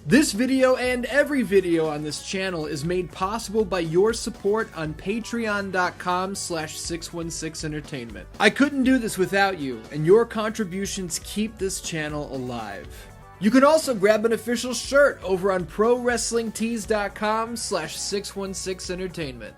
This video and every video on this channel is made possible by your support on patreon.com/616entertainment. I couldn't do this without you, and your contributions keep this channel alive. You can also grab an official shirt over on prowrestlingtees.com/616entertainment.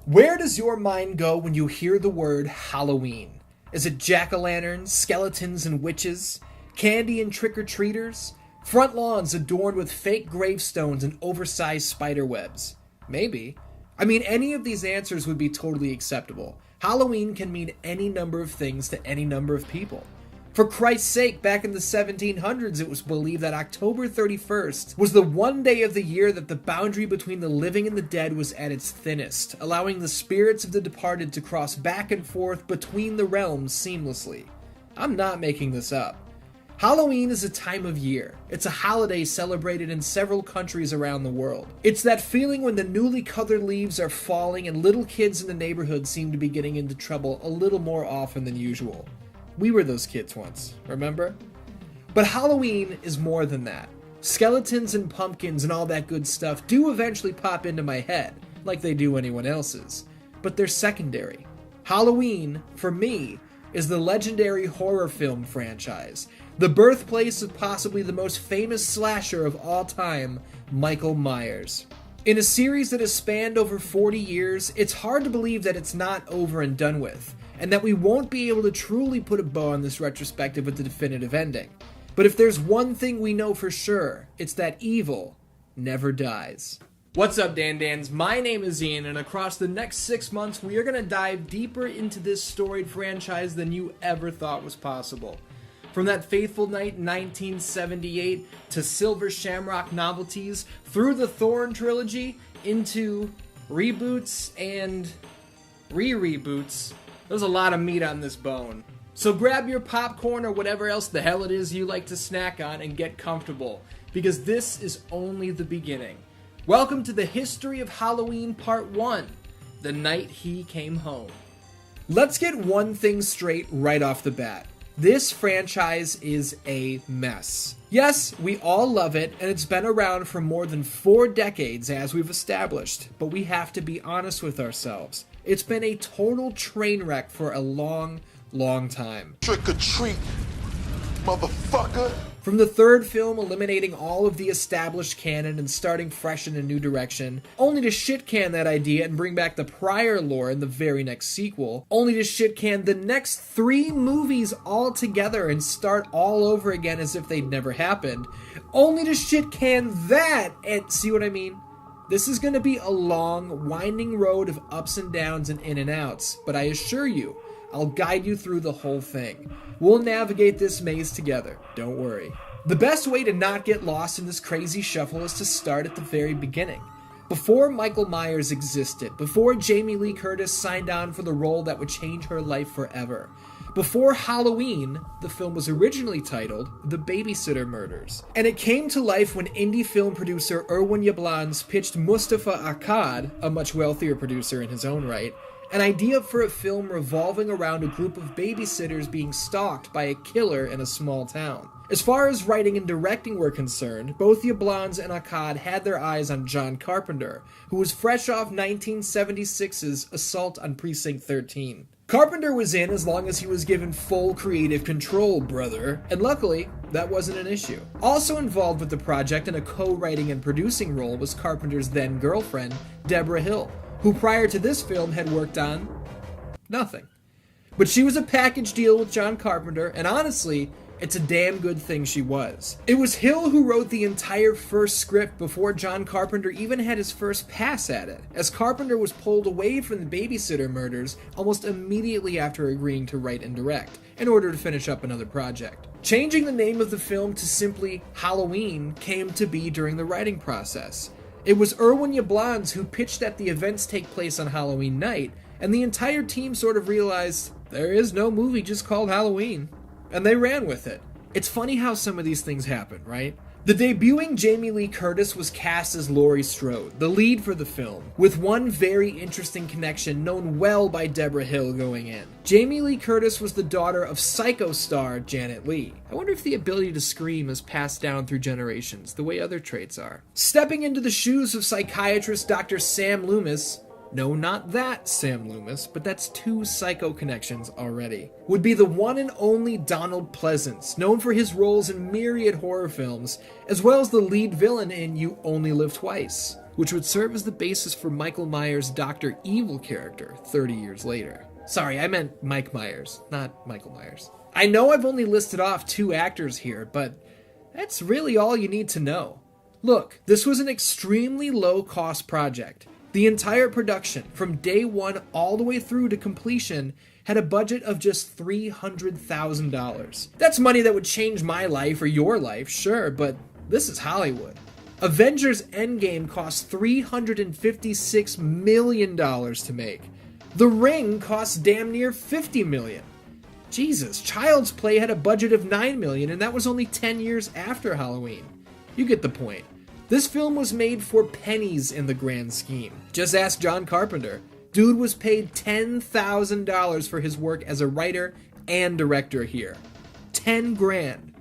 Where does your mind go when you hear the word Halloween? Is it jack-o'-lanterns, skeletons and witches, candy and trick-or-treaters, front lawns adorned with fake gravestones and oversized spider webs? Maybe. I mean, any of these answers would be totally acceptable. Halloween can mean any number of things to any number of people. For Christ's sake, back in the 1700s, it was believed that October 31st was the one day of the year that the boundary between the living and the dead was at its thinnest, allowing the spirits of the departed to cross back and forth between the realms seamlessly. I'm not making this up. Halloween is a time of year. It's a holiday celebrated in several countries around the world. It's that feeling when the newly colored leaves are falling and little kids in the neighborhood seem to be getting into trouble a little more often than usual. We were those kids once, remember? But Halloween is more than that. Skeletons and pumpkins and all that good stuff do eventually pop into my head, like they do anyone else's. But they're secondary. Halloween, for me, is the legendary horror film franchise, the birthplace of possibly the most famous slasher of all time, Michael Myers. In a series that has spanned over 40 years, it's hard to believe that it's not over and done with, and that we won't be able to truly put a bow on this retrospective with the definitive ending. But if there's one thing we know for sure, it's that evil never dies. What's up, Dan-Dans? My name is Ian, and across the next 6 months, we are going to dive deeper into this storied franchise than you ever thought was possible. From that fateful night in 1978 to Silver Shamrock novelties, through the Thorn Trilogy, into reboots and re-reboots, there's a lot of meat on this bone. So grab your popcorn or whatever else the hell it is you like to snack on and get comfortable, because this is only the beginning. Welcome to the History of Halloween Part 1, The Night He Came Home. Let's get one thing straight right off the bat. This franchise is a mess. Yes, we all love it, and it's been around for more than 4 decades as we've established, but we have to be honest with ourselves. It's been a total train wreck for a long, long time. Trick or treat, motherfucker. From the third film eliminating all of the established canon and starting fresh in a new direction, only to shit-can that idea and bring back the prior lore in the very next sequel, only to shit-can the next 3 movies all together and start all over again as if they'd never happened, only to shit-can that, and see what I mean? This is going to be a long, winding road of ups and downs and in and outs, but I assure you, I'll guide you through the whole thing. We'll navigate this maze together, don't worry. The best way to not get lost in this crazy shuffle is to start at the very beginning. Before Michael Myers existed, before Jamie Lee Curtis signed on for the role that would change her life forever, before Halloween, the film was originally titled The Babysitter Murders. And it came to life when indie film producer Erwin Yablans pitched Moustapha Akkad, a much wealthier producer in his own right, an idea for a film revolving around a group of babysitters being stalked by a killer in a small town. As far as writing and directing were concerned, both Yablans and Akkad had their eyes on John Carpenter, who was fresh off 1976's Assault on Precinct 13. Carpenter was in as long as he was given full creative control, brother, and luckily, that wasn't an issue. Also involved with the project in a co-writing and producing role was Carpenter's then-girlfriend, Debra Hill, who prior to this film had worked on nothing. But she was a package deal with John Carpenter, and honestly, it's a damn good thing she was. It was Hill who wrote the entire first script before John Carpenter even had his first pass at it, as Carpenter was pulled away from the Babysitter Murders almost immediately after agreeing to write and direct, in order to finish up another project. Changing the name of the film to simply Halloween came to be during the writing process. It was Erwin Yablans who pitched that the events take place on Halloween night, and the entire team sort of realized there is no movie just called Halloween. And they ran with it. It's funny how some of these things happen, right? The debuting Jamie Lee Curtis was cast as Laurie Strode, the lead for the film, with one very interesting connection known well by Debra Hill going in. Jamie Lee Curtis was the daughter of Psycho star Janet Leigh. I wonder if the ability to scream is passed down through generations, the way other traits are. Stepping into the shoes of psychiatrist Dr. Sam Loomis, no, not that Sam Loomis, but that's two Psycho connections already, would be the one and only Donald Pleasance, known for his roles in myriad horror films, as well as the lead villain in You Only Live Twice, which would serve as the basis for Michael Myers' Dr. Evil character 30 years later. Sorry, I meant Mike Myers, not Michael Myers. I know I've only listed off 2 actors here, but that's really all you need to know. Look, this was an extremely low-cost project. The entire production, from day one all the way through to completion, had a budget of just $300,000. That's money that would change my life or your life, sure, but this is Hollywood. Avengers Endgame cost $356 million to make. The Ring cost damn near $50 million. Jesus, Child's Play had a budget of $9 million, and that was only 10 years after Halloween. You get the point. This film was made for pennies in the grand scheme. Just ask John Carpenter. Dude was paid $10,000 for his work as a writer and director here. 10 grand.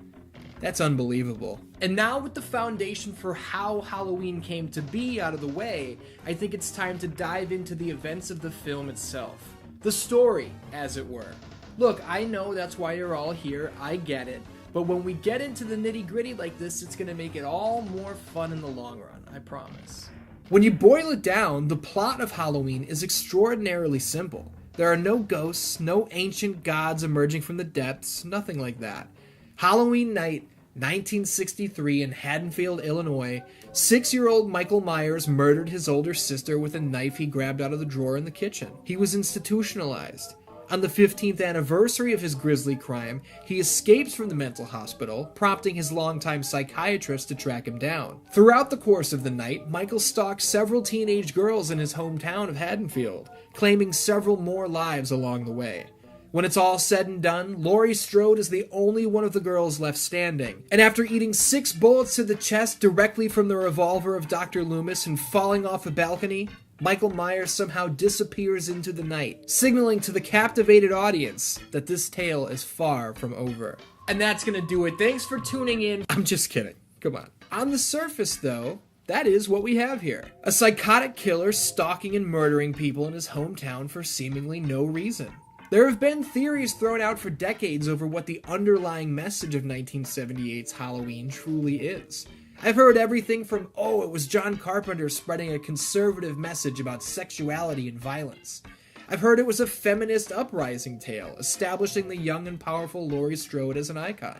That's unbelievable. And now with the foundation for how Halloween came to be out of the way, I think it's time to dive into the events of the film itself. The story, as it were. Look, I know that's why you're all here, I get it. But when we get into the nitty-gritty like this, it's going to make it all more fun in the long run, I promise. When you boil it down, the plot of Halloween is extraordinarily simple. There are no ghosts, no ancient gods emerging from the depths, nothing like that. Halloween night, 1963 in Haddonfield, Illinois, 6-year-old Michael Myers murdered his older sister with a knife he grabbed out of the drawer in the kitchen. He was institutionalized. On the 15th anniversary of his grisly crime, he escapes from the mental hospital, prompting his longtime psychiatrist to track him down. Throughout the course of the night, Michael stalks several teenage girls in his hometown of Haddonfield, claiming several more lives along the way. When it's all said and done, Laurie Strode is the only one of the girls left standing, and after eating 6 bullets to the chest directly from the revolver of Dr. Loomis and falling off a balcony, Michael Myers somehow disappears into the night, signaling to the captivated audience that this tale is far from over. And that's gonna do it. Thanks for tuning in. I'm just kidding. Come on. On the surface, though, that is what we have here. A psychotic killer stalking and murdering people in his hometown for seemingly no reason. There have been theories thrown out for decades over what the underlying message of 1978's Halloween truly is. I've heard everything from, it was John Carpenter spreading a conservative message about sexuality and violence. I've heard it was a feminist uprising tale, establishing the young and powerful Laurie Strode as an icon.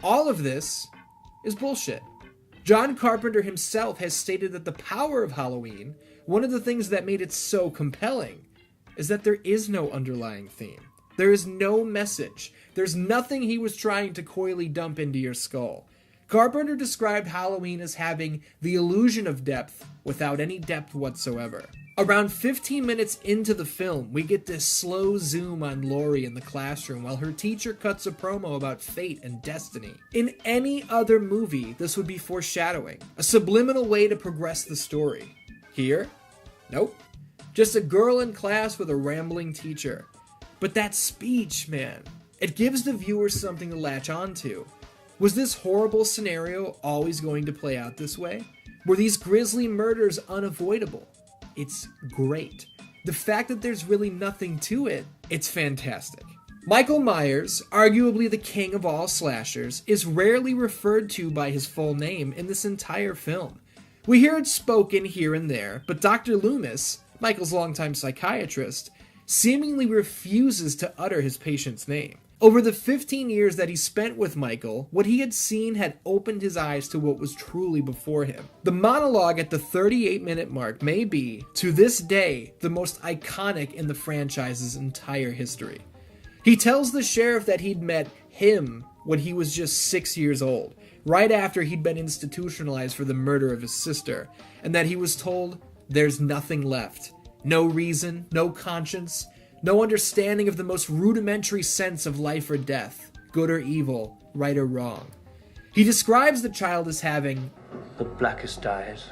All of this is bullshit. John Carpenter himself has stated that the power of Halloween, one of the things that made it so compelling, is that there is no underlying theme. There is no message. There's nothing he was trying to coyly dump into your skull. Carpenter described Halloween as having the illusion of depth without any depth whatsoever. Around 15 minutes into the film, we get this slow zoom on Laurie in the classroom while her teacher cuts a promo about fate and destiny. In any other movie, this would be foreshadowing, a subliminal way to progress the story. Here? Nope. Just a girl in class with a rambling teacher. But that speech, man, it gives the viewer something to latch onto. Was this horrible scenario always going to play out this way? Were these grisly murders unavoidable? It's great. The fact that there's really nothing to it, it's fantastic. Michael Myers, arguably the king of all slashers, is rarely referred to by his full name in this entire film. We hear it spoken here and there, but Dr. Loomis, Michael's longtime psychiatrist, seemingly refuses to utter his patient's name. Over the 15 years that he spent with Michael, what he had seen had opened his eyes to what was truly before him. The monologue at the 38-minute mark may be, to this day, the most iconic in the franchise's entire history. He tells the sheriff that he'd met him when he was just 6 years old, right after he'd been institutionalized for the murder of his sister, and that he was told, there's nothing left. No reason, no conscience, no understanding of the most rudimentary sense of life or death, good or evil, right or wrong. He describes the child as having the blackest eyes,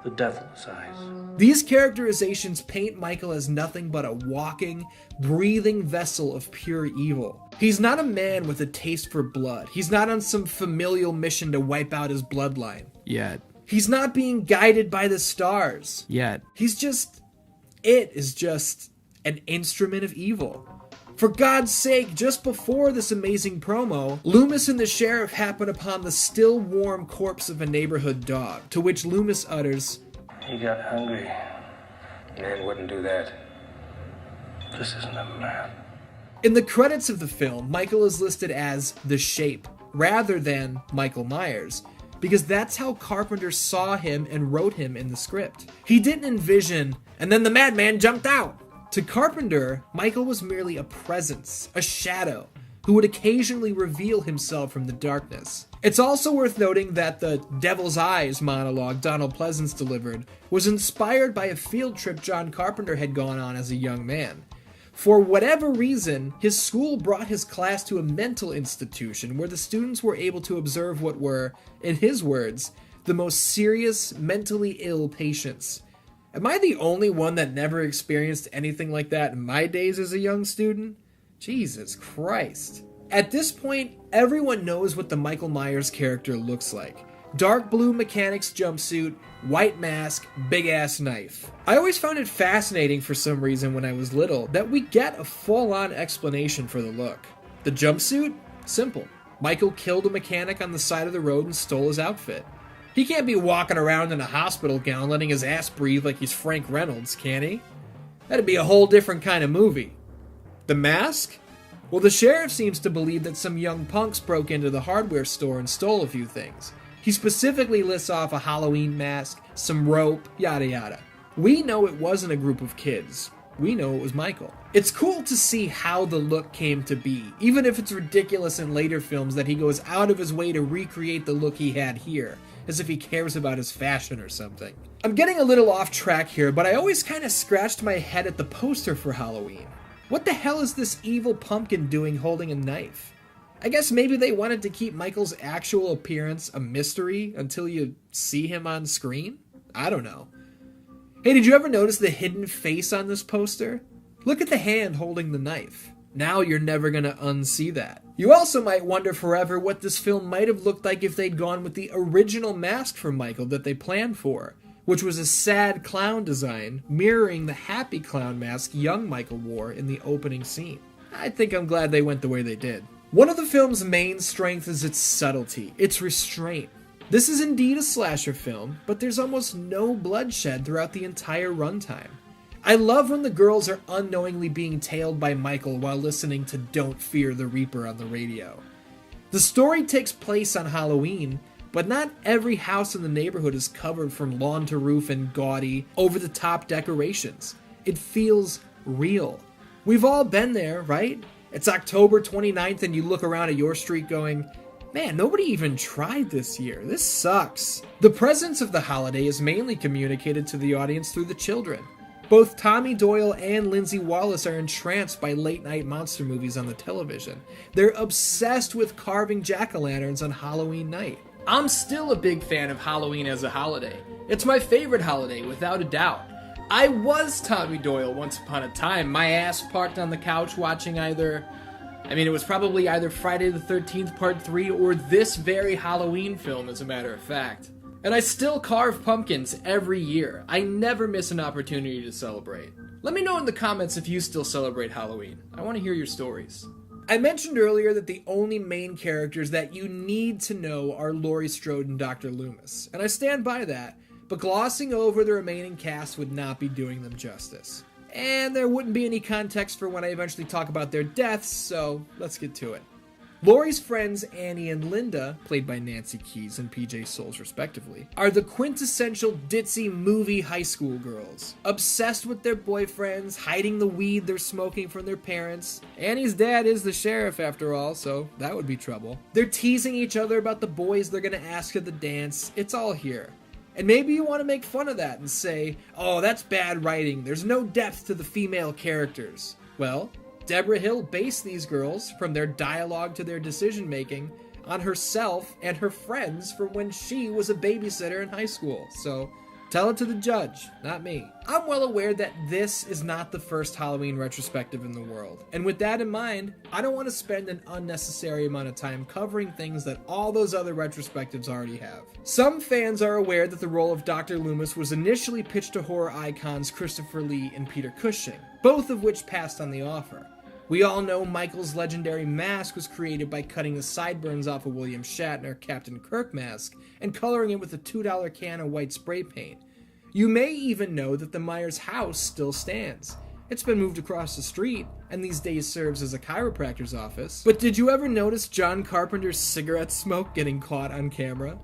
the devil's eyes. These characterizations paint Michael as nothing but a walking, breathing vessel of pure evil. He's not a man with a taste for blood. He's not on some familial mission to wipe out his bloodline. Yet. He's not being guided by the stars. Yet. It is just an instrument of evil. For God's sake, just before this amazing promo, Loomis and the sheriff happen upon the still warm corpse of a neighborhood dog, to which Loomis utters, He got hungry. Man wouldn't do that. This isn't a man. In the credits of the film, Michael is listed as The Shape, rather than Michael Myers, because that's how Carpenter saw him and wrote him in the script. He didn't envision, and then the madman jumped out. To Carpenter, Michael was merely a presence, a shadow, who would occasionally reveal himself from the darkness. It's also worth noting that the Devil's Eyes monologue Donald Pleasance delivered was inspired by a field trip John Carpenter had gone on as a young man. For whatever reason, his school brought his class to a mental institution where the students were able to observe what were, in his words, the most serious, mentally ill patients. Am I the only one that never experienced anything like that in my days as a young student? Jesus Christ. At this point, everyone knows what the Michael Myers character looks like. Dark blue mechanic's jumpsuit, white mask, big-ass knife. I always found it fascinating for some reason when I was little that we get a full-on explanation for the look. The jumpsuit? Simple. Michael killed a mechanic on the side of the road and stole his outfit. He can't be walking around in a hospital gown letting his ass breathe like he's Frank Reynolds, can he? That'd be a whole different kind of movie. The mask? Well, the sheriff seems to believe that some young punks broke into the hardware store and stole a few things. He specifically lists off a Halloween mask, some rope, yada yada. We know it wasn't a group of kids. We know it was Michael. It's cool to see how the look came to be, even if it's ridiculous in later films that he goes out of his way to recreate the look he had here, as if he cares about his fashion or something. I'm getting a little off track here, but I always kind of scratched my head at the poster for Halloween. What the hell is this evil pumpkin doing holding a knife? I guess maybe they wanted to keep Michael's actual appearance a mystery until you see him on screen? I don't know. Hey, did you ever notice the hidden face on this poster? Look at the hand holding the knife. Now you're never gonna unsee that. You also might wonder forever what this film might have looked like if they'd gone with the original mask for Michael that they planned for, which was a sad clown design mirroring the happy clown mask young Michael wore in the opening scene. I think I'm glad they went the way they did. One of the film's main strengths is its subtlety, its restraint. This is indeed a slasher film, but there's almost no bloodshed throughout the entire runtime. I love when the girls are unknowingly being tailed by Michael while listening to Don't Fear the Reaper on the radio. The story takes place on Halloween, but not every house in the neighborhood is covered from lawn to roof in gaudy, over-the-top decorations. It feels real. We've all been there, right? It's October 29th and you look around at your street going, man, nobody even tried this year. This sucks. The presence of the holiday is mainly communicated to the audience through the children. Both Tommy Doyle and Lindsay Wallace are entranced by late-night monster movies on the television. They're obsessed with carving jack-o'-lanterns on Halloween night. I'm still a big fan of Halloween as a holiday. It's my favorite holiday, without a doubt. I was Tommy Doyle once upon a time, my ass parked on the couch watching it was probably either Friday the 13th Part 3 or this very Halloween film, as a matter of fact. And I still carve pumpkins every year. I never miss an opportunity to celebrate. Let me know in the comments if you still celebrate Halloween. I want to hear your stories. I mentioned earlier that the only main characters that you need to know are Laurie Strode and Dr. Loomis, and I stand by that, but glossing over the remaining cast would not be doing them justice. And there wouldn't be any context for when I eventually talk about their deaths, so let's get to it. Laurie's friends Annie and Linda, played by Nancy Keys and PJ Souls respectively, are the quintessential ditzy movie high school girls. Obsessed with their boyfriends, hiding the weed they're smoking from their parents. Annie's dad is the sheriff after all, so that would be trouble. They're teasing each other about the boys they're gonna ask to the dance. It's all here. And maybe you want to make fun of that and say, oh, that's bad writing, there's no depth to the female characters. Well, Debra Hill based these girls, from their dialogue to their decision-making, on herself and her friends from when she was a babysitter in high school. So tell it to the judge, not me. I'm well aware that this is not the first Halloween retrospective in the world, and with that in mind, I don't want to spend an unnecessary amount of time covering things that all those other retrospectives already have. Some fans are aware that the role of Dr. Loomis was initially pitched to horror icons Christopher Lee and Peter Cushing, both of which passed on the offer. We all know Michael's legendary mask was created by cutting the sideburns off a William Shatner Captain Kirk mask and coloring it with a $2 can of white spray paint. You may even know that the Myers house still stands. It's been moved across the street, and these days serves as a chiropractor's office. But did you ever notice John Carpenter's cigarette smoke getting caught on camera?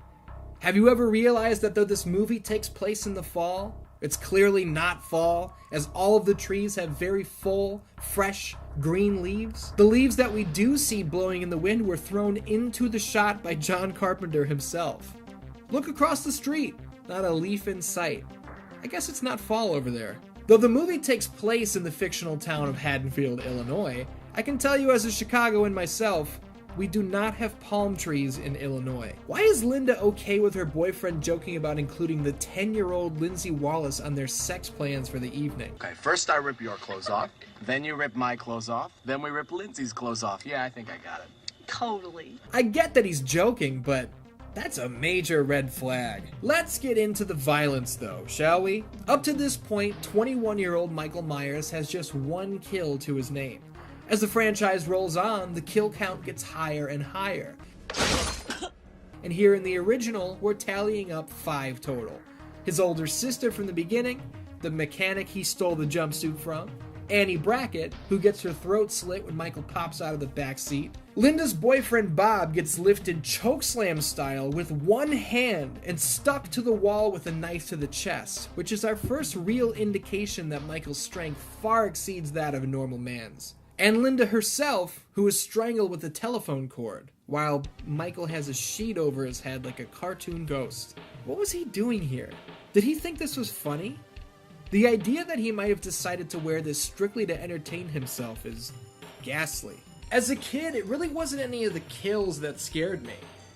Have you ever realized that though this movie takes place in the fall, it's clearly not fall, as all of the trees have very full, fresh, green leaves? The leaves that we do see blowing in the wind were thrown into the shot by John Carpenter himself. Look across the street, not a leaf in sight. I guess it's not fall over there. Though the movie takes place in the fictional town of Haddonfield, Illinois, I can tell you as a Chicagoan myself, we do not have palm trees in Illinois. Why is Linda okay with her boyfriend joking about including the 10-year-old Lindsay Wallace on their sex plans for the evening? Okay, first I rip your clothes off, then you rip my clothes off, then we rip Lindsay's clothes off. Yeah, I think I got it. Totally. I get that he's joking, but that's a major red flag. Let's get into the violence though, shall we? Up to this point, 21-year-old Michael Myers has just one kill to his name. As the franchise rolls on, the kill count gets higher and higher. And here in the original, we're tallying up 5 total. His older sister from the beginning, the mechanic he stole the jumpsuit from, Annie Brackett, who gets her throat slit when Michael pops out of the back seat. Linda's boyfriend Bob gets lifted chokeslam style with one hand and stuck to the wall with a knife to the chest, which is our first real indication that Michael's strength far exceeds that of a normal man's. And Linda herself, who is strangled with a telephone cord, while Michael has a sheet over his head like a cartoon ghost. What was he doing here? Did he think this was funny? The idea that he might have decided to wear this strictly to entertain himself is ghastly. As a kid, it really wasn't any of the kills that scared me.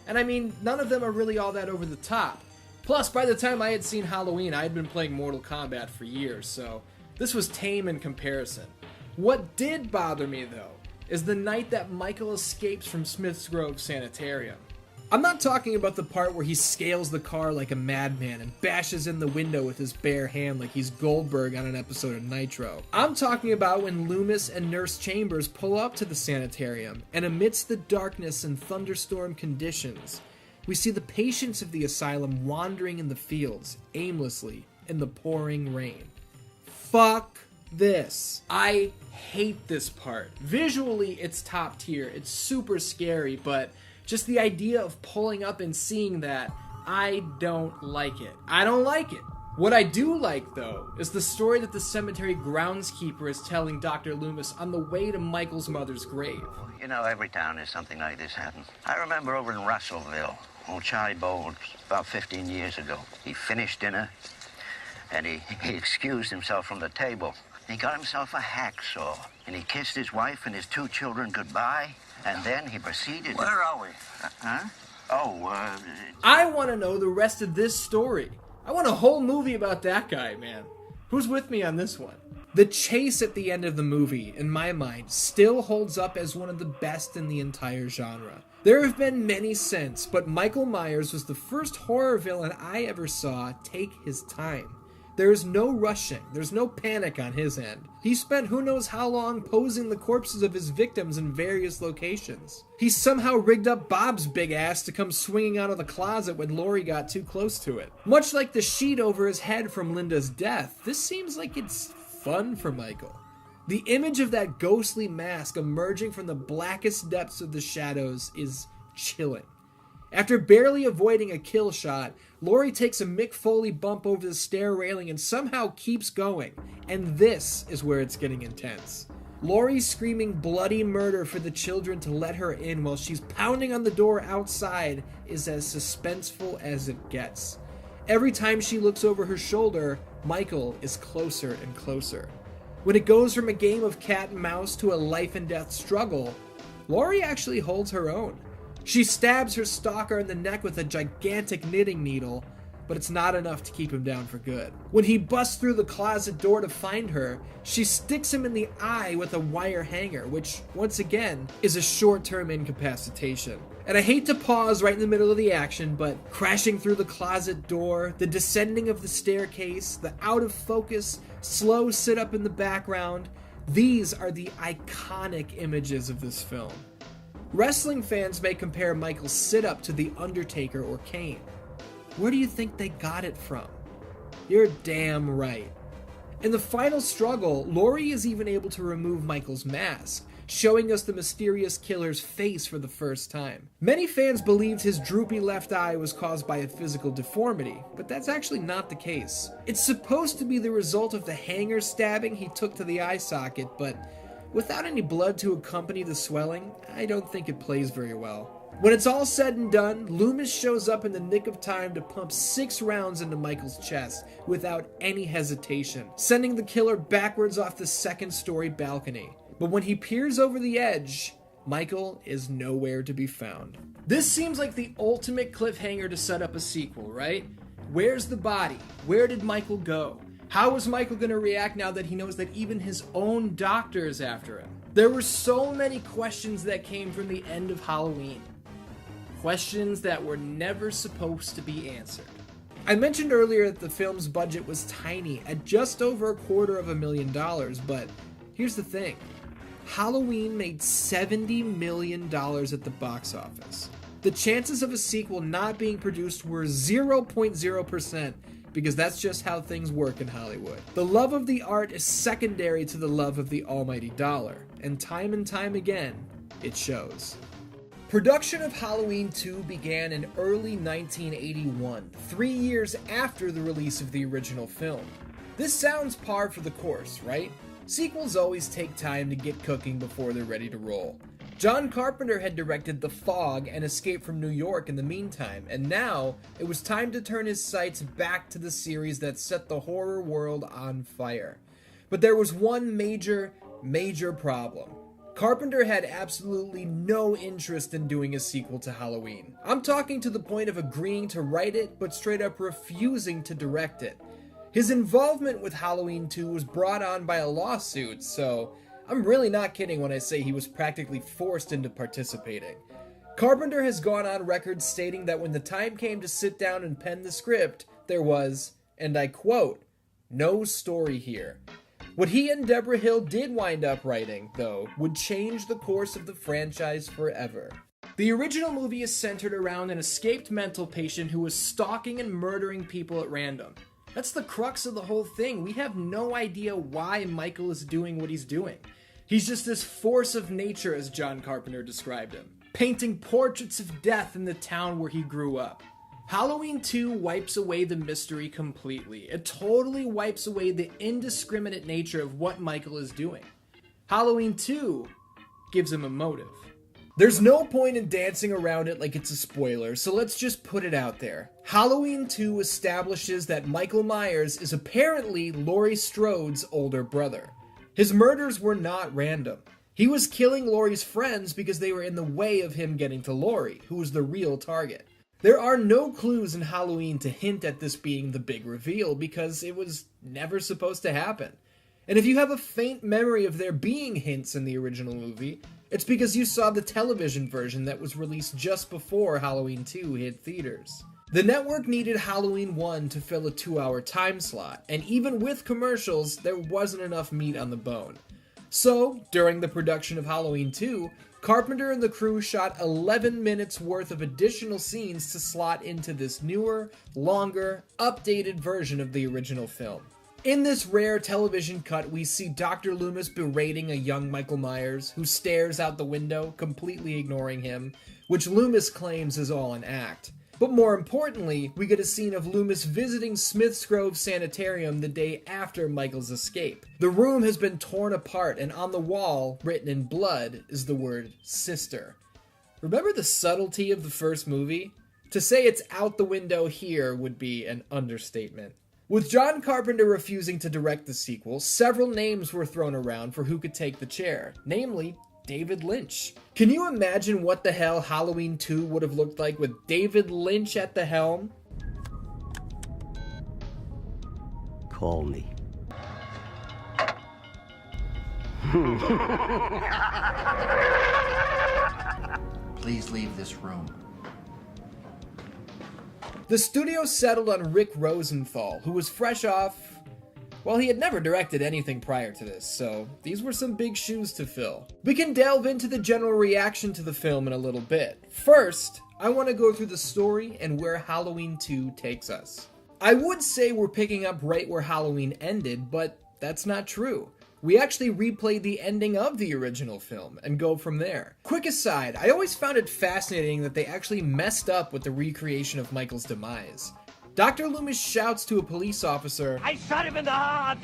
And I mean, none of them are really all that over the top. Plus, by the time I had seen Halloween, I had been playing Mortal Kombat for years, so this was tame in comparison. What did bother me, though, is the night that Michael escapes from Smith's Grove Sanitarium. I'm not talking about the part where he scales the car like a madman and bashes in the window with his bare hand like he's Goldberg on an episode of Nitro. I'm talking about when Loomis and Nurse Chambers pull up to the sanitarium, and amidst the darkness and thunderstorm conditions, we see the patients of the asylum wandering in the fields, aimlessly, in the pouring rain. Fuck this. I hate this part. Visually, it's top tier. It's super scary, but just the idea of pulling up and seeing that, I don't like it. I don't like it. What I do like, though, is the story that the cemetery groundskeeper is telling Dr. Loomis on the way to Michael's mother's grave. You know, every town has something like this happen. I remember over in Russellville, old Charlie Bowles, about 15 years ago. He finished dinner, and he excused himself from the table. He got himself a hacksaw, and he kissed his wife and his 2 children goodbye, and then he proceeded... Where are we? I want to know the rest of this story. I want a whole movie about that guy, man. Who's with me on this one? The chase at the end of the movie, in my mind, still holds up as one of the best in the entire genre. There have been many since, but Michael Myers was the first horror villain I ever saw take his time. There's no rushing, there's no panic on his end. He spent who knows how long posing the corpses of his victims in various locations. He somehow rigged up Bob's big ass to come swinging out of the closet when Laurie got too close to it. Much like the sheet over his head from Linda's death, this seems like it's fun for Michael. The image of that ghostly mask emerging from the blackest depths of the shadows is chilling. After barely avoiding a kill shot, Laurie takes a Mick Foley bump over the stair railing and somehow keeps going, and this is where it's getting intense. Laurie screaming bloody murder for the children to let her in while she's pounding on the door outside is as suspenseful as it gets. Every time she looks over her shoulder, Michael is closer and closer. When it goes from a game of cat and mouse to a life and death struggle, Laurie actually holds her own. She stabs her stalker in the neck with a gigantic knitting needle, but it's not enough to keep him down for good. When he busts through the closet door to find her, she sticks him in the eye with a wire hanger, which, once again, is a short-term incapacitation. And I hate to pause right in the middle of the action, but crashing through the closet door, the descending of the staircase, the out-of-focus, slow sit-up in the background, these are the iconic images of this film. Wrestling fans may compare Michael's sit-up to The Undertaker or Kane. Where do you think they got it from? You're damn right. In the final struggle, Laurie is even able to remove Michael's mask, showing us the mysterious killer's face for the first time. Many fans believed his droopy left eye was caused by a physical deformity, but that's actually not the case. It's supposed to be the result of the hanger stabbing he took to the eye socket, but without any blood to accompany the swelling, I don't think it plays very well. When it's all said and done, Loomis shows up in the nick of time to pump 6 rounds into Michael's chest without any hesitation, sending the killer backwards off the second-story balcony. But when he peers over the edge, Michael is nowhere to be found. This seems like the ultimate cliffhanger to set up a sequel, right? Where's the body? Where did Michael go? How is Michael going to react now that he knows that even his own doctor is after him? There were so many questions that came from the end of Halloween. Questions that were never supposed to be answered. I mentioned earlier that the film's budget was tiny at just over $250,000, but here's the thing. Halloween made $70 million at the box office. The chances of a sequel not being produced were 0.0%, because that's just how things work in Hollywood. The love of the art is secondary to the love of the almighty dollar, and time again, it shows. Production of Halloween 2 began in early 1981, 3 years after the release of the original film. This sounds par for the course, right? Sequels always take time to get cooking before they're ready to roll. John Carpenter had directed The Fog and Escape from New York in the meantime, and now it was time to turn his sights back to the series that set the horror world on fire. But there was one major problem. Carpenter had absolutely no interest in doing a sequel to Halloween. I'm talking to the point of agreeing to write it, but straight up refusing to direct it. His involvement with Halloween 2 was brought on by a lawsuit, so I'm really not kidding when I say he was practically forced into participating. Carpenter has gone on record stating that when the time came to sit down and pen the script, there was, and I quote, "no story here." What he and Debra Hill did wind up writing, though, would change the course of the franchise forever. The original movie is centered around an escaped mental patient who was stalking and murdering people at random. That's the crux of the whole thing. We have no idea why Michael is doing what he's doing. He's just this force of nature, as John Carpenter described him, painting portraits of death in the town where he grew up. Halloween 2 wipes away the mystery completely. It totally wipes away the indiscriminate nature of what Michael is doing. Halloween 2 gives him a motive. There's no point in dancing around it like it's a spoiler, so let's just put it out there. Halloween 2 establishes that Michael Myers is apparently Laurie Strode's older brother. His murders were not random. He was killing Laurie's friends because they were in the way of him getting to Laurie, who was the real target. There are no clues in Halloween to hint at this being the big reveal because it was never supposed to happen. And if you have a faint memory of there being hints in the original movie, it's because you saw the television version that was released just before Halloween 2 hit theaters. The network needed Halloween 1 to fill a 2-hour time slot, and even with commercials, there wasn't enough meat on the bone. So, during the production of Halloween 2, Carpenter and the crew shot 11 minutes worth of additional scenes to slot into this newer, longer, updated version of the original film. In this rare television cut, we see Dr. Loomis berating a young Michael Myers, who stares out the window, completely ignoring him, which Loomis claims is all an act. But more importantly, we get a scene of Loomis visiting Smith's Grove Sanitarium the day after Michael's escape. The room has been torn apart, and on the wall, written in blood, is the word sister. Remember the subtlety of the first movie? To say it's out the window here would be an understatement. With John Carpenter refusing to direct the sequel, several names were thrown around for who could take the chair, namely David Lynch. Can you imagine what the hell Halloween 2 would have looked like with David Lynch at the helm? Call me. Please leave this room. The studio settled on Rick Rosenthal, who was fresh off... Well, he had never directed anything prior to this, so these were some big shoes to fill. We can delve into the general reaction to the film in a little bit. First, I want to go through the story and where Halloween 2 takes us. I would say we're picking up right where Halloween ended, but that's not true. We actually replayed the ending of the original film and go from there. Quick aside, I always found it fascinating that they actually messed up with the recreation of Michael's demise. Dr. Loomis shouts to a police officer, I shot him in the heart!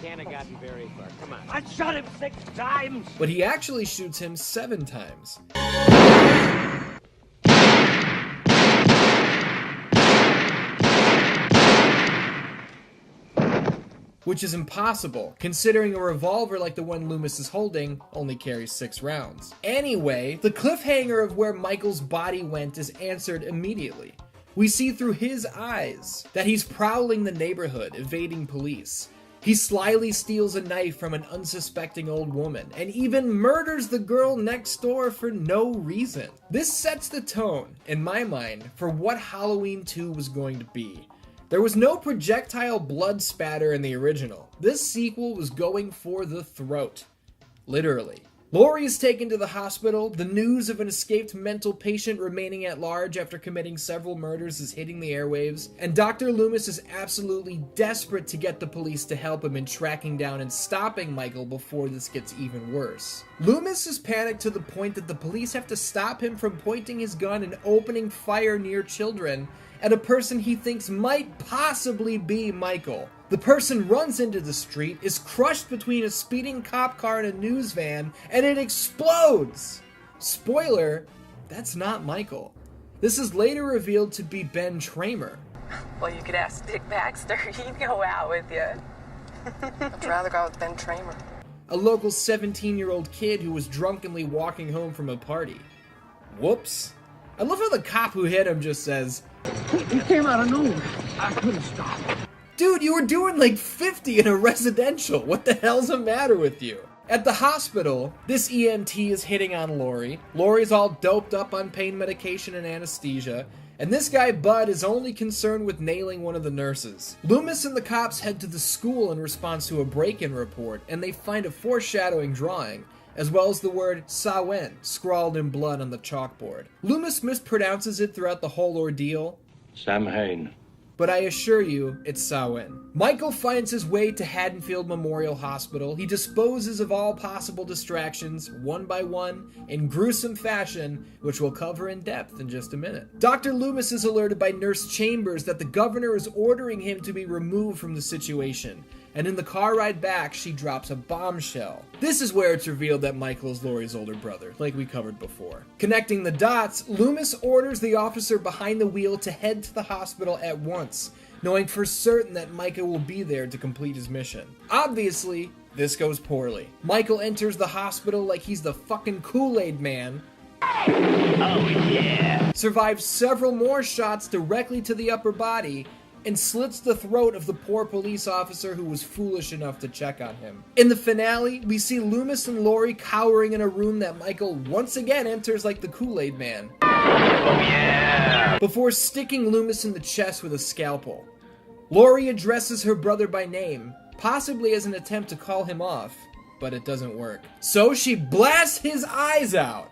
Can't have gotten very far. Come on. I shot him 6 times! but he actually shoots him 7 times. Which is impossible, considering a revolver like the one Loomis is holding only carries 6 rounds. Anyway, the cliffhanger of where Michael's body went is answered immediately. We see through his eyes that he's prowling the neighborhood, evading police. He slyly steals a knife from an unsuspecting old woman, and even murders the girl next door for no reason. This sets the tone, in my mind, for what Halloween 2 was going to be. There was no projectile blood spatter in the original. This sequel was going for the throat. Literally. Laurie is taken to the hospital. The news of an escaped mental patient remaining at large after committing several murders is hitting the airwaves, and Dr. Loomis is absolutely desperate to get the police to help him in tracking down and stopping Michael before this gets even worse. Loomis is panicked to the point that the police have to stop him from pointing his gun and opening fire near children at a person he thinks might possibly be Michael. The person runs into the street, is crushed between a speeding cop car and a news van, and it explodes! Spoiler, that's not Michael. This is later revealed to be Ben Tramer. Well, you could ask Dick Baxter. He'd go out with you. I'd rather go out with Ben Tramer. A local 17-year-old kid who was drunkenly walking home from a party. Whoops. I love how the cop who hit him just says, He came out of nowhere. I couldn't stop. Dude, you were doing like 50 in a residential. What the hell's the matter with you? At the hospital, this EMT is hitting on Laurie. Laurie's all doped up on pain medication and anesthesia. And this guy, Bud, is only concerned with nailing one of the nurses. Loomis and the cops head to the school in response to a break-in report, and they find a foreshadowing drawing, as well as the word Sawen scrawled in blood on the chalkboard. Loomis mispronounces it throughout the whole ordeal. Samhain. But I assure you, it's Samhain. Michael finds his way to Haddonfield Memorial Hospital. He disposes of all possible distractions, one by one, in gruesome fashion, which we'll cover in depth in just a minute. Dr. Loomis is alerted by Nurse Chambers that the governor is ordering him to be removed from the situation, and in the car ride back, she drops a bombshell. This is where it's revealed that Michael is Laurie's older brother, like we covered before. Connecting the dots, Loomis orders the officer behind the wheel to head to the hospital at once, knowing for certain that Michael will be there to complete his mission. Obviously, this goes poorly. Michael enters the hospital like he's the fucking Kool-Aid man. Oh, yeah. Survives several more shots directly to the upper body, and slits the throat of the poor police officer who was foolish enough to check on him. In the finale, we see Loomis and Laurie cowering in a room that Michael once again enters like the Kool-Aid man. Oh, yeah. Before sticking Loomis in the chest with a scalpel. Laurie addresses her brother by name, possibly as an attempt to call him off, but it doesn't work. So she blasts his eyes out!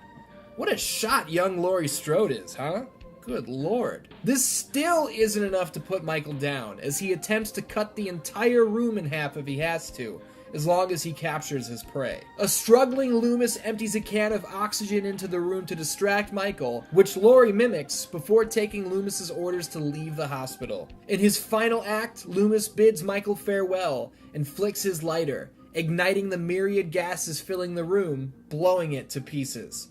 What a shot young Laurie Strode is, huh? Good lord. This still isn't enough to put Michael down, as he attempts to cut the entire room in half if he has to, as long as he captures his prey. A struggling Loomis empties a can of oxygen into the room to distract Michael, which Laurie mimics before taking Loomis's orders to leave the hospital. In his final act, Loomis bids Michael farewell and flicks his lighter, igniting the myriad gases filling the room, blowing it to pieces.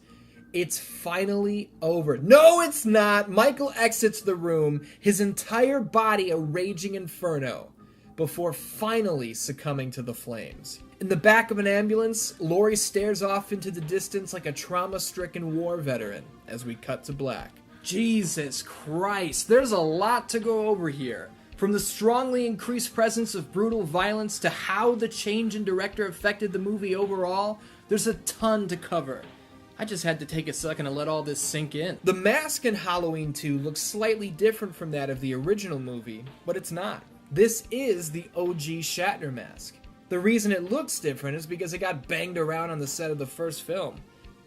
It's finally over. No, it's not! Michael exits the room, his entire body a raging inferno. before finally succumbing to the flames. In the back of an ambulance, Laurie stares off into the distance like a trauma-stricken war veteran as we cut to black. Jesus Christ, there's a lot to go over here. From the strongly increased presence of brutal violence to how the change in director affected the movie overall, there's a ton to cover. I just had to take a second to let all this sink in. The mask in Halloween 2 looks slightly different from that of the original movie, but it's not. This is the OG Shatner mask. The reason it looks different is because it got banged around on the set of the first film.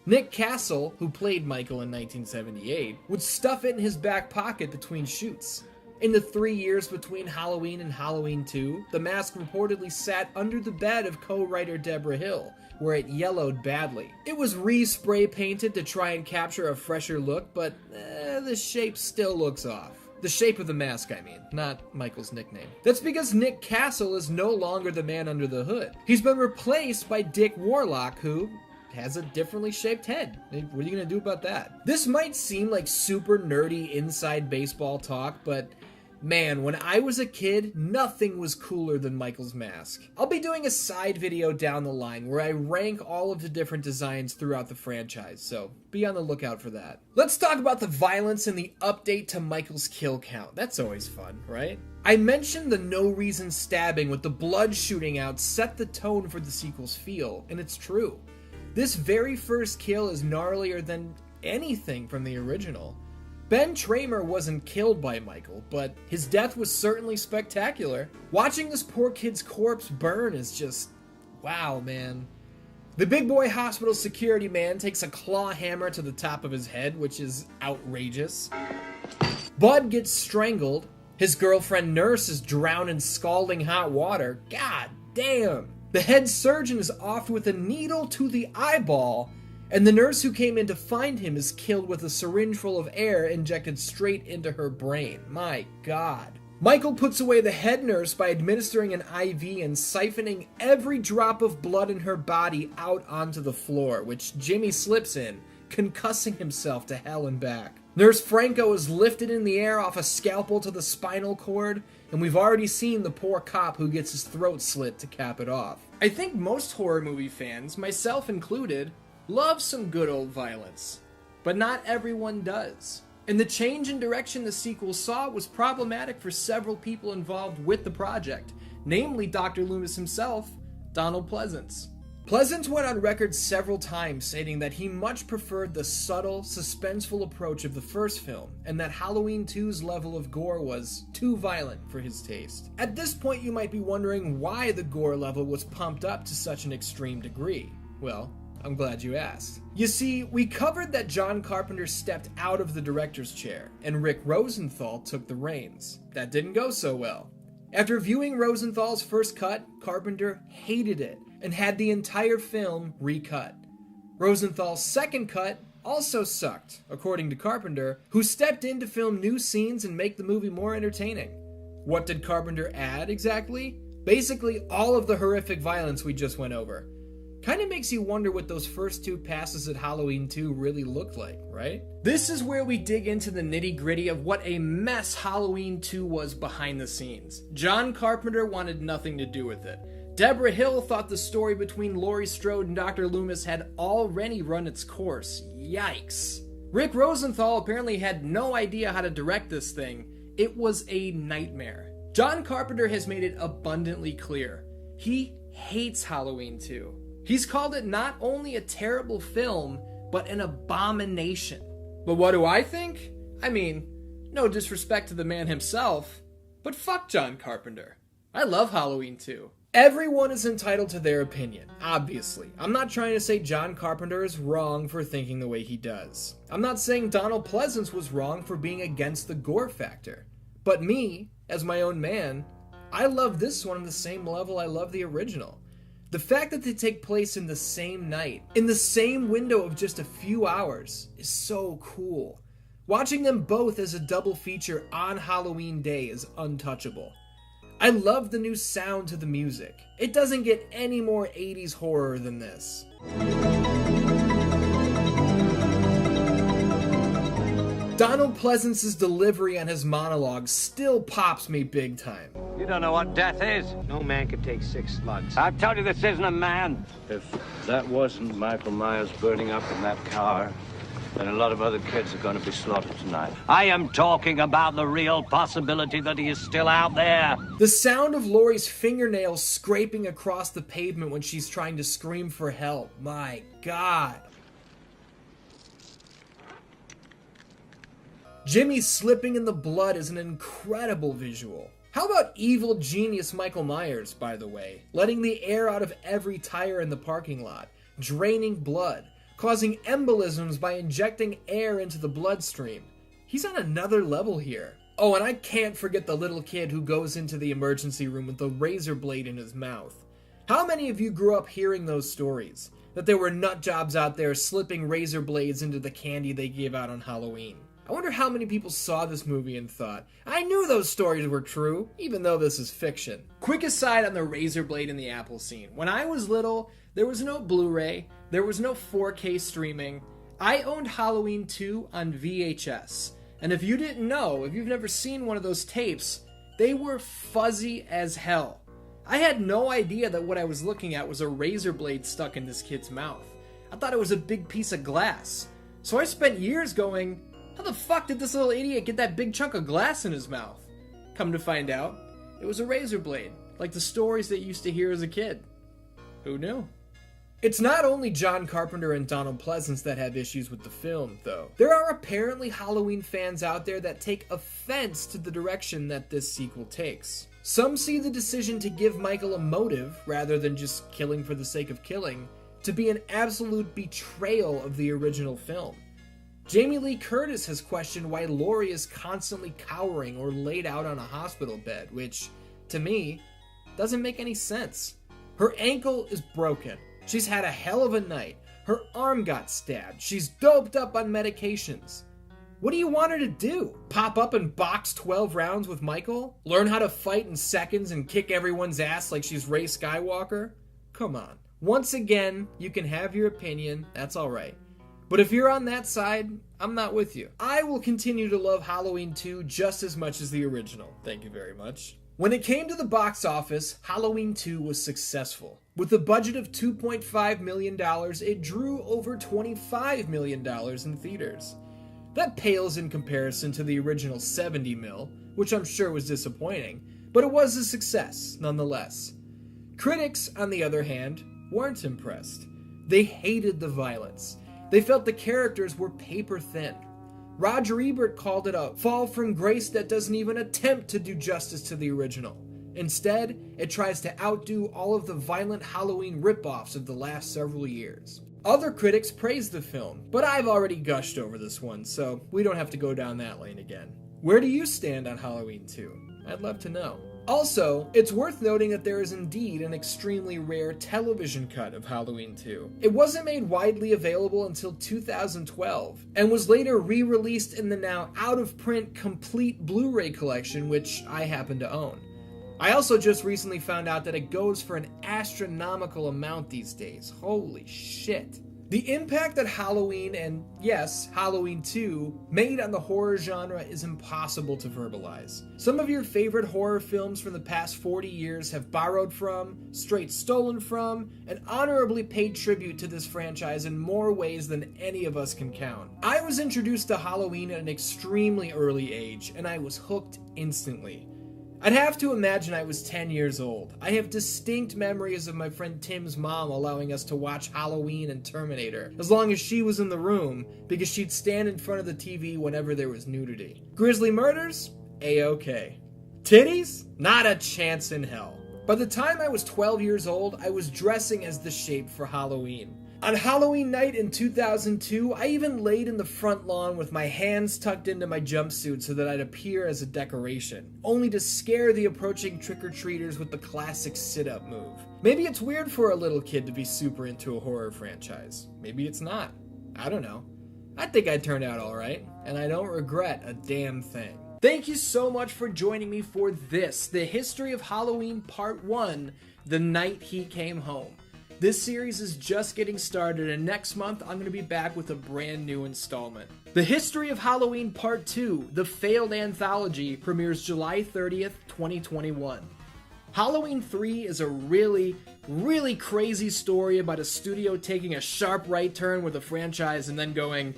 Nick Castle, who played Michael in 1978, would stuff it in his back pocket between shoots. In the 3 years between Halloween and Halloween 2, the mask reportedly sat under the bed of co-writer Debra Hill, where it yellowed badly. It was re-spray painted to try and capture a fresher look, but the shape still looks off. The shape of the mask, I mean, not Michael's nickname. That's because Nick Castle is no longer the man under the hood. He's been replaced by Dick Warlock, who has a differently shaped head. What are you gonna do about that? This might seem like super nerdy inside baseball talk, but man, when I was a kid, nothing was cooler than Michael's mask. I'll be doing a side video down the line where I rank all of the different designs throughout the franchise, so be on the lookout for that. Let's talk about the violence and the update to Michael's kill count. That's always fun, right? I mentioned the no-reason stabbing with the blood shooting out set the tone for the sequel's feel, and it's true. This very first kill is gnarlier than anything from the original. Ben Tramer wasn't killed by Michael, but his death was certainly spectacular. Watching this poor kid's corpse burn is just, wow, man. The big boy hospital security man takes a claw hammer to the top of his head, which is outrageous. Bud gets strangled. His girlfriend nurse is drowned in scalding hot water. God damn. The head surgeon is offed with a needle to the eyeball, and the nurse who came in to find him is killed with a syringe full of air injected straight into her brain. My God. Michael puts away the head nurse by administering an IV and siphoning every drop of blood in her body out onto the floor, which Jimmy slips in, concussing himself to hell and back. Nurse Franco is lifted in the air off a scalpel to the spinal cord, and we've already seen the poor cop who gets his throat slit to cap it off. I think most horror movie fans, myself included, love some good old violence, but not everyone does. And the change in direction the sequel saw was problematic for several people involved with the project, namely Dr. Loomis himself, Donald Pleasance. Pleasance went on record several times stating that he much preferred the subtle, suspenseful approach of the first film, and that Halloween 2's level of gore was too violent for his taste. At this point you might be wondering why the gore level was pumped up to such an extreme degree. Well, I'm glad you asked. You see, we covered that John Carpenter stepped out of the director's chair, and Rick Rosenthal took the reins. That didn't go so well. After viewing Rosenthal's first cut, Carpenter hated it, and had the entire film recut. Rosenthal's second cut also sucked, according to Carpenter, who stepped in to film new scenes and make the movie more entertaining. What did Carpenter add exactly? Basically all of the horrific violence we just went over. Kinda makes you wonder what those first two passes at Halloween 2 really looked like, right? This is where we dig into the nitty-gritty of what a mess Halloween 2 was behind the scenes. John Carpenter wanted nothing to do with it. Debra Hill thought the story between Laurie Strode and Dr. Loomis had already run its course. Yikes. Rick Rosenthal apparently had no idea how to direct this thing. It was a nightmare. John Carpenter has made it abundantly clear. He hates Halloween 2. He's called it not only a terrible film, but an abomination. But what do I think? I mean, no disrespect to the man himself, but fuck John Carpenter. I love Halloween 2. Everyone is entitled to their opinion, obviously. I'm not trying to say John Carpenter is wrong for thinking the way he does. I'm not saying Donald Pleasance was wrong for being against the gore factor. But me, as my own man, I love this one on the same level I love the original. The fact that they take place in the same night, in the same window of just a few hours, is so cool. Watching them both as a double feature on Halloween Day is untouchable. I love the new sound to the music. It doesn't get any more 80s horror than this. Donald Pleasance's delivery on his monologue still pops me big time. You don't know what death is. No man can take 6 slugs. I tell you, this isn't a man. If that wasn't Michael Myers burning up in that car, then a lot of other kids are going to be slaughtered tonight. I am talking about the real possibility that he is still out there. The sound of Laurie's fingernails scraping across the pavement when she's trying to scream for help. My God. Jimmy slipping in the blood is an incredible visual. How about evil genius Michael Myers, by the way, letting the air out of every tire in the parking lot, draining blood, causing embolisms by injecting air into the bloodstream. He's on another level here. Oh, and I can't forget the little kid who goes into the emergency room with the razor blade in his mouth. How many of you grew up hearing those stories? That there were nut jobs out there slipping razor blades into the candy they gave out on Halloween? I wonder how many people saw this movie and thought, I knew those stories were true, even though this is fiction. Quick aside on the razor blade in the apple scene. When I was little, there was no Blu-ray, there was no 4K streaming. I owned Halloween 2 on VHS. And if you didn't know, if you've never seen one of those tapes, they were fuzzy as hell. I had no idea that what I was looking at was a razor blade stuck in this kid's mouth. I thought it was a big piece of glass. So I spent years going, how the fuck did this little idiot get that big chunk of glass in his mouth? Come to find out, it was a razor blade, like the stories that you used to hear as a kid. Who knew? It's not only John Carpenter and Donald Pleasance that have issues with the film, though. There are apparently Halloween fans out there that take offense to the direction that this sequel takes. Some see the decision to give Michael a motive, rather than just killing for the sake of killing, to be an absolute betrayal of the original film. Jamie Lee Curtis has questioned why Laurie is constantly cowering or laid out on a hospital bed, which, to me, doesn't make any sense. Her ankle is broken. She's had a hell of a night. Her arm got stabbed. She's doped up on medications. What do you want her to do? Pop up and box 12 rounds with Michael? Learn how to fight in seconds and kick everyone's ass like she's Rey Skywalker? Come on. Once again, you can have your opinion. That's alright. But if you're on that side, I'm not with you. I will continue to love Halloween 2 just as much as the original. Thank you very much. When it came to the box office, Halloween 2 was successful. With a budget of $2.5 million, it drew over $25 million in theaters. That pales in comparison to the original $70 million, which I'm sure was disappointing, but it was a success nonetheless. Critics, on the other hand, weren't impressed. They hated the violence. They felt the characters were paper thin. Roger Ebert called it a fall from grace that doesn't even attempt to do justice to the original. Instead, it tries to outdo all of the violent Halloween ripoffs of the last several years. Other critics praised the film, but I've already gushed over this one, so we don't have to go down that lane again. Where do you stand on Halloween 2? I'd love to know. Also, it's worth noting that there is indeed an extremely rare television cut of Halloween 2. It wasn't made widely available until 2012, and was later re-released in the now out-of-print complete Blu-ray collection, which I happen to own. I also just recently found out that it goes for an astronomical amount these days. Holy shit. The impact that Halloween, and yes, Halloween 2, made on the horror genre is impossible to verbalize. Some of your favorite horror films from the past 40 years have borrowed from, straight stolen from, and honorably paid tribute to this franchise in more ways than any of us can count. I was introduced to Halloween at an extremely early age, and I was hooked instantly. I'd have to imagine I was 10 years old. I have distinct memories of my friend Tim's mom allowing us to watch Halloween and Terminator, as long as she was in the room, because she'd stand in front of the TV whenever there was nudity. Grisly murders? A-okay. Titties? Not a chance in hell. By the time I was 12 years old, I was dressing as the Shape for Halloween. On Halloween night in 2002, I even laid in the front lawn with my hands tucked into my jumpsuit so that I'd appear as a decoration, only to scare the approaching trick-or-treaters with the classic sit-up move. Maybe it's weird for a little kid to be super into a horror franchise. Maybe it's not. I don't know. I think I turned out alright, and I don't regret a damn thing. Thank you so much for joining me for this, the History of Halloween Part 1, The Night He Came Home. This series is just getting started, and next month I'm going to be back with a brand new installment. The History of Halloween Part 2, The Failed Anthology, premieres July 30th, 2021. Halloween 3 is a really crazy story about a studio taking a sharp right turn with a franchise and then going,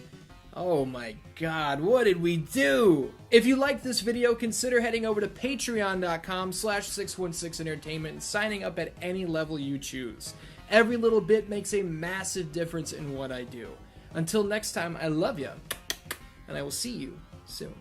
oh my god, what did we do? If you like this video, consider heading over to patreon.com/616entertainment and signing up at any level you choose. Every little bit makes a massive difference in what I do. Until next time, I love ya, and I will see you soon.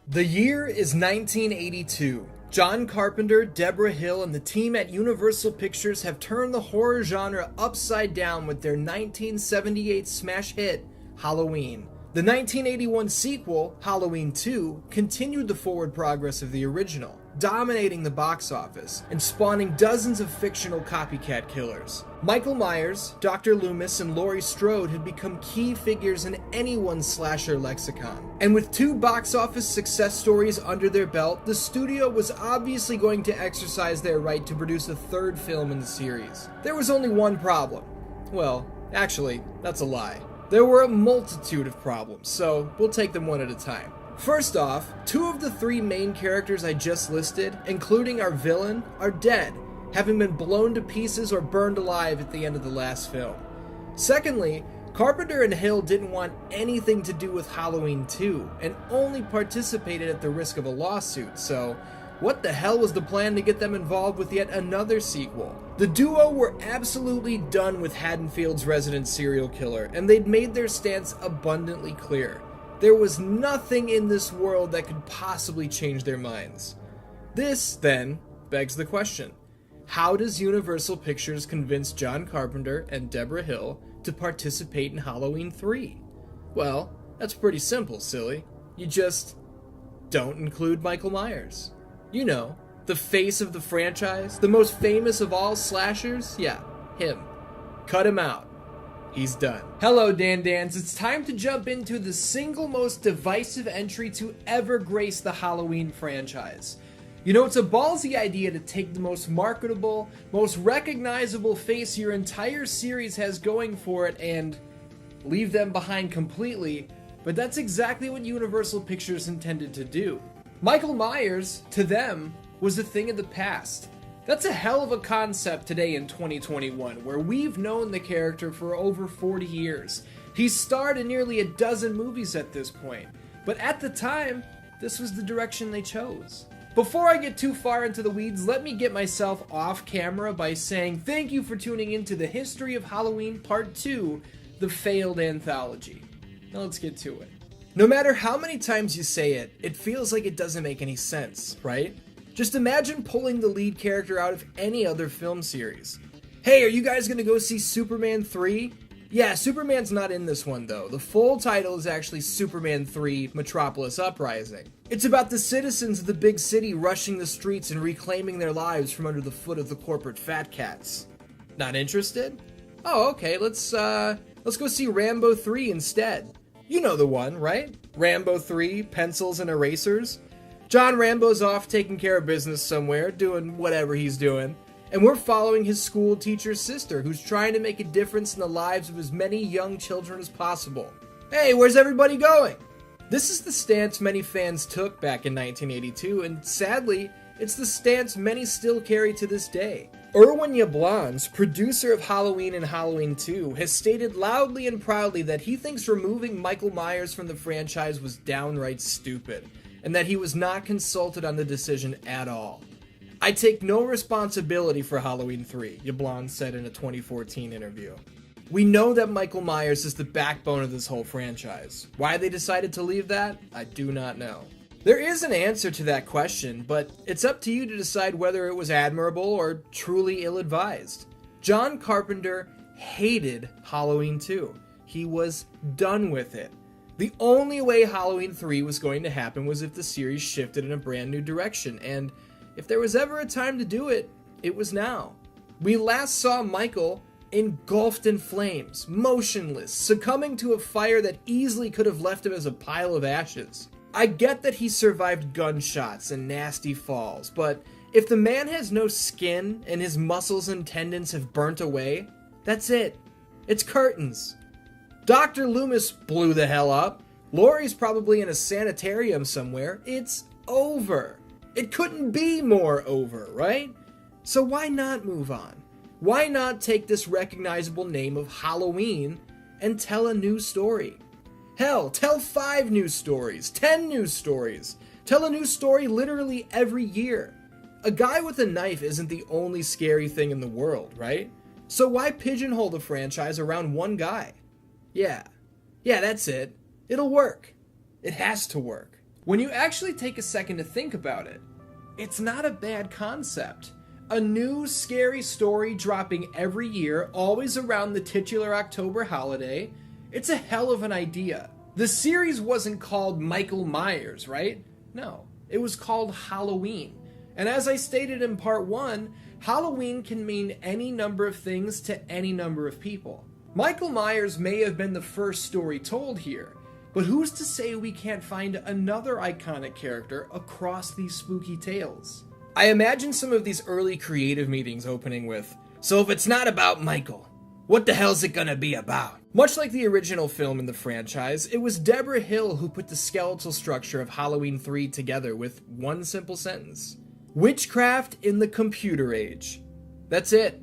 The year is 1982. John Carpenter, Debra Hill, and the team at Universal Pictures have turned the horror genre upside down with their 1978 smash hit, Halloween. The 1981 sequel, Halloween 2, continued the forward progress of the original, dominating the box office and spawning dozens of fictional copycat killers. Michael Myers, Dr. Loomis, and Laurie Strode had become key figures in anyone's slasher lexicon. And with 2 box office success stories under their belt, the studio was obviously going to exercise their right to produce a 3rd film in the series. There was only one problem. Well, actually, that's a lie. There were a multitude of problems, so we'll take them one at a time. First off, 2 of the 3 main characters I just listed, including our villain, are dead, having been blown to pieces or burned alive at the end of the last film. Secondly, Carpenter and Hill didn't want anything to do with Halloween 2, and only participated at the risk of a lawsuit, so what the hell was the plan to get them involved with yet another sequel? The duo were absolutely done with Haddonfield's resident serial killer, and they'd made their stance abundantly clear. There was nothing in this world that could possibly change their minds. This, then, begs the question. How does Universal Pictures convince John Carpenter and Debra Hill to participate in Halloween 3? Well, that's pretty simple, silly. You just don't include Michael Myers. You know, the face of the franchise, the most famous of all slashers? Yeah, him. Cut him out. He's done. Hello, Dan-Dans. It's time to jump into the single most divisive entry to ever grace the Halloween franchise. You know, it's a ballsy idea to take the most marketable, most recognizable face your entire series has going for it and leave them behind completely, but that's exactly what Universal Pictures intended to do. Michael Myers, to them, was a thing of the past. That's a hell of a concept today in 2021, where we've known the character for over 40 years. He's starred in nearly a dozen movies at this point, but at the time, this was the direction they chose. Before I get too far into the weeds, let me get myself off camera by saying thank you for tuning into the History of Halloween Part 2, The Failed Anthology. Now let's get to it. No matter how many times you say it, it feels like it doesn't make any sense, right? Just imagine pulling the lead character out of any other film series. Hey, are you guys gonna go see Superman 3? Yeah, Superman's not in this one though. The full title is actually Superman 3 Metropolis Uprising. It's about the citizens of the big city rushing the streets and reclaiming their lives from under the foot of the corporate fat cats. Not interested? Oh, okay, let's go see Rambo 3 instead. You know the one, right? Rambo 3, pencils and erasers. John Rambo's off taking care of business somewhere, doing whatever he's doing. And we're following his school teacher's sister, who's trying to make a difference in the lives of as many young children as possible. Hey, where's everybody going? This is the stance many fans took back in 1982, and sadly, it's the stance many still carry to this day. Irwin Yablans, producer of Halloween and Halloween 2, has stated loudly and proudly that he thinks removing Michael Myers from the franchise was downright stupid, and that he was not consulted on the decision at all. I take no responsibility for Halloween 3, Yablans said in a 2014 interview. We know that Michael Myers is the backbone of this whole franchise. Why they decided to leave that, I do not know. There is an answer to that question, but it's up to you to decide whether it was admirable or truly ill-advised. John Carpenter hated Halloween 2. He was done with it. The only way Halloween 3 was going to happen was if the series shifted in a brand new direction, and if there was ever a time to do it, it was now. We last saw Michael engulfed in flames, motionless, succumbing to a fire that easily could have left him as a pile of ashes. I get that he survived gunshots and nasty falls, but If the man has no skin and his muscles and tendons have burnt away, that's it. It's curtains. Dr. Loomis blew the hell up. Laurie's probably in a sanitarium somewhere. It's over. It couldn't be more over, right? So why not move on? Why not take this recognizable name of Halloween and tell a new story? Hell, tell 5 new stories, 10 new stories. Tell a new story literally every year. A guy with a knife isn't the only scary thing in the world, right? So why pigeonhole the franchise around one guy? Yeah, that's it. It'll work. It has to work. When you actually take a second to think about it, it's not a bad concept. A new scary story dropping every year, always around the titular October holiday. It's a hell of an idea. The series wasn't called Michael Myers, right? No, it was called Halloween. And as I stated in part 1, Halloween can mean any number of things to any number of people. Michael Myers may have been the first story told here, but who's to say we can't find another iconic character across these spooky tales? I imagine some of these early creative meetings opening with, "So if it's not about Michael, what the hell's it gonna be about?" Much like the original film in the franchise, it was Debra Hill who put the skeletal structure of Halloween 3 together with one simple sentence. Witchcraft in the computer age. That's it.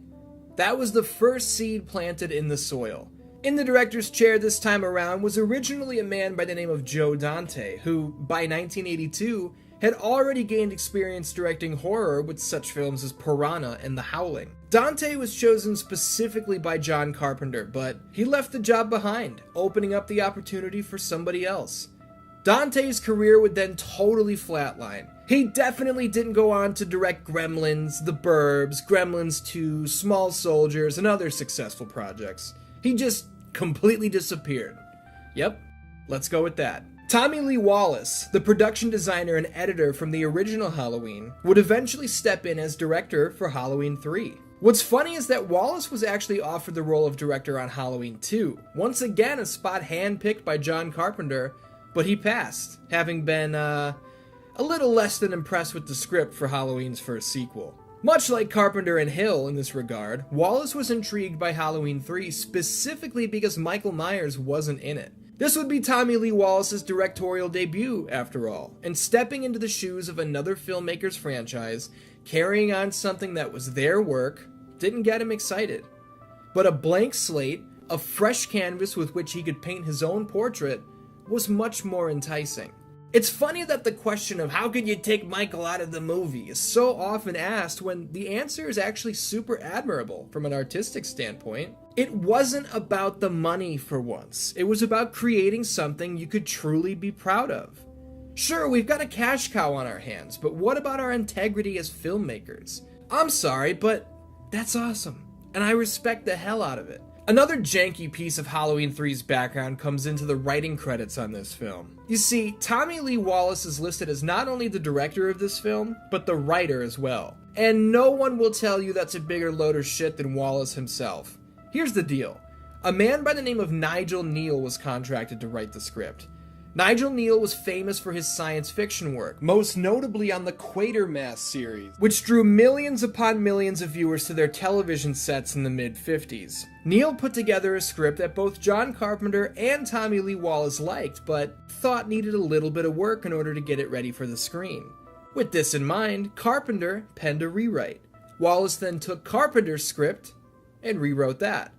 That was the first seed planted in the soil. In the director's chair this time around was originally a man by the name of Joe Dante, who, by 1982, had already gained experience directing horror with such films as Piranha and The Howling. Dante was chosen specifically by John Carpenter, but he left the job behind, opening up the opportunity for somebody else. Dante's career would then totally flatline. He definitely didn't go on to direct Gremlins, The Burbs, Gremlins 2, Small Soldiers, and other successful projects. He just completely disappeared. Yep, let's go with that. Tommy Lee Wallace, the production designer and editor from the original Halloween, would eventually step in as director for Halloween 3. What's funny is that Wallace was actually offered the role of director on Halloween 2, once again a spot handpicked by John Carpenter, but he passed, having been a little less than impressed with the script for Halloween's first sequel. Much like Carpenter and Hill in this regard, Wallace was intrigued by Halloween 3 specifically because Michael Myers wasn't in it. This would be Tommy Lee Wallace's directorial debut, after all, and stepping into the shoes of another filmmaker's franchise, carrying on something that was their work, didn't get him excited. But a blank slate, a fresh canvas with which he could paint his own portrait, was much more enticing. It's funny that the question of how could you take Michael out of the movie is so often asked when the answer is actually super admirable from an artistic standpoint. It wasn't about the money for once. It was about creating something you could truly be proud of. Sure, we've got a cash cow on our hands, but what about our integrity as filmmakers? I'm sorry, but that's awesome, and I respect the hell out of it. Another janky piece of Halloween 3's background comes into the writing credits on this film. You see, Tommy Lee Wallace is listed as not only the director of this film, but the writer as well. And no one will tell you that's a bigger load of shit than Wallace himself. Here's the deal. A man by the name of Nigel Neal was contracted to write the script. Nigel Neal was famous for his science fiction work, most notably on the Quatermass series, which drew millions upon millions of viewers to their television sets in the mid-50s. Neal put together a script that both John Carpenter and Tommy Lee Wallace liked, but thought needed a little bit of work in order to get it ready for the screen. With this in mind, Carpenter penned a rewrite. Wallace then took Carpenter's script and rewrote that.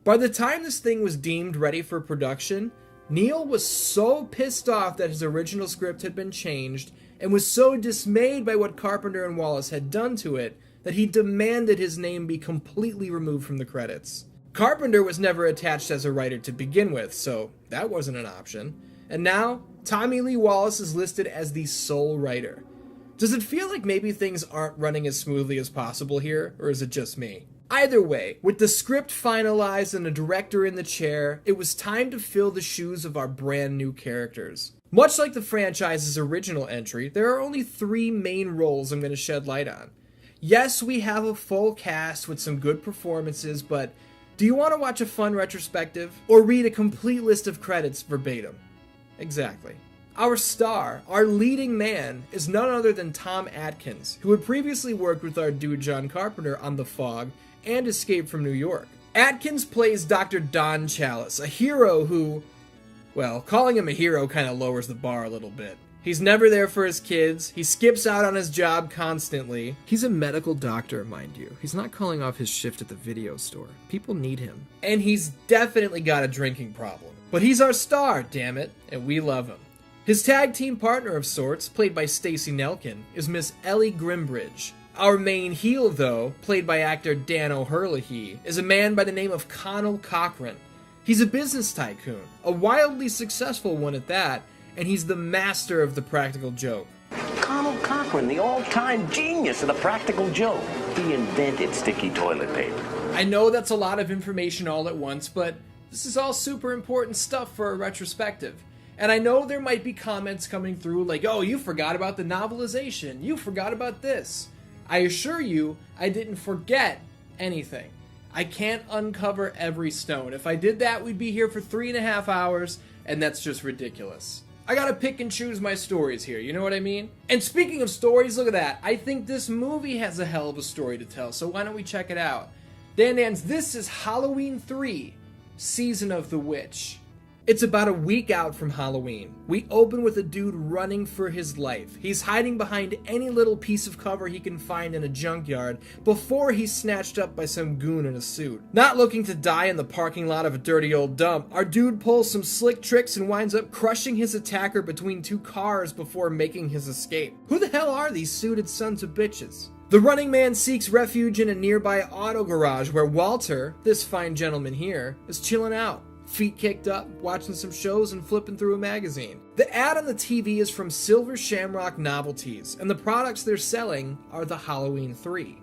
By the time this thing was deemed ready for production, Neal was so pissed off that his original script had been changed and was so dismayed by what Carpenter and Wallace had done to it that he demanded his name be completely removed from the credits. Carpenter was never attached as a writer to begin with, so that wasn't an option. And now, Tommy Lee Wallace is listed as the sole writer. Does it feel like maybe things aren't running as smoothly as possible here, or is it just me? Either way, with the script finalized and a director in the chair, it was time to fill the shoes of our brand new characters. Much like the franchise's original entry, there are only 3 main roles I'm going to shed light on. Yes, we have a full cast with some good performances, but do you want to watch a fun retrospective or read a complete list of credits verbatim? Exactly. Our star, our leading man, is none other than Tom Atkins, who had previously worked with our dude John Carpenter on The Fog and Escape from New York. Atkins plays Dr. Don Chalice, a hero who, well, calling him a hero kind of lowers the bar a little bit. He's never there for his kids, he skips out on his job constantly. He's a medical doctor, mind you. He's not calling off his shift at the video store. People need him. And he's definitely got a drinking problem. But he's our star, damn it, and we love him. His tag team partner of sorts, played by Stacey Nelkin, is Miss Ellie Grimbridge. Our main heel, though, played by actor Dan O'Herlihy, is a man by the name of Connell Cochran. He's a business tycoon, a wildly successful one at that, and he's the master of the practical joke. Connell Cochran, the all-time genius of the practical joke. He invented sticky toilet paper. I know that's a lot of information all at once, but this is all super important stuff for a retrospective. And I know there might be comments coming through like, oh, you forgot about the novelization. You forgot about this. I assure you, I didn't forget anything. I can't uncover every stone. If I did that, we'd be here for 3.5 hours, and that's just ridiculous. I gotta pick and choose my stories here, you know what I mean? And speaking of stories, look at that. I think this movie has a hell of a story to tell, so why don't we check it out? Dans, this is Halloween 3, Season of the Witch. It's about a week out from Halloween. We open with a dude running for his life. He's hiding behind any little piece of cover he can find in a junkyard before he's snatched up by some goon in a suit. Not looking to die in the parking lot of a dirty old dump, our dude pulls some slick tricks and winds up crushing his attacker between 2 cars before making his escape. Who the hell are these suited sons of bitches? The running man seeks refuge in a nearby auto garage where Walter, this fine gentleman here, is chilling out. Feet kicked up, watching some shows and flipping through a magazine. The ad on the TV is from Silver Shamrock Novelties, and the products they're selling are the Halloween 3.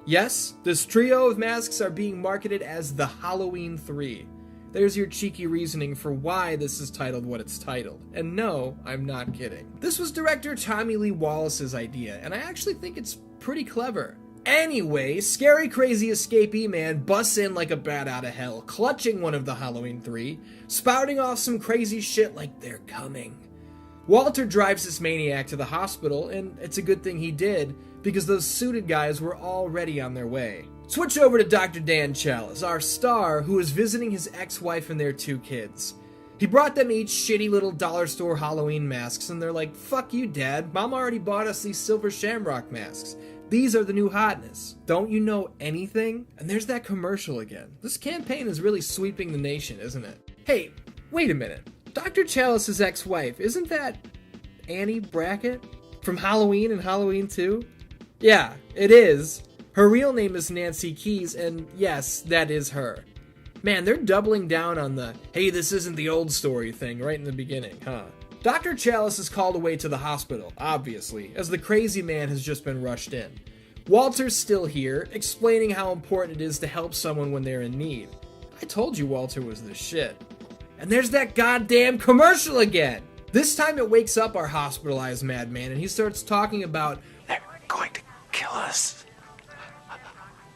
Yes, this trio of masks are being marketed as the Halloween 3. There's your cheeky reasoning for why this is titled what it's titled. And no, I'm not kidding. This was director Tommy Lee Wallace's idea, and I actually think it's pretty clever. Anyway, scary crazy escapee man busts in like a bat out of hell, clutching one of the Halloween 3, spouting off some crazy shit like they're coming. Walter drives this maniac to the hospital, and it's a good thing he did, because those suited guys were already on their way. Switch over to Dr. Dan Chalice, our star, who is visiting his ex-wife and their 2 kids. He brought them each shitty little dollar store Halloween masks, and they're like, fuck you, Dad, Mom already bought us these Silver Shamrock masks. These are the new hotness. Don't you know anything? And there's that commercial again. This campaign is really sweeping the nation, isn't it? Hey, wait a minute. Dr. Chalice's ex-wife, isn't that Annie Brackett from Halloween and Halloween 2? Yeah, it is. Her real name is Nancy Keys, and yes, that is her. Man, they're doubling down on the, hey, this isn't the old story thing right in the beginning, huh? Dr. Chalice is called away to the hospital, obviously, as the crazy man has just been rushed in. Walter's still here, explaining how important it is to help someone when they're in need. I told you Walter was the shit. And there's that goddamn commercial again! This time it wakes up our hospitalized madman, and he starts talking about, they're going to kill us.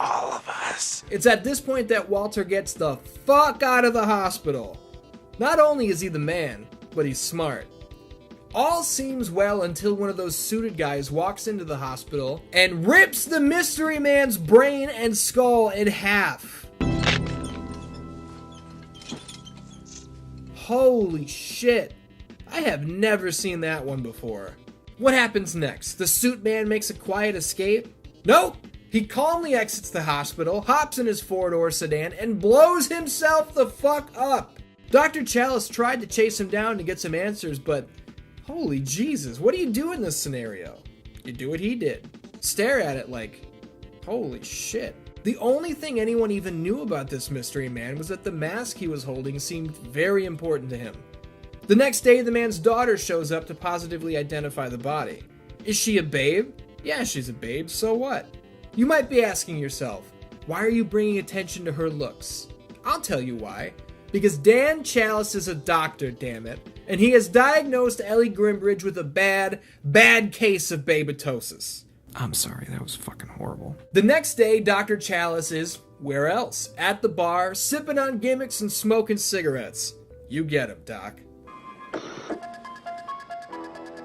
All of us. It's at this point that Walter gets the fuck out of the hospital. Not only is he the man, but he's smart. All seems well until one of those suited guys walks into the hospital and rips the mystery man's brain and skull in half. Holy shit. I have never seen that one before. What happens next? The suit man makes a quiet escape? Nope! He calmly exits the hospital, hops in his 4-door sedan, and blows himself the fuck up. Dr. Chalice tried to chase him down to get some answers, but holy Jesus, what do you do in this scenario? You do what he did. Stare at it like, holy shit. The only thing anyone even knew about this mystery man was that the mask he was holding seemed very important to him. The next day, the man's daughter shows up to positively identify the body. Is she a babe? Yeah, she's a babe, so what? You might be asking yourself, why are you bringing attention to her looks? I'll tell you why. Because Dan Chalice is a doctor, damn it, and he has diagnosed Ellie Grimbridge with a bad case of babitosis. I'm sorry, that was fucking horrible. The next day, Dr. Chalice is, where else? At the bar, sipping on gimmicks and smoking cigarettes. You get him, Doc.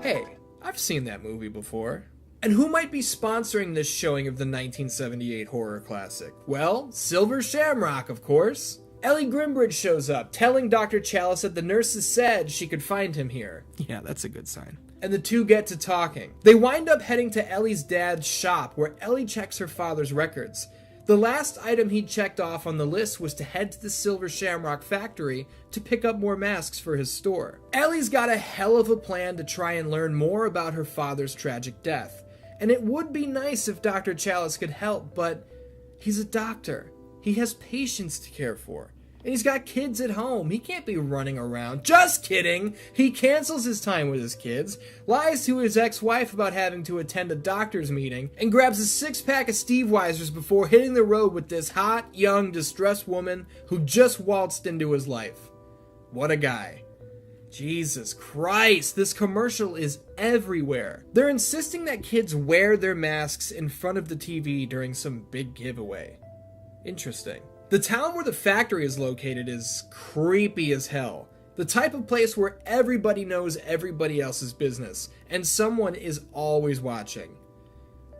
Hey, I've seen that movie before. And who might be sponsoring this showing of the 1978 horror classic? Well, Silver Shamrock, of course. Ellie Grimbridge shows up, telling Dr. Chalice that the nurses said she could find him here. Yeah, that's a good sign. And the two get to talking. They wind up heading to Ellie's dad's shop, where Ellie checks her father's records. The last item he'd checked off on the list was to head to the Silver Shamrock factory to pick up more masks for his store. Ellie's got a hell of a plan to try and learn more about her father's tragic death. And it would be nice if Dr. Chalice could help, but he's a doctor. He has patients to care for. And he's got kids at home. He can't be running around. Just kidding! He cancels his time with his kids, lies to his ex-wife about having to attend a doctor's meeting, and grabs a six-pack of Steve Weisers before hitting the road with this hot, young, distressed woman who just waltzed into his life. What a guy. Jesus Christ, this commercial is everywhere. They're insisting that kids wear their masks in front of the TV during some big giveaway. Interesting. The town where the factory is located is creepy as hell. The type of place where everybody knows everybody else's business, and someone is always watching.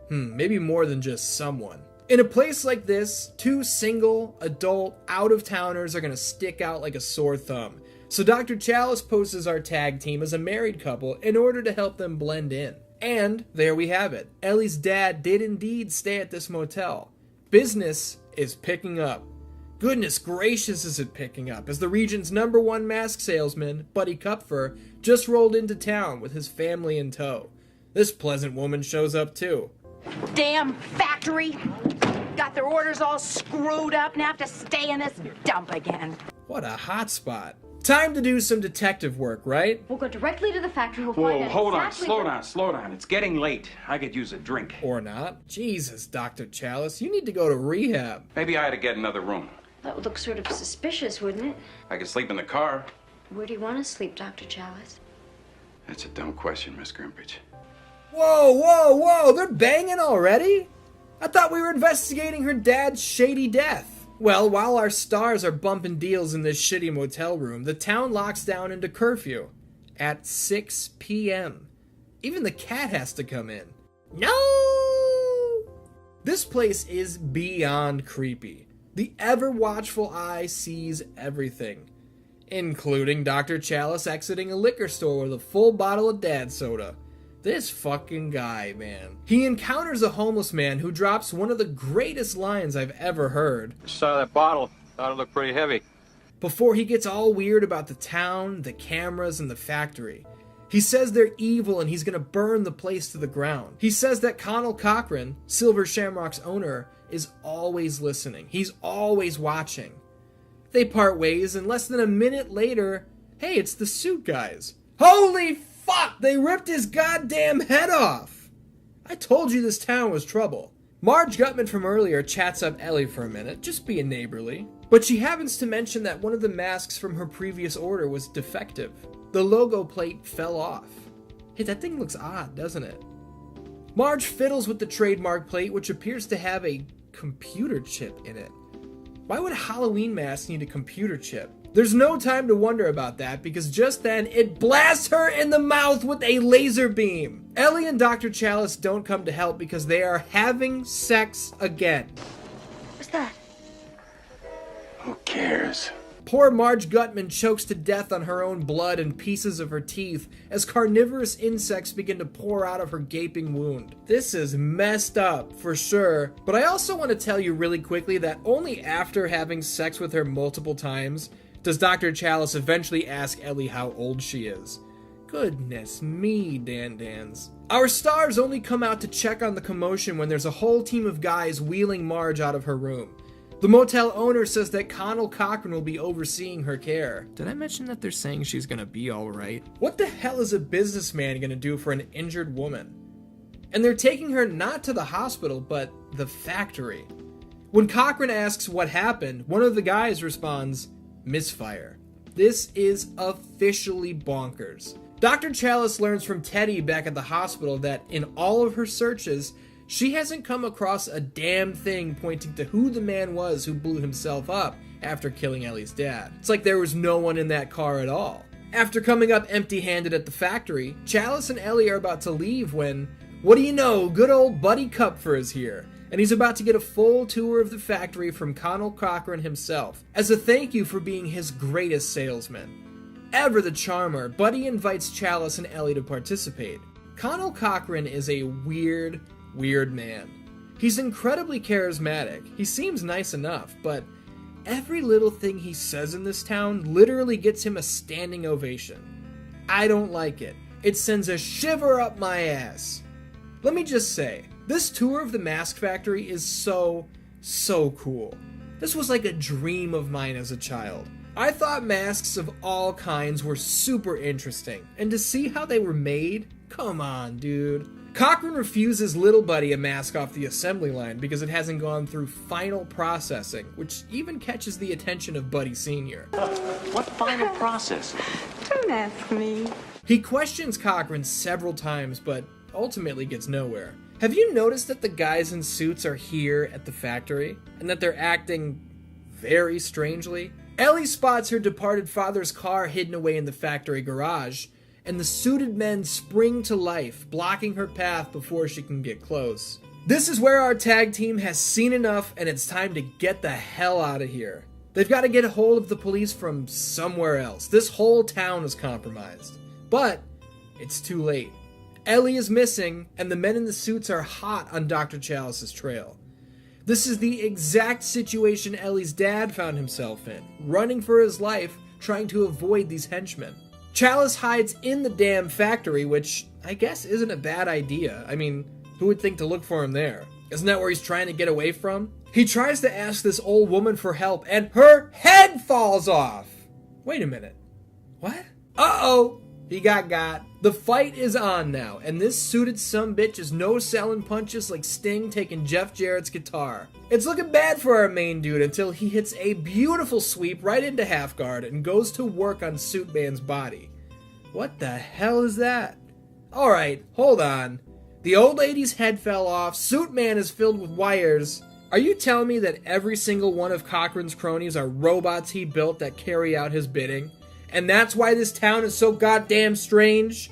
Maybe more than just someone. In a place like this, two single, adult, out-of-towners are gonna stick out like a sore thumb. So Dr. Chalice poses our tag team as a married couple in order to help them blend in. And there we have it. Ellie's dad did indeed stay at this motel. Business is picking up. Goodness gracious, is it picking up, as the region's #1 mask salesman, Buddy Kupfer, just rolled into town with his family in tow. This pleasant woman shows up too. Damn factory! Got their orders all screwed up and have to stay in this dump again. What a hot spot. Time to do some detective work, right? We'll go directly to the factory. We'll Whoa, find out hold exactly on, slow down. It's getting late. I could use a drink. Or not. Jesus, Dr. Chalice, you need to go to rehab. Maybe I ought to get another room. That would look sort of suspicious, wouldn't it? I could sleep in the car. Where do you want to sleep, Dr. Chalice? That's a dumb question, Miss Grimbridge. Whoa, they're banging already? I thought we were investigating her dad's shady death. Well, while our stars are bumping deals in this shitty motel room, the town locks down into curfew at 6 p.m. Even the cat has to come in. No! This place is beyond creepy. The ever-watchful eye sees everything, including Dr. Chalice exiting a liquor store with a full bottle of dad soda. This fucking guy, man. He encounters a homeless man who drops one of the greatest lines I've ever heard. Saw that bottle. Thought it looked pretty heavy. Before he gets all weird about the town, the cameras, and the factory. He says they're evil and he's gonna burn the place to the ground. He says that Connell Cochran, Silver Shamrock's owner, is always listening. He's always watching. They part ways, and less than a minute later, hey, it's the suit guys. Holy fuck! They ripped his goddamn head off! I told you this town was trouble. Marge Gutman from earlier chats up Ellie for a minute, just being neighborly. But she happens to mention that one of the masks from her previous order was defective. The logo plate fell off. Hey, that thing looks odd, doesn't it? Marge fiddles with the trademark plate, which appears to have a computer chip in it. Why would a Halloween mask need a computer chip? There's no time to wonder about that, because just then, it blasts her in the mouth with a laser beam. Ellie and Dr. Chalice don't come to help because they are having sex again. What's that? Who cares? Poor Marge Gutman chokes to death on her own blood and pieces of her teeth as carnivorous insects begin to pour out of her gaping wound. This is messed up, for sure, but I also want to tell you really quickly that only after having sex with her multiple times does Dr. Chalice eventually ask Ellie how old she is. Goodness me, Dan-Dans. Our stars only come out to check on the commotion when there's a whole team of guys wheeling Marge out of her room. The motel owner says that Connell Cochran will be overseeing her care. Did I mention that they're saying she's gonna be alright? What the hell is a businessman gonna do for an injured woman? And they're taking her not to the hospital, but the factory. When Cochran asks what happened, one of the guys responds, misfire. This is officially bonkers. Dr. Chalice learns from Teddy back at the hospital that in all of her searches, she hasn't come across a damn thing pointing to who the man was who blew himself up after killing Ellie's dad. It's like there was no one in that car at all. After coming up empty-handed at the factory, Chalice and Ellie are about to leave when, what do you know, good old Buddy Kupfer is here, and he's about to get a full tour of the factory from Connell Cochran himself, as a thank you for being his greatest salesman. Ever the charmer, Buddy invites Chalice and Ellie to participate. Connell Cochran is a weird man. He's incredibly charismatic, he seems nice enough, but every little thing he says in this town literally gets him a standing ovation. I don't like it. It sends a shiver up my ass. Let me just say, this tour of the Mask Factory is so cool. This was like a dream of mine as a child. I thought masks of all kinds were super interesting, and to see how they were made, come on, dude. Cochran refuses Little Buddy a mask off the assembly line because it hasn't gone through final processing, which even catches the attention of Buddy Sr. What final processing? Don't ask me. He questions Cochran several times, but ultimately gets nowhere. Have you noticed that the guys in suits are here at the factory, and that they're acting very strangely? Ellie spots her departed father's car hidden away in the factory garage, and the suited men spring to life, blocking her path before she can get close. This is where our tag team has seen enough, and it's time to get the hell out of here. They've got to get a hold of the police from somewhere else. This whole town is compromised. But it's too late. Ellie is missing, and the men in the suits are hot on Dr. Chalice's trail. This is the exact situation Ellie's dad found himself in, running for his life, trying to avoid these henchmen. Chalice hides in the damn factory, which I guess isn't a bad idea. I mean, who would think to look for him there? Isn't that where he's trying to get away from? He tries to ask this old woman for help, and her head falls off! Wait a minute. What? Uh-oh! He got. The fight is on now, and this suited sumbitch is no-selling punches like Sting taking Jeff Jarrett's guitar. It's looking bad for our main dude until he hits a beautiful sweep right into half guard and goes to work on Suitman's body. What the hell is that? Alright, hold on. The old lady's head fell off, Suitman is filled with wires. Are you telling me that every single one of Cochran's cronies are robots he built that carry out his bidding? And that's why this town is so goddamn strange?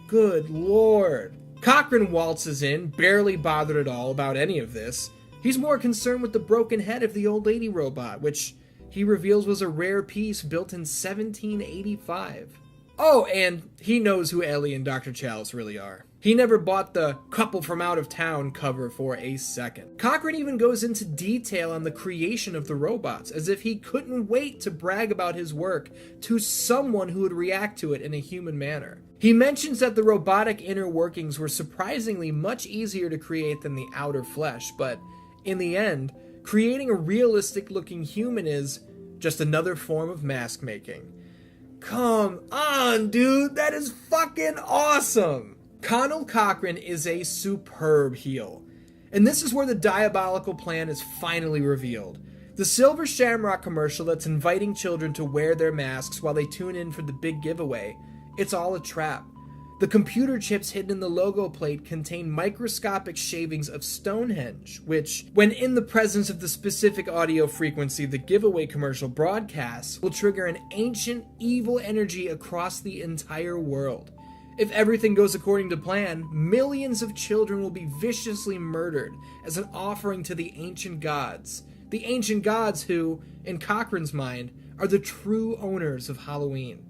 Good lord. Cochran waltzes in, barely bothered at all about any of this. He's more concerned with the broken head of the old lady robot, which he reveals was a rare piece built in 1785. Oh, and he knows who Ellie and Dr. Chalice really are. He never bought the couple from out of town cover for a second. Cochran even goes into detail on the creation of the robots, as if he couldn't wait to brag about his work to someone who would react to it in a human manner. He mentions that the robotic inner workings were surprisingly much easier to create than the outer flesh, but in the end, creating a realistic looking human is just another form of mask making. Come on, dude, that is fucking awesome! Connell Cochran is a superb heel. And this is where the diabolical plan is finally revealed. The Silver Shamrock commercial that's inviting children to wear their masks while they tune in for the big giveaway, it's all a trap. The computer chips hidden in the logo plate contain microscopic shavings of Stonehenge, which, when in the presence of the specific audio frequency the giveaway commercial broadcasts, will trigger an ancient evil energy across the entire world. If everything goes according to plan, millions of children will be viciously murdered as an offering to the ancient gods. The ancient gods who, in Cochran's mind, are the true owners of Halloween.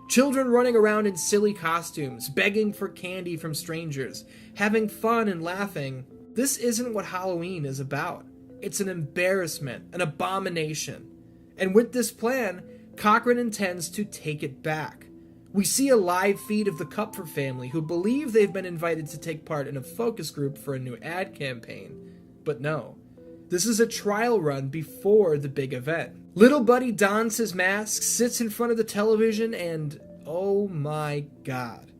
Children running around in silly costumes, begging for candy from strangers, having fun and laughing. This isn't what Halloween is about. It's an embarrassment, an abomination. And with this plan, Cochran intends to take it back. We see a live feed of the Kupfer family who believe they've been invited to take part in a focus group for a new ad campaign. But no, this is a trial run before the big event. Little Buddy dons his mask, sits in front of the television, and oh my god.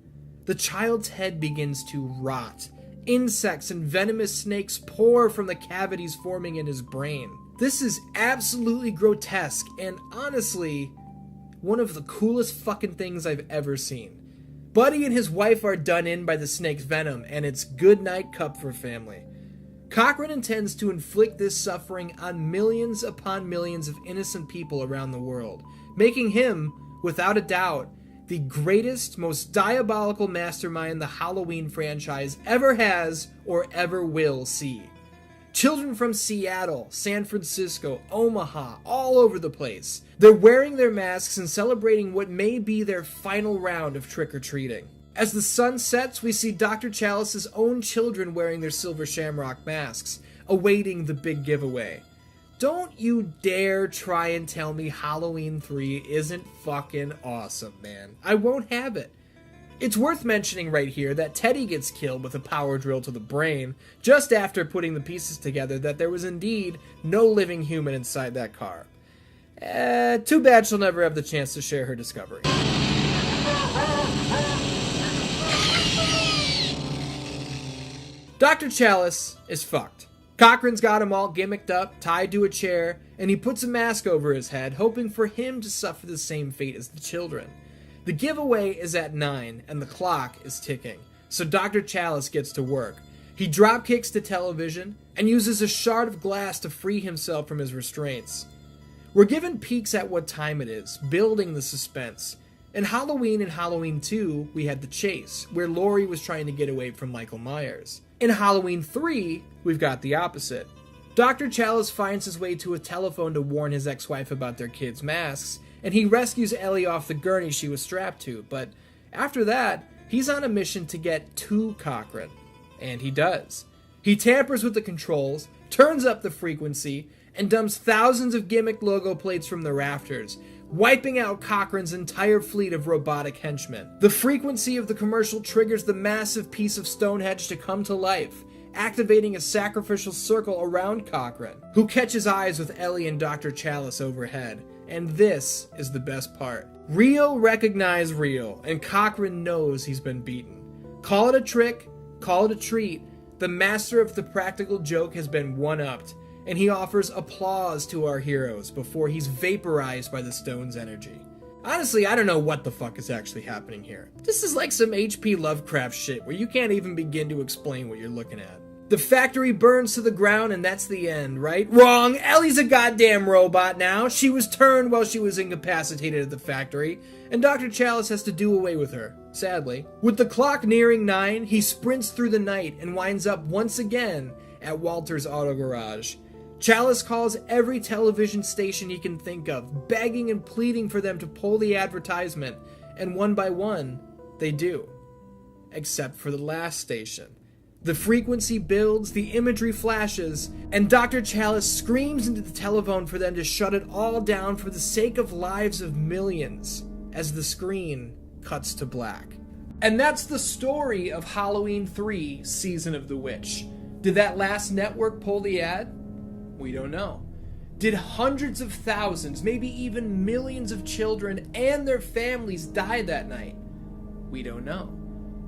The child's head begins to rot. Insects and venomous snakes pour from the cavities forming in his brain. This is absolutely grotesque and honestly one of the coolest fucking things I've ever seen. Buddy and his wife are done in by the snake's venom, and it's good night Kupfer family. Cochran intends to inflict this suffering on millions upon millions of innocent people around the world, making him, without a doubt, the greatest, most diabolical mastermind the Halloween franchise ever has or ever will see. Children from Seattle, San Francisco, Omaha, all over the place. They're wearing their masks and celebrating what may be their final round of trick-or-treating. As the sun sets, we see Dr. Chalice's own children wearing their silver shamrock masks, awaiting the big giveaway. Don't you dare try and tell me Halloween 3 isn't fucking awesome, man. I won't have it. It's worth mentioning right here that Teddy gets killed with a power drill to the brain just after putting the pieces together that there was indeed no living human inside that car. Too bad she'll never have the chance to share her discovery. Dr. Chalice is fucked. Cochran's got him all gimmicked up, tied to a chair, and he puts a mask over his head, hoping for him to suffer the same fate as the children. The giveaway is at 9, and the clock is ticking, so Dr. Chalice gets to work. He dropkicks the television, and uses a shard of glass to free himself from his restraints. We're given peeks at what time it is, building the suspense. In Halloween and Halloween 2, we had the chase, where Laurie was trying to get away from Michael Myers. In Halloween 3, we've got the opposite. Dr. Chalice finds his way to a telephone to warn his ex-wife about their kids' masks, and he rescues Ellie off the gurney she was strapped to, but after that, he's on a mission to get to Cochran. And he does. He tampers with the controls, turns up the frequency, and dumps thousands of gimmick logo plates from the rafters, wiping out Cochran's entire fleet of robotic henchmen. The frequency of the commercial triggers the massive piece of Stonehenge to come to life, activating a sacrificial circle around Cochran, who catches eyes with Ellie and Dr. Chalice overhead. And this is the best part. Real recognize real, and Cochran knows he's been beaten. Call it a trick, call it a treat, the master of the practical joke has been one-upped, and he offers applause to our heroes before he's vaporized by the stone's energy. Honestly, I don't know what the fuck is actually happening here. This is like some H.P. Lovecraft shit where you can't even begin to explain what you're looking at. The factory burns to the ground and that's the end, right? Wrong! Ellie's a goddamn robot now. She was turned while she was incapacitated at the factory, and Dr. Chalice has to do away with her, sadly. With the clock nearing 9, he sprints through the night and winds up once again at Walter's auto garage. Chalice calls every television station he can think of, begging and pleading for them to pull the advertisement, and one by one, they do. Except for the last station. The frequency builds, the imagery flashes, and Dr. Chalice screams into the telephone for them to shut it all down for the sake of lives of millions, as the screen cuts to black. And that's the story of Halloween 3, Season of the Witch. Did that last network pull the ad? We don't know. Did hundreds of thousands, maybe even millions of children and their families die that night? We don't know.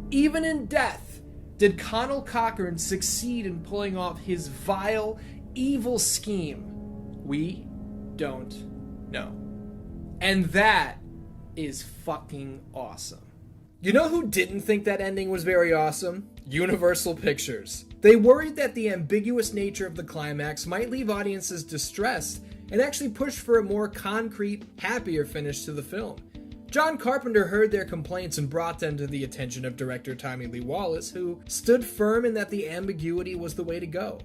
Even in death, did Connell Cochran succeed in pulling off his vile, evil scheme? We don't know. And that is fucking awesome. You know who didn't think that ending was very awesome? Universal Pictures. They worried that the ambiguous nature of the climax might leave audiences distressed and actually push for a more concrete, happier finish to the film. John Carpenter heard their complaints and brought them to the attention of director Tommy Lee Wallace, who stood firm in that the ambiguity was the way to go.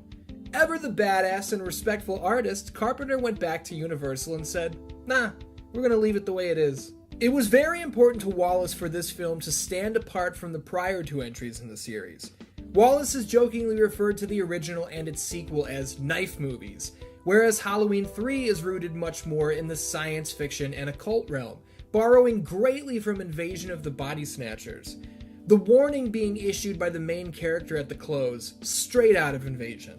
Ever the badass and respectful artist, Carpenter went back to Universal and said, "Nah, we're gonna leave it the way it is." It was very important to Wallace for this film to stand apart from the prior two entries in the series. Wallace has jokingly referred to the original and its sequel as knife movies, whereas Halloween 3 is rooted much more in the science fiction and occult realm, borrowing greatly from Invasion of the Body Snatchers. The warning being issued by the main character at the close, straight out of Invasion.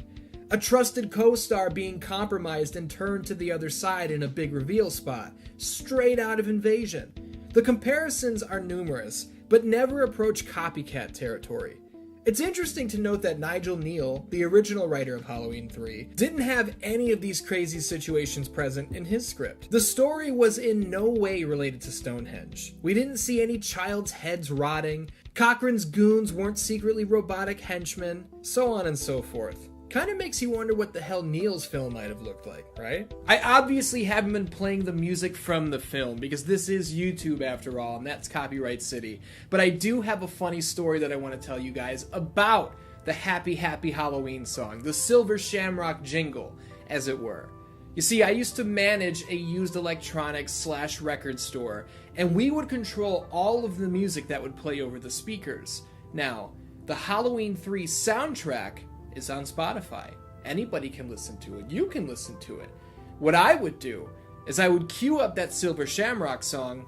A trusted co-star being compromised and turned to the other side in a big reveal spot, straight out of Invasion. The comparisons are numerous, but never approach copycat territory. It's interesting to note that Nigel Neal, the original writer of Halloween 3, didn't have any of these crazy situations present in his script. The story was in no way related to Stonehenge. We didn't see any child's heads rotting, Cochran's goons weren't secretly robotic henchmen, so on and so forth. Kind of makes you wonder what the hell Neil's film might have looked like, right? I obviously haven't been playing the music from the film because this is YouTube after all, and that's Copyright City. But I do have a funny story that I want to tell you guys about the Happy Happy Halloween song, the Silver Shamrock jingle, as it were. You see, I used to manage a used electronics / record store, and we would control all of the music that would play over the speakers. Now, the Halloween 3 soundtrack is on Spotify. Anybody can listen to it. You can listen to it. What I would do is I would queue up that Silver Shamrock song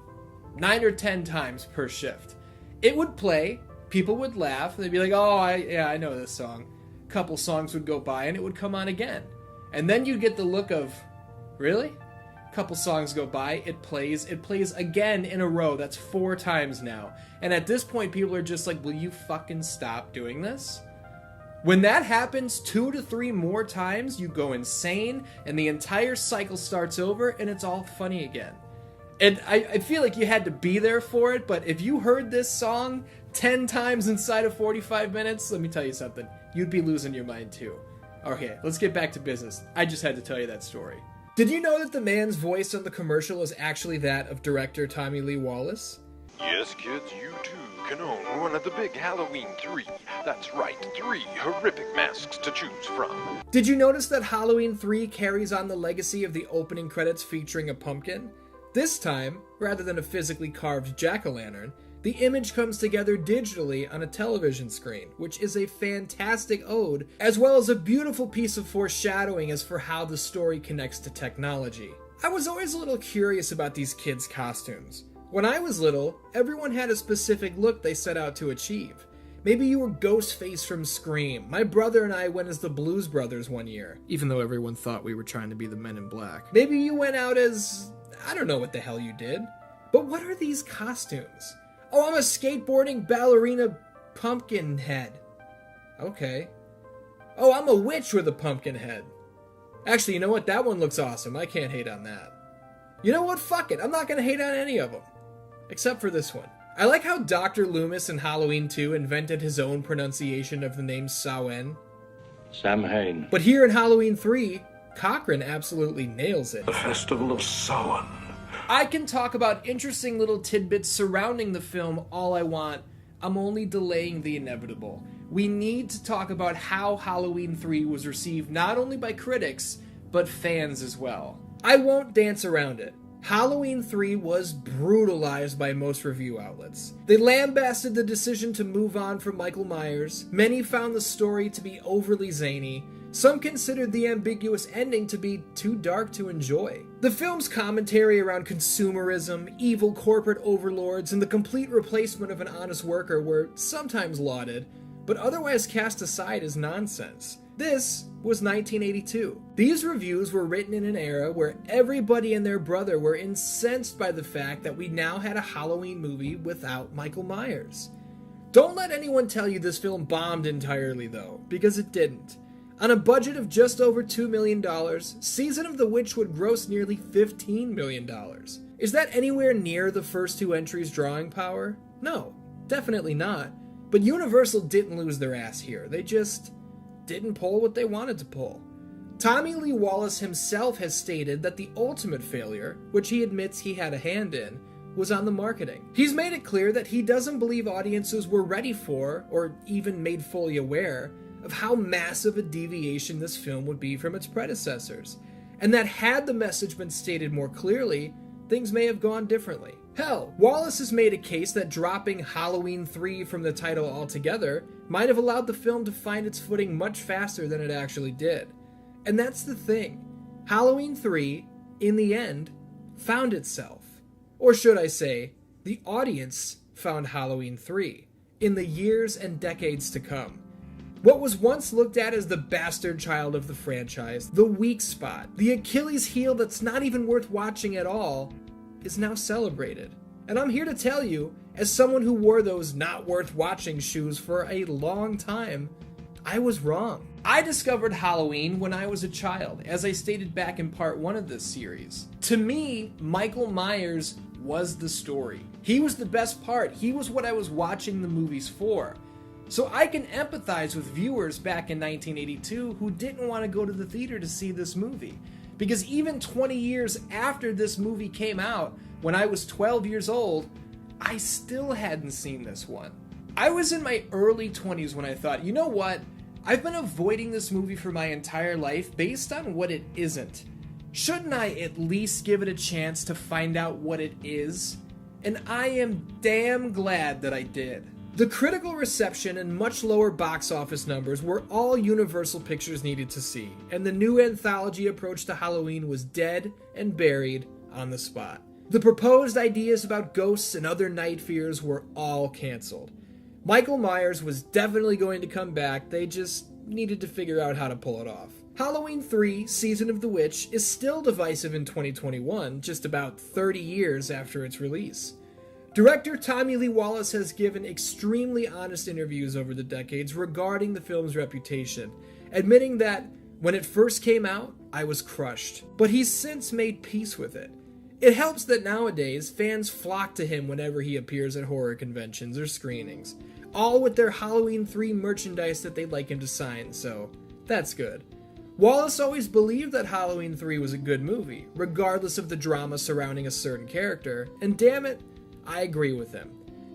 9 or 10 times per shift. It would play, people would laugh, they'd be like, oh, I know this song. A couple songs would go by and it would come on again. And then you'd get the look of, really? A couple songs go by, it plays again in a row. That's 4 times now. And at this point, people are just like, will you fucking stop doing this? When that happens 2 to 3 more times, you go insane, and the entire cycle starts over, and it's all funny again. And I feel like you had to be there for it, but if you heard this song 10 times inside of 45 minutes, let me tell you something, you'd be losing your mind too. Okay, let's get back to business. I just had to tell you that story. Did you know that the man's voice on the commercial is actually that of director Tommy Lee Wallace? Yes, kids, you too can own one of the big Halloween 3. That's right, 3 horrific masks to choose from. Did you notice that Halloween 3 carries on the legacy of the opening credits featuring a pumpkin? This time, rather than a physically carved jack-o'-lantern, the image comes together digitally on a television screen, which is a fantastic ode, as well as a beautiful piece of foreshadowing as for how the story connects to technology. I was always a little curious about these kids' costumes. When I was little, everyone had a specific look they set out to achieve. Maybe you were Ghostface from Scream. My brother and I went as the Blues Brothers one year, even though everyone thought we were trying to be the Men in Black. Maybe you went out as... I don't know what the hell you did. But what are these costumes? Oh, I'm a skateboarding ballerina pumpkin head. Okay. Oh, I'm a witch with a pumpkin head. Actually, you know what? That one looks awesome. I can't hate on that. You know what? Fuck it. I'm not gonna hate on any of them. Except for this one. I like how Dr. Loomis in Halloween 2 invented his own pronunciation of the name Samhain. Samhain. But here in Halloween 3, Cochran absolutely nails it. The Festival of Samhain. I can talk about interesting little tidbits surrounding the film all I want. I'm only delaying the inevitable. We need to talk about how Halloween 3 was received not only by critics, but fans as well. I won't dance around it. Halloween 3 was brutalized by most review outlets. They lambasted the decision to move on from Michael Myers. Many found the story to be overly zany. Some considered the ambiguous ending to be too dark to enjoy. The film's commentary around consumerism, evil corporate overlords, and the complete replacement of an honest worker were sometimes lauded, but otherwise cast aside as nonsense. This was 1982. These reviews were written in an era where everybody and their brother were incensed by the fact that we now had a Halloween movie without Michael Myers. Don't let anyone tell you this film bombed entirely though, because it didn't. On a budget of just over $2 million, Season of the Witch would gross nearly $15 million. Is that anywhere near the first 2 entries' drawing power? No, definitely not. But Universal didn't lose their ass here. They just didn't pull what they wanted to pull. Tommy Lee Wallace himself has stated that the ultimate failure, which he admits he had a hand in, was on the marketing. He's made it clear that he doesn't believe audiences were ready for, or even made fully aware, of how massive a deviation this film would be from its predecessors, and that had the message been stated more clearly, things may have gone differently. Hell, Wallace has made a case that dropping Halloween 3 from the title altogether might have allowed the film to find its footing much faster than it actually did. And that's the thing. Halloween 3, in the end, found itself. Or should I say, the audience found Halloween 3, in the years and decades to come. What was once looked at as the bastard child of the franchise, the weak spot, the Achilles heel that's not even worth watching at all, is now celebrated. And I'm here to tell you, as someone who wore those not worth watching shoes for a long time, I was wrong. I discovered Halloween when I was a child, as I stated back in part 1 of this series. To me, Michael Myers was the story. He was the best part. He was what I was watching the movies for. So I can empathize with viewers back in 1982 who didn't want to go to the theater to see this movie. Because even 20 years after this movie came out, when I was 12 years old, I still hadn't seen this one. I was in my early 20s when I thought, you know what? I've been avoiding this movie for my entire life based on what it isn't. Shouldn't I at least give it a chance to find out what it is? And I am damn glad that I did. The critical reception and much lower box office numbers were all Universal Pictures needed to see, and the new anthology approach to Halloween was dead and buried on the spot. The proposed ideas about ghosts and other night fears were all canceled. Michael Myers was definitely going to come back, they just needed to figure out how to pull it off. Halloween 3, Season of the Witch, is still divisive in 2021, just about 30 years after its release. Director Tommy Lee Wallace has given extremely honest interviews over the decades regarding the film's reputation, admitting that when it first came out, I was crushed, but he's since made peace with it. It helps that nowadays, fans flock to him whenever he appears at horror conventions or screenings, all with their Halloween 3 merchandise that they'd like him to sign, so that's good. Wallace always believed that Halloween 3 was a good movie, regardless of the drama surrounding a certain character, and damn it, I agree with him.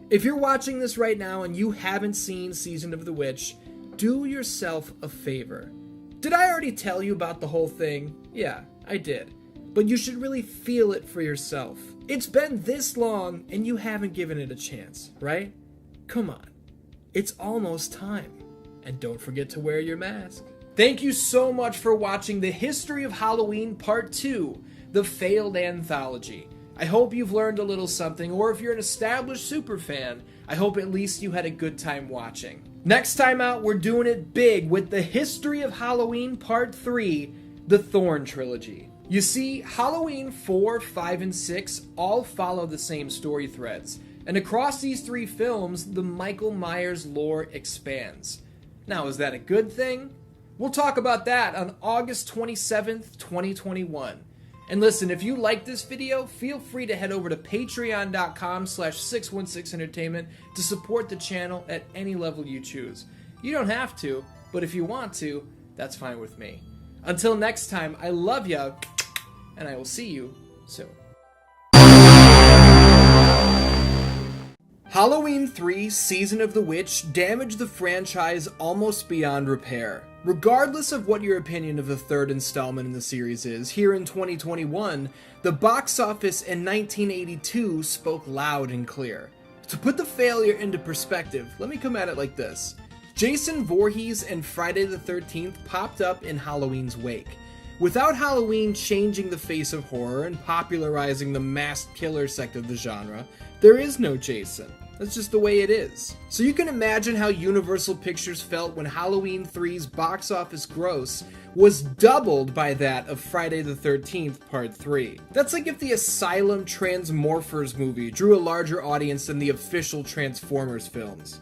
If you're watching this right now and you haven't seen Season of the Witch, do yourself a favor. Did I already tell you about the whole thing? Yeah, I did. But you should really feel it for yourself. It's been this long and you haven't given it a chance, right? Come on. It's almost time. And don't forget to wear your mask. Thank you so much for watching the History of Halloween Part 2, the failed anthology. I hope you've learned a little something, or if you're an established superfan, I hope at least you had a good time watching. Next time out, we're doing it big with the History of Halloween Part 3, the Thorn Trilogy. You see, Halloween 4, 5, and 6 all follow the same story threads, and across these 3 films, the Michael Myers lore expands. Now, is that a good thing? We'll talk about that on August 27th, 2021. And listen, if you like this video, feel free to head over to patreon.com/616entertainment to support the channel at any level you choose. You don't have to, but if you want to, that's fine with me. Until next time, I love ya, and I will see you soon. Halloween 3 Season of the Witch damaged the franchise almost beyond repair. Regardless of what your opinion of the third installment in the series is, here in 2021, the box office in 1982 spoke loud and clear. To put the failure into perspective, let me come at it like this. Jason Voorhees and Friday the 13th popped up in Halloween's wake. Without Halloween changing the face of horror and popularizing the masked killer sect of the genre, there is no Jason. That's just the way it is. So you can imagine how Universal Pictures felt when Halloween 3's box office gross was doubled by that of Friday the 13th Part 3. That's like if the Asylum Transmorphers movie drew a larger audience than the official Transformers films.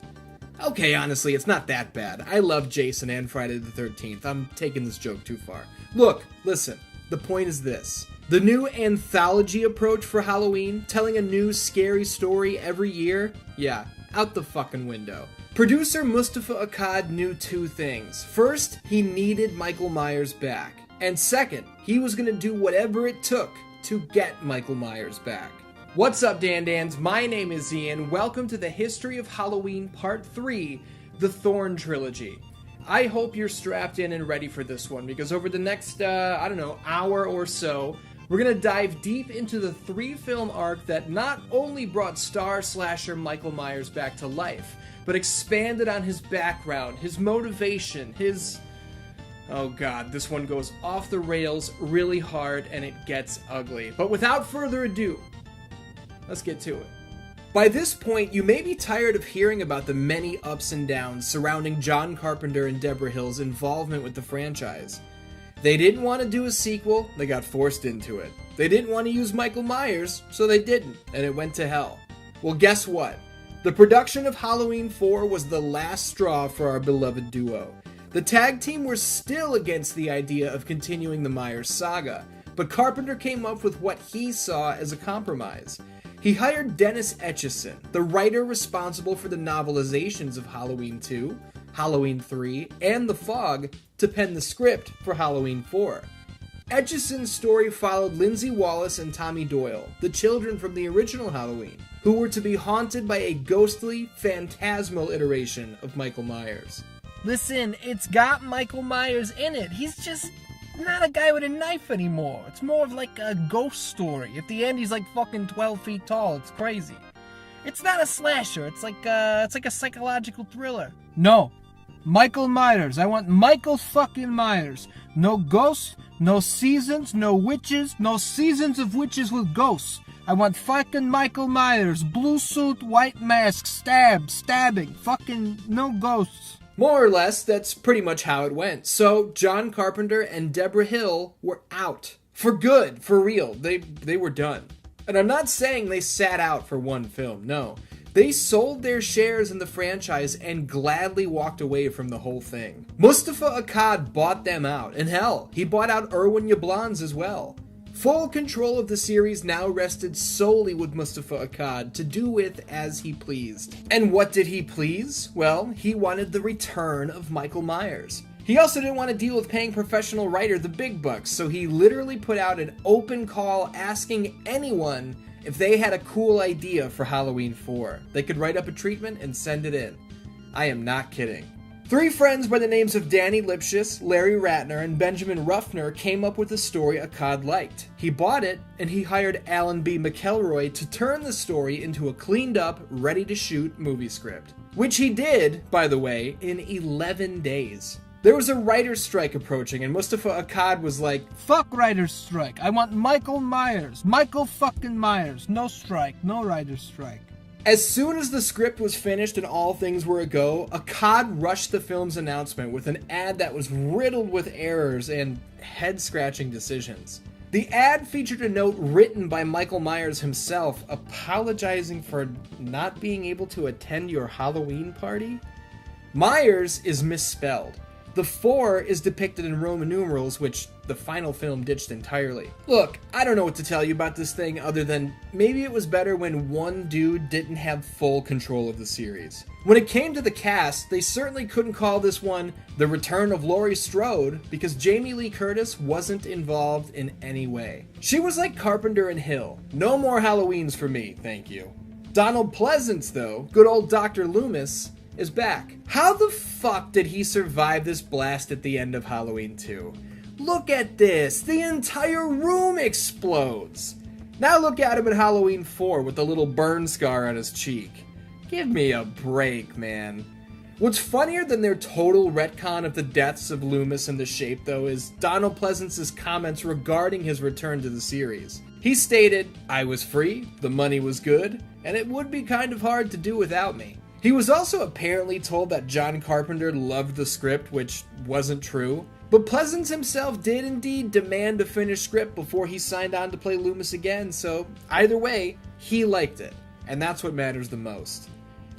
Okay, honestly, it's not that bad. I love Jason and Friday the 13th. I'm taking this joke too far. Look, listen, the point is this. The new anthology approach for Halloween, telling a new scary story every year, yeah, out the fucking window. Producer Moustapha Akkad knew 2 things. First, he needed Michael Myers back. And second, he was gonna do whatever it took to get Michael Myers back. What's up, Dan-Dans? My name is Ian. Welcome to the History of Halloween Part 3, the Thorn Trilogy. I hope you're strapped in and ready for this one, because over the next, hour or so, we're going to dive deep into the 3-film arc that not only brought star slasher Michael Myers back to life, but expanded on his background, his motivation, his... Oh god, this one goes off the rails really hard and it gets ugly. But without further ado, let's get to it. By this point, you may be tired of hearing about the many ups and downs surrounding John Carpenter and Debra Hill's involvement with the franchise. They didn't want to do a sequel, they got forced into it. They didn't want to use Michael Myers, so they didn't, and it went to hell. Well, guess what? The production of Halloween 4 was the last straw for our beloved duo. The tag team were still against the idea of continuing the Myers saga, but Carpenter came up with what he saw as a compromise. He hired Dennis Etchison, the writer responsible for the novelizations of Halloween 2, Halloween 3, and The Fog, to pen the script for Halloween 4. Etchison's story followed Lindsay Wallace and Tommy Doyle, the children from the original Halloween, who were to be haunted by a ghostly, phantasmal iteration of Michael Myers. Listen, it's got Michael Myers in it. He's just not a guy with a knife anymore. It's more of like a ghost story. At the end, he's like fucking 12 feet tall. It's crazy. It's not a slasher. It's like a psychological thriller. No. Michael Myers. I want Michael fucking Myers. No ghosts, no seasons, no witches, no seasons of witches with ghosts. I want fucking Michael Myers. Blue suit, white mask, stabbing. Fucking no ghosts. More or less, that's pretty much how it went. So, John Carpenter and Debra Hill were out. For good, for real. They were done. And I'm not saying they sat out for one film, no. They sold their shares in the franchise and gladly walked away from the whole thing. Moustapha Akkad bought them out, and hell, he bought out Irwin Yablans as well. Full control of the series now rested solely with Moustapha Akkad to do with as he pleased. And what did he please? Well, he wanted the return of Michael Myers. He also didn't want to deal with paying professional writer the big bucks, so he literally put out an open call asking anyone if they had a cool idea for Halloween 4. They could write up a treatment and send it in. I am not kidding. 3 friends by the names of Danny Lipschitz, Larry Ratner, and Benjamin Ruffner came up with a story Akkad liked. He bought it, and he hired Alan B. McElroy to turn the story into a cleaned-up, ready-to-shoot movie script. Which he did, by the way, in 11 days. There was a writer's strike approaching, and Moustapha Akkad was like, fuck writer's strike. I want Michael Myers. Michael fucking Myers. No strike. No writer's strike. As soon as the script was finished and all things were a go, Akkad rushed the film's announcement with an ad that was riddled with errors and head-scratching decisions. The ad featured a note written by Michael Myers himself apologizing for not being able to attend your Halloween party. Myers is misspelled. The 4 is depicted in Roman numerals, which the final film ditched entirely. Look, I don't know what to tell you about this thing other than maybe it was better when one dude didn't have full control of the series. When it came to the cast, they certainly couldn't call this one The Return of Laurie Strode because Jamie Lee Curtis wasn't involved in any way. She was like Carpenter and Hill. No more Halloweens for me, thank you. Donald Pleasance, though, good old Dr. Loomis, is back. How the fuck did he survive this blast at the end of Halloween 2? Look at this! The entire room explodes! Now look at him at Halloween 4 with the little burn scar on his cheek. Give me a break, man. What's funnier than their total retcon of the deaths of Loomis and the Shape, though, is Donald Pleasance's comments regarding his return to the series. He stated, "I was free, the money was good, and it would be kind of hard to do without me." He was also apparently told that John Carpenter loved the script, which wasn't true. But Pleasance himself did indeed demand a finished script before he signed on to play Loomis again, so either way, he liked it. And that's what matters the most.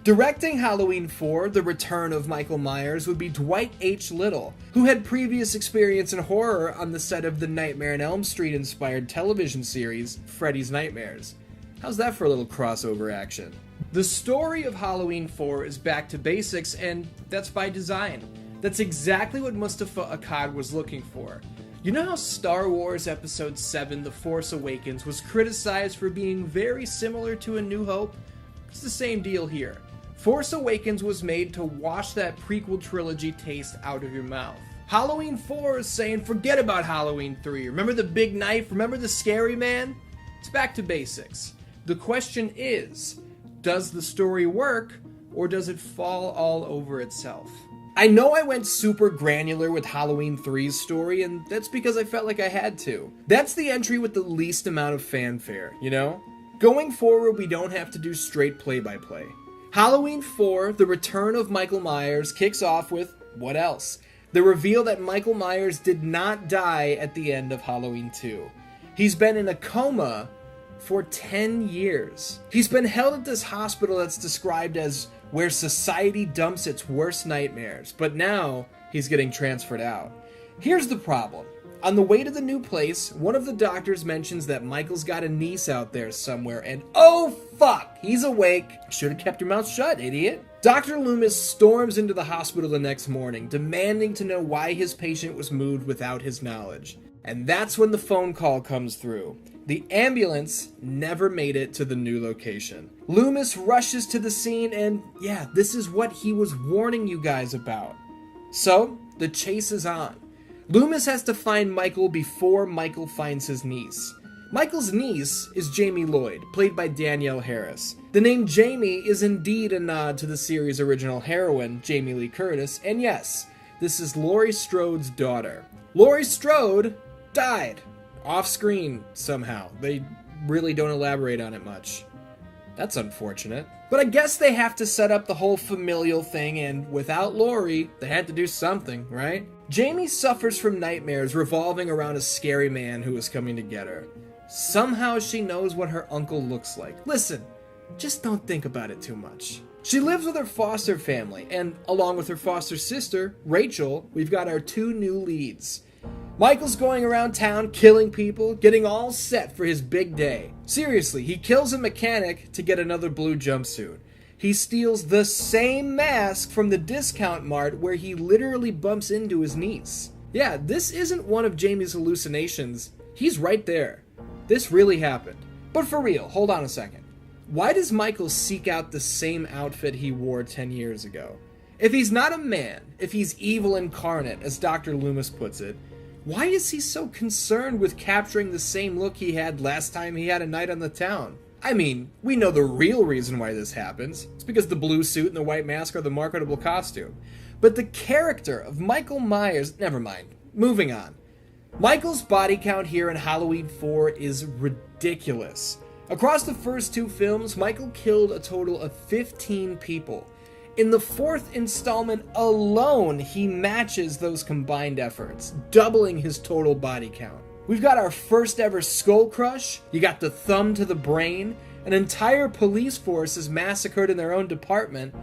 Directing Halloween 4, The Return of Michael Myers, would be Dwight H. Little, who had previous experience in horror on the set of the Nightmare on Elm Street-inspired television series, Freddy's Nightmares. How's that for a little crossover action? The story of Halloween 4 is back to basics, and that's by design. That's exactly what Moustapha Akkad was looking for. You know how Star Wars Episode 7, The Force Awakens, was criticized for being very similar to A New Hope? It's the same deal here. Force Awakens was made to wash that prequel trilogy taste out of your mouth. Halloween 4 is saying, forget about Halloween 3. Remember the big knife? Remember the scary man? It's back to basics. The question is, does the story work, or does it fall all over itself? I know I went super granular with Halloween 3's story, and that's because I felt like I had to. That's the entry with the least amount of fanfare, you know? Going forward, we don't have to do straight play-by-play. Halloween 4, The Return of Michael Myers, kicks off with, what else? The reveal that Michael Myers did not die at the end of Halloween 2. He's been in a coma for 10 years. He's been held at this hospital that's described as where society dumps its worst nightmares, but now he's getting transferred out. Here's the problem. On the way to the new place, one of the doctors mentions that Michael's got a niece out there somewhere, and oh fuck, he's awake. Should have kept your mouth shut, idiot. Dr. Loomis storms into the hospital the next morning, demanding to know why his patient was moved without his knowledge. And that's when the phone call comes through. The ambulance never made it to the new location. Loomis rushes to the scene, and yeah, this is what he was warning you guys about. So, the chase is on. Loomis has to find Michael before Michael finds his niece. Michael's niece is Jamie Lloyd, played by Danielle Harris. The name Jamie is indeed a nod to the series' original heroine, Jamie Lee Curtis, and yes, this is Laurie Strode's daughter. Laurie Strode died off-screen somehow. They really don't elaborate on it much. That's unfortunate. But I guess they have to set up the whole familial thing, and without Laurie, they had to do something, right? Jamie suffers from nightmares revolving around a scary man who is coming to get her. Somehow she knows what her uncle looks like. Listen, just don't think about it too much. She lives with her foster family, and along with her foster sister, Rachel, we've got our two new leads. Michael's going around town killing people, getting all set for his big day. Seriously, he kills a mechanic to get another blue jumpsuit. He steals the same mask from the discount mart where he literally bumps into his niece. Yeah, this isn't one of Jamie's hallucinations. He's right there. This really happened. But for real, hold on a second. Why does Michael seek out the same outfit he wore 10 years ago? If he's not a man, if he's evil incarnate, as Dr. Loomis puts it, why is he so concerned with capturing the same look he had last time he had a night on the town? I mean, we know the real reason why this happens. It's because the blue suit and the white mask are the marketable costume. But the character of Michael Myers... Never mind. Moving on. Michael's body count here in Halloween 4 is ridiculous. Across the first two films, Michael killed a total of 15 people. In the fourth installment alone, he matches those combined efforts, doubling his total body count. We've got our first ever skull crush, you got the thumb to the brain, an entire police force is massacred in their own department.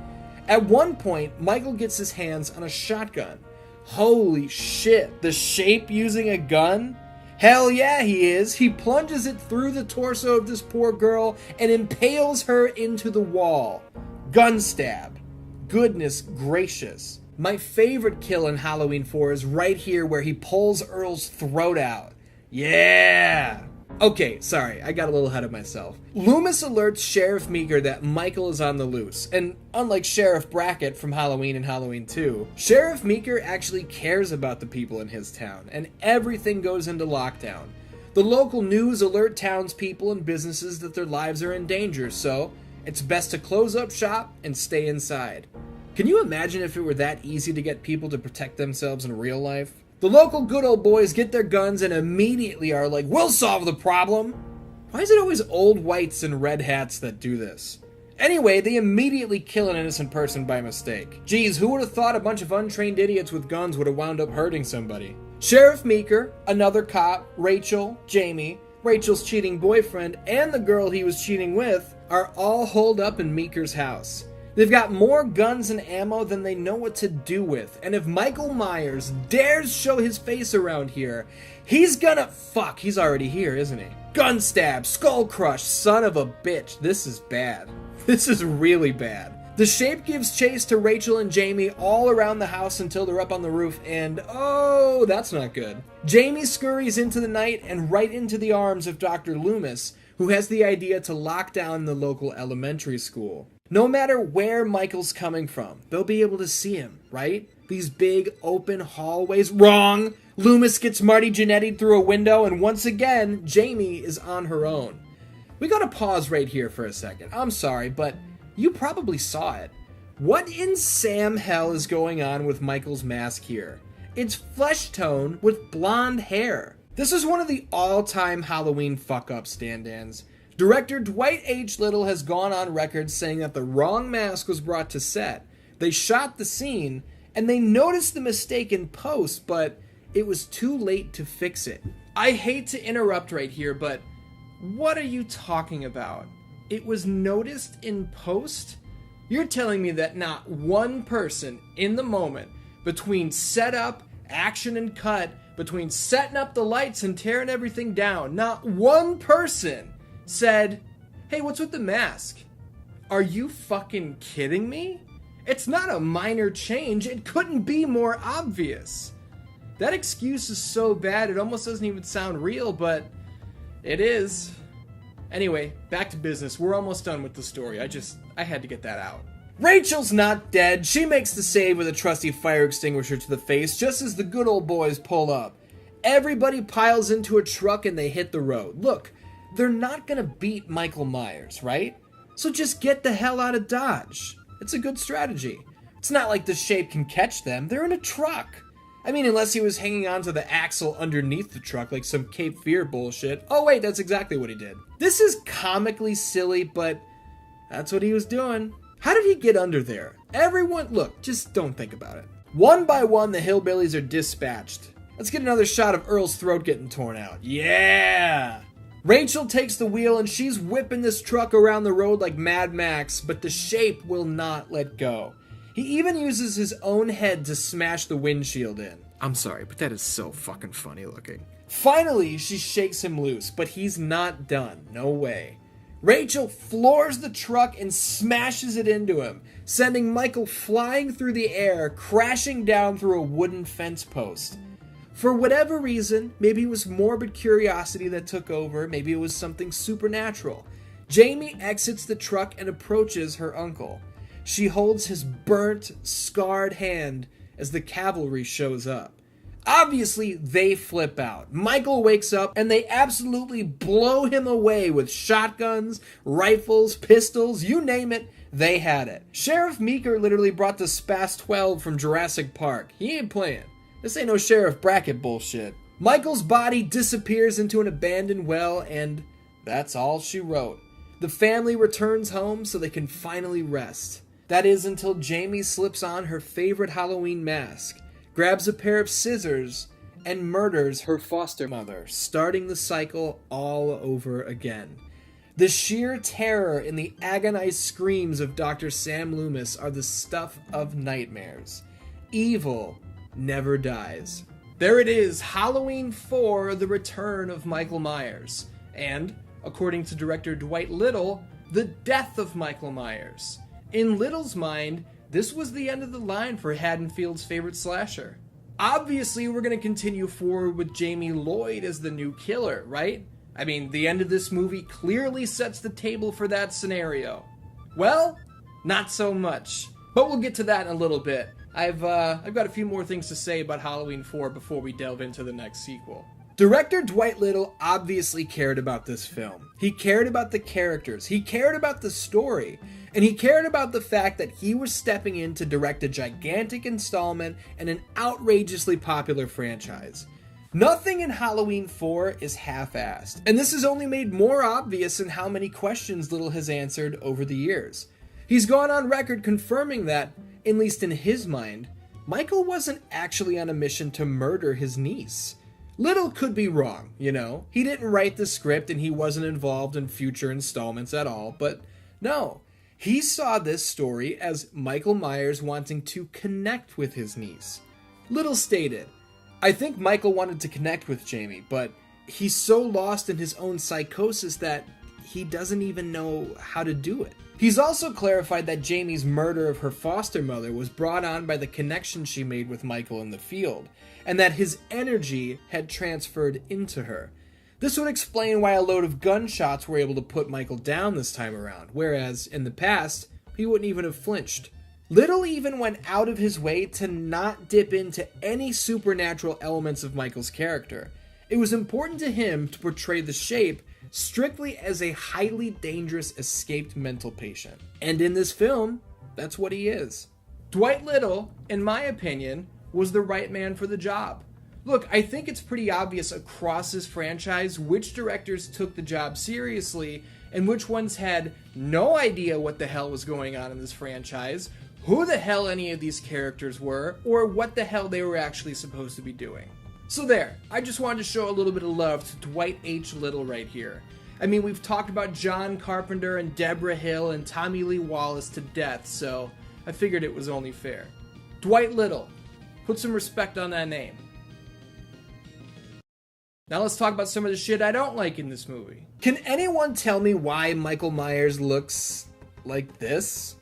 At one point, Michael gets his hands on a shotgun. Holy shit, the Shape using a gun? Hell yeah, he is. He plunges it through the torso of this poor girl and impales her into the wall. Gun stab. Goodness gracious. My favorite kill in Halloween 4 is right here where he pulls Earl's throat out. Yeah! Okay, sorry, I got a little ahead of myself. Loomis alerts Sheriff Meeker that Michael is on the loose, and unlike Sheriff Brackett from Halloween and Halloween 2, Sheriff Meeker actually cares about the people in his town, and everything goes into lockdown. The local news alert townspeople and businesses that their lives are in danger, so it's best to close up shop and stay inside. Can you imagine if it were that easy to get people to protect themselves in real life? The local good old boys get their guns and immediately are like, we'll solve the problem! Why is it always old whites in red hats that do this? Anyway, they immediately kill an innocent person by mistake. Geez, who would have thought a bunch of untrained idiots with guns would have wound up hurting somebody? Sheriff Meeker, another cop, Rachel, Jamie, Rachel's cheating boyfriend, and the girl he was cheating with are all holed up in Meeker's house. They've got more guns and ammo than they know what to do with, and if Michael Myers dares show his face around here, he's gonna... Fuck, he's already here, isn't he? Gun stab, skull crush, son of a bitch. This is bad. This is really bad. The Shape gives chase to Rachel and Jamie all around the house until they're up on the roof, and oh, that's not good. Jamie scurries into the night and right into the arms of Dr. Loomis, who has the idea to lock down the local elementary school. No matter where Michael's coming from, they'll be able to see him, right? These big open hallways. Wrong! Loomis gets Marty Jannetty through a window, and once again, Jamie is on her own. We gotta pause right here for a second. I'm sorry, but you probably saw it. What in Sam hell is going on with Michael's mask here? It's flesh tone with blonde hair. This is one of the all-time Halloween fuck-up stand-ins. Director Dwight H. Little has gone on record saying that the wrong mask was brought to set. They shot the scene, and they noticed the mistake in post, but it was too late to fix it. I hate to interrupt right here, but what are you talking about? It was noticed in post? You're telling me that not one person in the moment between setup, action, and cut between setting up the lights and tearing everything down, not one person said, "Hey, what's with the mask? Are you fucking kidding me? It's not a minor change. It couldn't be more obvious." That excuse is so bad it almost doesn't even sound real, but it is. Anyway, back to business. We're almost done with the story. I had to get that out. Rachel's not dead. She makes the save with a trusty fire extinguisher to the face just as the good old boys pull up. Everybody piles into a truck and they hit the road. Look, they're not gonna beat Michael Myers, right? So just get the hell out of Dodge. It's a good strategy. It's not like the Shape can catch them. They're in a truck. I mean, unless he was hanging onto the axle underneath the truck like some Cape Fear bullshit. Oh wait, that's exactly what he did. This is comically silly, but that's what he was doing. How did he get under there? Everyone, look, just don't think about it. One by one, the hillbillies are dispatched. Let's get another shot of Earl's throat getting torn out. Yeah! Rachel takes the wheel and she's whipping this truck around the road like Mad Max, but the Shape will not let go. He even uses his own head to smash the windshield in. I'm sorry, but that is so fucking funny looking. Finally, she shakes him loose, but he's not done. No way. Rachel floors the truck and smashes it into him, sending Michael flying through the air, crashing down through a wooden fence post. For whatever reason, maybe it was morbid curiosity that took over, maybe it was something supernatural, Jamie exits the truck and approaches her uncle. She holds his burnt, scarred hand as the cavalry shows up. Obviously, they flip out. Michael wakes up and they absolutely blow him away with shotguns, rifles, pistols, you name it, they had it. Sheriff Meeker literally brought the Spas 12 from Jurassic Park. He ain't playing. This ain't no Sheriff Brackett bullshit. Michael's body disappears into an abandoned well, and that's all she wrote. The family returns home so they can finally rest. That is until Jamie slips on her favorite Halloween mask, grabs a pair of scissors, and murders her foster mother, starting the cycle all over again. The sheer terror and the agonized screams of Dr. Sam Loomis are the stuff of nightmares. Evil never dies. There it is, Halloween 4, The Return of Michael Myers. And, according to director Dwight Little, the death of Michael Myers. In Little's mind, this was the end of the line for Haddonfield's favorite slasher. Obviously, we're going to continue forward with Jamie Lloyd as the new killer, right? I mean, the end of this movie clearly sets the table for that scenario. Well, not so much. But we'll get to that in a little bit. I've got a few more things to say about Halloween 4 before we delve into the next sequel. Director Dwight Little obviously cared about this film. He cared about the characters, he cared about the story, and he cared about the fact that he was stepping in to direct a gigantic installment in an outrageously popular franchise. Nothing in Halloween 4 is half-assed, and this is only made more obvious in how many questions Little has answered over the years. He's gone on record confirming that, at least in his mind, Michael wasn't actually on a mission to murder his niece. Little could be wrong, you know. He didn't write the script and he wasn't involved in future installments at all, but no. He saw this story as Michael Myers wanting to connect with his niece. Little stated, "I think Michael wanted to connect with Jamie, but he's so lost in his own psychosis that he doesn't even know how to do it." He's also clarified that Jamie's murder of her foster mother was brought on by the connection she made with Michael in the field, and that his energy had transferred into her. This would explain why a load of gunshots were able to put Michael down this time around, whereas in the past, he wouldn't even have flinched. Little even went out of his way to not dip into any supernatural elements of Michael's character. It was important to him to portray the Shape strictly as a highly dangerous escaped mental patient. And in this film, that's what he is. Dwight Little, in my opinion, was the right man for the job. Look, I think it's pretty obvious across this franchise which directors took the job seriously and which ones had no idea what the hell was going on in this franchise, who the hell any of these characters were, or what the hell they were actually supposed to be doing. So there, I just wanted to show a little bit of love to Dwight H. Little right here. I mean, we've talked about John Carpenter and Debra Hill and Tommy Lee Wallace to death, so I figured it was only fair. Dwight Little, put some respect on that name. Now let's talk about some of the shit I don't like in this movie. Can anyone tell me why Michael Myers looks like this?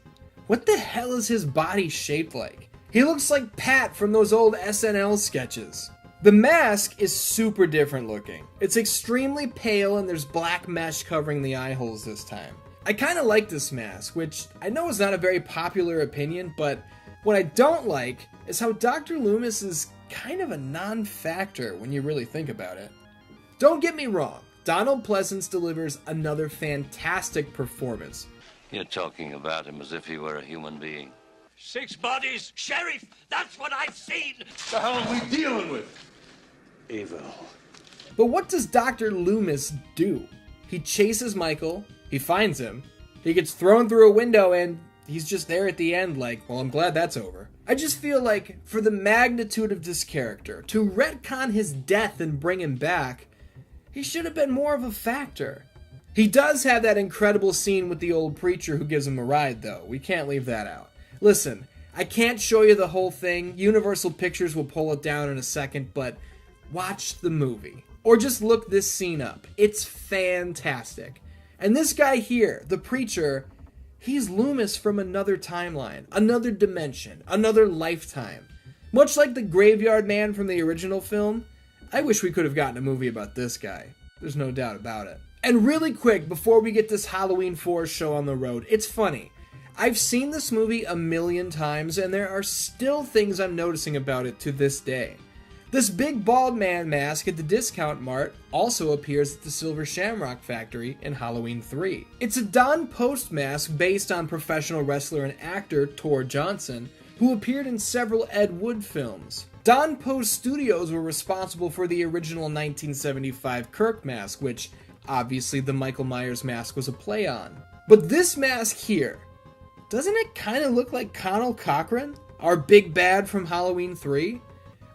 What the hell is his body shaped like? He looks like Pat from those old SNL sketches. The mask is super different looking. It's extremely pale and there's black mesh covering the eye holes this time. I kind of like this mask, which I know is not a very popular opinion, but what I don't like is how Dr. Loomis is kind of a non-factor when you really think about it. Don't get me wrong, Donald Pleasance delivers another fantastic performance. You're talking about him as if he were a human being. 6 bodies, Sheriff! That's what I've seen! The hell are we dealing with? Evil. But what does Dr. Loomis do? He chases Michael, he finds him, he gets thrown through a window, and he's just there at the end like, well, I'm glad that's over. I just feel like, for the magnitude of this character, to retcon his death and bring him back, he should have been more of a factor. He does have that incredible scene with the old preacher who gives him a ride, though. We can't leave that out. Listen, I can't show you the whole thing. Universal Pictures will pull it down in a second, but watch the movie. Or just look this scene up. It's fantastic. And this guy here, the preacher, he's Loomis from another timeline, another dimension, another lifetime. Much like the Graveyard Man from the original film, I wish we could have gotten a movie about this guy. There's no doubt about it. And really quick, before we get this Halloween 4 show on the road, it's funny. I've seen this movie a million times, and there are still things I'm noticing about it to this day. This big bald man mask at the discount mart also appears at the Silver Shamrock Factory in Halloween 3. It's a Don Post mask based on professional wrestler and actor Tor Johnson, who appeared in several Ed Wood films. Don Post Studios were responsible for the original 1975 Kirk mask, which obviously the Michael Myers mask was a play on. But this mask here, doesn't it kind of look like Connell Cochran, our big bad from Halloween 3?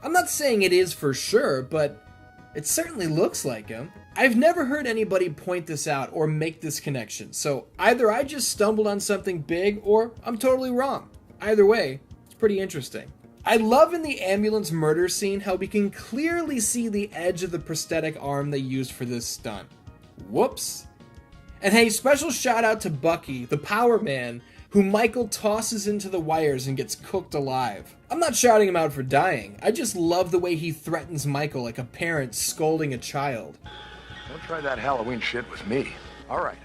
I'm not saying it is for sure, but it certainly looks like him. I've never heard anybody point this out or make this connection, so either I just stumbled on something big or I'm totally wrong. Either way, it's pretty interesting. I love in the ambulance murder scene how we can clearly see the edge of the prosthetic arm they used for this stunt. Whoops. And hey, special shout out to Bucky, the Power Man, who Michael tosses into the wires and gets cooked alive. I'm not shouting him out for dying, I just love the way he threatens Michael like a parent scolding a child. Don't try that Halloween shit with me. All right,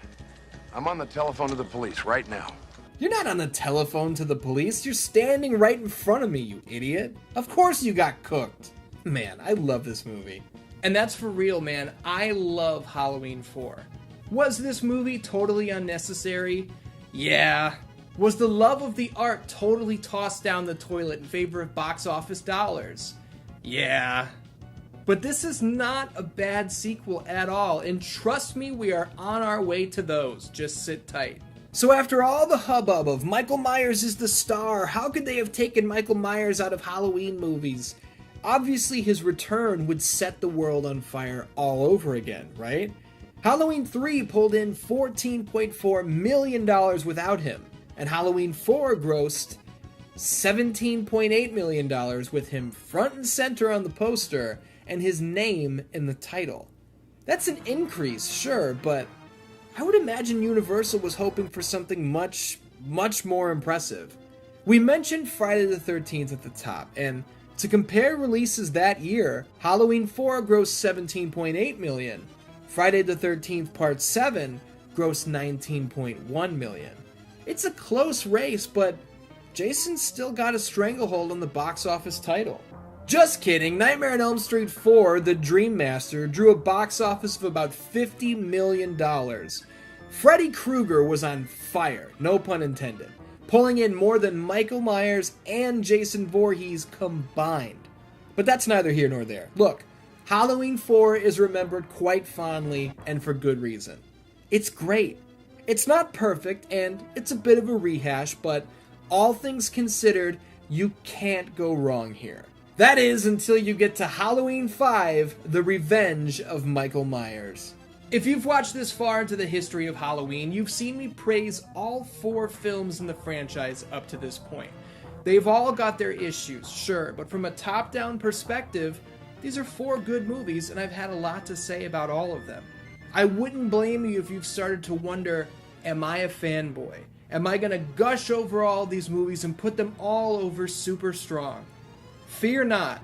I'm on the telephone to the police right now. You're not on the telephone to the police, you're standing right in front of me, you idiot. Of course you got cooked. Man, I love this movie. And that's for real, man. I love Halloween 4. Was this movie totally unnecessary? Yeah. Was the love of the art totally tossed down the toilet in favor of box office dollars? Yeah. But this is not a bad sequel at all, and trust me, we are on our way to those. Just sit tight. So after all the hubbub of Michael Myers is the star, how could they have taken Michael Myers out of Halloween movies? Obviously his return would set the world on fire all over again, right? Halloween 3 pulled in $14.4 million without him, and Halloween 4 grossed $17.8 million with him front and center on the poster and his name in the title. That's an increase, sure, but I would imagine Universal was hoping for something much, much more impressive. We mentioned Friday the 13th at the top, and to compare releases that year, Halloween 4 grossed $17.8 million, Friday the 13th Part 7 grossed $19.1 million. It's a close race, but Jason's still got a stranglehold on the box office title. Just kidding, Nightmare on Elm Street 4, The Dream Master, drew a box office of about $50 million. Freddy Krueger was on fire, no pun intended, pulling in more than Michael Myers and Jason Voorhees combined. But that's neither here nor there. Look, Halloween 4 is remembered quite fondly, and for good reason. It's great. It's not perfect, and it's a bit of a rehash, but all things considered, you can't go wrong here. That is, until you get to Halloween 5, The Revenge of Michael Myers. If you've watched this far into the history of Halloween, you've seen me praise all 4 films in the franchise up to this point. They've all got their issues, sure, but from a top-down perspective, These are 4 good movies, and I've had a lot to say about all of them. I wouldn't blame you if you've started to wonder, am I a fanboy? Am I gonna gush over all these movies and put them all over super strong? Fear not,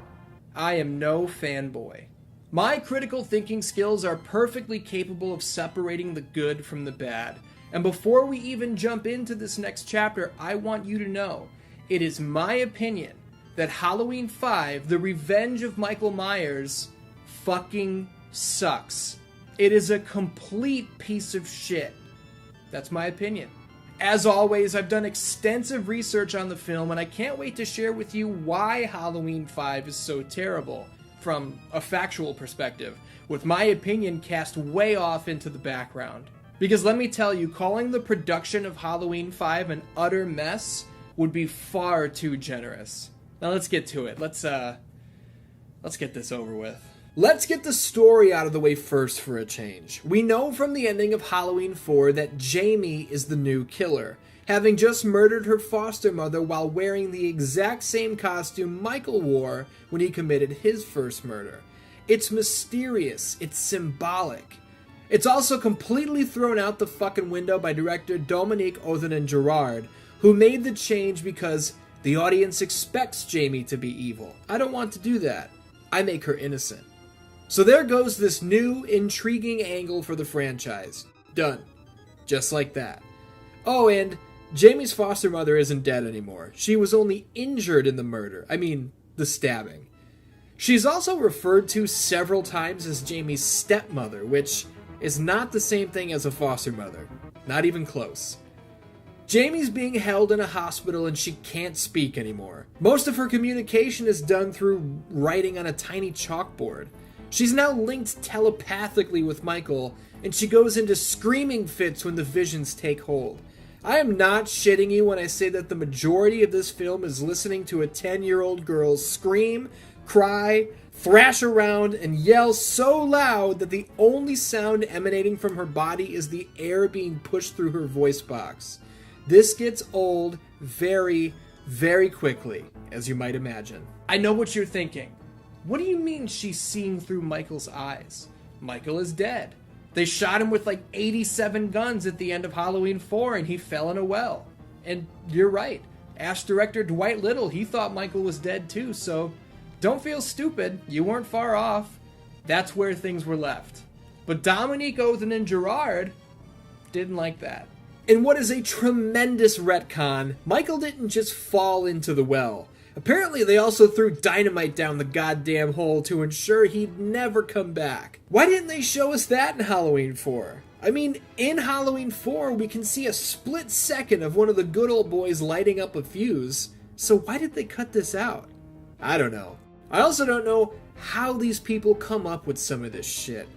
I am no fanboy. My critical thinking skills are perfectly capable of separating the good from the bad. And before we even jump into this next chapter, I want you to know, it is my opinion that Halloween 5, The Revenge of Michael Myers, fucking sucks. It is a complete piece of shit. That's my opinion. As always, I've done extensive research on the film, and I can't wait to share with you why Halloween 5 is so terrible from a factual perspective, with my opinion cast way off into the background. Because let me tell you, calling the production of Halloween 5 an utter mess would be far too generous. Now let's get to it. Let's get this over with. Let's get the story out of the way first for a change. We know from the ending of Halloween 4 that Jamie is the new killer, having just murdered her foster mother while wearing the exact same costume Michael wore when he committed his first murder. It's mysterious, it's symbolic. It's also completely thrown out the fucking window by director Dominique Othenin-Girard, who made the change because the audience expects Jamie to be evil. I don't want to do that. I make her innocent. So there goes this new, intriguing angle for the franchise. Done. Just like that. Oh, and Jamie's foster mother isn't dead anymore. She was only injured in the murder. I mean, the stabbing. She's also referred to several times as Jamie's stepmother, which is not the same thing as a foster mother. Not even close. Jamie's being held in a hospital and she can't speak anymore. Most of her communication is done through writing on a tiny chalkboard. She's now linked telepathically with Michael, and she goes into screaming fits when the visions take hold. I am not shitting you when I say that the majority of this film is listening to a 10-year-old girl scream, cry, thrash around, and yell so loud that the only sound emanating from her body is the air being pushed through her voice box. This gets old very, very quickly, as you might imagine. I know what you're thinking. What do you mean she's seeing through Michael's eyes? Michael is dead. They shot him with like 87 guns at the end of Halloween 4 and he fell in a well. And you're right. Ask director Dwight Little, he thought Michael was dead too, so don't feel stupid. You weren't far off. That's where things were left. But Dominique Othenin-Girard didn't like that. In what is a tremendous retcon, Michael didn't just fall into the well. Apparently they also threw dynamite down the goddamn hole to ensure he'd never come back. Why didn't they show us that in Halloween 4? I mean, in Halloween 4 we can see a split second of one of the good old boys lighting up a fuse, so why did they cut this out? I don't know. I also don't know how these people come up with some of this shit.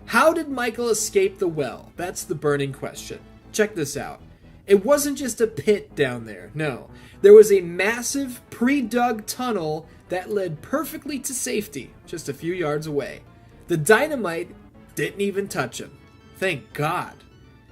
How did Michael escape the well? That's the burning question. Check this out. It wasn't just a pit down there, no. There was a massive, pre-dug tunnel that led perfectly to safety, just a few yards away. The dynamite didn't even touch him. Thank God.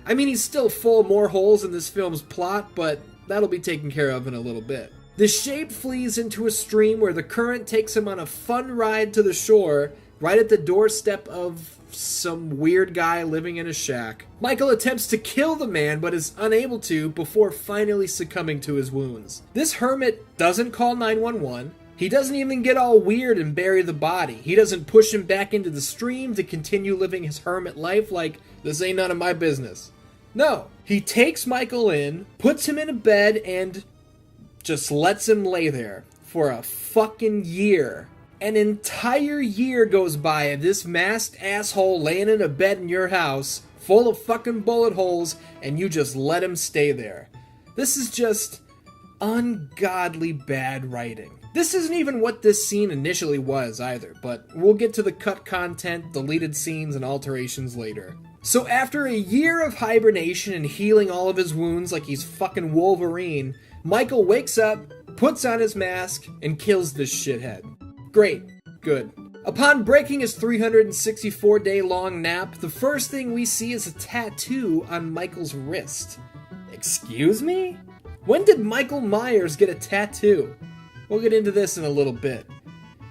I mean, he's still full of more holes in this film's plot, but that'll be taken care of in a little bit. The shape flees into a stream where the current takes him on a fun ride to the shore, right at the doorstep of some weird guy living in a shack. Michael attempts to kill the man, but is unable to before finally succumbing to his wounds. This hermit doesn't call 911. He doesn't even get all weird and bury the body. He doesn't push him back into the stream to continue living his hermit life like, this ain't none of my business. No, he takes Michael in, puts him in a bed, and just lets him lay there for a fucking year. An entire year goes by of this masked asshole laying in a bed in your house, full of fucking bullet holes, and you just let him stay there. This is just ungodly bad writing. This isn't even what this scene initially was either, but we'll get to the cut content, deleted scenes, and alterations later. So after a year of hibernation and healing all of his wounds like he's fucking Wolverine, Michael wakes up, puts on his mask, and kills this shithead. Great. Good. Upon breaking his 364-day-long nap, the first thing we see is a tattoo on Michael's wrist. Excuse me? When did Michael Myers get a tattoo? We'll get into this in a little bit.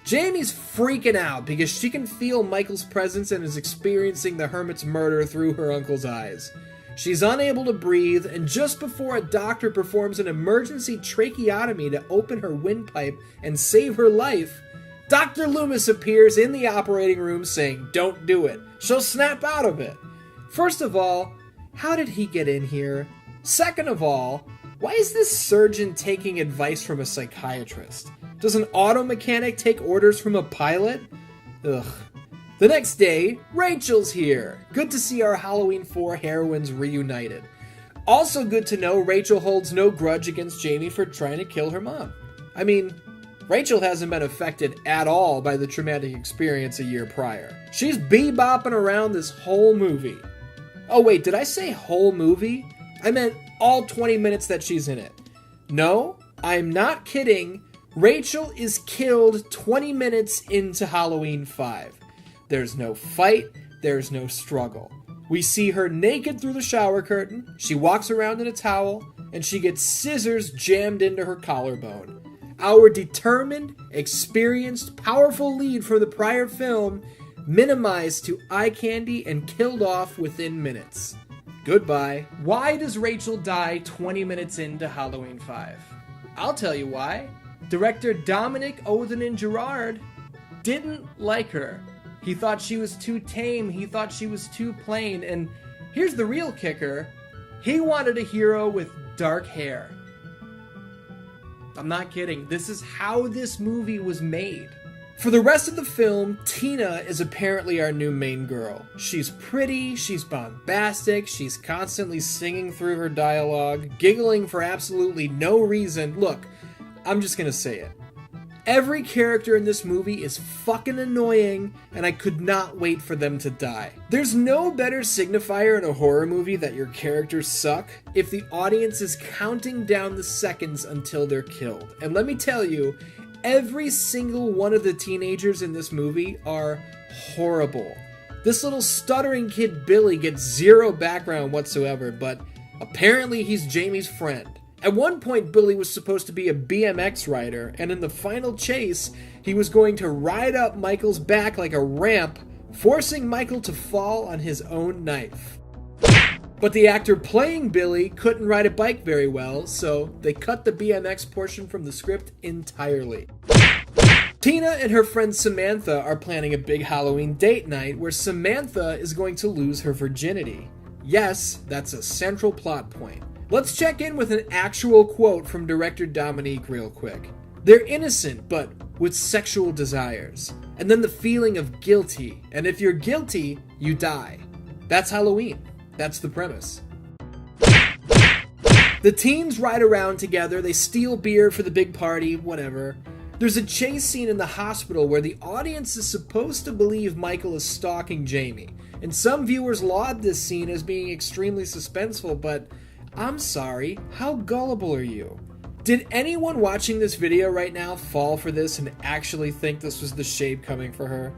Jamie's freaking out because she can feel Michael's presence and is experiencing the hermit's murder through her uncle's eyes. She's unable to breathe, and just before a doctor performs an emergency tracheotomy to open her windpipe and save her life, Dr. Loomis appears in the operating room saying, "Don't do it. She'll snap out of it." First of all, how did he get in here? Second of all, why is this surgeon taking advice from a psychiatrist? Does an auto mechanic take orders from a pilot? Ugh. The next day, Rachel's here. Good to see our Halloween 4 heroines reunited. Also good to know Rachel holds no grudge against Jamie for trying to kill her mom. I mean, Rachel hasn't been affected at all by the traumatic experience a year prior. She's bebopping around this whole movie. Oh wait, did I say whole movie? I meant all 20 minutes that she's in it. No, I'm not kidding. Rachel is killed 20 minutes into Halloween 5. There's no fight, there's no struggle. We see her naked through the shower curtain, she walks around in a towel, and she gets scissors jammed into her collarbone. Our determined, experienced, powerful lead from the prior film minimized to eye candy and killed off within minutes. Goodbye. Why does Rachel die 20 minutes into Halloween 5? I'll tell you why. Director Dominic Othenin-Girard didn't like her. He thought she was too tame, he thought she was too plain, and here's the real kicker, he wanted a hero with dark hair. I'm not kidding, this is how this movie was made. For the rest of the film, Tina is apparently our new main girl. She's pretty, she's bombastic, she's constantly singing through her dialogue, giggling for absolutely no reason. Look, I'm just gonna say it. Every character in this movie is fucking annoying, and I could not wait for them to die. There's no better signifier in a horror movie that your characters suck if the audience is counting down the seconds until they're killed. And let me tell you, every single one of the teenagers in this movie are horrible. This little stuttering kid Billy gets zero background whatsoever, but apparently he's Jamie's friend. At one point, Billy was supposed to be a BMX rider, and in the final chase, he was going to ride up Michael's back like a ramp, forcing Michael to fall on his own knife. But the actor playing Billy couldn't ride a bike very well, so they cut the BMX portion from the script entirely. Tina and her friend Samantha are planning a big Halloween date night where Samantha is going to lose her virginity. Yes, that's a central plot point. Let's check in with an actual quote from director Dominique real quick. They're innocent, but with sexual desires. And then the feeling of guilty. And if you're guilty, you die. That's Halloween. That's the premise. The teens ride around together, they steal beer for the big party, whatever. There's a chase scene in the hospital where the audience is supposed to believe Michael is stalking Jamie. And some viewers laud this scene as being extremely suspenseful, but I'm sorry, how gullible are you? Did anyone watching this video right now fall for this and actually think this was the shape coming for her?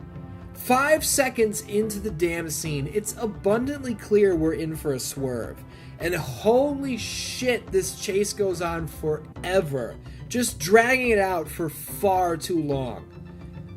5 seconds into the damn scene, it's abundantly clear we're in for a swerve. And holy shit, this chase goes on forever, just dragging it out for far too long.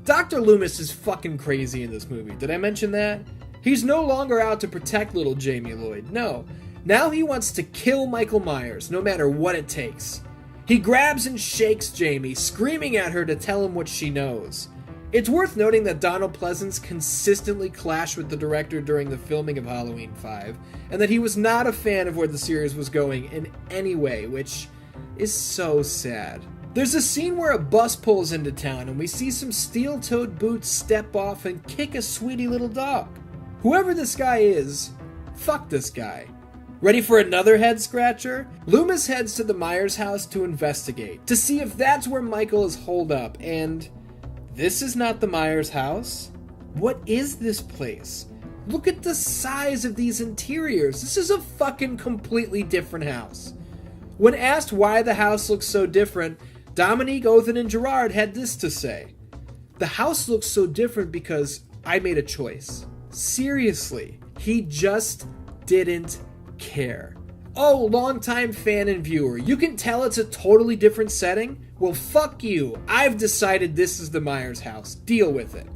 Dr. Loomis is fucking crazy in this movie, did I mention that? He's no longer out to protect little Jamie Lloyd, no. Now he wants to kill Michael Myers, no matter what it takes. He grabs and shakes Jamie, screaming at her to tell him what she knows. It's worth noting that Donald Pleasance consistently clashed with the director during the filming of Halloween 5, and that he was not a fan of where the series was going in any way, which is so sad. There's a scene where a bus pulls into town and we see some steel-toed boots step off and kick a sweetie little dog. Whoever this guy is, fuck this guy. Ready for another head scratcher? Loomis heads to the Myers house to investigate, to see if that's where Michael is holed up, and this is not the Myers house? What is this place? Look at the size of these interiors. This is a fucking completely different house. When asked why the house looks so different, Dominique Othenin-Girard had this to say. The house looks so different because I made a choice. Seriously, he just didn't care. Oh, longtime fan and viewer, you can tell it's a totally different setting? Well, fuck you. I've decided this is the Myers house. Deal with it.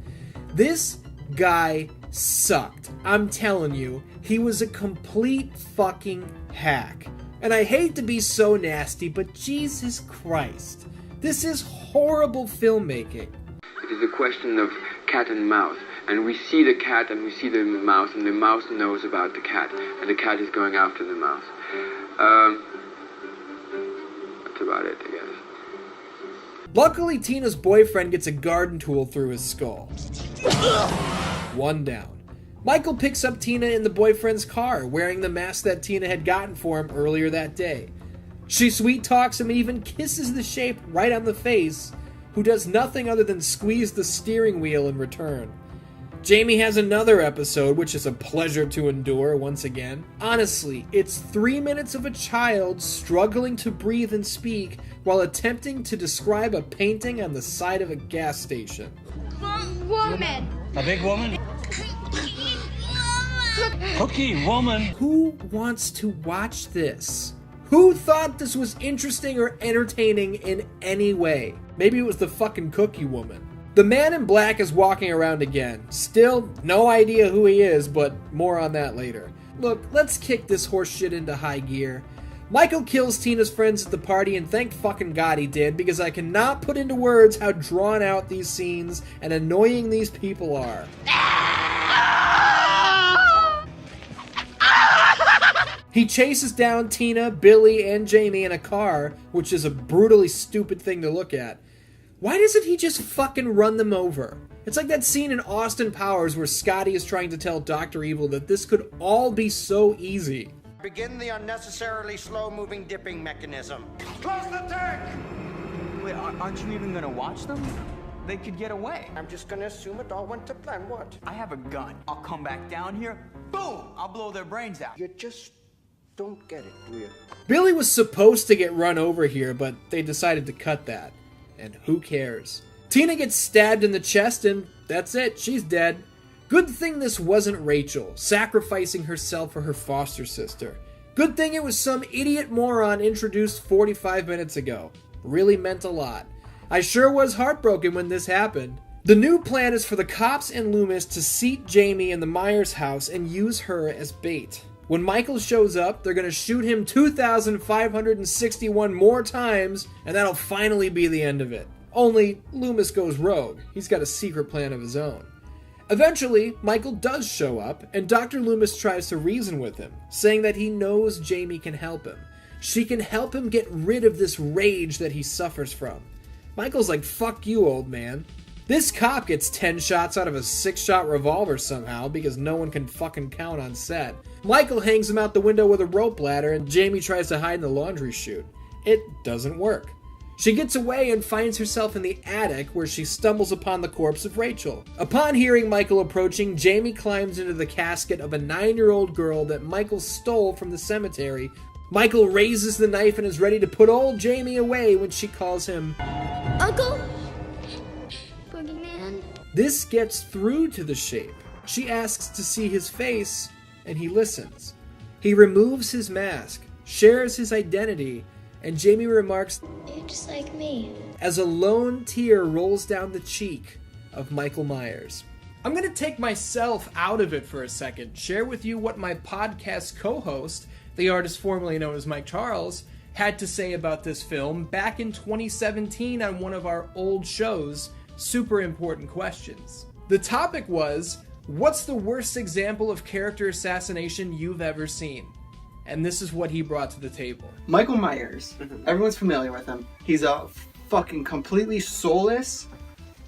This guy sucked. I'm telling you, he was a complete fucking hack. And I hate to be so nasty, but Jesus Christ. This is horrible filmmaking. It is a question of cat and mouse. And we see the cat and we see the mouse, and the mouse knows about the cat, and the cat is going after the mouse. That's about it, I guess. Luckily, Tina's boyfriend gets a garden tool through his skull. One down. Michael picks up Tina in the boyfriend's car, wearing the mask that Tina had gotten for him earlier that day. She sweet talks him and even kisses the shape right on the face, who does nothing other than squeeze the steering wheel in return. Jamie has another episode, which is a pleasure to endure once again. Honestly, it's 3 minutes of a child struggling to breathe and speak while attempting to describe a painting on the side of a gas station. Woman. A big woman? Cookie woman. Who wants to watch this? Who thought this was interesting or entertaining in any way? Maybe it was the fucking cookie woman. The man in black is walking around again. Still, no idea who he is, but more on that later. Look, let's kick this horse shit into high gear. Michael kills Tina's friends at the party, and thank fucking God he did, because I cannot put into words how drawn out these scenes and annoying these people are. He chases down Tina, Billy, and Jamie in a car, which is a brutally stupid thing to look at. Why doesn't he just fucking run them over? It's like that scene in Austin Powers where Scotty is trying to tell Dr. Evil that this could all be so easy. Begin the unnecessarily slow-moving dipping mechanism. Close the tank! Wait, aren't you even gonna watch them? They could get away. I'm just gonna assume it all went to plan. What? I have a gun. I'll come back down here. Boom! I'll blow their brains out. You just don't get it, do you? Billy was supposed to get run over here, but they decided to cut that. And who cares? Tina gets stabbed in the chest and that's it, she's dead. Good thing this wasn't Rachel, sacrificing herself for her foster sister. Good thing it was some idiot moron introduced 45 minutes ago. Really meant a lot. I sure was heartbroken when this happened. The new plan is for the cops and Loomis to seat Jamie in the Myers house and use her as bait. When Michael shows up, they're going to shoot him 2,561 more times, and that'll finally be the end of it. Only, Loomis goes rogue. He's got a secret plan of his own. Eventually, Michael does show up, and Dr. Loomis tries to reason with him, saying that he knows Jamie can help him. She can help him get rid of this rage that he suffers from. Michael's like, fuck you, old man. This cop gets 10 shots out of a 6-shot revolver somehow because no one can fucking count on set. Michael hangs him out the window with a rope ladder and Jamie tries to hide in the laundry chute. It doesn't work. She gets away and finds herself in the attic where she stumbles upon the corpse of Rachel. Upon hearing Michael approaching, Jamie climbs into the casket of a 9-year-old girl that Michael stole from the cemetery. Michael raises the knife and is ready to put old Jamie away when she calls him Uncle? Boogeyman? This gets through to the shape. She asks to see his face, and he listens. He removes his mask, shares his identity, and Jamie remarks, You're just like me. As a lone tear rolls down the cheek of Michael Myers. I'm going to take myself out of it for a second, share with you what my podcast co-host, the artist formerly known as Mike Charles, had to say about this film back in 2017 on one of our old shows, Super Important Questions. The topic was, what's the worst example of character assassination you've ever seen? And this is what he brought to the table. Michael Myers. Everyone's familiar with him. He's a fucking completely soulless,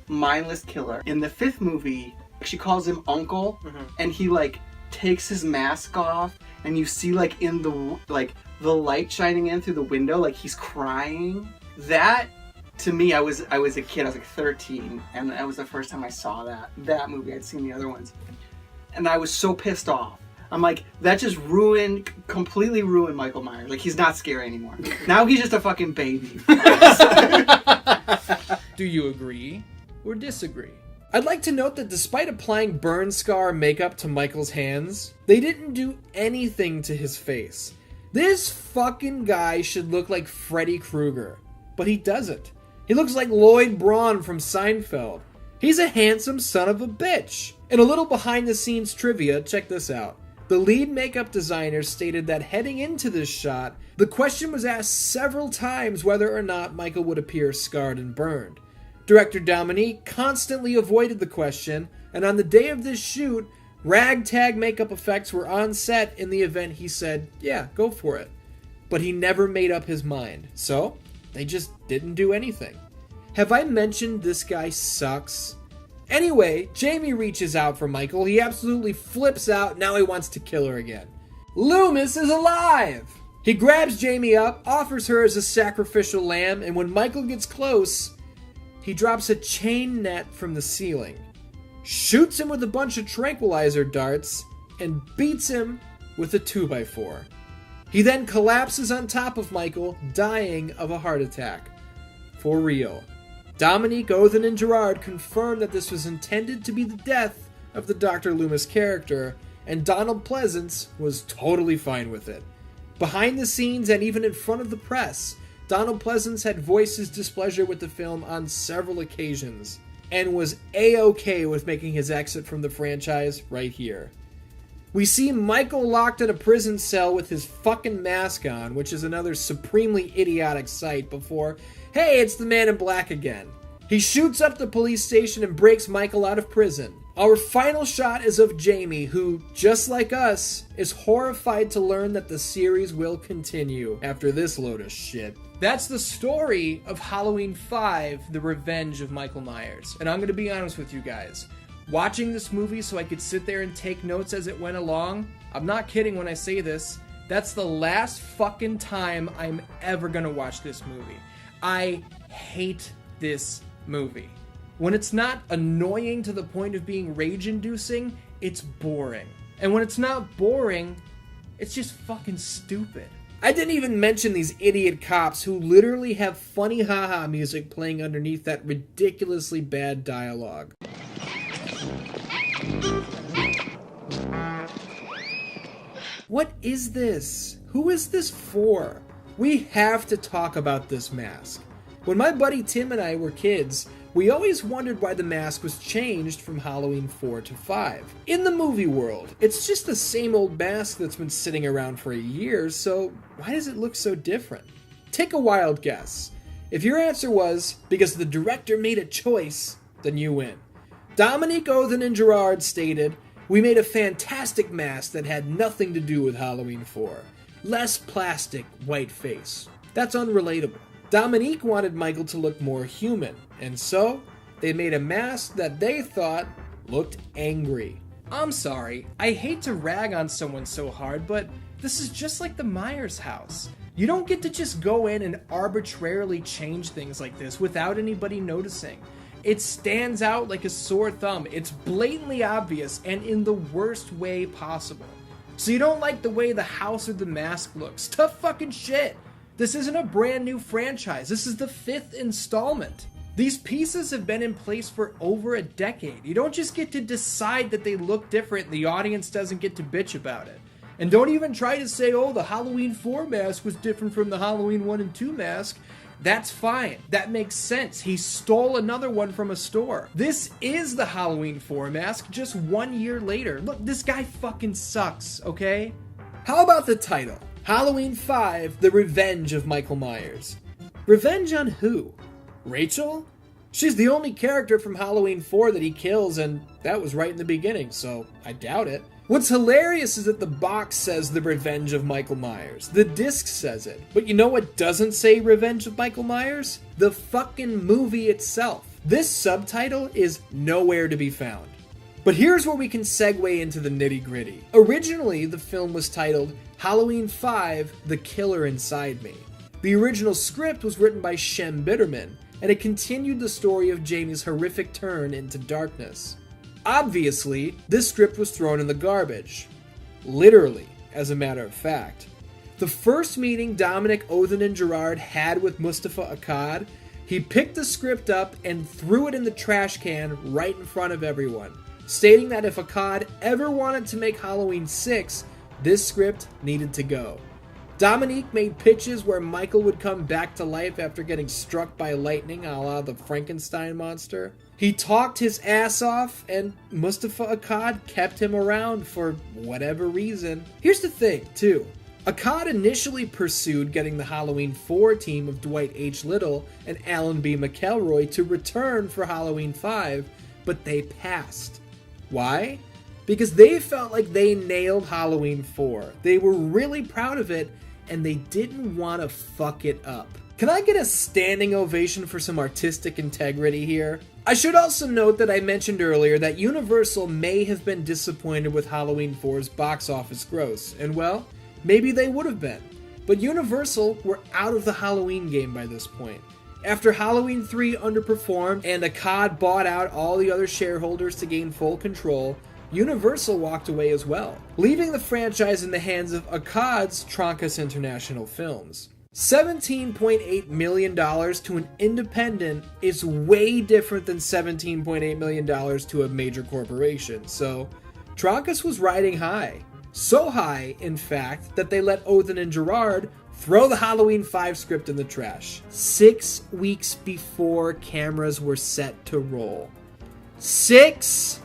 mindless killer. In the 5th movie, she calls him Uncle, and he like takes his mask off, and you see like in the light shining in through the window, like he's crying. That, to me, I was a kid. I was like 13, and that was the first time I saw that movie. I'd seen the other ones, and I was so pissed off. I'm like, that just completely ruined Michael Myers. Like, he's not scary anymore. Now he's just a fucking baby. Do you agree or disagree? I'd like to note that despite applying burn scar makeup to Michael's hands, they didn't do anything to his face. This fucking guy should look like Freddy Krueger, but he doesn't. He looks like Lloyd Braun from Seinfeld. He's a handsome son of a bitch. In a little behind the scenes trivia, check this out. The lead makeup designer stated that heading into this shot, the question was asked several times whether or not Michael would appear scarred and burned. Director Dominique constantly avoided the question, and on the day of this shoot, ragtag makeup effects were on set in the event he said, yeah, go for it. But he never made up his mind, so they just didn't do anything. Have I mentioned this guy sucks? Anyway, Jamie reaches out for Michael. He absolutely flips out. Now he wants to kill her again. Loomis is alive! He grabs Jamie up, offers her as a sacrificial lamb, and when Michael gets close, he drops a chain net from the ceiling, shoots him with a bunch of tranquilizer darts, and beats him with a 2x4. He then collapses on top of Michael, dying of a heart attack. For real. Dominique, Othen, and Gerard confirmed that this was intended to be the death of the Dr. Loomis character, and Donald Pleasance was totally fine with it. Behind the scenes and even in front of the press, Donald Pleasance had voiced his displeasure with the film on several occasions, and was A-okay with making his exit from the franchise right here. We see Michael locked in a prison cell with his fucking mask on, which is another supremely idiotic sight before, hey, it's the Man in Black again. He shoots up the police station and breaks Michael out of prison. Our final shot is of Jamie, who, just like us, is horrified to learn that the series will continue after this load of shit. That's the story of Halloween 5, The Revenge of Michael Myers. And I'm going to be honest with you guys. Watching this movie so I could sit there and take notes as it went along, I'm not kidding when I say this, that's the last fucking time I'm ever going to watch this movie. I hate this movie. When it's not annoying to the point of being rage-inducing, it's boring. And when it's not boring, it's just fucking stupid. I didn't even mention these idiot cops who literally have funny haha music playing underneath that ridiculously bad dialogue. What is this? Who is this for? We have to talk about this mask. When my buddy Tim and I were kids, we always wondered why the mask was changed from Halloween 4 to 5. In the movie world, it's just the same old mask that's been sitting around for a year, so why does it look so different? Take a wild guess. If your answer was, because the director made a choice, then you win. Dominique, Othen, and Gerard stated, we made a fantastic mask that had nothing to do with Halloween 4. Less plastic, white face. That's unrelatable. Dominique wanted Michael to look more human, and so they made a mask that they thought looked angry. I'm sorry, I hate to rag on someone so hard, but this is just like the Myers house. You don't get to just go in and arbitrarily change things like this without anybody noticing. It stands out like a sore thumb. It's blatantly obvious and in the worst way possible. So you don't like the way the house or the mask looks. Tough fucking shit. This isn't a brand new franchise. This is the 5th installment. These pieces have been in place for over a decade. You don't just get to decide that they look different and the audience doesn't get to bitch about it. And don't even try to say, oh, the Halloween 4 mask was different from the Halloween 1 and 2 mask. That's fine. That makes sense. He stole another one from a store. This is the Halloween 4 mask just 1 year later. Look, this guy fucking sucks, okay? How about the title? Halloween 5, The Revenge of Michael Myers. Revenge on who? Rachel? She's the only character from Halloween 4 that he kills, and that was right in the beginning, so I doubt it. What's hilarious is that the box says The Revenge of Michael Myers. The disc says it. But you know what doesn't say Revenge of Michael Myers? The fucking movie itself. This subtitle is nowhere to be found. But here's where we can segue into the nitty-gritty. Originally, the film was titled Halloween 5, The Killer Inside Me. The original script was written by Shem Bitterman, and it continued the story of Jamie's horrific turn into darkness. Obviously, this script was thrown in the garbage. Literally, as a matter of fact. The first meeting Dominic, Othen, and Gerard had with Moustapha Akkad, he picked the script up and threw it in the trash can right in front of everyone, stating that if Akkad ever wanted to make Halloween 6, this script needed to go. Dominique made pitches where Michael would come back to life after getting struck by lightning a la the Frankenstein monster. He talked his ass off, and Moustapha Akkad kept him around for whatever reason. Here's the thing, too. Akkad initially pursued getting the Halloween 4 team of Dwight H. Little and Alan B. McElroy to return for Halloween 5, but they passed. Why? Because they felt like they nailed Halloween 4. They were really proud of it, and they didn't want to fuck it up. Can I get a standing ovation for some artistic integrity here? I should also note that I mentioned earlier that Universal may have been disappointed with Halloween 4's box office gross, and well, maybe they would have been. But Universal were out of the Halloween game by this point. After Halloween 3 underperformed and Akkad bought out all the other shareholders to gain full control, Universal walked away as well, leaving the franchise in the hands of Akkad's Trancas International Films. $17.8 million to an independent is way different than $17.8 million to a major corporation, so Trancas was riding high. So high, in fact, that they let Odin and Gerard throw the Halloween 5 script in the trash 6 weeks before cameras were set to roll. 6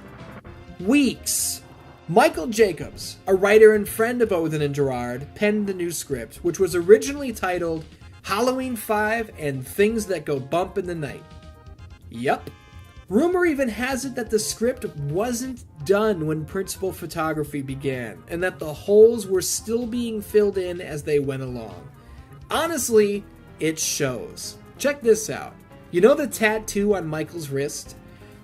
weeks! Michael Jacobs, a writer and friend of Odin and Gerard, penned the new script, which was originally titled Halloween 5 and Things That Go Bump in the Night. Yup. Rumor even has it that the script wasn't done when principal photography began, and that the holes were still being filled in as they went along. Honestly, it shows. Check this out. You know the tattoo on Michael's wrist?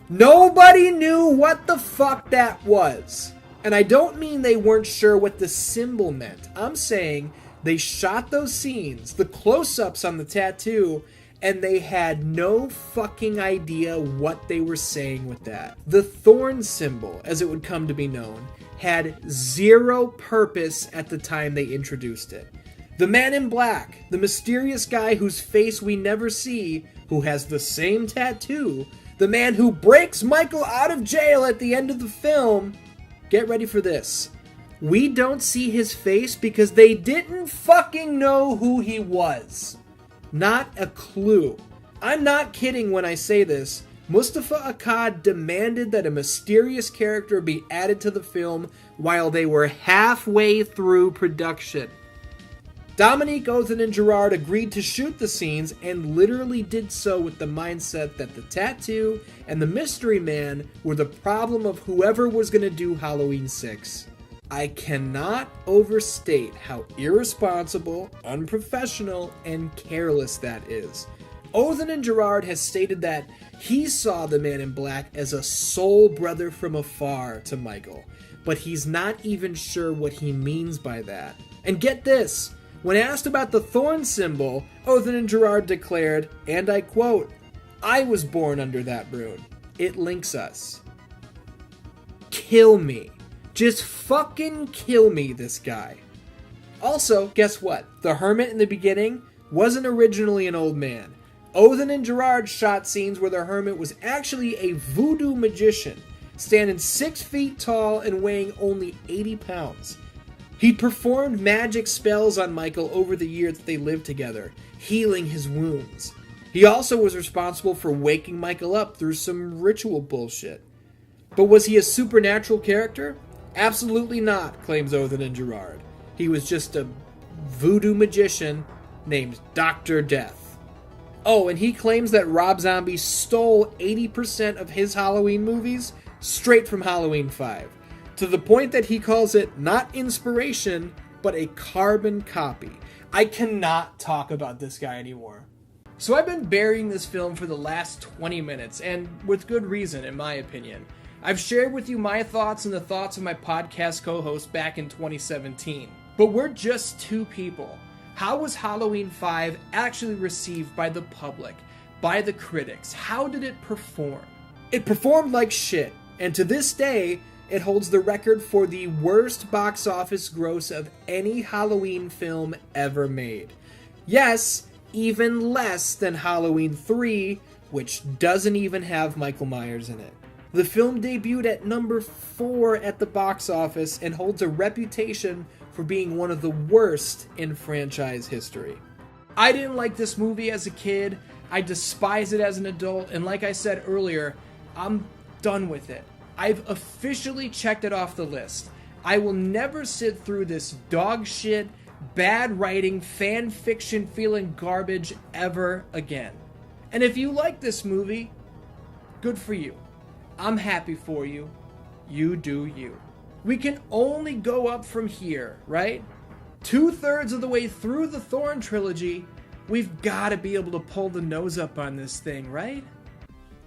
Nobody knew what the fuck that was. And I don't mean they weren't sure what the symbol meant. I'm saying they shot those scenes, the close-ups on the tattoo, and they had no fucking idea what they were saying with that. The thorn symbol, as it would come to be known, had zero purpose at the time they introduced it. The man in black, the mysterious guy whose face we never see, who has the same tattoo, the man who breaks Michael out of jail at the end of the film, get ready for this. We don't see his face because they didn't fucking know who he was. Not a clue. I'm not kidding when I say this. Moustapha Akkad demanded that a mysterious character be added to the film while they were halfway through production. Dominique, Odin, and Gerard agreed to shoot the scenes and literally did so with the mindset that the tattoo and the mystery man were the problem of whoever was going to do Halloween 6. I cannot overstate how irresponsible, unprofessional, and careless that is. Odin and Gerard has stated that he saw the man in black as a soul brother from afar to Michael, but he's not even sure what he means by that. And get this! When asked about the thorn symbol, Odin and Gerard declared, and I quote, "I was born under that rune. It links us." Kill me. Just fucking kill me, this guy. Also, guess what? The hermit in the beginning wasn't originally an old man. Odin and Gerard shot scenes where the hermit was actually a voodoo magician, standing 6 feet tall and weighing only 80 pounds. He'd performed magic spells on Michael over the year that they lived together, healing his wounds. He also was responsible for waking Michael up through some ritual bullshit. But was he a supernatural character? Absolutely not, claims Odin and Gerard. He was just a voodoo magician named Dr. Death. Oh, and he claims that Rob Zombie stole 80% of his Halloween movies straight from Halloween 5. To the point that he calls it not inspiration, but a carbon copy. I cannot talk about this guy anymore. So I've been burying this film for the last 20 minutes, and with good reason, in my opinion. I've shared with you my thoughts and the thoughts of my podcast co-host back in 2017. But we're just two people. How was Halloween 5 actually received by the public, by the critics? How did it perform? It performed like shit, and to this day, it holds the record for the worst box office gross of any Halloween film ever made. Yes, even less than Halloween 3, which doesn't even have Michael Myers in it. The film debuted at number 4 at the box office and holds a reputation for being one of the worst in franchise history. I didn't like this movie as a kid, I despise it as an adult, and like I said earlier, I'm done with it. I've officially checked it off the list. I will never sit through this dog shit, bad writing, fan fiction feeling garbage ever again. And if you like this movie, good for you. I'm happy for you. You do you. We can only go up from here, right? 2/3 of the way through the Thorn Trilogy, we've got to be able to pull the nose up on this thing, right?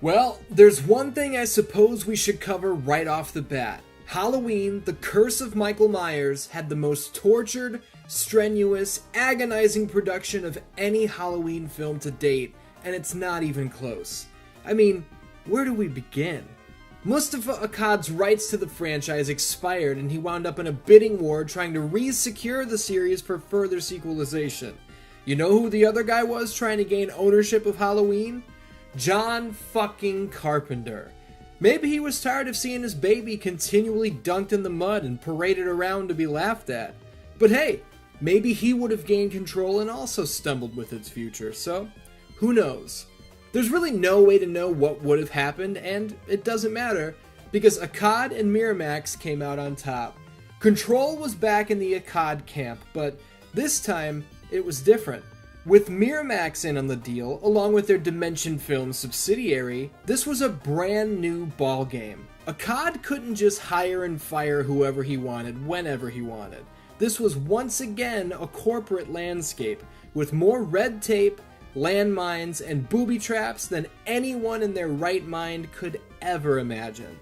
Well, there's one thing I suppose we should cover right off the bat. Halloween, The Curse of Michael Myers, had the most tortured, strenuous, agonizing production of any Halloween film to date, and it's not even close. I mean, where do we begin? Moustapha Akkad's rights to the franchise expired, and he wound up in a bidding war trying to re-secure the series for further sequelization. You know who the other guy was trying to gain ownership of Halloween? John fucking Carpenter. Maybe he was tired of seeing his baby continually dunked in the mud and paraded around to be laughed at. But hey, maybe he would have gained control and also stumbled with its future, so who knows? There's really no way to know what would have happened, and it doesn't matter, because Akkad and Miramax came out on top. Control was back in the Akkad camp, but this time it was different. With Miramax in on the deal, along with their Dimension Films subsidiary, this was a brand new ballgame. Akkad couldn't just hire and fire whoever he wanted, whenever he wanted. This was once again a corporate landscape, with more red tape, landmines, and booby traps than anyone in their right mind could ever imagine.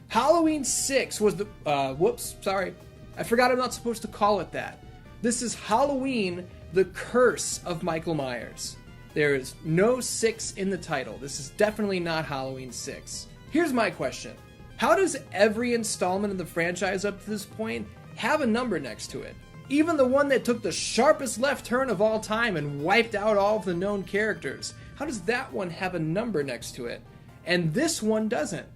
Halloween 6 was the... I forgot I'm not supposed to call it that. This is Halloween, The Curse of Michael Myers. There is no 6 in the title. This is definitely not Halloween 6. Here's my question. How does every installment of the franchise up to this point have a number next to it? Even the one that took the sharpest left turn of all time and wiped out all of the known characters. How does that one have a number next to it? And this one doesn't.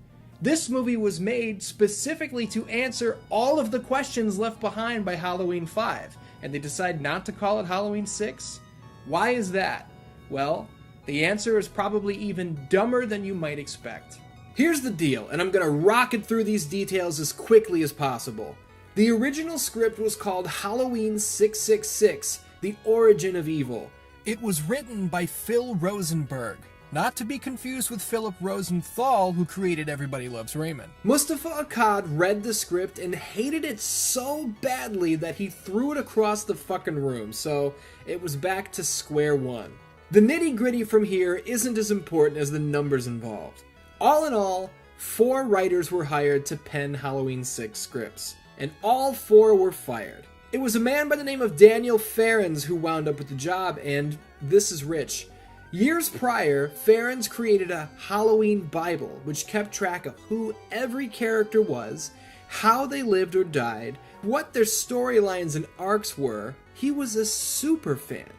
This movie was made specifically to answer all of the questions left behind by Halloween 5, and they decide not to call it Halloween 6? Why is that? Well, the answer is probably even dumber than you might expect. Here's the deal, and I'm gonna rocket through these details as quickly as possible. The original script was called Halloween 666, The Origin of Evil. It was written by Phil Rosenberg, not to be confused with Philip Rosenthal, who created Everybody Loves Raymond. Moustapha Akkad read the script and hated it so badly that he threw it across the fucking room, so it was back to square one. The nitty-gritty from here isn't as important as the numbers involved. All in all, 4 writers were hired to pen Halloween 6 scripts, and all 4 were fired. It was a man by the name of Daniel Farrens who wound up with the job, and this is rich. Years prior, Farrens created a Halloween Bible, which kept track of who every character was, how they lived or died, what their storylines and arcs were. He was a super fan.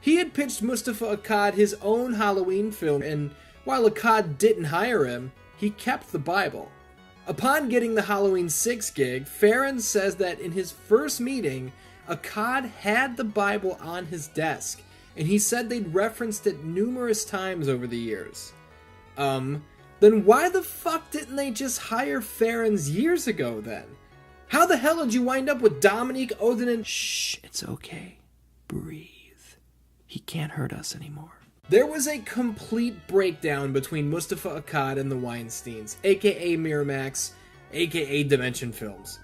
He had pitched Moustapha Akkad his own Halloween film, and while Akkad didn't hire him, he kept the Bible. Upon getting the Halloween 6 gig, Farrens says that in his first meeting, Akkad had the Bible on his desk, and he said they'd referenced it numerous times over the years. Then why the fuck didn't they just hire Farrens years ago then? How the hell did you wind up with Dominique Odenin? Shh, it's okay. Breathe. He can't hurt us anymore. There was a complete breakdown between Moustapha Akkad and the Weinsteins, aka Miramax, aka Dimension Films.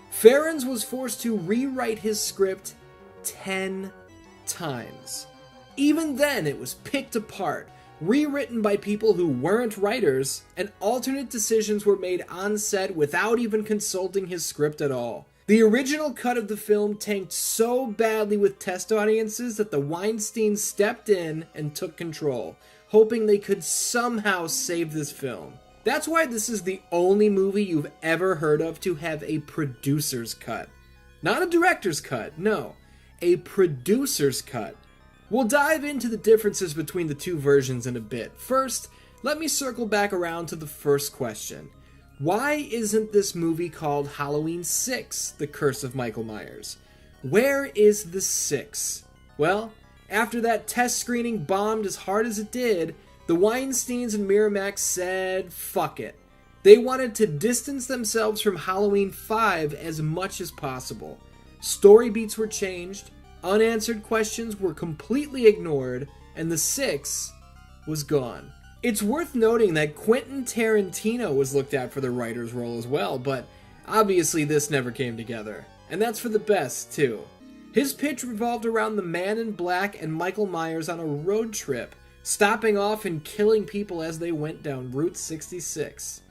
Farrens was forced to rewrite his script 10 times. Even then, it was picked apart, rewritten by people who weren't writers, and alternate decisions were made on set without even consulting his script at all. The original cut of the film tanked so badly with test audiences that the Weinsteins stepped in and took control, hoping they could somehow save this film. That's why this is the only movie you've ever heard of to have a producer's cut. Not a director's cut, no. A producer's cut. We'll dive into the differences between the two versions in a bit. First, let me circle back around to the first question. Why isn't this movie called Halloween 6, The Curse of Michael Myers? Where is the 6? Well, after that test screening bombed as hard as it did, the Weinsteins and Miramax said, fuck it. They wanted to distance themselves from Halloween 5 as much as possible. Story beats were changed, unanswered questions were completely ignored, and the 6 was gone. It's worth noting that Quentin Tarantino was looked at for the writer's role as well, but obviously this never came together. And that's for the best, too. His pitch revolved around the Man in Black and Michael Myers on a road trip, stopping off and killing people as they went down Route 66.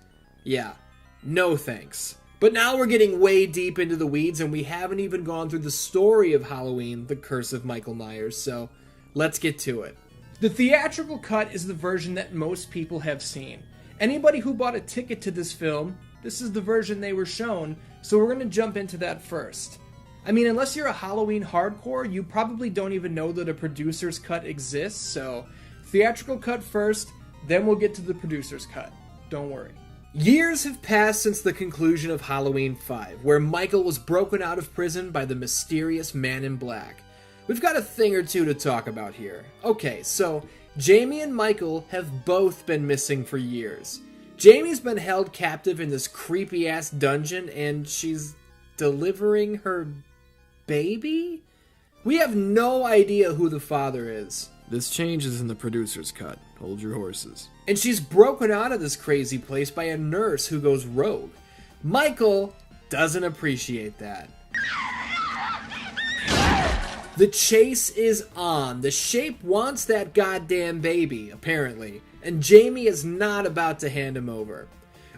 Yeah, no thanks. But now we're getting way deep into the weeds and we haven't even gone through the story of Halloween, The Curse of Michael Myers, so let's get to it. The theatrical cut is the version that most people have seen. Anybody who bought a ticket to this film, this is the version they were shown, so we're going to jump into that first. I mean, unless you're a Halloween hardcore, you probably don't even know that a producer's cut exists, so theatrical cut first, then we'll get to the producer's cut. Don't worry. Years have passed since the conclusion of Halloween 5, where Michael was broken out of prison by the mysterious Man in Black. We've got a thing or two to talk about here. Okay, so Jamie and Michael have both been missing for years. Jamie's been held captive in this creepy-ass dungeon, and she's delivering her baby? We have no idea who the father is. This changes in the producer's cut. Hold your horses. And she's broken out of this crazy place by a nurse who goes rogue. Michael doesn't appreciate that. The chase is on. The Shape wants that goddamn baby, apparently, and Jamie is not about to hand him over.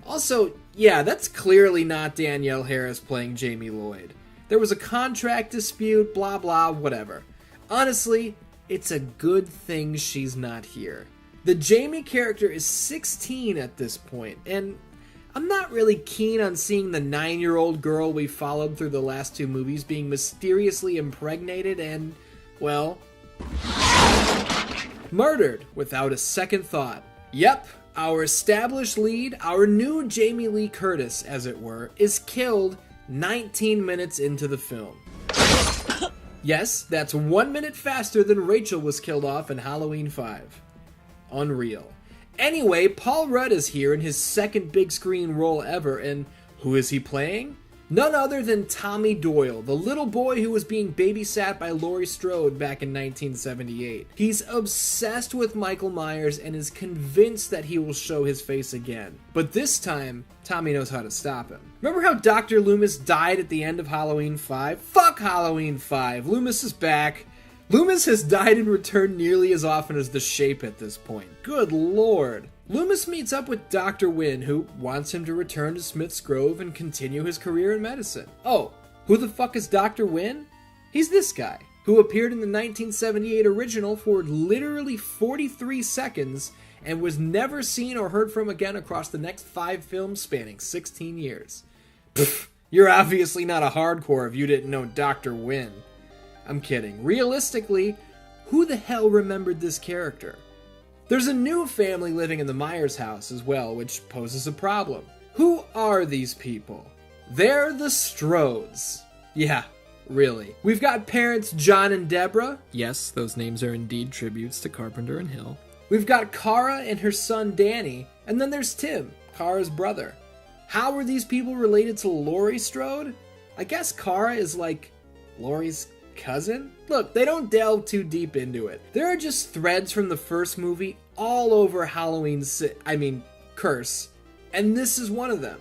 Also, yeah, that's clearly not Danielle Harris playing Jamie Lloyd. There was a contract dispute, blah blah, whatever. Honestly, it's a good thing she's not here. The Jamie character is 16 at this point, and I'm not really keen on seeing the 9-year-old girl we followed through the last 2 movies being mysteriously impregnated and, well, murdered without a second thought. Yep, our established lead, our new Jamie Lee Curtis, as it were, is killed 19 minutes into the film. Yes, that's 1 minute faster than Rachel was killed off in Halloween 5. Unreal. Anyway, Paul Rudd is here in his second big screen role ever, and who is he playing? None other than Tommy Doyle, the little boy who was being babysat by Laurie Strode back in 1978. He's obsessed with Michael Myers and is convinced that he will show his face again. But this time, Tommy knows how to stop him. Remember how Dr. Loomis died at the end of Halloween 5? Fuck Halloween 5! Loomis is back. Loomis has died and returned nearly as often as the Shape at this point. Good lord. Loomis meets up with Dr. Wynn, who wants him to return to Smith's Grove and continue his career in medicine. Oh, who the fuck is Dr. Wynn? He's this guy, who appeared in the 1978 original for literally 43 seconds and was never seen or heard from again across the next 5 films spanning 16 years. Pfft, you're obviously not a hardcore if you didn't know Dr. Wynn. I'm kidding. Realistically, who the hell remembered this character? There's a new family living in the Myers house as well, which poses a problem. Who are these people? They're the Strodes. Yeah, really. We've got parents John and Debra. Yes, those names are indeed tributes to Carpenter and Hill. We've got Kara and her son Danny, and then there's Tim, Kara's brother. How are these people related to Laurie Strode? I guess Kara is like Laurie's cousin? Look, they don't delve too deep into it. There are just threads from the first movie all over Halloween's Curse, and this is one of them.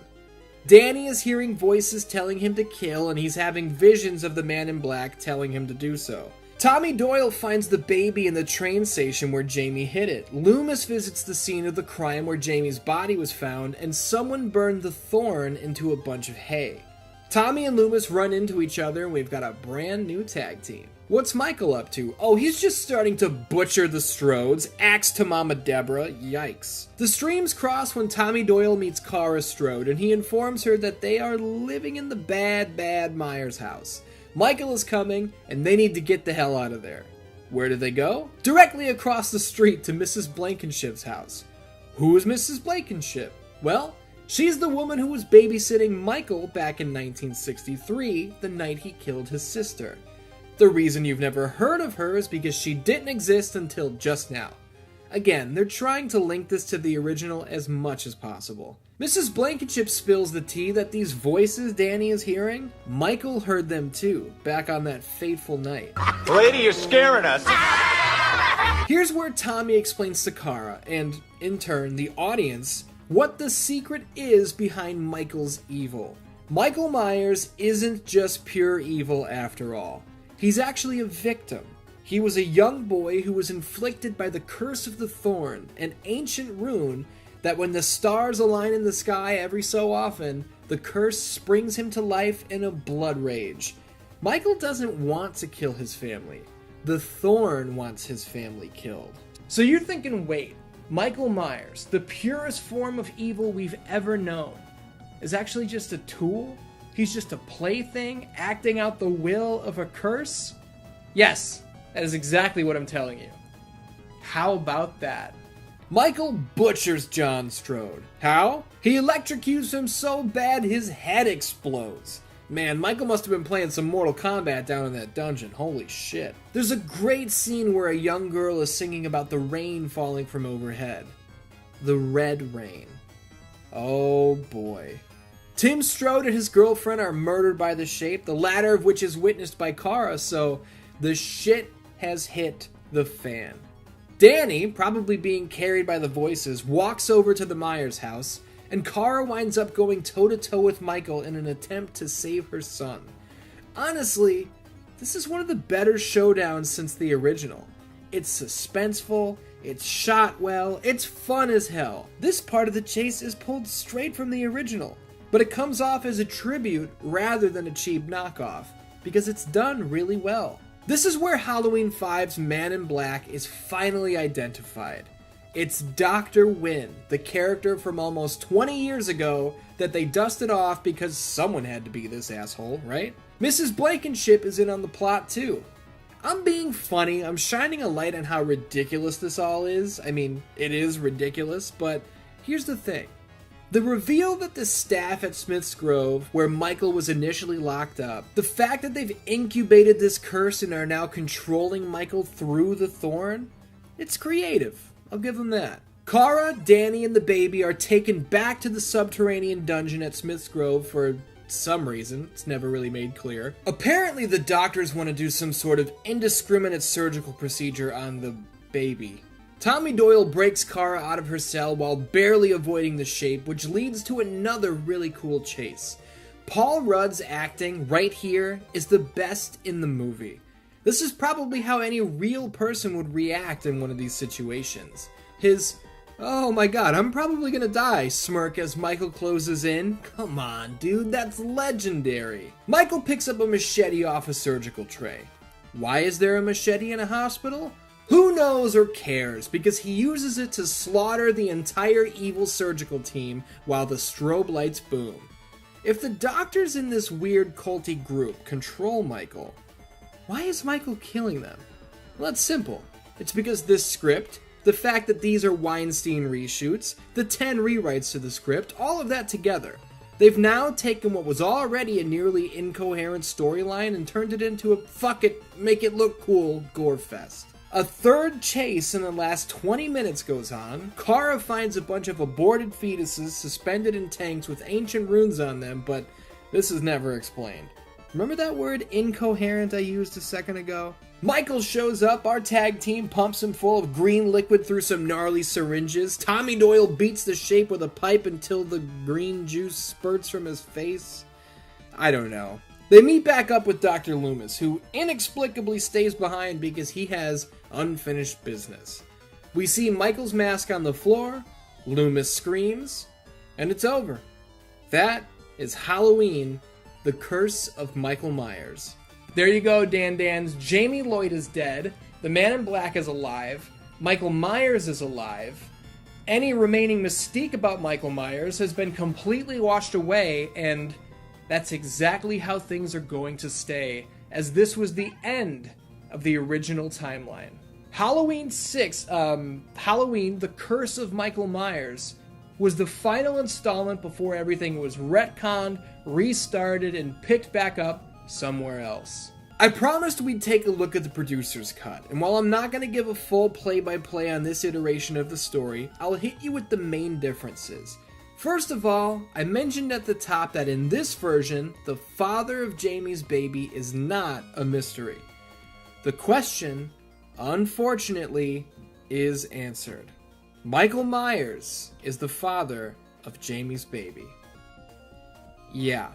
Danny is hearing voices telling him to kill, and he's having visions of the Man in Black telling him to do so. Tommy Doyle finds the baby in the train station where Jamie hid it. Loomis visits the scene of the crime where Jamie's body was found, and someone burned the thorn into a bunch of hay. Tommy and Loomis run into each other, and we've got a brand new tag team. What's Michael up to? Oh, he's just starting to butcher the Strodes, axe to Mama Debra, yikes. The streams cross when Tommy Doyle meets Kara Strode, and he informs her that they are living in the bad Myers house. Michael is coming, and they need to get the hell out of there. Where do they go? Directly across the street to Mrs. Blankenship's house. Who is Mrs. Blankenship? Well, She's the woman who was babysitting Michael back in 1963, the night he killed his sister. The reason you've never heard of her is because she didn't exist until just now. Again, they're trying to link this to the original as much as possible. Mrs. Blankenship spills the tea that these voices Danny is hearing, Michael heard them too, back on that fateful night. Lady, you're scaring us. Here's where Tommy explains to Kara, and in turn the audience, what the secret is behind Michael's evil. Michael Myers isn't just pure evil after all. He's actually a victim. He was a young boy who was inflicted by the curse of the Thorn, an ancient rune that when the stars align in the sky every so often, the curse springs him to life in a blood rage. Michael doesn't want to kill his family. The Thorn wants his family killed. So you're thinking, wait, Michael Myers, the purest form of evil we've ever known, is actually just a tool? He's just a plaything acting out the will of a curse? Yes, that is exactly what I'm telling you. How about that? Michael butchers John Strode. How? He electrocutes him so bad his head explodes. Man, Michael must have been playing some Mortal Kombat down in that dungeon. Holy shit. There's a great scene where a young girl is singing about the rain falling from overhead. The red rain. Oh boy. Tim Strode and his girlfriend are murdered by the Shape, the latter of which is witnessed by Kara, so the shit has hit the fan. Danny, probably being carried by the voices, walks over to the Myers house, and Kara winds up going toe-to-toe with Michael in an attempt to save her son. Honestly, this is one of the better showdowns since the original. It's suspenseful, it's shot well, it's fun as hell. This part of the chase is pulled straight from the original, but it comes off as a tribute rather than a cheap knockoff, because it's done really well. This is where Halloween 5's Man in Black is finally identified. It's Dr. Wynn, the character from almost 20 years ago that they dusted off because someone had to be this asshole, right? Mrs. Blankenship is in on the plot too. I'm being funny, I'm shining a light on how ridiculous this all is. I mean, it is ridiculous, but here's the thing. The reveal that the staff at Smith's Grove, where Michael was initially locked up, the fact that they've incubated this curse and are now controlling Michael through the Thorn, it's creative. I'll give them that. Kara, Danny, and the baby are taken back to the subterranean dungeon at Smith's Grove for some reason. It's never really made clear. Apparently the doctors want to do some sort of indiscriminate surgical procedure on the baby. Tommy Doyle breaks Kara out of her cell while barely avoiding the Shape, which leads to another really cool chase. Paul Rudd's acting right here is the best in the movie. This is probably how any real person would react in one of these situations. His, "Oh my god, I'm probably gonna die" smirk as Michael closes in. Come on, dude, that's legendary. Michael picks up a machete off a surgical tray. Why is there a machete in a hospital? Who knows or cares, because he uses it to slaughter the entire evil surgical team while the strobe lights boom. If the doctors in this weird culty group control Michael, why is Michael killing them? Well, that's simple. It's because this script, the fact that these are Weinstein reshoots, the 10 rewrites to the script, all of that together. They've now taken what was already a nearly incoherent storyline and turned it into a fuck it, make it look cool gore fest. A third chase in the last 20 minutes goes on. Kara finds a bunch of aborted fetuses suspended in tanks with ancient runes on them, but this is never explained. Remember that word incoherent I used a second ago? Michael shows up, our tag team pumps him full of green liquid through some gnarly syringes. Tommy Doyle beats the Shape with a pipe until the green juice spurts from his face. I don't know. They meet back up with Dr. Loomis, who inexplicably stays behind because he has unfinished business. We see Michael's mask on the floor, Loomis screams, and it's over. That is Halloween, The Curse of Michael Myers. There you go, Dan Dans. Jamie Lloyd is dead, the Man in Black is alive, Michael Myers is alive, any remaining mystique about Michael Myers has been completely washed away, and that's exactly how things are going to stay, as this was the end of the original timeline. Halloween 6, Halloween, The Curse of Michael Myers, was the final installment before everything was retconned, restarted, and picked back up somewhere else. I promised we'd take a look at the producer's cut, and while I'm not going to give a full play-by-play on this iteration of the story, I'll hit you with the main differences. First of all, I mentioned at the top that in this version, the father of Jamie's baby is not a mystery. The question, unfortunately, is answered. Michael Myers is the father of Jamie's baby. Yeah.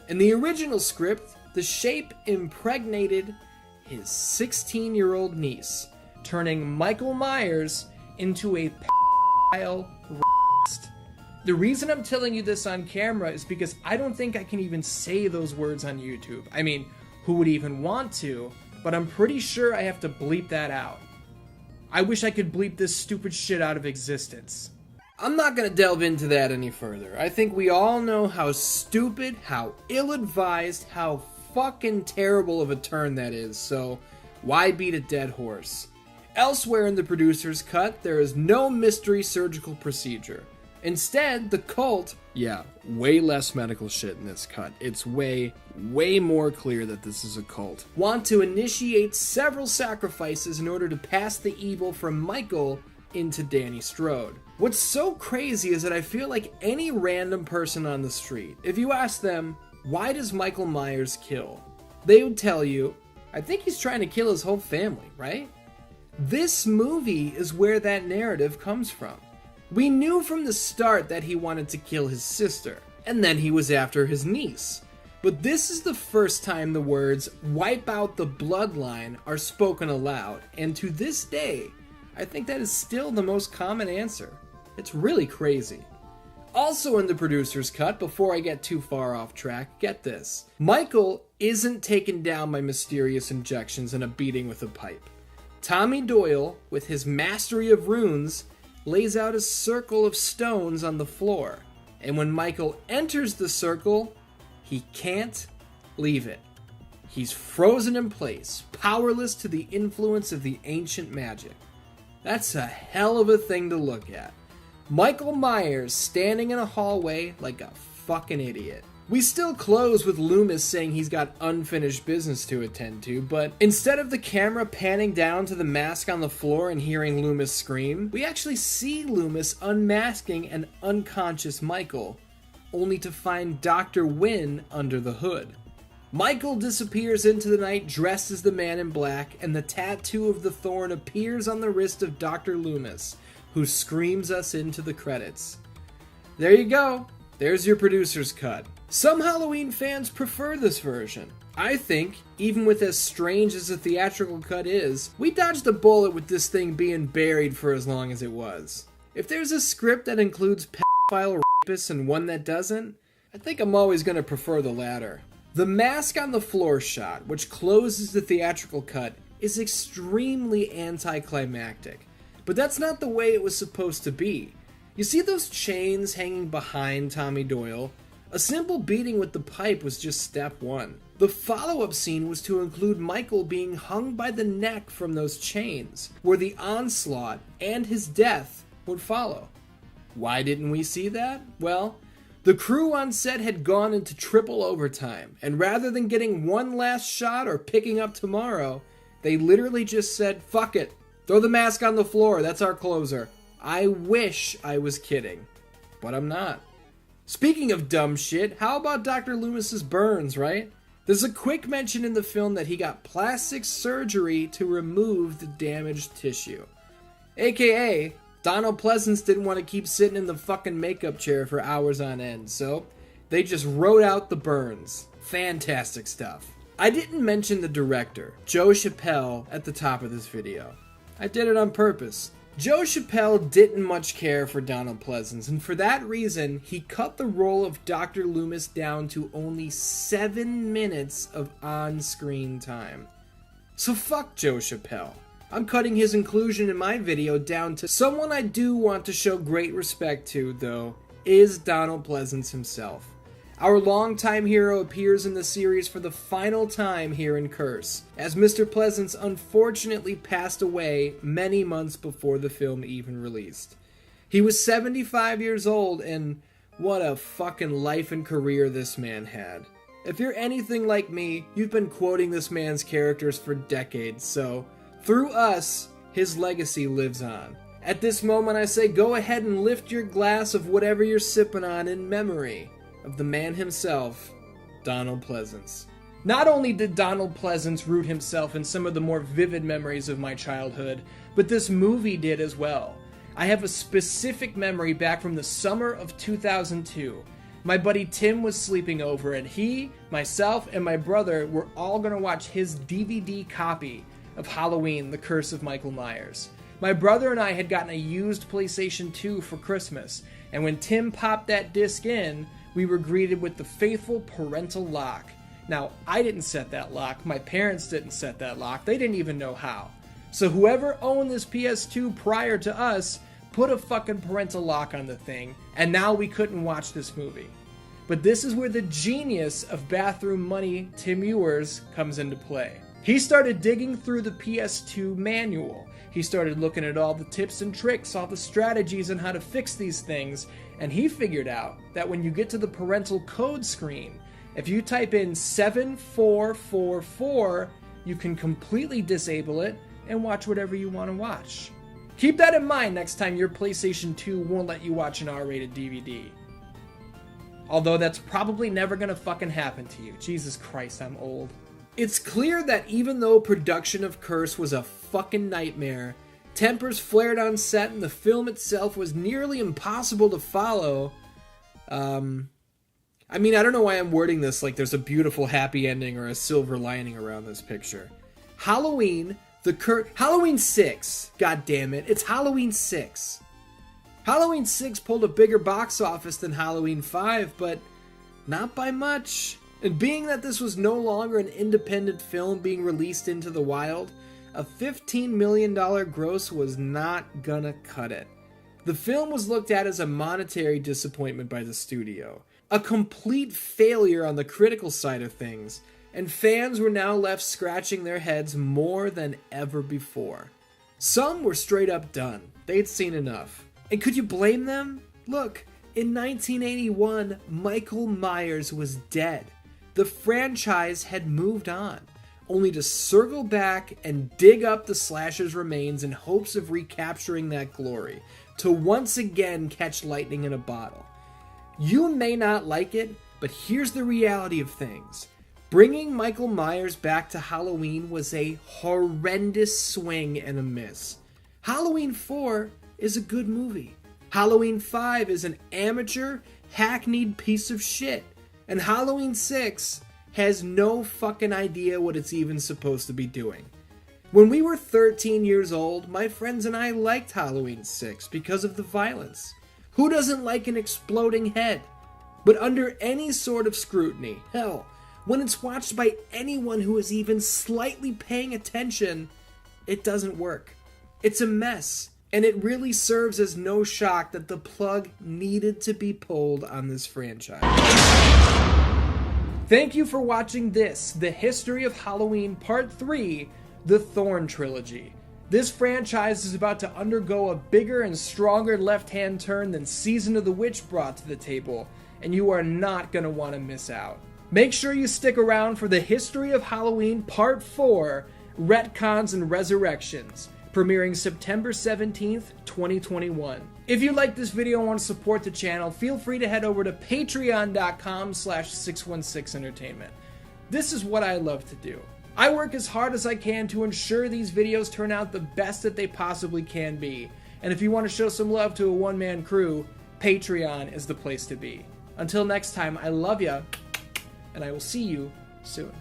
In the original script, the shape impregnated his 16-year-old niece, turning Michael Myers into a pedophile rapist. The reason I'm telling you this on camera is because I don't think I can even say those words on YouTube. I mean, who would even want to? But I'm pretty sure I have to bleep that out. I wish I could bleep this stupid shit out of existence. I'm not going to delve into that any further. I think we all know how stupid, how ill-advised, how fucking terrible of a turn that is, so why beat a dead horse? Elsewhere in the producer's cut, there is no mystery surgical procedure. Instead, the cult, way less medical shit in this cut. It's way more clear that this is a cult. Want to initiate several sacrifices in order to pass the evil from Michael into Danny Strode. What's so crazy is that I feel like any random person on the street, if you ask them, why does Michael Myers kill? They would tell you, I think he's trying to kill his whole family, right? This movie is where that narrative comes from. We knew from the start that he wanted to kill his sister, and then he was after his niece. But this is the first time the words, wipe out the bloodline, are spoken aloud, and to this day, I think that is still the most common answer. It's really crazy. Also in the producer's cut, before I get too far off track, get this. Michael isn't taken down by mysterious injections and a beating with a pipe. Tommy Doyle, with his mastery of runes, lays out a circle of stones on the floor. And when Michael enters the circle, he can't leave it. He's frozen in place, powerless to the influence of the ancient magic. That's a hell of a thing to look at. Michael Myers standing in a hallway like a fucking idiot. We still close with Loomis saying he's got unfinished business to attend to, but instead of the camera panning down to the mask on the floor and hearing Loomis scream, we actually see Loomis unmasking an unconscious Michael, only to find Dr. Wynn under the hood. Michael disappears into the night dressed as the Man in Black, and the tattoo of the thorn appears on the wrist of Dr. Loomis, who screams us into the credits. There you go. There's your producer's cut. Some Halloween fans prefer this version. I think, even with as strange as the theatrical cut is, we dodged a bullet with this thing being buried for as long as it was. If there's a script that includes pedophile rapists and one that doesn't, I think I'm always going to prefer the latter. The mask on the floor shot, which closes the theatrical cut, is extremely anticlimactic. But that's not the way it was supposed to be. You see those chains hanging behind Tommy Doyle? A simple beating with the pipe was just step one. The follow-up scene was to include Michael being hung by the neck from those chains, where the onslaught and his death would follow. Why didn't we see that? Well, the crew on set had gone into triple overtime, and rather than getting one last shot or picking up tomorrow, they literally just said, fuck it. Throw the mask on the floor, that's our closer. I wish I was kidding, but I'm not. Speaking of dumb shit, how about Dr. Loomis's burns, right? There's a quick mention in the film that he got plastic surgery to remove the damaged tissue. AKA, Donald Pleasance didn't want to keep sitting in the fucking makeup chair for hours on end, so they just wrote out the burns. Fantastic stuff. I didn't mention the director, Joe Chappelle, at the top of this video. I did it on purpose. Joe Chappelle didn't much care for Donald Pleasance, and for that reason, he cut the role of Dr. Loomis down to only 7 minutes of on-screen time. So fuck Joe Chappelle. I'm cutting his inclusion in my video down to someone I do want to show great respect to, though, is Donald Pleasance himself. Our longtime hero appears in the series for the final time here in Curse, as Mr. Pleasance unfortunately passed away many months before the film even released. He was 75 years old, and what a fucking life and career this man had. If you're anything like me, you've been quoting this man's characters for decades, so through us, his legacy lives on. At this moment, I say go ahead and lift your glass of whatever you're sipping on in memory of the man himself, Donald Pleasance. Not only did Donald Pleasance root himself in some of the more vivid memories of my childhood, but this movie did as well. I have a specific memory back from the summer of 2002. My buddy Tim was sleeping over, and he, myself, and my brother were all going to watch his DVD copy of Halloween, The Curse of Michael Myers. My brother and I had gotten a used PlayStation 2 for Christmas, and when Tim popped that disc in, we were greeted with the faithful parental lock. Now, I didn't set that lock, my parents didn't set that lock, they didn't even know how. So whoever owned this PS2 prior to us put a fucking parental lock on the thing, and now we couldn't watch this movie. But this is where the genius of bathroom money Tim Ewers comes into play. He started digging through the PS2 manual. He started looking at all the tips and tricks, all the strategies on how to fix these things, and he figured out that when you get to the parental code screen, if you type in 7444, you can completely disable it and watch whatever you want to watch. Keep that in mind next time your PlayStation 2 won't let you watch an R-rated DVD. Although that's probably never gonna fucking happen to you. Jesus Christ, I'm old. It's clear that even though production of Curse was a fucking nightmare, tempers flared on set and the film itself was nearly impossible to follow. I don't know why I'm wording this like there's a beautiful happy ending or a silver lining around this picture. Halloween 6, god damn it, it's Halloween 6. Halloween 6 pulled a bigger box office than Halloween 5, but not by much. And being that this was no longer an independent film being released into the wild, a $15 million gross was not gonna cut it. The film was looked at as a monetary disappointment by the studio, a complete failure on the critical side of things, and fans were now left scratching their heads more than ever before. Some were straight up done. They'd seen enough. And could you blame them? Look, in 1981, Michael Myers was dead. The franchise had moved on, only to circle back and dig up the slasher's remains in hopes of recapturing that glory, to once again catch lightning in a bottle. You may not like it, but here's the reality of things. Bringing Michael Myers back to Halloween was a horrendous swing and a miss. Halloween 4 is a good movie. Halloween 5 is an amateur, hackneyed piece of shit. And Halloween 6 has no fucking idea what it's even supposed to be doing. When we were 13 years old, my friends and I liked Halloween 6 because of the violence. Who doesn't like an exploding head? But under any sort of scrutiny, hell, when it's watched by anyone who is even slightly paying attention, it doesn't work. It's a mess. And it really serves as no shock that the plug needed to be pulled on this franchise. Thank you for watching this, The History of Halloween Part 3, The Thorn Trilogy. This franchise is about to undergo a bigger and stronger left-hand turn than Season of the Witch brought to the table, and you are not going to want to miss out. Make sure you stick around for The History of Halloween Part 4, Retcons and Resurrections, premiering September 17th, 2021. If you like this video and want to support the channel, feel free to head over to patreon.com/616entertainment. This is what I love to do. I work as hard as I can to ensure these videos turn out the best that they possibly can be. And if you want to show some love to a one-man crew, Patreon is the place to be. Until next time, I love ya, and I will see you soon.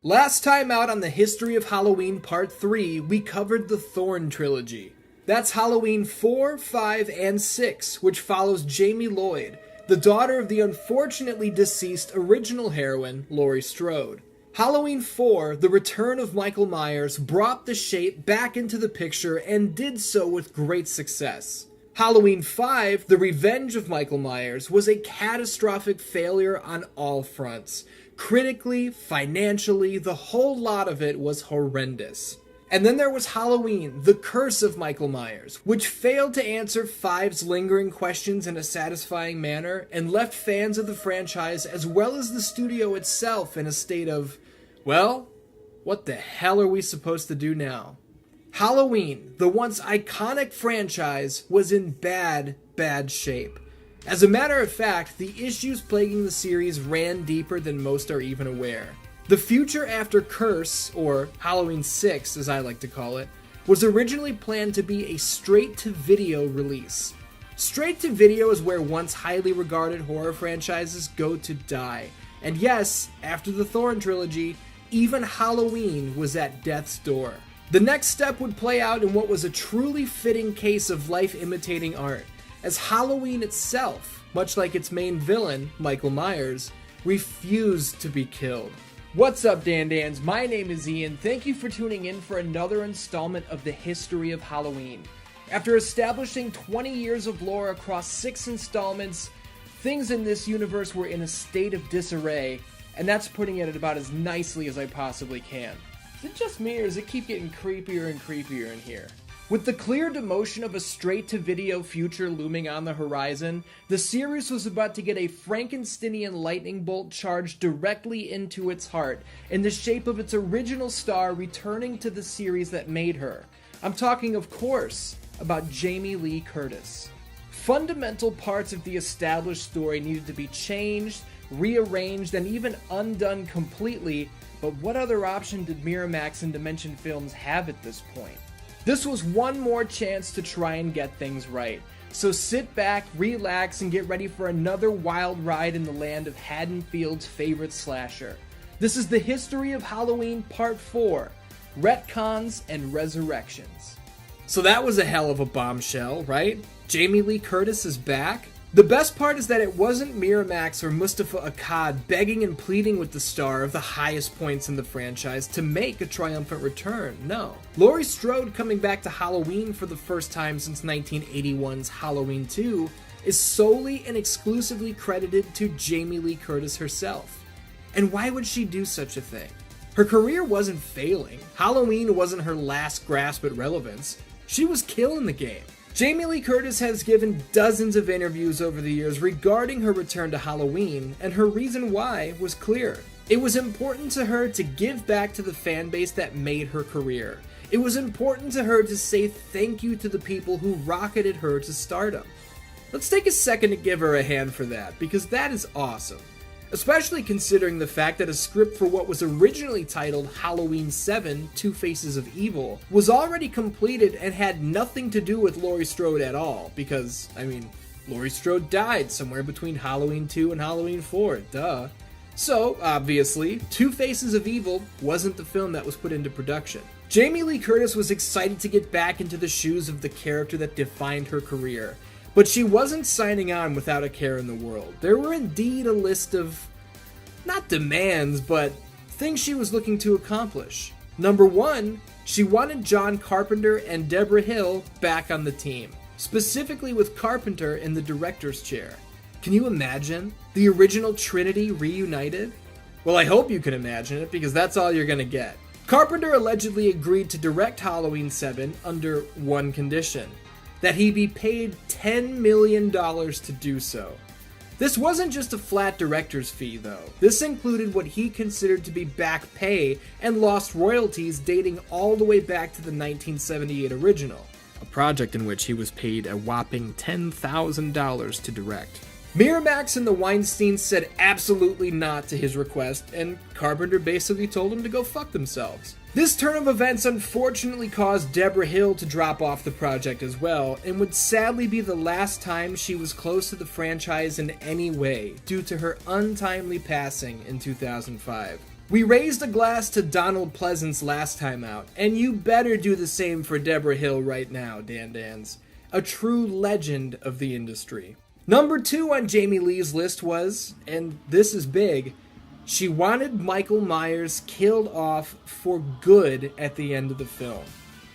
Last time out on The History of Halloween Part 3, we covered the Thorn Trilogy. That's Halloween 4, 5, and 6, which follows Jamie Lloyd, the daughter of the unfortunately deceased original heroine, Laurie Strode. Halloween 4, The Return of Michael Myers, brought the shape back into the picture and did so with great success. Halloween 5, The Revenge of Michael Myers, was a catastrophic failure on all fronts. Critically, financially, the whole lot of it was horrendous. And then there was Halloween, The Curse of Michael Myers, which failed to answer Five's lingering questions in a satisfying manner and left fans of the franchise as well as the studio itself in a state of, well, what the hell are we supposed to do now? Halloween, the once iconic franchise, was in bad shape. As a matter of fact, the issues plaguing the series ran deeper than most are even aware. The future after Curse, or Halloween 6 as I like to call it, was originally planned to be a straight-to-video release. Straight-to-video is where once highly regarded horror franchises go to die. And yes, after the Thorn Trilogy, even Halloween was at death's door. The next step would play out in what was a truly fitting case of life imitating art, as Halloween itself, much like its main villain, Michael Myers, refused to be killed. What's up, Dan-Dans? My name is Ian. Thank you for tuning in for another installment of the history of Halloween. After establishing 20 years of lore across 6 installments, things in this universe were in a state of disarray, and that's putting it about as nicely as I possibly can. Is it just me, or does it keep getting creepier and creepier in here? With the clear demotion of a straight-to-video future looming on the horizon, the series was about to get a Frankensteinian lightning bolt charged directly into its heart, in the shape of its original star returning to the series that made her. I'm talking, of course, about Jamie Lee Curtis. Fundamental parts of the established story needed to be changed, rearranged, and even undone completely, but what other option did Miramax and Dimension Films have at this point? This was one more chance to try and get things right. So sit back, relax, and get ready for another wild ride in the land of Haddonfield's favorite slasher. This is the history of Halloween Part 4, Retcons and Resurrections. So that was a hell of a bombshell, right? Jamie Lee Curtis is back? The best part is that it wasn't Miramax or Moustapha Akkad begging and pleading with the star of the highest points in the franchise to make a triumphant return, no. Laurie Strode coming back to Halloween for the first time since 1981's Halloween 2 is solely and exclusively credited to Jamie Lee Curtis herself. And why would she do such a thing? Her career wasn't failing. Halloween wasn't her last grasp at relevance. She was killing the game. Jamie Lee Curtis has given dozens of interviews over the years regarding her return to Halloween, and her reason why was clear. It was important to her to give back to the fan base that made her career. It was important to her to say thank you to the people who rocketed her to stardom. Let's take a second to give her a hand for that, because that is awesome. Especially considering the fact that a script for what was originally titled Halloween 7, Two Faces of Evil, was already completed and had nothing to do with Laurie Strode at all, because, Laurie Strode died somewhere between Halloween 2 and Halloween 4, duh. So, obviously, Two Faces of Evil wasn't the film that was put into production. Jamie Lee Curtis was excited to get back into the shoes of the character that defined her career. But she wasn't signing on without a care in the world. There were indeed a list of, not demands, but things she was looking to accomplish. Number 1, she wanted John Carpenter and Debra Hill back on the team, specifically with Carpenter in the director's chair. Can you imagine the original Trinity reunited? Well, I hope you can imagine it, because that's all you're gonna get. Carpenter allegedly agreed to direct Halloween 7 under one condition: that he be paid $10 million to do so. This wasn't just a flat director's fee, though. This included what he considered to be back pay and lost royalties dating all the way back to the 1978 original, a project in which he was paid a whopping $10,000 to direct. Miramax and the Weinsteins said absolutely not to his request, and Carpenter basically told them to go fuck themselves. This turn of events unfortunately caused Debra Hill to drop off the project as well, and would sadly be the last time she was close to the franchise in any way, due to her untimely passing in 2005. We raised a glass to Donald Pleasance last time out, and you better do the same for Debra Hill right now, Dan-Dans. A true legend of the industry. Number 2 on Jamie Lee's list was, and this is big, she wanted Michael Myers killed off for good at the end of the film.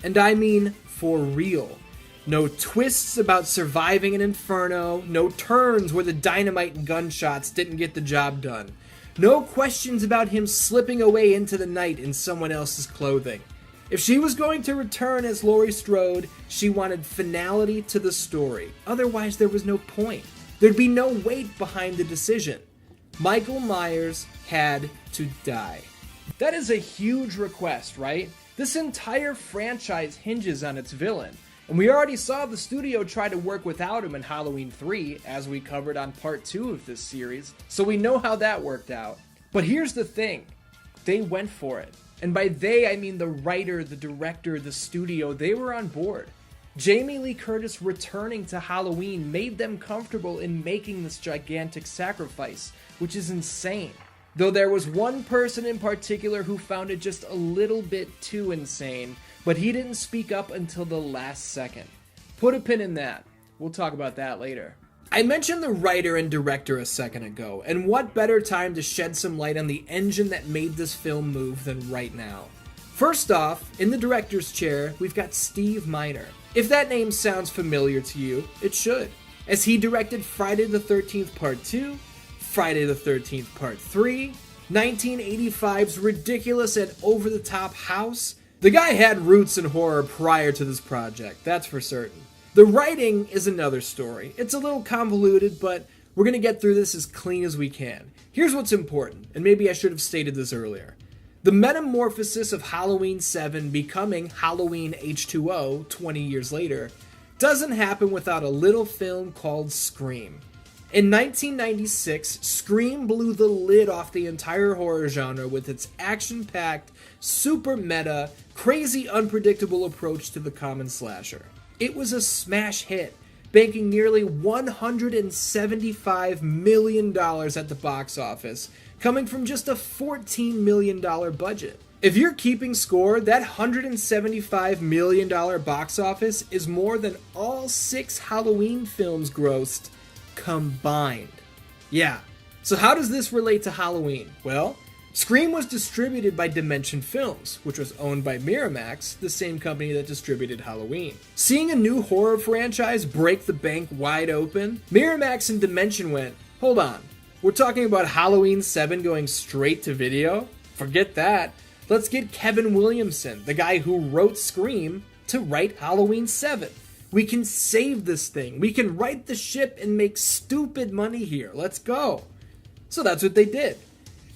And I mean for real. No twists about surviving an inferno, no turns where the dynamite and gunshots didn't get the job done. No questions about him slipping away into the night in someone else's clothing. If she was going to return as Laurie Strode, she wanted finality to the story. Otherwise, there was no point. There'd be no weight behind the decision. Michael Myers had to die. That is a huge request, right? This entire franchise hinges on its villain. And we already saw the studio try to work without him in Halloween 3, as we covered on part 2 of this series, so we know how that worked out. But here's the thing. They went for it. And by they, I mean the writer, the director, the studio, they were on board. Jamie Lee Curtis returning to Halloween made them comfortable in making this gigantic sacrifice, which is insane. Though there was one person in particular who found it just a little bit too insane, but he didn't speak up until the last second. Put a pin in that. We'll talk about that later. I mentioned the writer and director a second ago, and what better time to shed some light on the engine that made this film move than right now. First off, in the director's chair, we've got Steve Miner. If that name sounds familiar to you, it should, as he directed Friday the 13th Part 2, Friday the 13th Part 3, 1985's ridiculous and over-the-top House. The guy had roots in horror prior to this project, that's for certain. The writing is another story. It's a little convoluted, but we're going to get through this as clean as we can. Here's what's important, and maybe I should have stated this earlier. The metamorphosis of Halloween 7 becoming Halloween H2O 20 years later doesn't happen without a little film called Scream. In 1996, Scream blew the lid off the entire horror genre with its action-packed, super meta, crazy unpredictable approach to the common slasher. It was a smash hit, banking nearly $175 million at the box office, coming from just a $14 million budget. If you're keeping score, that $175 million box office is more than all 6 Halloween films grossed combined. Yeah, so how does this relate to Halloween? Well, Scream was distributed by Dimension Films, which was owned by Miramax, the same company that distributed Halloween. Seeing a new horror franchise break the bank wide open, Miramax and Dimension went, hold on, we're talking about Halloween 7 going straight to video? Forget that. Let's get Kevin Williamson, the guy who wrote Scream, to write Halloween 7. We can save this thing. We can right the ship and make stupid money here. Let's go. So that's what they did.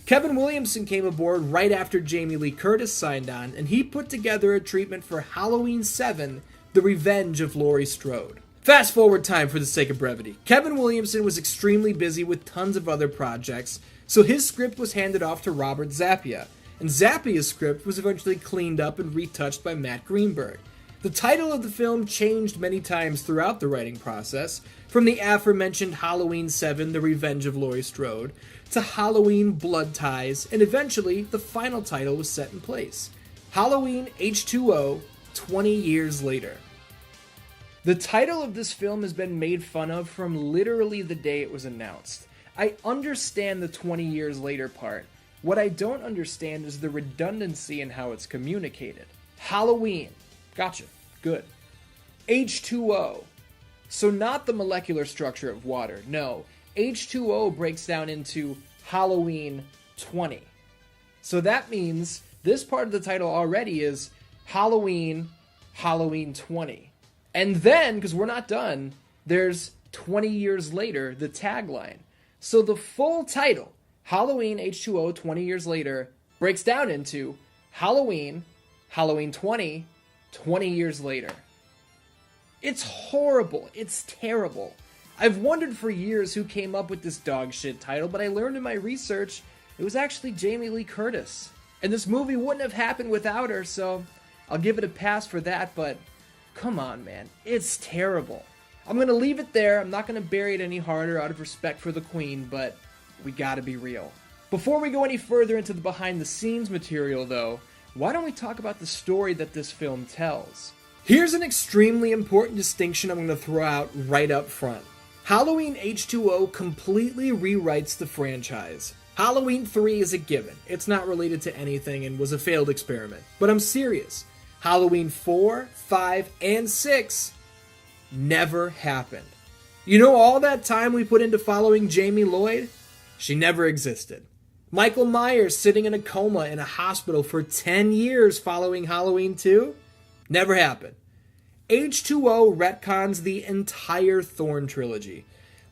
Kevin Williamson came aboard right after Jamie Lee Curtis signed on, and he put together a treatment for Halloween 7, The Revenge of Laurie Strode. Fast forward time for the sake of brevity. Kevin Williamson was extremely busy with tons of other projects, so his script was handed off to Robert Zappia, and Zappia's script was eventually cleaned up and retouched by Matt Greenberg. The title of the film changed many times throughout the writing process, from the aforementioned Halloween 7, The Revenge of Laurie Strode, to Halloween Blood Ties, and eventually the final title was set in place. Halloween H2O 20 years later. The title of this film has been made fun of from literally the day it was announced. I understand the 20 years later part. What I don't understand is the redundancy in how it's communicated. Halloween. Gotcha. Good. H2O. So not the molecular structure of water. No. H2O breaks down into Halloween 20. So that means this part of the title already is Halloween 20. And then, because we're not done, there's 20 years later, the tagline. So the full title, Halloween H2O 20 years later, breaks down into Halloween 20 years later. It's horrible. It's terrible. I've wondered for years who came up with this dog shit title, but I learned in my research it was actually Jamie Lee Curtis. And this movie wouldn't have happened without her, so I'll give it a pass for that, but come on, man. It's terrible. I'm going to leave it there. I'm not going to bury it any harder out of respect for the Queen, but we gotta be real. Before we go any further into the behind-the-scenes material, though, why don't we talk about the story that this film tells? Here's an extremely important distinction I'm going to throw out right up front. Halloween H2O completely rewrites the franchise. Halloween 3 is a given. It's not related to anything and was a failed experiment. But I'm serious. Halloween 4, 5, and 6 never happened. You know all that time we put into following Jamie Lloyd? She never existed. Michael Myers sitting in a coma in a hospital for 10 years following Halloween 2? Never happened. H2O retcons the entire Thorn Trilogy.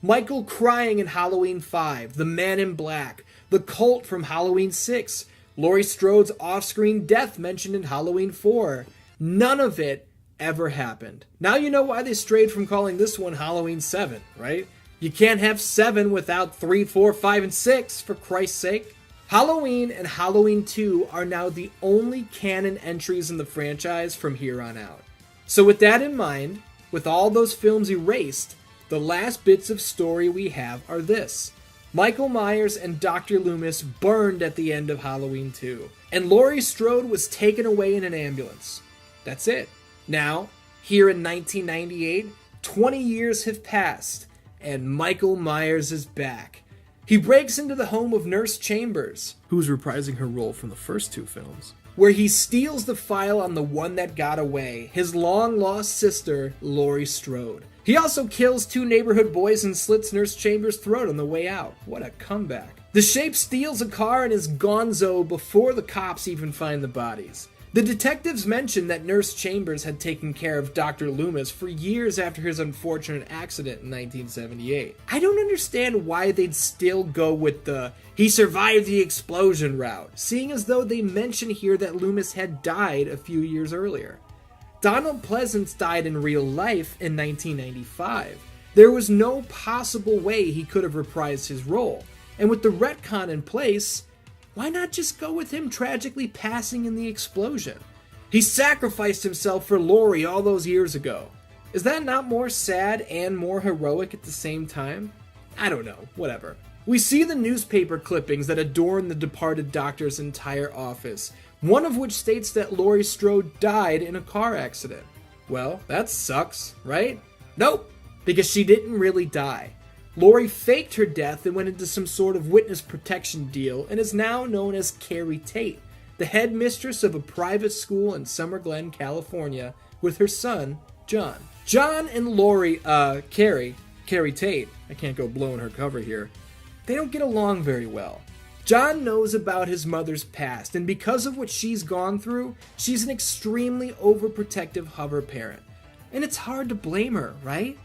Michael crying in Halloween 5, the Man in Black, the cult from Halloween 6, Laurie Strode's off-screen death mentioned in Halloween 4. None of it ever happened. Now you know why they strayed from calling this one Halloween 7, right? You can't have 7 without 3, 4, 5, and 6, for Christ's sake. Halloween and Halloween 2 are now the only canon entries in the franchise from here on out. So with that in mind, with all those films erased, the last bits of story we have are this. Michael Myers and Dr. Loomis burned at the end of Halloween 2, and Laurie Strode was taken away in an ambulance. That's it. Now, here in 1998, 20 years have passed, and Michael Myers is back. He breaks into the home of Nurse Chambers, who's reprising her role from the first 2 films, where he steals the file on the one that got away, his long-lost sister, Laurie Strode. He also kills 2 neighborhood boys and slits Nurse Chambers' throat on the way out. What a comeback. The Shape steals a car and is gonzo before the cops even find the bodies. The detectives mentioned that Nurse Chambers had taken care of Dr. Loomis for years after his unfortunate accident in 1978. I don't understand why they'd still go with the "he survived the explosion" route, seeing as though they mention here that Loomis had died a few years earlier. Donald Pleasance died in real life in 1995. There was no possible way he could have reprised his role, and with the retcon in place, why not just go with him tragically passing in the explosion? He sacrificed himself for Laurie all those years ago. Is that not more sad and more heroic at the same time? I don't know, whatever. We see the newspaper clippings that adorn the departed doctor's entire office, one of which states that Laurie Strode died in a car accident. Well, that sucks, right? Nope, because she didn't really die. Laurie faked her death and went into some sort of witness protection deal and is now known as Carrie Tate, the head mistress of a private school in Summer Glen, California, with her son, John. John and Laurie, Carrie Tate, I can't go blowing her cover here, they don't get along very well. John knows about his mother's past, and because of what she's gone through, she's an extremely overprotective hover parent. And it's hard to blame her, right?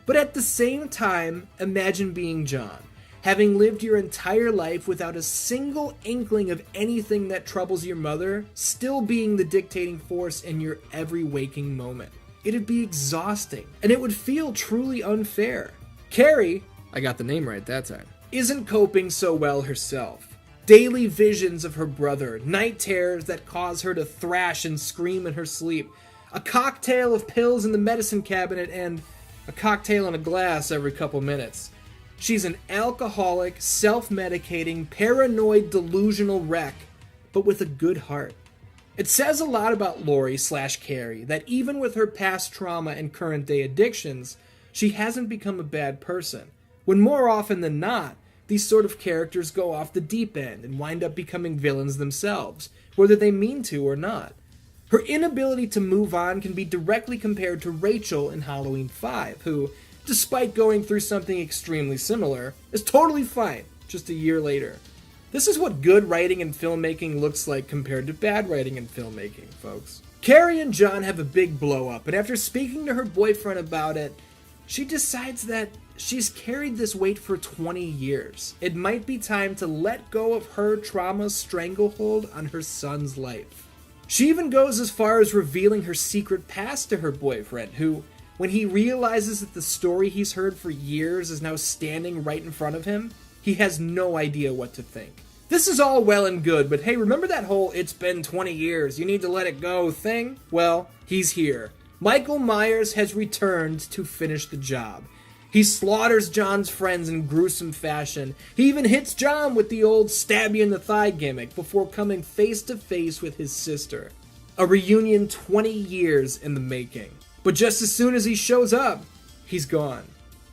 But at the same time, imagine being John, having lived your entire life without a single inkling of anything that troubles your mother, still being the dictating force in your every waking moment. It'd be exhausting, and it would feel truly unfair. Carrie, I got the name right that time, isn't coping so well herself. Daily visions of her brother, night terrors that cause her to thrash and scream in her sleep, a cocktail of pills in the medicine cabinet, and a cocktail in a glass every couple minutes. She's an alcoholic, self-medicating, paranoid, delusional wreck, but with a good heart. It says a lot about Laurie/Carrie that even with her past trauma and current-day addictions, she hasn't become a bad person, when more often than not, these sort of characters go off the deep end and wind up becoming villains themselves, whether they mean to or not. Her inability to move on can be directly compared to Rachel in Halloween 5, who, despite going through something extremely similar, is totally fine just a year later. This is what good writing and filmmaking looks like compared to bad writing and filmmaking, folks. Carrie and John have a big blow-up, and after speaking to her boyfriend about it, she decides that she's carried this weight for 20 years. It might be time to let go of her trauma's stranglehold on her son's life. She even goes as far as revealing her secret past to her boyfriend, who, when he realizes that the story he's heard for years is now standing right in front of him, he has no idea what to think. This is all well and good, but hey, remember that whole "it's been 20 years, you need to let it go" thing? Well, he's here. Michael Myers has returned to finish the job. He slaughters John's friends in gruesome fashion. He even hits John with the old stab you in the thigh gimmick before coming face to face with his sister. A reunion 20 years in the making. But just as soon as he shows up, he's gone.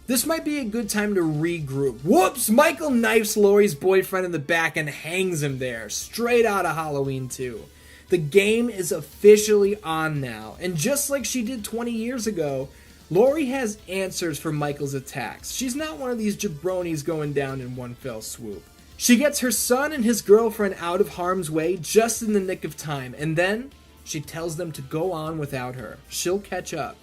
This might be a good time to regroup. Whoops! Michael knifes Laurie's boyfriend in the back and hangs him there, straight out of Halloween 2. The game is officially on now, and just like she did 20 years ago, Laurie has answers for Michael's attacks. She's not one of these jabronis going down in one fell swoop. She gets her son and his girlfriend out of harm's way just in the nick of time, and then she tells them to go on without her. She'll catch up.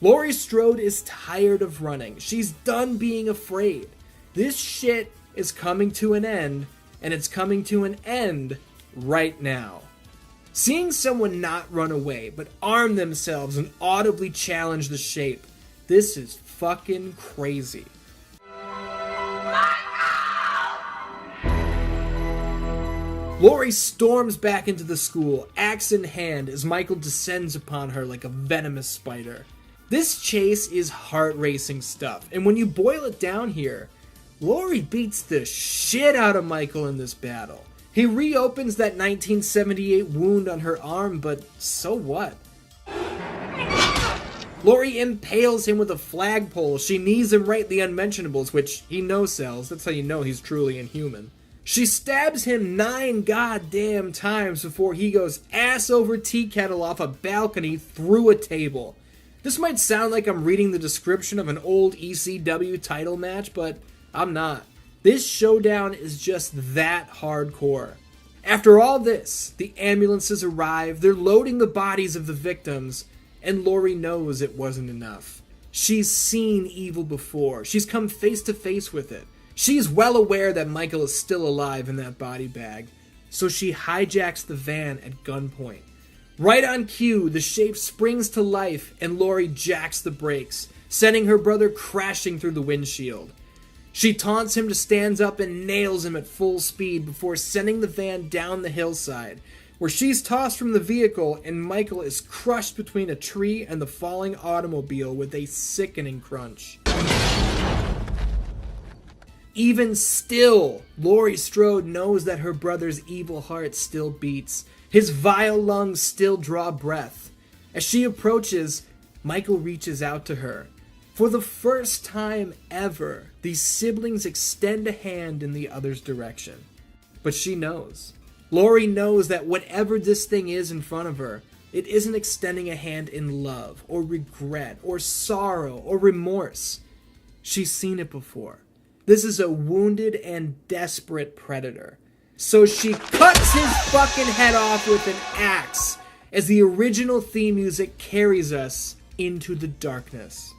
Laurie Strode is tired of running. She's done being afraid. This shit is coming to an end, and it's coming to an end right now. Seeing someone not run away, but arm themselves and audibly challenge the shape, this is fucking crazy. Laurie storms back into the school, axe in hand, as Michael descends upon her like a venomous spider. This chase is heart-racing stuff, and when you boil it down here, Laurie beats the shit out of Michael in this battle. He reopens that 1978 wound on her arm, but so what? Laurie impales him with a flagpole. She knees him right in the unmentionables, which he no-sells. That's how you know he's truly inhuman. She stabs him 9 goddamn times before he goes ass over tea kettle off a balcony through a table. This might sound like I'm reading the description of an old ECW title match, but I'm not. This showdown is just that hardcore. After all this, the ambulances arrive, they're loading the bodies of the victims, and Laurie knows it wasn't enough. She's seen evil before. She's come face to face with it. She's well aware that Michael is still alive in that body bag, so she hijacks the van at gunpoint. Right on cue, the shape springs to life and Laurie jacks the brakes, sending her brother crashing through the windshield. She taunts him to stand up and nails him at full speed before sending the van down the hillside, where she's tossed from the vehicle and Michael is crushed between a tree and the falling automobile with a sickening crunch. Even still, Laurie Strode knows that her brother's evil heart still beats. His vile lungs still draw breath. As she approaches, Michael reaches out to her. For the first time ever, these siblings extend a hand in the other's direction. But she knows. Laurie knows that whatever this thing is in front of her, it isn't extending a hand in love, or regret, or sorrow, or remorse. She's seen it before. This is a wounded and desperate predator. So she cuts his fucking head off with an axe as the original theme music carries us into the darkness.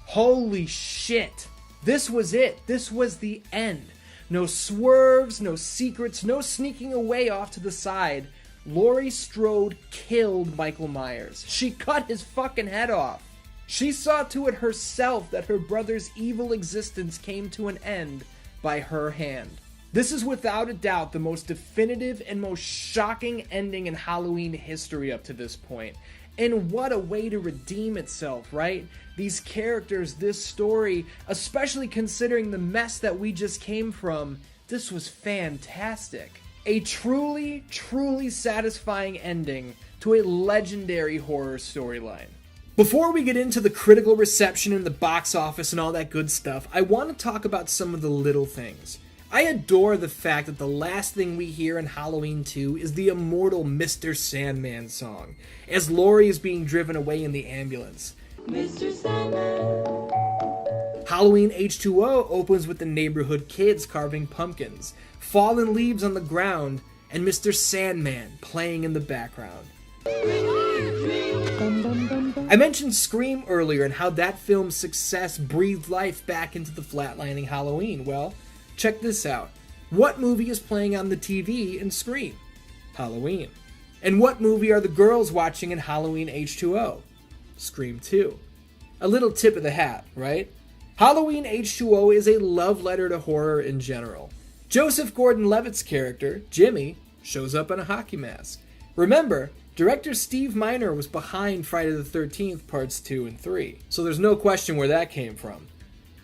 Holy shit. This was it. This was the end. No swerves, no secrets, no sneaking away off to the side. Laurie Strode killed Michael Myers. She cut his fucking head off. She saw to it herself that her brother's evil existence came to an end by her hand. This is without a doubt the most definitive and most shocking ending in Halloween history up to this point. And what a way to redeem itself, right? These characters, this story, especially considering the mess that we just came from, this was fantastic. A truly, truly satisfying ending to a legendary horror storyline. Before we get into the critical reception in the box office and all that good stuff, I want to talk about some of the little things. I adore the fact that the last thing we hear in Halloween 2 is the immortal Mr. Sandman song, as Laurie is being driven away in the ambulance. Mr. Sandman. Halloween H2O opens with the neighborhood kids carving pumpkins, fallen leaves on the ground, and Mr. Sandman playing in the background. I mentioned Scream earlier and how that film's success breathed life back into the flatlining Halloween. Well, check this out. What movie is playing on the TV in Scream? Halloween. And what movie are the girls watching in Halloween H2O? Scream 2. A little tip of the hat, right? Halloween H2O is a love letter to horror in general. Joseph Gordon-Levitt's character, Jimmy, shows up in a hockey mask. Remember, director Steve Miner was behind Friday the 13th Parts 2 and 3, so there's no question where that came from.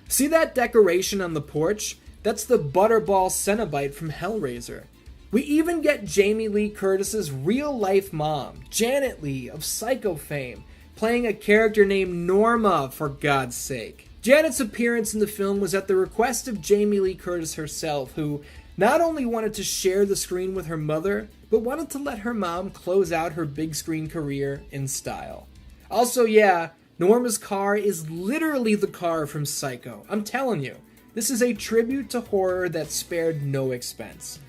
See that decoration on the porch? That's the Butterball Cenobite from Hellraiser. We even get Jamie Lee Curtis's real-life mom, Janet Leigh of Psycho fame, playing a character named Norma, for God's sake. Janet's appearance in the film was at the request of Jamie Lee Curtis herself, who not only wanted to share the screen with her mother, but wanted to let her mom close out her big screen career in style. Also, yeah, Norma's car is literally the car from Psycho. I'm telling you. This is a tribute to horror that spared no expense.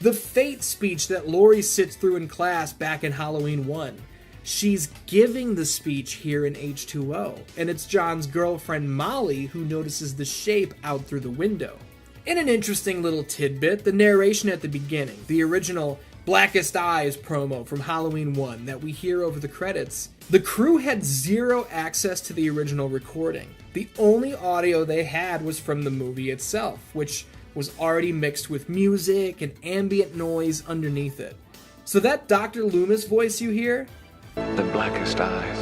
The fate speech that Laurie sits through in class back in Halloween 1. She's giving the speech here in H2O, and it's John's girlfriend Molly who notices the shape out through the window. In an interesting little tidbit, the narration at the beginning, the original Blackest Eyes promo from Halloween 1 that we hear over the credits, the crew had zero access to the original recording. The only audio they had was from the movie itself, which was already mixed with music and ambient noise underneath it. So that Dr. Loomis voice you hear, the blackest eyes,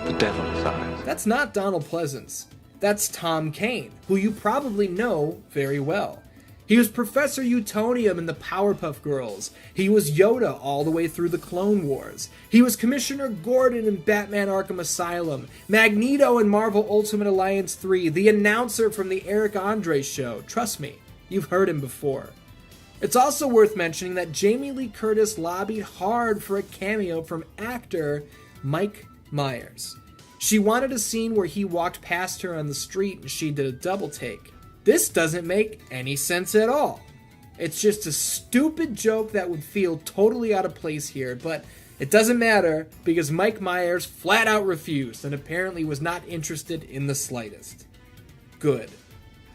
the devil's eyes. That's not Donald Pleasance. That's Tom Kane, who you probably know very well. He was Professor Utonium in the Powerpuff Girls. He was Yoda all the way through the Clone Wars. He was Commissioner Gordon in Batman Arkham Asylum, Magneto in Marvel Ultimate Alliance 3, the announcer from the Eric Andre show. Trust me, you've heard him before. It's also worth mentioning that Jamie Lee Curtis lobbied hard for a cameo from actor Mike Myers. She wanted a scene where he walked past her on the street and she did a double take. This doesn't make any sense at all. It's just a stupid joke that would feel totally out of place here, but it doesn't matter because Mike Myers flat out refused and apparently was not interested in the slightest. Good.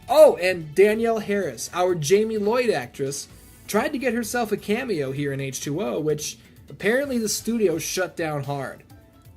Oh, and Danielle Harris, our Jamie Lloyd actress, tried to get herself a cameo here in H2O, which apparently the studio shut down hard.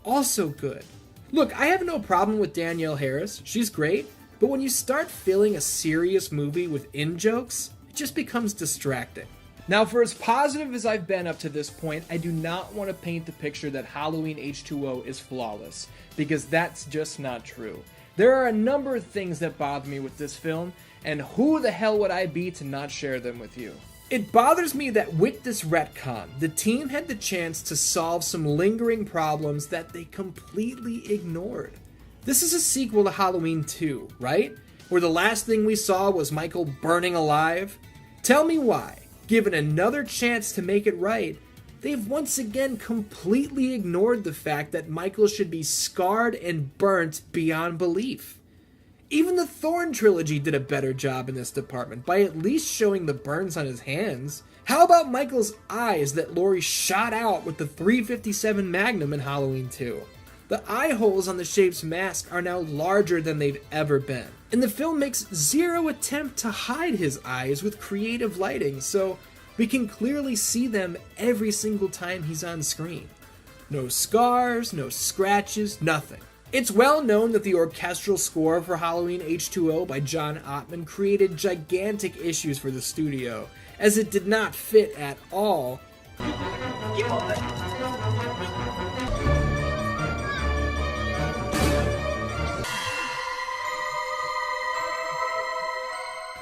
Also good. Look, I have no problem with Danielle Harris. She's great. But when you start filling a serious movie with in-jokes, it just becomes distracting. Now, for as positive as I've been up to this point, I do not want to paint the picture that Halloween H2O is flawless, because that's just not true. There are a number of things that bother me with this film, and who the hell would I be to not share them with you? It bothers me that with this retcon, the team had the chance to solve some lingering problems that they completely ignored. This is a sequel to Halloween 2, right? Where the last thing we saw was Michael burning alive? Tell me why, given another chance to make it right, they've once again completely ignored the fact that Michael should be scarred and burnt beyond belief. Even the Thorn Trilogy did a better job in this department by at least showing the burns on his hands. How about Michael's eyes that Laurie shot out with the .357 Magnum in Halloween 2? The eye holes on the Shape's mask are now larger than they've ever been. And the film makes zero attempt to hide his eyes with creative lighting, so we can clearly see them every single time he's on screen. No scars, no scratches, nothing. It's well known that the orchestral score for Halloween H2O by John Ottman created gigantic issues for the studio, as it did not fit at all.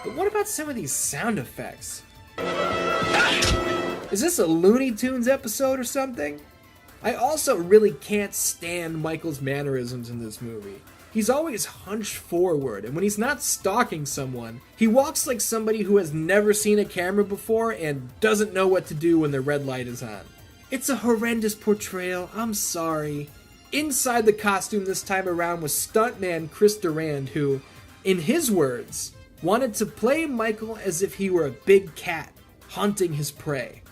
But what about some of these sound effects? Is this a Looney Tunes episode or something? I also really can't stand Michael's mannerisms in this movie. He's always hunched forward, and when he's not stalking someone, he walks like somebody who has never seen a camera before and doesn't know what to do when the red light is on. It's a horrendous portrayal, I'm sorry. Inside the costume this time around was stuntman Chris Durand, who, in his words, wanted to play Michael as if he were a big cat, hunting his prey.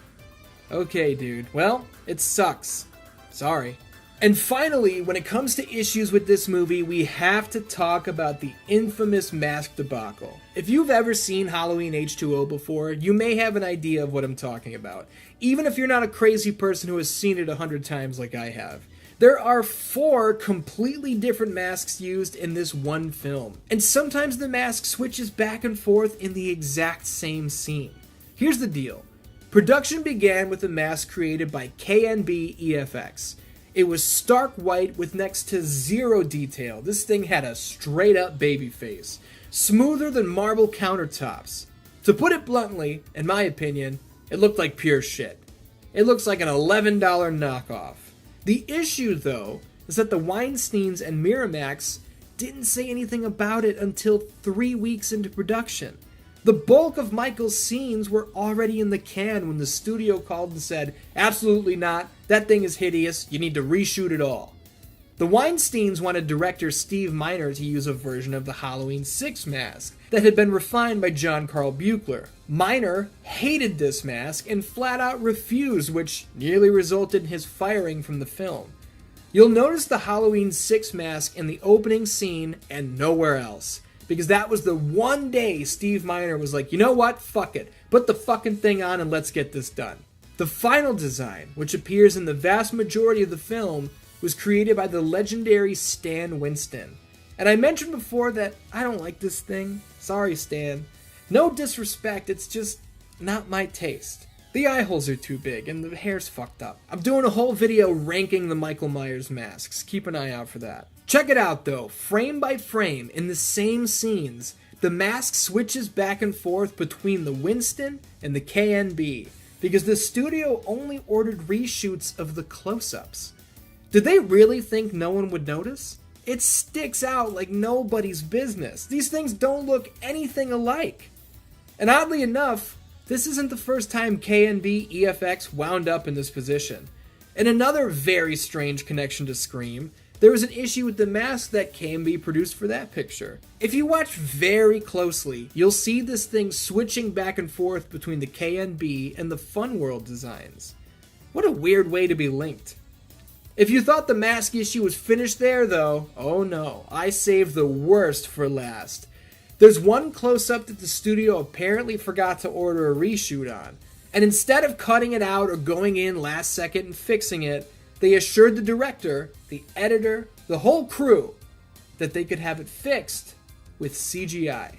Okay, dude. Well, it sucks. Sorry. And finally, when it comes to issues with this movie, we have to talk about the infamous mask debacle. If you've ever seen Halloween H2O before, you may have an idea of what I'm talking about, even if you're not a crazy person who has seen it 100 times like I have. There are 4 completely different masks used in this one film, and sometimes the mask switches back and forth in the exact same scene. Here's the deal. Production began with a mask created by KNB EFX. It was stark white with next to zero detail. This thing had a straight up baby face, smoother than marble countertops. To put it bluntly, in my opinion, it looked like pure shit. It looks like an $11 knockoff. The issue, though, is that the Weinsteins and Miramax didn't say anything about it until 3 weeks into production. The bulk of Michael's scenes were already in the can when the studio called and said, absolutely not, that thing is hideous, you need to reshoot it all. The Weinsteins wanted director Steve Miner to use a version of the Halloween 6 mask that had been refined by John Carl Buechler. Miner hated this mask and flat out refused, which nearly resulted in his firing from the film. You'll notice the Halloween 6 mask in the opening scene and nowhere else, because that was the one day Steve Miner was like, you know what, fuck it, put the fucking thing on and let's get this done. The final design, which appears in the vast majority of the film, was created by the legendary Stan Winston. And I mentioned before that I don't like this thing. Sorry, Stan. No disrespect, it's just not my taste. The eye holes are too big and the hair's fucked up. I'm doing a whole video ranking the Michael Myers masks. Keep an eye out for that. Check it out though. Frame by frame, in the same scenes, the mask switches back and forth between the Winston and the KNB because the studio only ordered reshoots of the close-ups. Did they really think no one would notice? It sticks out like nobody's business. These things don't look anything alike. And oddly enough, this isn't the first time KNB EFX wound up in this position. In another very strange connection to Scream, there was an issue with the mask that KNB produced for that picture. If you watch very closely, you'll see this thing switching back and forth between the KNB and the Fun World designs. What a weird way to be linked. If you thought the mask issue was finished there, though, oh no, I saved the worst for last. There's one close-up that the studio apparently forgot to order a reshoot on, and instead of cutting it out or going in last second and fixing it, they assured the director, the editor, the whole crew, that they could have it fixed with CGI.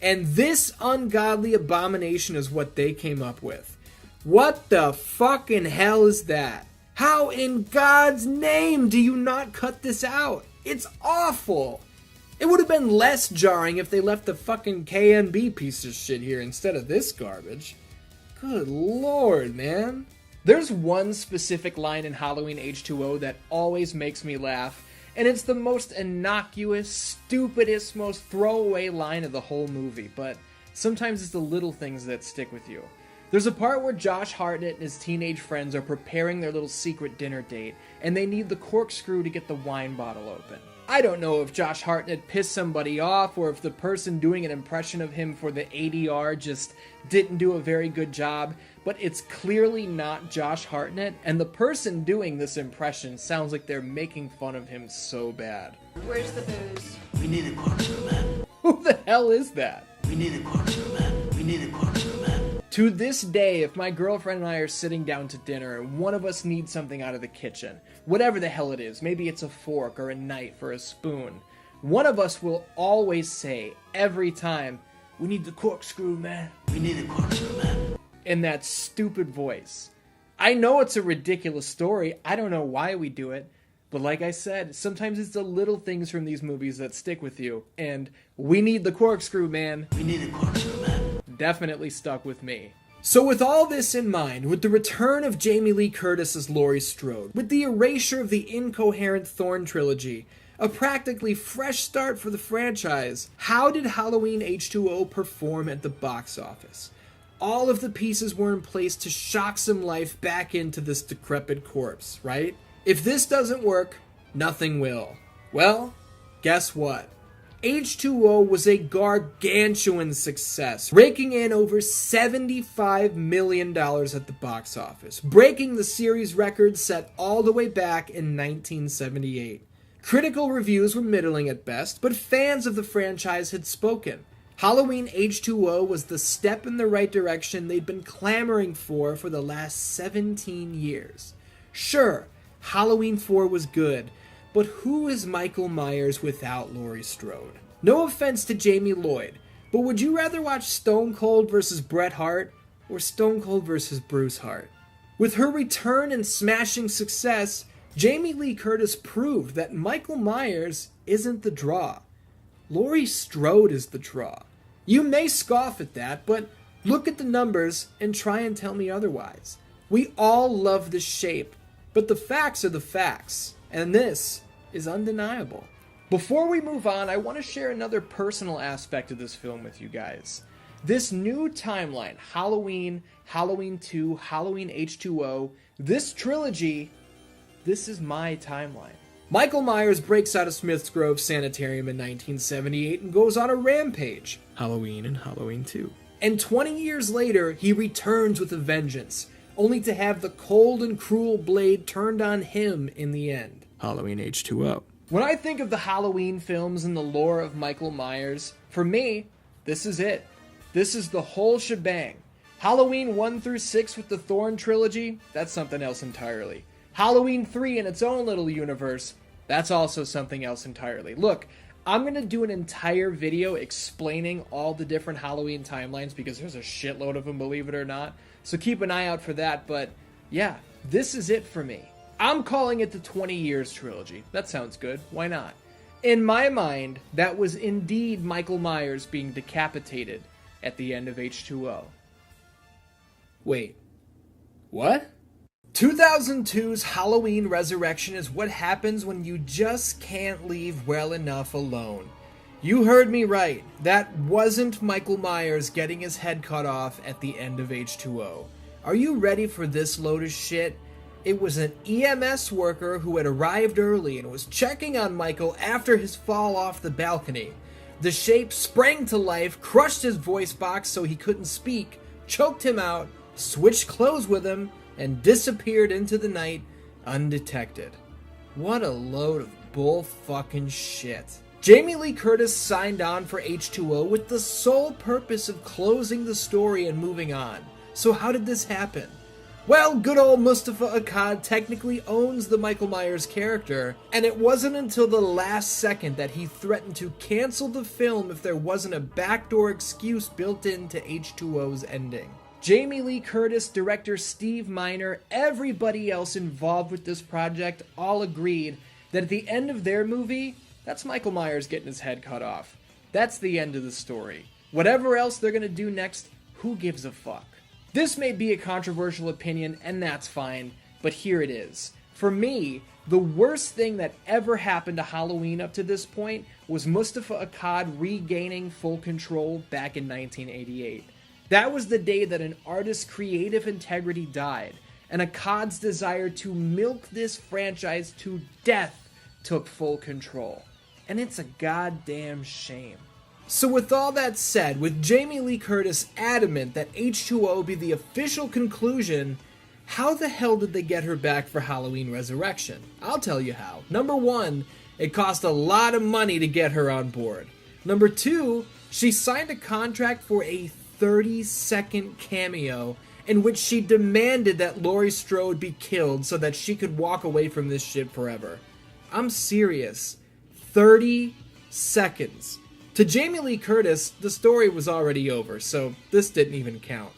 And this ungodly abomination is what they came up with. What the fucking hell is that? How in God's name do you not cut this out? It's awful! It would have been less jarring if they left the fucking KNB piece of shit here instead of this garbage. Good lord, man. There's one specific line in Halloween H2O that always makes me laugh, and it's the most innocuous, stupidest, most throwaway line of the whole movie, but sometimes it's the little things that stick with you. There's a part where Josh Hartnett and his teenage friends are preparing their little secret dinner date, and they need the corkscrew to get the wine bottle open. I don't know if Josh Hartnett pissed somebody off, or if the person doing an impression of him for the ADR just didn't do a very good job, but it's clearly not Josh Hartnett, and the person doing this impression sounds like they're making fun of him so bad. Where's the booze? We need a corkscrew, man. Who the hell is that? We need a corkscrew, man. We need a corkscrew, man. To this day, if my girlfriend and I are sitting down to dinner and one of us needs something out of the kitchen, whatever the hell it is, maybe it's a fork or a knife or a spoon, one of us will always say, every time, we need the corkscrew, man. We need a corkscrew, man. In that stupid voice. I know it's a ridiculous story, I don't know why we do it, but like I said, sometimes it's the little things from these movies that stick with you, and we need the corkscrew, man. We need a corkscrew, man. Definitely stuck with me. So with all this in mind, with the return of Jamie Lee Curtis as Laurie Strode, with the erasure of the incoherent Thorn Trilogy, a practically fresh start for the franchise, how did Halloween H2O perform at the box office? All of the pieces were in place to shock some life back into this decrepit corpse, right? If this doesn't work, nothing will. Well, guess what? H2O was a gargantuan success, raking in over $75 million at the box office, breaking the series record set all the way back in 1978. Critical reviews were middling at best, but fans of the franchise had spoken. Halloween H2O was the step in the right direction they'd been clamoring for the last 17 years. Sure, Halloween 4 was good, but who is Michael Myers without Laurie Strode? No offense to Jamie Lloyd, but would you rather watch Stone Cold vs. Bret Hart or Stone Cold vs. Bruce Hart? With her return and smashing success, Jamie Lee Curtis proved that Michael Myers isn't the draw. Laurie Strode is the draw. You may scoff at that, but look at the numbers and try and tell me otherwise. We all love the shape, but the facts are the facts, and this is undeniable. Before we move on, I want to share another personal aspect of this film with you guys. This new timeline, Halloween, Halloween 2, Halloween H2O, this trilogy, this is my timeline. Michael Myers breaks out of Smith's Grove Sanitarium in 1978 and goes on a rampage, Halloween and Halloween 2. And 20 years later, he returns with a vengeance, only to have the cold and cruel blade turned on him in the end, Halloween H2O. When I think of the Halloween films and the lore of Michael Myers, for me, this is it. This is the whole shebang. Halloween 1 through 6 with the Thorn Trilogy, that's something else entirely. Halloween 3 in its own little universe, that's also something else entirely. Look, I'm going to do an entire video explaining all the different Halloween timelines because there's a shitload of them, believe it or not. So keep an eye out for that, but yeah, this is it for me. I'm calling it the 20 Years Trilogy. That sounds good. Why not? In my mind, that was indeed Michael Myers being decapitated at the end of H2O. Wait, what? 2002's Halloween Resurrection is what happens when you just can't leave well enough alone. You heard me right. That wasn't Michael Myers getting his head cut off at the end of H2O. Are you ready for this load of shit? It was an EMS worker who had arrived early and was checking on Michael after his fall off the balcony. The shape sprang to life, crushed his voice box so he couldn't speak, choked him out, switched clothes with him, and disappeared into the night undetected. What a load of bull fucking shit. Jamie Lee Curtis signed on for H2O with the sole purpose of closing the story and moving on. So how did this happen? Well, good old Moustapha Akkad technically owns the Michael Myers character, and it wasn't until the last second that he threatened to cancel the film if there wasn't a backdoor excuse built into H2O's ending. Jamie Lee Curtis, director Steve Miner, everybody else involved with this project all agreed that at the end of their movie, that's Michael Myers getting his head cut off. That's the end of the story. Whatever else they're gonna do next, who gives a fuck? This may be a controversial opinion, and that's fine, but here it is. For me, the worst thing that ever happened to Halloween up to this point was Moustapha Akkad regaining full control back in 1988. That was the day that an artist's creative integrity died, and Akkad's desire to milk this franchise to death took full control. And it's a goddamn shame. So with all that said, with Jamie Lee Curtis adamant that H2O be the official conclusion, how the hell did they get her back for Halloween Resurrection? I'll tell you how. Number one, it cost a lot of money to get her on board. Number two, she signed a contract for a 30-second cameo in which she demanded that Laurie Strode be killed so that she could walk away from this shit forever. I'm serious. 30 seconds. To Jamie Lee Curtis, the story was already over, so this didn't even count.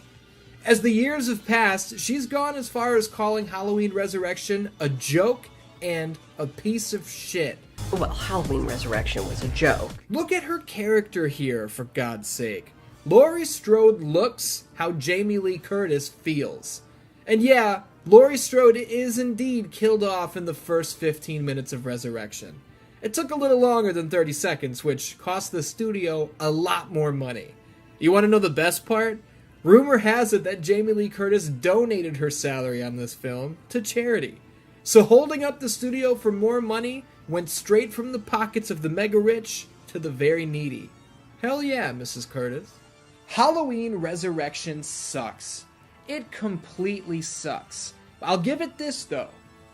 As the years have passed, she's gone as far as calling Halloween Resurrection a joke and a piece of shit. Well, Halloween Resurrection was a joke. Look at her character here, for God's sake. Laurie Strode looks how Jamie Lee Curtis feels. And yeah, Laurie Strode is indeed killed off in the first 15 minutes of Resurrection. It took a little longer than 30 seconds, which cost the studio a lot more money. You want to know the best part? Rumor has it that Jamie Lee Curtis donated her salary on this film to charity. So holding up the studio for more money went straight from the pockets of the mega rich to the very needy. Hell yeah, Mrs. Curtis. Halloween Resurrection sucks. It completely sucks. I'll give it this though.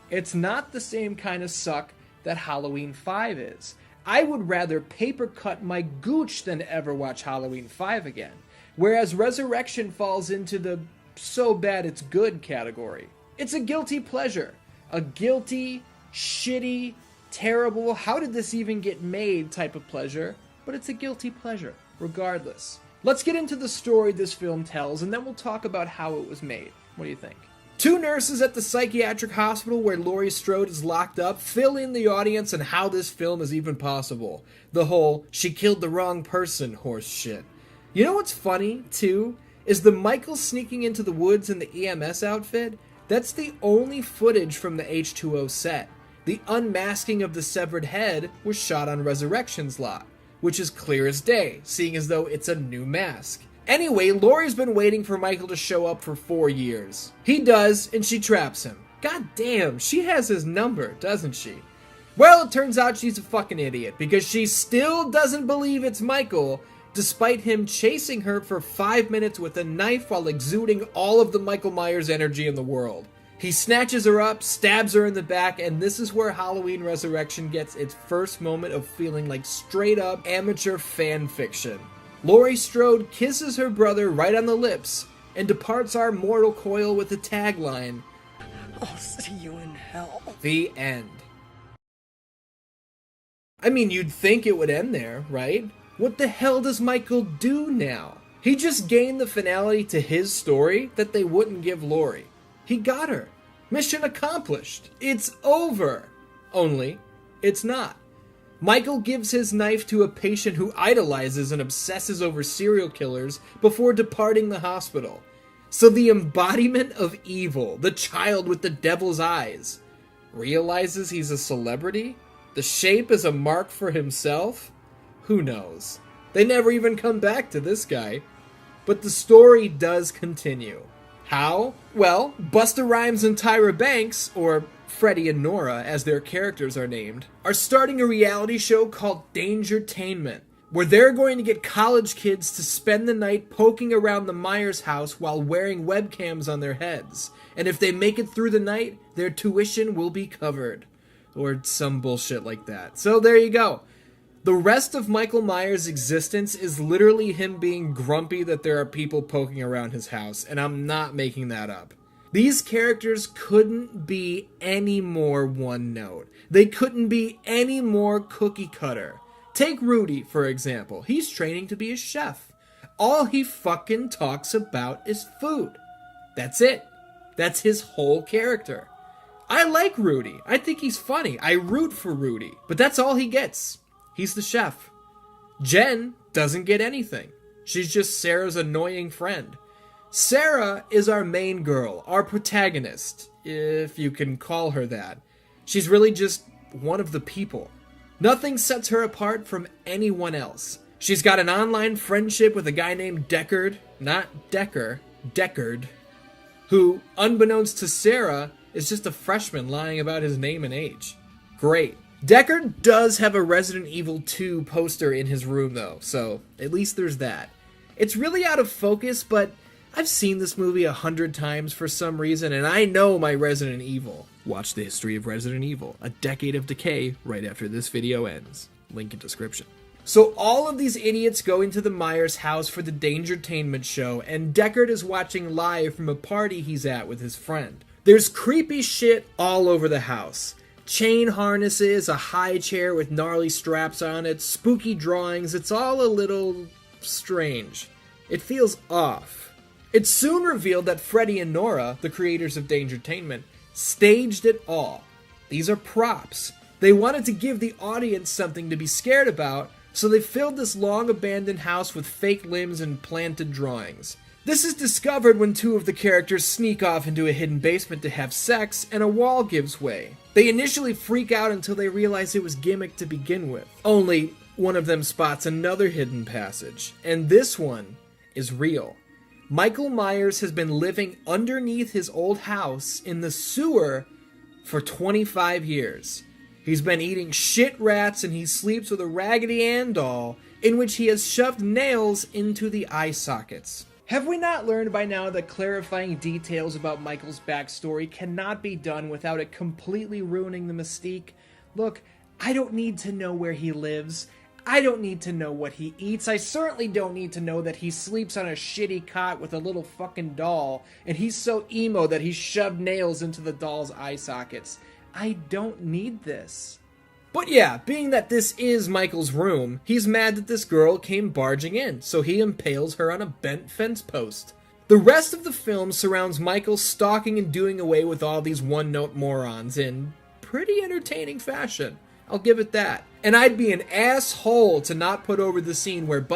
It's not the same kind of suck that Halloween 5 is. I would rather paper cut my gooch than ever watch Halloween 5 again. Whereas Resurrection falls into the so bad it's good category. It's a guilty pleasure. A guilty, shitty, terrible, how did this even get made type of pleasure, but it's a guilty pleasure, regardless. Let's get into the story this film tells, and then we'll talk about how it was made. What do you think? Two nurses at the psychiatric hospital where Laurie Strode is locked up fill in the audience on how this film is even possible. The whole, she killed the wrong person horse shit. You know what's funny, too? Is the Michael sneaking into the woods in the EMS outfit? That's the only footage from the H2O set. The unmasking of the severed head was shot on Resurrection's lot, which is clear as day, seeing as though it's a new mask. Anyway, Laurie's been waiting for Michael to show up for 4 years. He does, and she traps him. God damn, she has his number, doesn't she? Well, it turns out she's a fucking idiot, because she still doesn't believe it's Michael, despite him chasing her for 5 minutes with a knife while exuding all of the Michael Myers energy in the world. He snatches her up, stabs her in the back, and this is where Halloween Resurrection gets its first moment of feeling like straight up amateur fan fiction. Laurie Strode kisses her brother right on the lips and departs our mortal coil with the tagline, "I'll see you in hell." The end. I mean, you'd think it would end there, right? What the hell does Michael do now? He just gained the finality to his story that they wouldn't give Laurie. He got her. Mission accomplished. It's over. Only, it's not. Michael gives his knife to a patient who idolizes and obsesses over serial killers before departing the hospital. So the embodiment of evil, the child with the devil's eyes, realizes he's a celebrity? The shape is a mark for himself? Who knows? They never even come back to this guy. But the story does continue. How? Well, Busta Rhymes and Tyra Banks, or Freddie and Nora as their characters are named, are starting a reality show called Dangertainment, where they're going to get college kids to spend the night poking around the Myers house while wearing webcams on their heads. And if they make it through the night, their tuition will be covered. Or some bullshit like that. So there you go. The rest of Michael Myers' existence is literally him being grumpy that there are people poking around his house, and I'm not making that up. These characters couldn't be any more one note. They couldn't be any more cookie cutter. Take Rudy, for example. He's training to be a chef. All he fucking talks about is food. That's it. That's his whole character. I like Rudy. I think he's funny. I root for Rudy. But that's all he gets. He's the chef. Jen doesn't get anything. She's just Sarah's annoying friend. Sarah is our main girl, our protagonist, if you can call her that. She's really just one of the people. Nothing sets her apart from anyone else. She's got an online friendship with a guy named Deckard, not Decker, Deckard, who, unbeknownst to Sarah, is just a freshman lying about his name and age. Great. Deckard does have a Resident Evil 2 poster in his room, though, so at least there's that. It's really out of focus, but I've seen this movie 100 times for some reason, and I know my Resident Evil. Watch the history of Resident Evil, A Decade of Decay, right after this video ends. Link in description. So all of these idiots go into the Myers house for the Dangertainment show, and Deckard is watching live from a party he's at with his friend. There's creepy shit all over the house. Chain harnesses, a high chair with gnarly straps on it, spooky drawings. It's all a little strange. It feels off. It's soon revealed that Freddie and Nora, the creators of Dangertainment, staged it all. These are props. They wanted to give the audience something to be scared about, so they filled this long-abandoned house with fake limbs and planted drawings. This is discovered when two of the characters sneak off into a hidden basement to have sex, and a wall gives way. They initially freak out until they realize it was gimmicked to begin with. Only one of them spots another hidden passage, and this one is real. Michael Myers has been living underneath his old house in the sewer for 25 years. He's been eating shit rats, and he sleeps with a Raggedy Ann doll in which he has shoved nails into the eye sockets. Have we not learned by now that clarifying details about Michael's backstory cannot be done without it completely ruining the mystique? Look, I don't need to know where he lives. I don't need to know what he eats. I certainly don't need to know that he sleeps on a shitty cot with a little fucking doll, and he's so emo that he shoved nails into the doll's eye sockets. I don't need this. But yeah, being that this is Michael's room, he's mad that this girl came barging in, so he impales her on a bent fence post. The rest of the film surrounds Michael stalking and doing away with all these one-note morons in pretty entertaining fashion. I'll give it that. And I'd be an asshole to not put over the scene where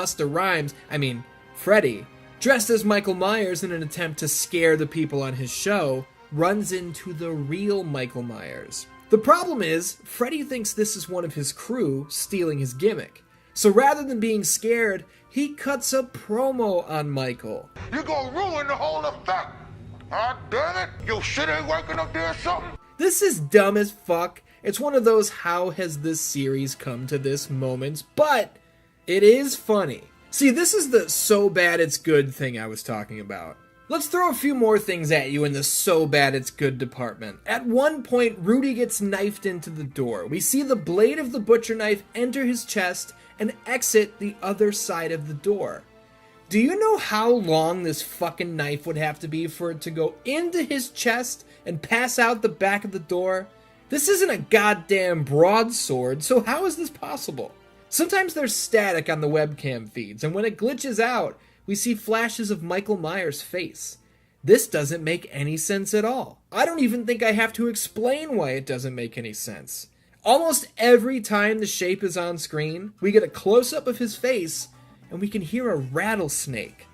Freddie, dressed as Michael Myers in an attempt to scare the people on his show, runs into the real Michael Myers. The problem is, Freddie thinks this is one of his crew stealing his gimmick. So rather than being scared, he cuts a promo on Michael. You're gonna ruin the whole effect! Ah, damn it! Your shit ain't working up there or something? This is dumb as fuck, It's one of those how has this series come to this moments, but it is funny. See, this is the so bad it's good thing I was talking about. Let's throw a few more things at you in the so bad it's good department. At one point, Rudy gets knifed into the door. We see the blade of the butcher knife enter his chest and exit the other side of the door. Do you know how long this fucking knife would have to be for it to go into his chest and pass out the back of the door? This isn't a goddamn broadsword, so how is this possible? Sometimes there's static on the webcam feeds, and when it glitches out, we see flashes of Michael Myers' face. This doesn't make any sense at all. I don't even think I have to explain why it doesn't make any sense. Almost every time the shape is on screen, we get a close-up of his face, and we can hear a rattlesnake.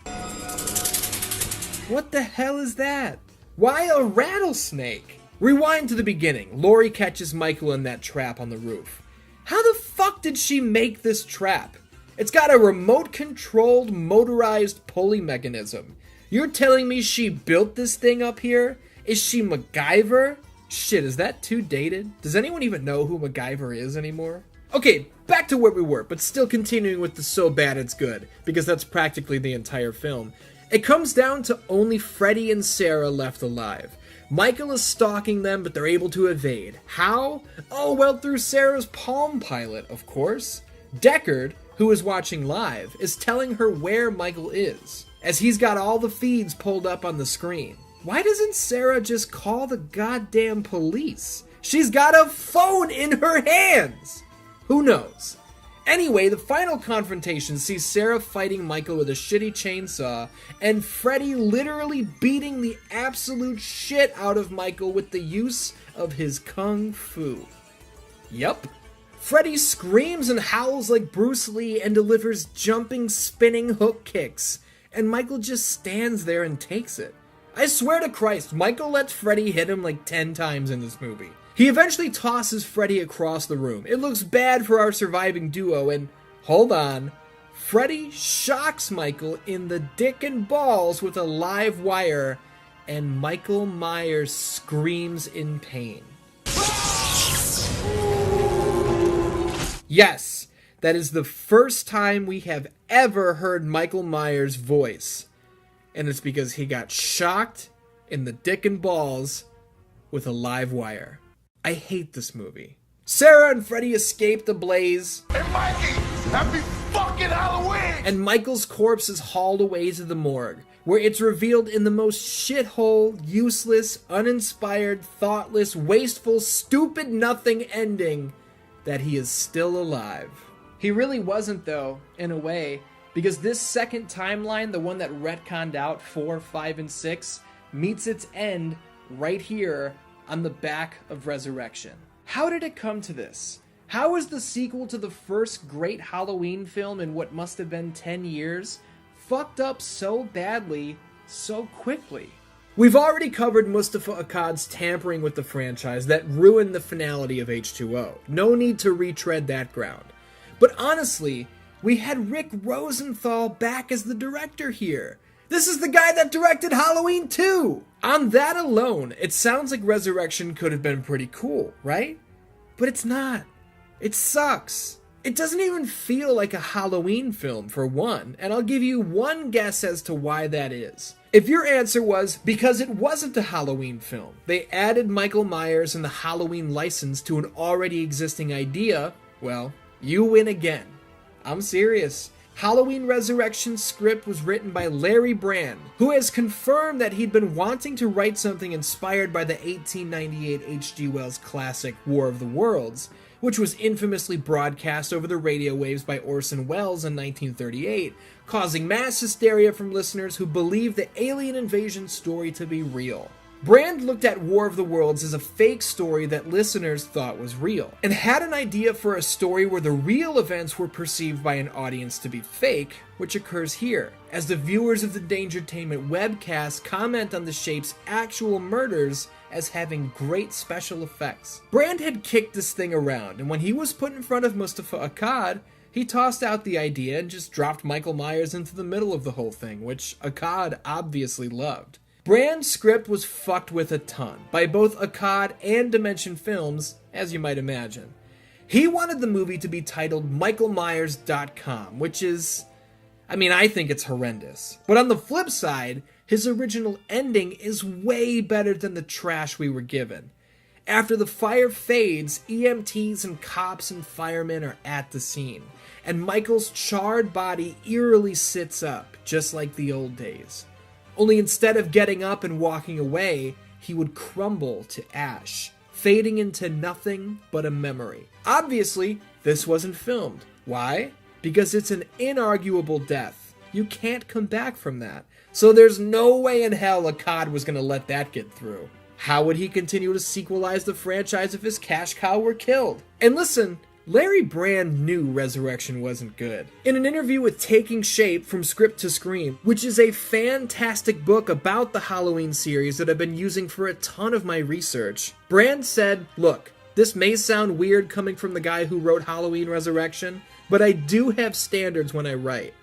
What the hell is that? Why a rattlesnake? Rewind to the beginning. Laurie catches Michael in that trap on the roof. How the fuck did she make this trap? It's got a remote-controlled, motorized pulley mechanism. You're telling me she built this thing up here? Is she MacGyver? Shit, is that too dated? Does anyone even know who MacGyver is anymore? Okay, back to where we were, but still continuing with the so bad it's good, because that's practically the entire film. It comes down to only Freddy and Sarah left alive. Michael is stalking them, but they're able to evade. How? Oh, well, through Sarah's Palm Pilot, of course. Deckard, who is watching live, is telling her where Michael is, as he's got all the feeds pulled up on the screen. Why doesn't Sarah just call the goddamn police? She's got a phone in her hands! Who knows? Anyway, the final confrontation sees Sarah fighting Michael with a shitty chainsaw, and Freddy literally beating the absolute shit out of Michael with the use of his kung fu. Yup. Freddy screams and howls like Bruce Lee and delivers jumping, spinning hook kicks, and Michael just stands there and takes it. I swear to Christ, Michael lets Freddy hit him like 10 times in this movie. He eventually tosses Freddy across the room. It looks bad for our surviving duo, and hold on, Freddy shocks Michael in the dick and balls with a live wire, and Michael Myers screams in pain. Yes, that is the first time we have ever heard Michael Myers' voice. And it's because he got shocked in the dick and balls with a live wire. I hate this movie. Sarah and Freddy escape the blaze. Hey, Mikey! Happy fucking Halloween! And Michael's corpse is hauled away to the morgue, where it's revealed in the most shithole, useless, uninspired, thoughtless, wasteful, stupid nothing ending that he is still alive. He really wasn't, though, in a way, because this second timeline, the one that retconned out 4, 5, and 6, meets its end right here on the back of Resurrection. How did it come to this? How is the sequel to the first great Halloween film in what must have been 10 years fucked up so badly, so quickly? We've already covered Moustapha Akkad's tampering with the franchise that ruined the finality of H2O. No need to retread that ground. But honestly, we had Rick Rosenthal back as the director here. This is the guy that directed Halloween 2! On that alone, it sounds like Resurrection could have been pretty cool, right? But it's not. It sucks. It doesn't even feel like a Halloween film, for one, and I'll give you one guess as to why that is. If your answer was, because it wasn't a Halloween film, they added Michael Myers and the Halloween license to an already existing idea, well, you win again. I'm serious. Halloween Resurrection's script was written by Larry Brand, who has confirmed that he'd been wanting to write something inspired by the 1898 H.G. Wells classic War of the Worlds, which was infamously broadcast over the radio waves by Orson Welles in 1938, causing mass hysteria from listeners who believed the alien invasion story to be real. Brand looked at War of the Worlds as a fake story that listeners thought was real, and had an idea for a story where the real events were perceived by an audience to be fake, which occurs here, as the viewers of the Dangertainment webcast comment on the Shape's actual murders as having great special effects. Brand had kicked this thing around, and when he was put in front of Moustapha Akkad, he tossed out the idea and just dropped Michael Myers into the middle of the whole thing, which Akkad obviously loved. Brand's script was fucked with a ton, by both Akkad and Dimension Films, as you might imagine. He wanted the movie to be titled MichaelMyers.com, which is, I think it's horrendous. But on the flip side, his original ending is way better than the trash we were given. After the fire fades, EMTs and cops and firemen are at the scene, and Michael's charred body eerily sits up, just like the old days. Only instead of getting up and walking away, he would crumble to ash, fading into nothing but a memory. Obviously, this wasn't filmed. Why? Because it's an inarguable death. You can't come back from that. So there's no way in hell Akkad was going to let that get through. How would he continue to sequelize the franchise if his cash cow were killed? And listen, Larry Brand knew Resurrection wasn't good. In an interview with Taking Shape from Script to Scream, which is a fantastic book about the Halloween series that I've been using for a ton of my research, Brand said, "Look, this may sound weird coming from the guy who wrote Halloween Resurrection, but I do have standards when I write."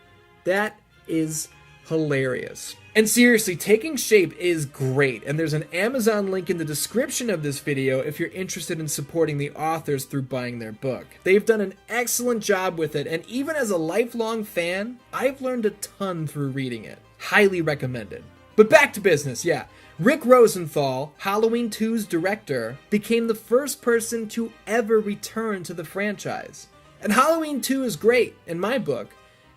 That is hilarious. And seriously, Taking Shape is great, and there's an Amazon link in the description of this video if you're interested in supporting the authors through buying their book. They've done an excellent job with it, and even as a lifelong fan, I've learned a ton through reading it. Highly recommended. But back to business, yeah. Rick Rosenthal, Halloween 2's director, became the first person to ever return to the franchise. And Halloween 2 is great, in my book,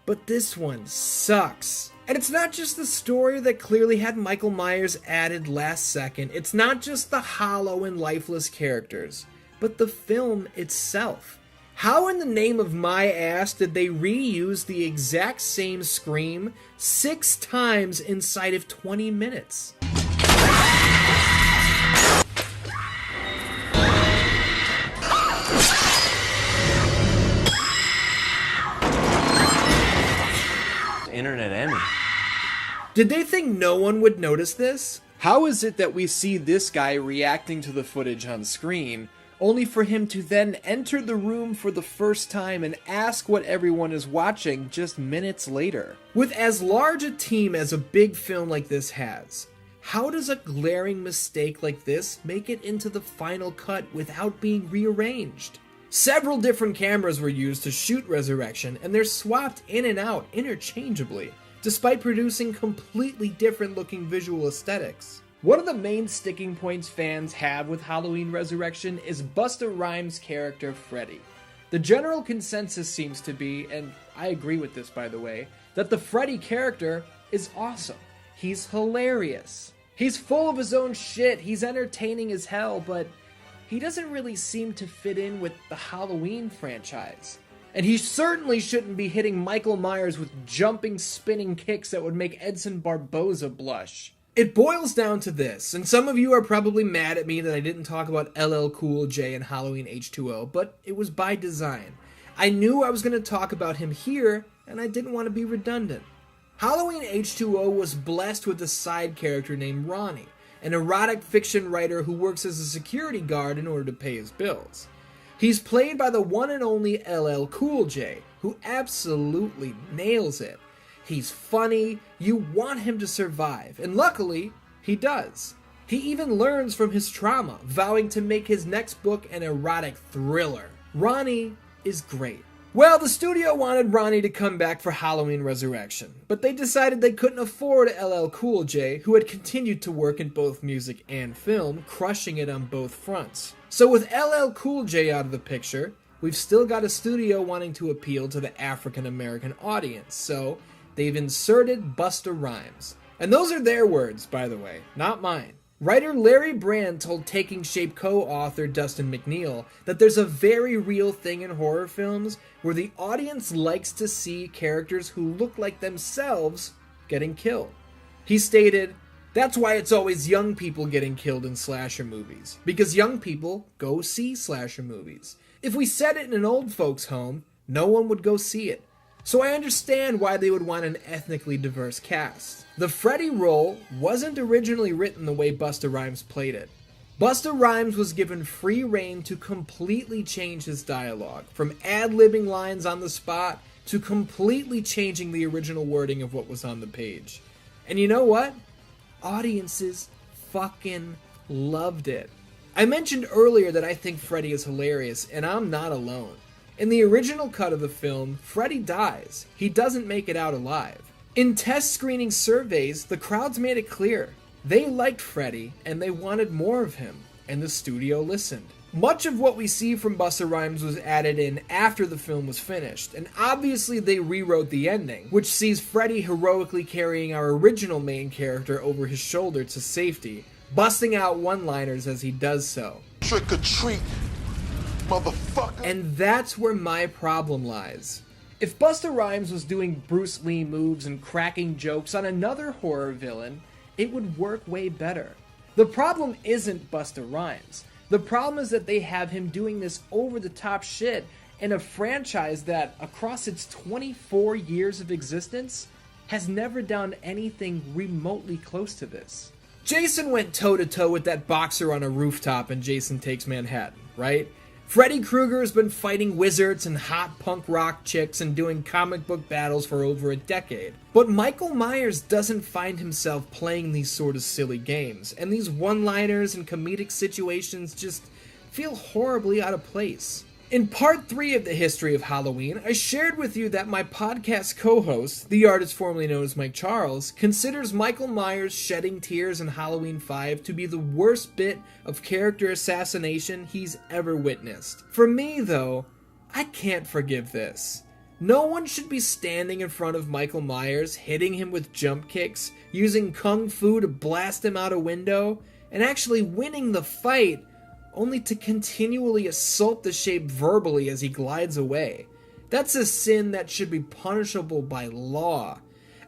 but this one sucks. And it's not just the story that clearly had Michael Myers added last second. It's not just the hollow and lifeless characters, but the film itself. How in the name of my ass did they reuse the exact same scream 6 times inside of 20 minutes? Internet Emmy. Did they think no one would notice this? How is it that we see this guy reacting to the footage on screen, only for him to then enter the room for the first time and ask what everyone is watching just minutes later? With as large a team as a big film like this has, how does a glaring mistake like this make it into the final cut without being rearranged? Several different cameras were used to shoot Resurrection, and they're swapped in and out interchangeably, despite producing completely different looking visual aesthetics. One of the main sticking points fans have with Halloween Resurrection is Busta Rhymes' character Freddy. The general consensus seems to be, and I agree with this by the way, that the Freddy character is awesome. He's hilarious. He's full of his own shit, he's entertaining as hell, but he doesn't really seem to fit in with the Halloween franchise. And he certainly shouldn't be hitting Michael Myers with jumping, spinning kicks that would make Edson Barboza blush. It boils down to this, and some of you are probably mad at me that I didn't talk about LL Cool J and Halloween H2O, but it was by design. I knew I was going to talk about him here, and I didn't want to be redundant. Halloween H2O was blessed with a side character named Ronnie, an erotic fiction writer who works as a security guard in order to pay his bills. He's played by the one and only LL Cool J, who absolutely nails it. He's funny, you want him to survive, and luckily, he does. He even learns from his trauma, vowing to make his next book an erotic thriller. Ronnie is great. Well, the studio wanted Ronnie to come back for Halloween Resurrection, but they decided they couldn't afford LL Cool J, who had continued to work in both music and film, crushing it on both fronts. So with LL Cool J out of the picture, we've still got a studio wanting to appeal to the African American audience, so they've inserted Busta Rhymes. And those are their words, by the way, not mine. Writer Larry Brand told Taking Shape co-author Dustin McNeil that there's a very real thing in horror films where the audience likes to see characters who look like themselves getting killed. He stated, "That's why it's always young people getting killed in slasher movies, because young people go see slasher movies. If we set it in an old folks' home, no one would go see it. So I understand why they would want an ethnically diverse cast." The Freddy role wasn't originally written the way Busta Rhymes played it. Busta Rhymes was given free rein to completely change his dialogue, from ad-libbing lines on the spot to completely changing the original wording of what was on the page. And you know what? audiences fucking loved it. I mentioned earlier that I think Freddy is hilarious, and I'm not alone. In the original cut of the film, Freddy dies. He doesn't make it out alive. In test screening surveys, the crowds made it clear. They liked Freddy, and they wanted more of him, and the studio listened. Much of what we see from Busta Rhymes was added in after the film was finished, and obviously they rewrote the ending, which sees Freddy heroically carrying our original main character over his shoulder to safety, busting out one-liners as he does so. Trick or treat, motherfucker. And that's where my problem lies. If Busta Rhymes was doing Bruce Lee moves and cracking jokes on another horror villain, it would work way better. The problem isn't Busta Rhymes. The problem is that they have him doing this over-the-top shit in a franchise that, across its 24 years of existence, has never done anything remotely close to this. Jason went toe-to-toe with that boxer on a rooftop in Jason Takes Manhattan, right? Freddy Krueger has been fighting wizards and hot punk rock chicks and doing comic book battles for over a decade. But Michael Myers doesn't find himself playing these sort of silly games, and these one-liners and comedic situations just feel horribly out of place. In part 3 of the history of Halloween, I shared with you that my podcast co-host, the artist formerly known as Mike Charles, considers Michael Myers shedding tears in Halloween 5 to be the worst bit of character assassination he's ever witnessed. For me, though, I can't forgive this. No one should be standing in front of Michael Myers, hitting him with jump kicks, using kung fu to blast him out a window, and actually winning the fight, only to continually assault the shape verbally as he glides away. That's a sin that should be punishable by law.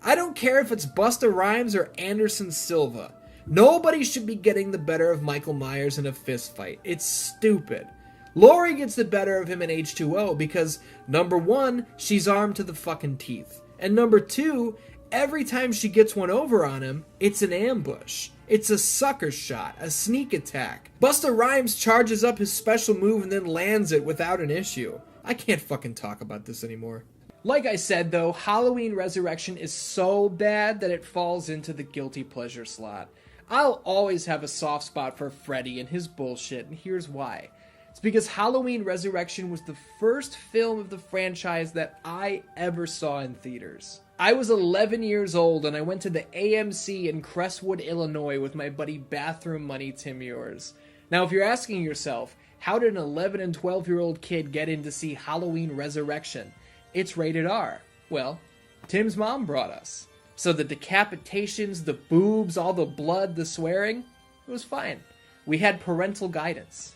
I don't care if it's Busta Rhymes or Anderson Silva. Nobody should be getting the better of Michael Myers in a fist fight. It's stupid. Laurie gets the better of him in H2O because, number 1, she's armed to the fucking teeth. And number 2, every time she gets one over on him, it's an ambush. It's a sucker shot, a sneak attack. Busta Rhymes charges up his special move and then lands it without an issue. I can't fucking talk about this anymore. Like I said though, Halloween Resurrection is so bad that it falls into the guilty pleasure slot. I'll always have a soft spot for Freddy and his bullshit, and here's why. It's because Halloween Resurrection was the first film of the franchise that I ever saw in theaters. I was 11 years old and I went to the AMC in Crestwood, Illinois with my buddy Bathroom Money Tim Yours. Now if you're asking yourself, how did an 11 and 12-year-old kid get in to see Halloween Resurrection? It's rated R. Well, Tim's mom brought us. So the decapitations, the boobs, all the blood, the swearing, it was fine. We had parental guidance.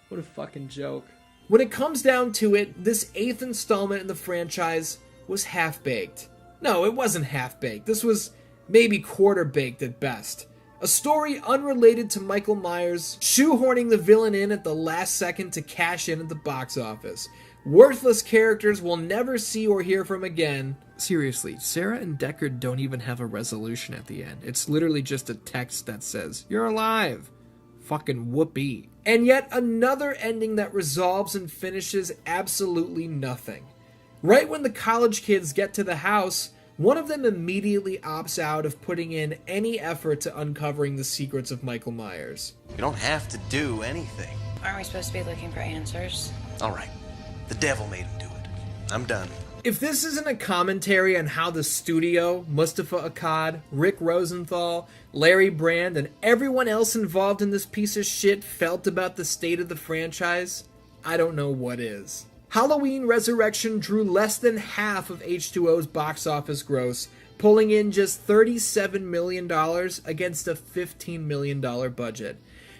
What a fucking joke. When it comes down to it, this 8th installment in the franchise was half-baked. No, it wasn't half-baked. This was maybe quarter-baked at best. A story unrelated to Michael Myers, shoehorning the villain in at the last second to cash in at the box office. Worthless characters we'll never see or hear from again. Seriously, Sarah and Deckard don't even have a resolution at the end. It's literally just a text that says, "You're alive." Fucking whoopee. And yet another ending that resolves and finishes absolutely nothing. Right when the college kids get to the house, one of them immediately opts out of putting in any effort to uncovering the secrets of Michael Myers. You don't have to do anything. Aren't we supposed to be looking for answers? All right. The devil made him do it. I'm done. If this isn't a commentary on how the studio, Moustapha Akkad, Rick Rosenthal, Larry Brand, and everyone else involved in this piece of shit felt about the state of the franchise, I don't know what is. Halloween Resurrection drew less than half of H2O's box office gross, pulling in just $37 million against a $15 million budget.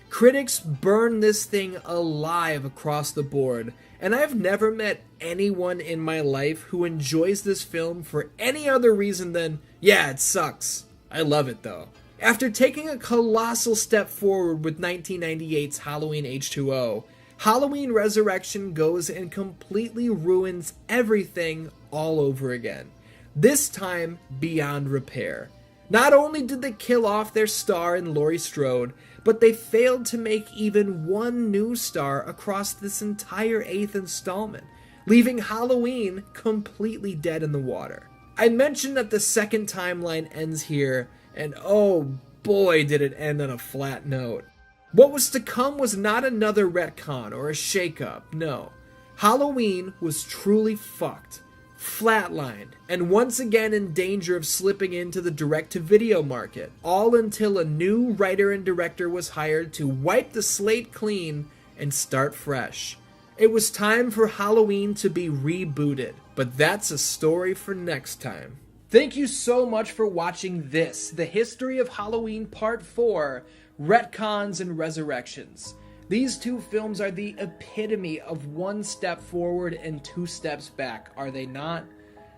Critics burn this thing alive across the board, and I've never met anyone in my life who enjoys this film for any other reason than, yeah, it sucks. I love it though. After taking a colossal step forward with 1998's Halloween H2O, Halloween Resurrection goes and completely ruins everything all over again. This time, beyond repair. Not only did they kill off their star in Laurie Strode, but they failed to make even one new star across this entire 8th installment, leaving Halloween completely dead in the water. I mentioned that the second timeline ends here, and oh boy did it end on a flat note. What was to come was not another retcon or a shakeup, no. Halloween was truly fucked, flatlined, and once again in danger of slipping into the direct-to-video market, all until a new writer and director was hired to wipe the slate clean and start fresh. It was time for Halloween to be rebooted, but that's a story for next time. Thank you so much for watching this, The History of Halloween Part 4, Retcons and Resurrections. These two films are the epitome of one step forward and two steps back, are they not?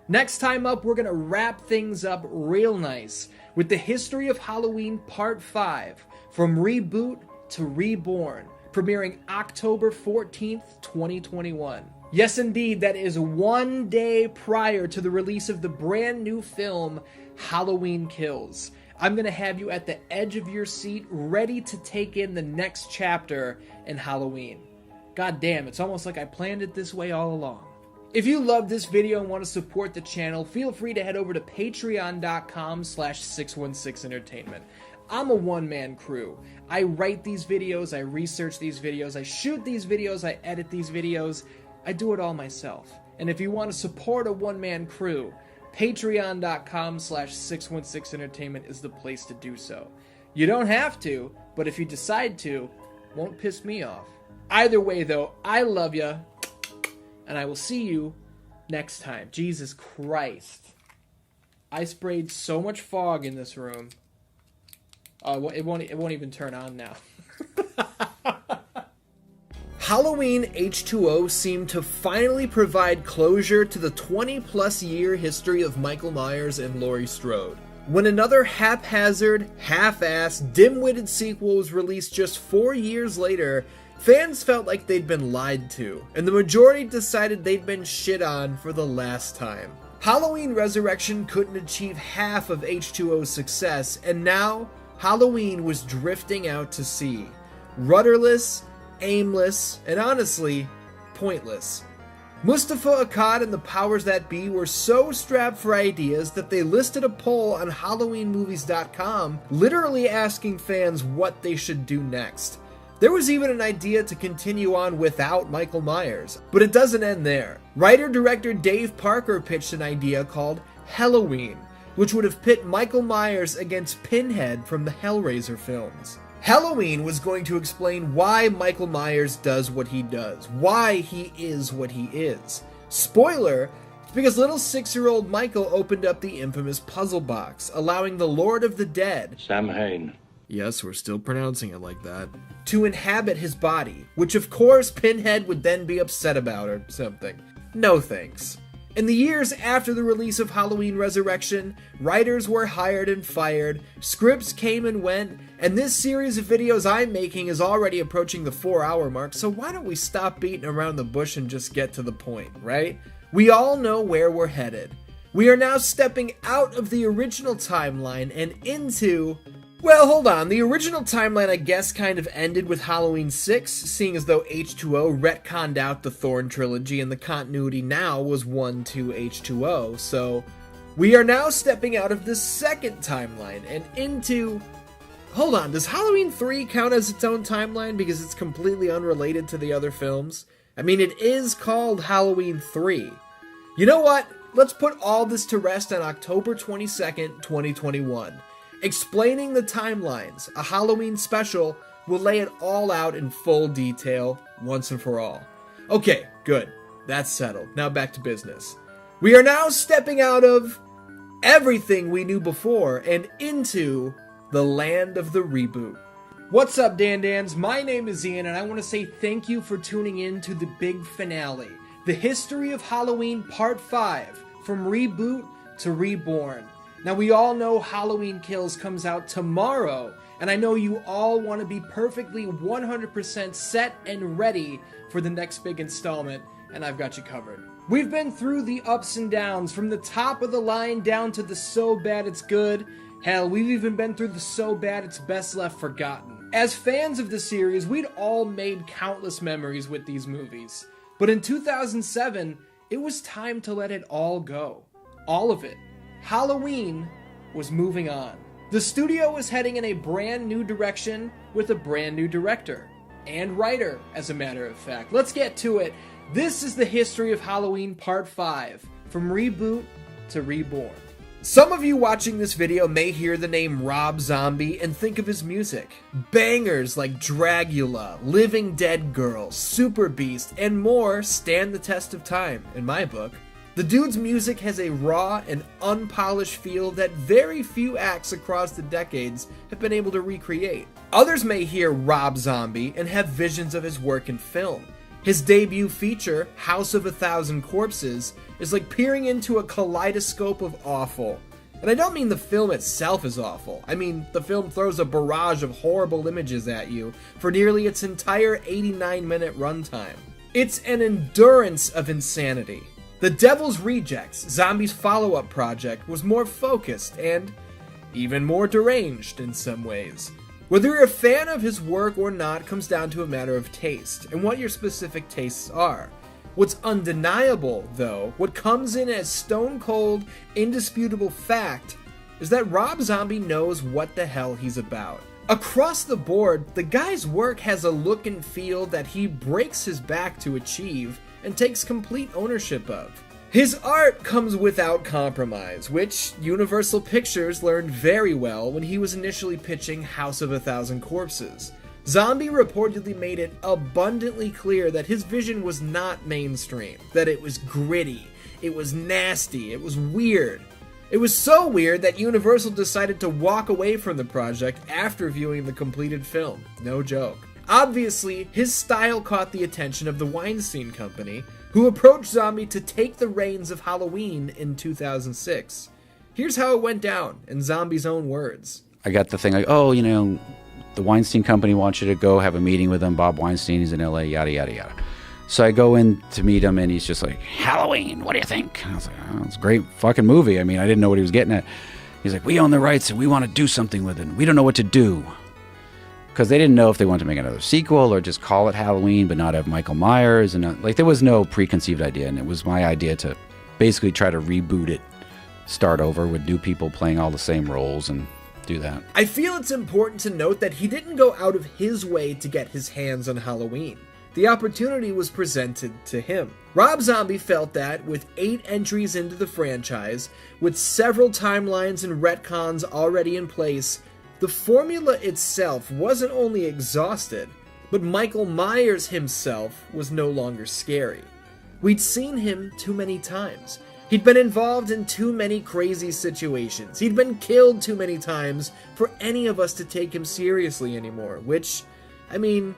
Next time up, we're gonna wrap things up real nice with The History of Halloween Part 5, From Reboot to Reborn, premiering October 14th, 2021. Yes, indeed, that is 1 day prior to the release of the brand new film, Halloween Kills. I'm going to have you at the edge of your seat, ready to take in the next chapter in Halloween. God damn, it's almost like I planned it this way all along. If you love this video and want to support the channel, feel free to head over to patreon.com/616entertainment. I'm a one-man crew. I write these videos, I research these videos, I shoot these videos, I edit these videos. I do it all myself. And if you want to support a one-man crew, patreon.com/616entertainment is the place to do so. You don't have to, but if you decide to, won't piss me off. Either way though, I love ya, and I will see you next time. Jesus Christ. I sprayed so much fog in this room. Oh, it won't even turn on now. Halloween H2O seemed to finally provide closure to the 20-plus year history of Michael Myers and Laurie Strode. When another haphazard, half-assed, dim-witted sequel was released just 4 years later, fans felt like they'd been lied to, and the majority decided they'd been shit on for the last time. Halloween Resurrection couldn't achieve half of H2O's success, and now Halloween was drifting out to sea. Rudderless, aimless, and honestly, pointless. Moustapha, Akkad, and the powers that be were so strapped for ideas that they listed a poll on HalloweenMovies.com, literally asking fans what they should do next. There was even an idea to continue on without Michael Myers, but it doesn't end there. Writer-director Dave Parker pitched an idea called Halloween, which would have pit Michael Myers against Pinhead from the Hellraiser films. Halloween was going to explain why Michael Myers does what he does, why he is what he is. Spoiler, it's because little 6-year-old Michael opened up the infamous puzzle box, allowing the Lord of the Dead, Samhain. Yes, we're still pronouncing it like that, to inhabit his body, which of course Pinhead would then be upset about or something. No thanks. In the years after the release of Halloween Resurrection, writers were hired and fired, scripts came and went, and this series of videos I'm making is already approaching the 4-hour mark, so why don't we stop beating around the bush and just get to the point, right? We all know where we're headed. We are now stepping out of the original timeline and into... Well, hold on. The original timeline, I guess, kind of ended with Halloween 6, seeing as though H2O retconned out the Thorn Trilogy and the continuity now was 1-2 H2O, so we are now stepping out of the second timeline and into... Hold on, does Halloween 3 count as its own timeline because it's completely unrelated to the other films? I mean, it is called Halloween 3. You know what? Let's put all this to rest on October 22nd, 2021. Explaining the timelines, a Halloween special, will lay it all out in full detail, once and for all. Okay, good. That's settled. Now back to business. We are now stepping out of everything we knew before and into the land of the reboot. What's up, Dan-Dans? My name is Ian, and I want to say thank you for tuning in to the big finale, The History of Halloween Part 5, From Reboot to Reborn. Now, we all know Halloween Kills comes out tomorrow, and I know you all want to be perfectly 100% set and ready for the next big installment, and I've got you covered. We've been through the ups and downs, from the top of the line down to the so bad it's good. Hell, we've even been through the so bad it's best left forgotten. As fans of the series, we'd all made countless memories with these movies. But in 2007, it was time to let it all go. All of it. Halloween was moving on. The studio is heading in a brand new direction with a brand new director. And writer, as a matter of fact. Let's get to it. This is the history of Halloween Part 5, from reboot to reborn. Some of you watching this video may hear the name Rob Zombie and think of his music. Bangers like Dragula, Living Dead Girl, Super Beast, and more stand the test of time, in my book. The dude's music has a raw and unpolished feel that very few acts across the decades have been able to recreate. Others may hear Rob Zombie and have visions of his work in film. His debut feature, House of a Thousand Corpses, is like peering into a kaleidoscope of awful. And I don't mean the film itself is awful. I mean, the film throws a barrage of horrible images at you for nearly its entire 89-minute runtime. It's an endurance of insanity. The Devil's Rejects, Zombie's follow-up project, was more focused and even more deranged in some ways. Whether you're a fan of his work or not comes down to a matter of taste, and what your specific tastes are. What's undeniable, though, what comes in as stone-cold, indisputable fact, is that Rob Zombie knows what the hell he's about. Across the board, the guy's work has a look and feel that he breaks his back to achieve and takes complete ownership of. His art comes without compromise, which Universal Pictures learned very well when he was initially pitching House of a Thousand Corpses. Zombie reportedly made it abundantly clear that his vision was not mainstream, that it was gritty, it was nasty, it was weird. It was so weird that Universal decided to walk away from the project after viewing the completed film. No joke. Obviously, his style caught the attention of the Weinstein Company, who approached Zombie to take the reins of Halloween in 2006. Here's how it went down, in Zombie's own words. I got the thing like, oh, you know, the Weinstein Company wants you to go have a meeting with him. Bob Weinstein, he's in LA, yada, yada, yada. So I go in to meet him, and he's just like, Halloween, what do you think? And I was like, oh, it's a great fucking movie. I mean, I didn't know what he was getting at. He's like, we own the rights, and we want to do something with it. We don't know what to do. Because they didn't know if they wanted to make another sequel or just call it Halloween but not have Michael Myers. And like, there was no preconceived idea, and it was my idea to basically try to reboot it, start over with new people playing all the same roles and do that. I feel it's important to note that he didn't go out of his way to get his hands on Halloween. The opportunity was presented to him. Rob Zombie felt that, with 8 entries into the franchise, with several timelines and retcons already in place, the formula itself wasn't only exhausted, but Michael Myers himself was no longer scary. We'd seen him too many times. He'd been involved in too many crazy situations. He'd been killed too many times for any of us to take him seriously anymore, which, I mean,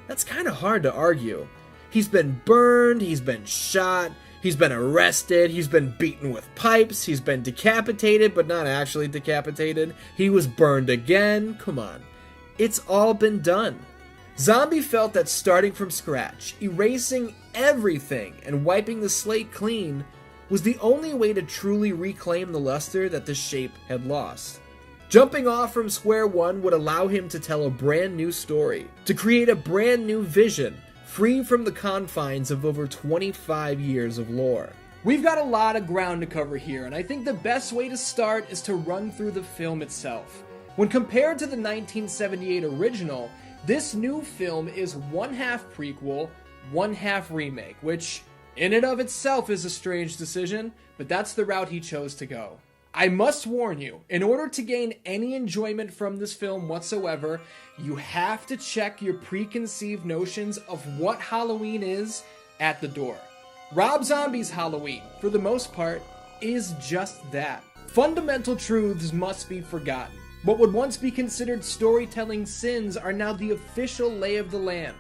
that's kind of hard to argue. He's been burned, he's been shot, he's been arrested, he's been beaten with pipes, he's been decapitated, but not actually decapitated. He was burned again. Come on. It's all been done. Zombie felt that starting from scratch, erasing everything, and wiping the slate clean was the only way to truly reclaim the luster that the shape had lost. Jumping off from square one would allow him to tell a brand new story, to create a brand new vision, free from the confines of over 25 years of lore. We've got a lot of ground to cover here, and I think the best way to start is to run through the film itself. When compared to the 1978 original, this new film is 1/2 prequel, 1/2 remake, which in and of itself is a strange decision, but that's the route he chose to go. I must warn you, in order to gain any enjoyment from this film whatsoever, you have to check your preconceived notions of what Halloween is at the door. Rob Zombie's Halloween, for the most part, is just that. Fundamental truths must be forgotten. What would once be considered storytelling sins are now the official lay of the land.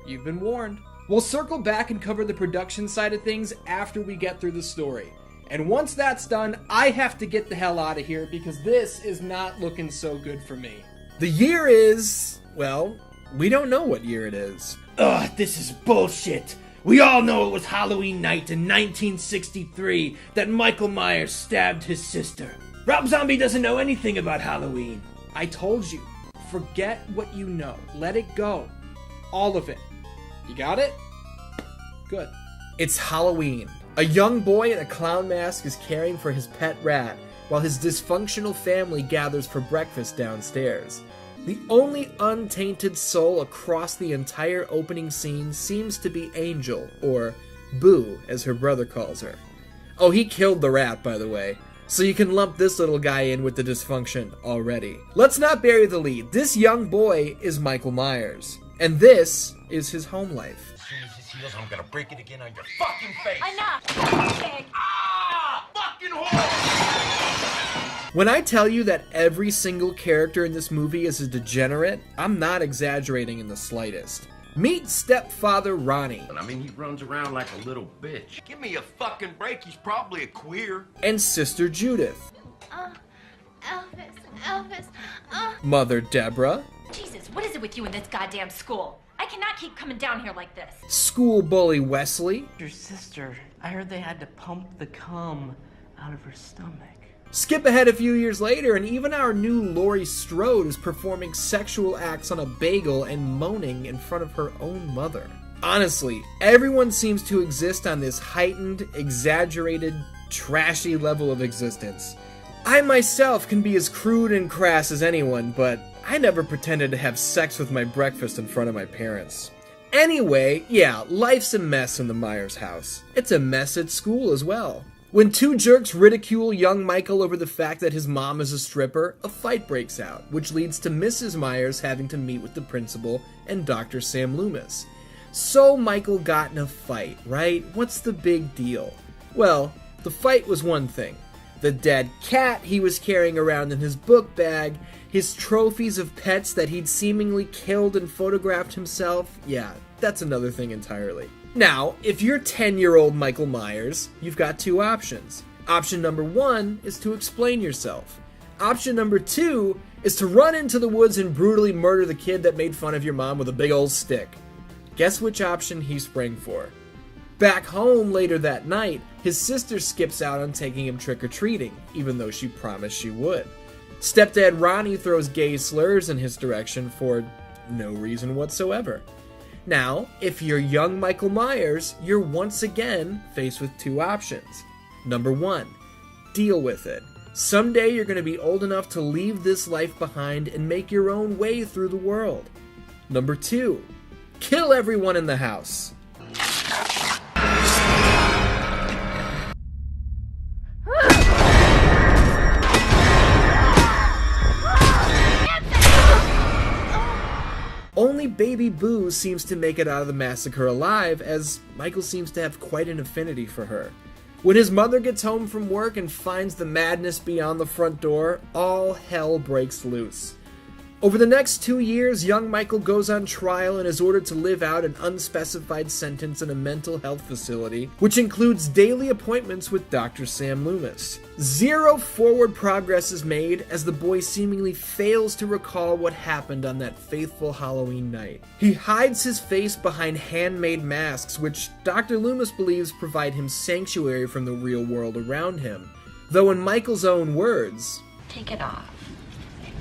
You've been warned. We'll circle back and cover the production side of things after we get through the story. And once that's done, I have to get the hell out of here because this is not looking so good for me. The year is, well, we don't know what year it is. Ugh, this is bullshit. We all know it was Halloween night in 1963 that Michael Myers stabbed his sister. Rob Zombie doesn't know anything about Halloween. I told you, forget what you know. Let it go. All of it. You got it? Good. It's Halloween. A young boy in a clown mask is caring for his pet rat while his dysfunctional family gathers for breakfast downstairs. The only untainted soul across the entire opening scene seems to be Angel, or Boo, as her brother calls her. Oh, he killed the rat, by the way, so you can lump this little guy in with the dysfunction already. Let's not bury the lead. This young boy is Michael Myers, and this is his home life. As soon as this heals, I'm gonna break it again on your fucking face. Enough! Ah! Fucking whore! When I tell you that every single character in this movie is a degenerate, I'm not exaggerating in the slightest. Meet stepfather Ronnie. I mean, he runs around like a little bitch. Give me a fucking break, he's probably a queer. And sister Judith. Elvis, Mother Debra. Jesus, what is it with you in this goddamn school? I cannot keep coming down here like this. School bully Wesley. Your sister, I heard they had to pump the cum out of her stomach. Skip ahead a few years later, and even our new Laurie Strode is performing sexual acts on a bagel and moaning in front of her own mother. Honestly, everyone seems to exist on this heightened, exaggerated, trashy level of existence. I myself can be as crude and crass as anyone, but I never pretended to have sex with my breakfast in front of my parents. Anyway, yeah, life's a mess in the Myers house. It's a mess at school as well. When two jerks ridicule young Michael over the fact that his mom is a stripper, a fight breaks out, which leads to Mrs. Myers having to meet with the principal and Dr. Sam Loomis. So Michael got in a fight, right? What's the big deal? Well, the fight was one thing. The dead cat he was carrying around in his book bag, his trophies of pets that he'd seemingly killed and photographed himself, yeah, that's another thing entirely. Now, if you're 10-year-old Michael Myers, you've got two options. Option number one is to explain yourself. Option number two is to run into the woods and brutally murder the kid that made fun of your mom with a big old stick. Guess which option he sprang for? Back home later that night, his sister skips out on taking him trick-or-treating, even though she promised she would. Stepdad Ronnie throws gay slurs in his direction for no reason whatsoever. Now, if you're young Michael Myers, you're once again faced with two options. Number one, deal with it. Someday you're going to be old enough to leave this life behind and make your own way through the world. Number two, kill everyone in the house. Only baby Boo seems to make it out of the massacre alive, as Michael seems to have quite an affinity for her. When his mother gets home from work and finds the madness beyond the front door, all hell breaks loose. Over the next 2 years, young Michael goes on trial and is ordered to live out an unspecified sentence in a mental health facility, which includes daily appointments with Dr. Sam Loomis. Zero forward progress is made as the boy seemingly fails to recall what happened on that faithful Halloween night. He hides his face behind handmade masks, which Dr. Loomis believes provide him sanctuary from the real world around him. Though in Michael's own words, take it off.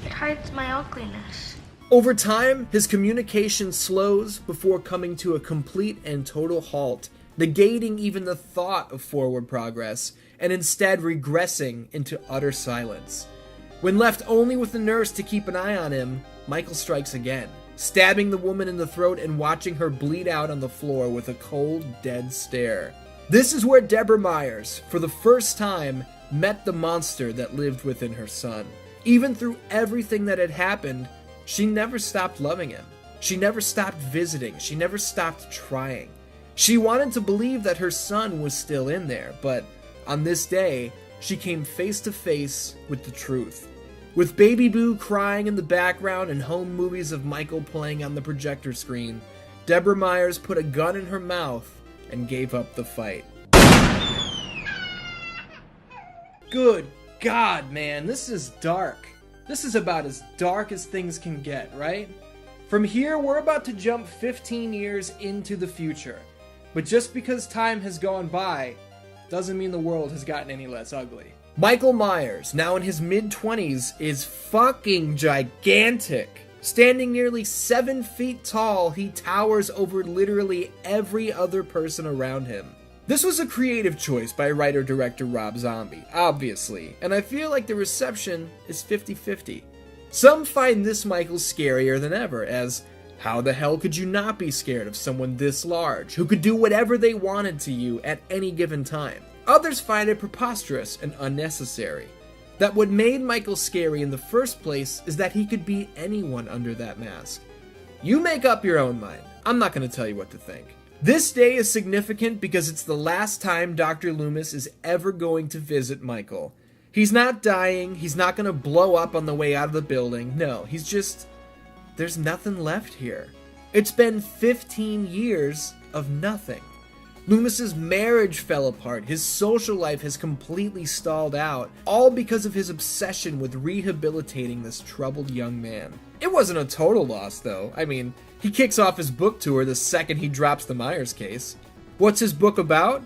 It hides my ugliness. Over time, his communication slows before coming to a complete and total halt, negating even the thought of forward progress, and instead regressing into utter silence. When left only with the nurse to keep an eye on him, Michael strikes again, stabbing the woman in the throat and watching her bleed out on the floor with a cold, dead stare. This is where Debra Myers, for the first time, met the monster that lived within her son. Even through everything that had happened, she never stopped loving him. She never stopped visiting. She never stopped trying. She wanted to believe that her son was still in there, but on this day, she came face to face with the truth. With Baby Boo crying in the background and home movies of Michael playing on the projector screen, Debra Myers put a gun in her mouth and gave up the fight. Good God, man, this is dark. This is about as dark as things can get, right? From here, we're about to jump 15 years into the future. But just because time has gone by, doesn't mean the world has gotten any less ugly. Michael Myers, now in his mid-20s, is fucking gigantic. Standing nearly 7 feet tall, he towers over literally every other person around him. This was a creative choice by writer-director Rob Zombie, obviously, and I feel like the reception is 50-50. Some find this Michael scarier than ever, as how the hell could you not be scared of someone this large, who could do whatever they wanted to you at any given time? Others find it preposterous and unnecessary. That what made Michael scary in the first place is that he could be anyone under that mask. You make up your own mind. I'm not going to tell you what to think. This day is significant because it's the last time Dr. Loomis is ever going to visit Michael. He's not dying, he's not going to blow up on the way out of the building. No, he's just... there's nothing left here. It's been 15 years of nothing. Loomis's marriage fell apart, his social life has completely stalled out, all because of his obsession with rehabilitating this troubled young man. It wasn't a total loss, though. I mean, he kicks off his book tour the second he drops the Myers case. What's his book about?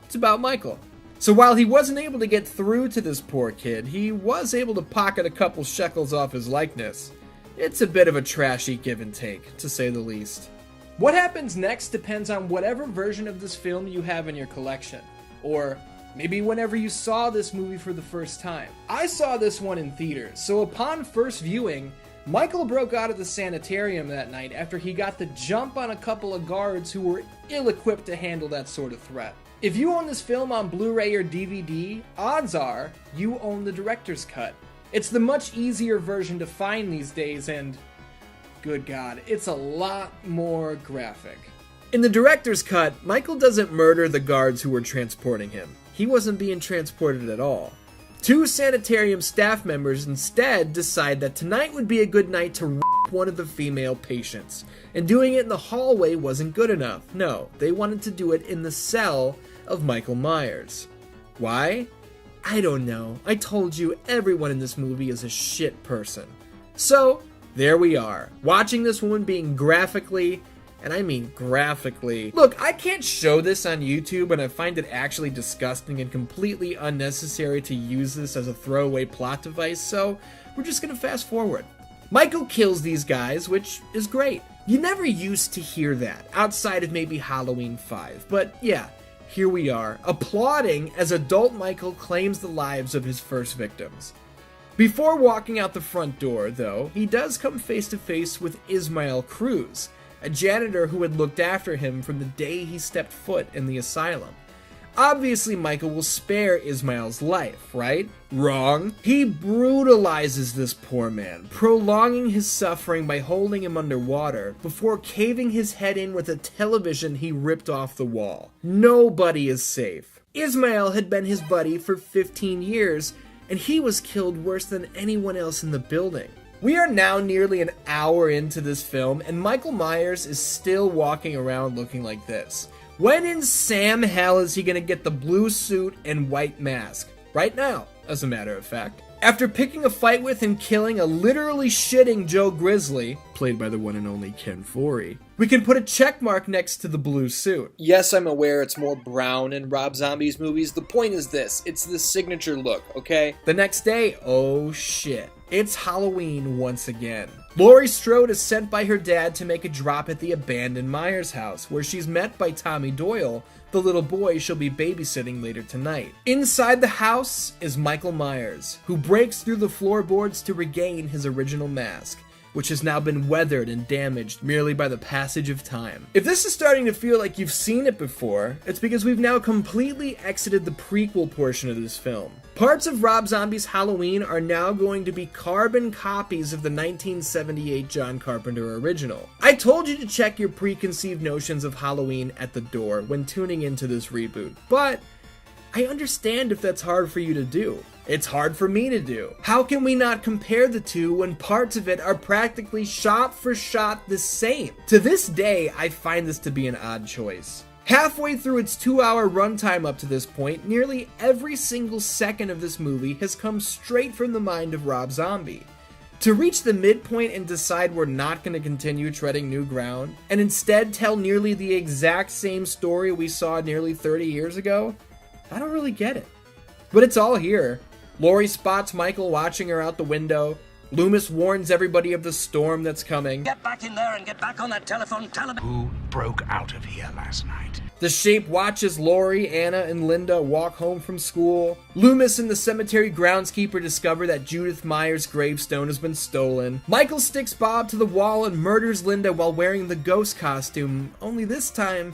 It's about Michael. So while he wasn't able to get through to this poor kid, he was able to pocket a couple shekels off his likeness. It's a bit of a trashy give and take, to say the least. What happens next depends on whatever version of this film you have in your collection, or maybe whenever you saw this movie for the first time. I saw this one in theaters, so upon first viewing, Michael broke out of the sanitarium that night after he got the jump on a couple of guards who were ill-equipped to handle that sort of threat. If you own this film on Blu-ray or DVD, odds are you own the director's cut. It's the much easier version to find these days, and good God, it's a lot more graphic. In the director's cut, Michael doesn't murder the guards who were transporting him. He wasn't being transported at all. Two sanitarium staff members instead decide that tonight would be a good night to rape one of the female patients, and doing it in the hallway wasn't good enough. No, they wanted to do it in the cell of Michael Myers. Why? I don't know. I told you, everyone in this movie is a shit person. So, there we are, watching this woman being graphically, and I mean graphically. Look, I can't show this on YouTube, and I find it actually disgusting and completely unnecessary to use this as a throwaway plot device, so we're just gonna fast forward. Michael kills these guys, which is great. You never used to hear that, outside of maybe Halloween 5, but yeah, here we are, applauding as adult Michael claims the lives of his first victims. Before walking out the front door, though, he does come face to face with Ismael Cruz, a janitor who had looked after him from the day he stepped foot in the asylum. Obviously, Michael will spare Ismael's life, right? Wrong. He brutalizes this poor man, prolonging his suffering by holding him underwater before caving his head in with a television he ripped off the wall. Nobody is safe. Ismael had been his buddy for 15 years, and he was killed worse than anyone else in the building. We are now nearly an hour into this film, and Michael Myers is still walking around looking like this. When in Sam hell is he gonna get the blue suit and white mask? Right now, as a matter of fact. After picking a fight with and killing a literally shitting Joe Grizzly, played by the one and only Ken Foree, we can put a check mark next to the blue suit. Yes, I'm aware it's more brown in Rob Zombie's movies. The point is this, it's the signature look, okay? The next day, oh shit. It's Halloween once again. Laurie Strode is sent by her dad to make a drop at the abandoned Myers house, where she's met by Tommy Doyle, the little boy she'll be babysitting later tonight. Inside the house is Michael Myers, who breaks through the floorboards to regain his original mask, which has now been weathered and damaged merely by the passage of time. If this is starting to feel like you've seen it before, it's because we've now completely exited the prequel portion of this film. Parts of Rob Zombie's Halloween are now going to be carbon copies of the 1978 John Carpenter original. I told you to check your preconceived notions of Halloween at the door when tuning into this reboot, but I understand if that's hard for you to do. It's hard for me to do. How can we not compare the two when parts of it are practically shot for shot the same? To this day, I find this to be an odd choice. Halfway through its 2-hour runtime up to this point, nearly every single second of this movie has come straight from the mind of Rob Zombie. To reach the midpoint and decide we're not going to continue treading new ground, and instead tell nearly the exact same story we saw nearly 30 years ago, I don't really get it. But it's all here. Laurie spots Michael watching her out the window. Loomis warns everybody of the storm that's coming. Get back in there and get back on that telephone. Tell him who broke out of here last night. The Shape watches Laurie, Anna, and Linda walk home from school. Loomis and the cemetery groundskeeper discover that Judith Meyer's gravestone has been stolen. Michael sticks Bob to the wall and murders Linda while wearing the ghost costume, only this time,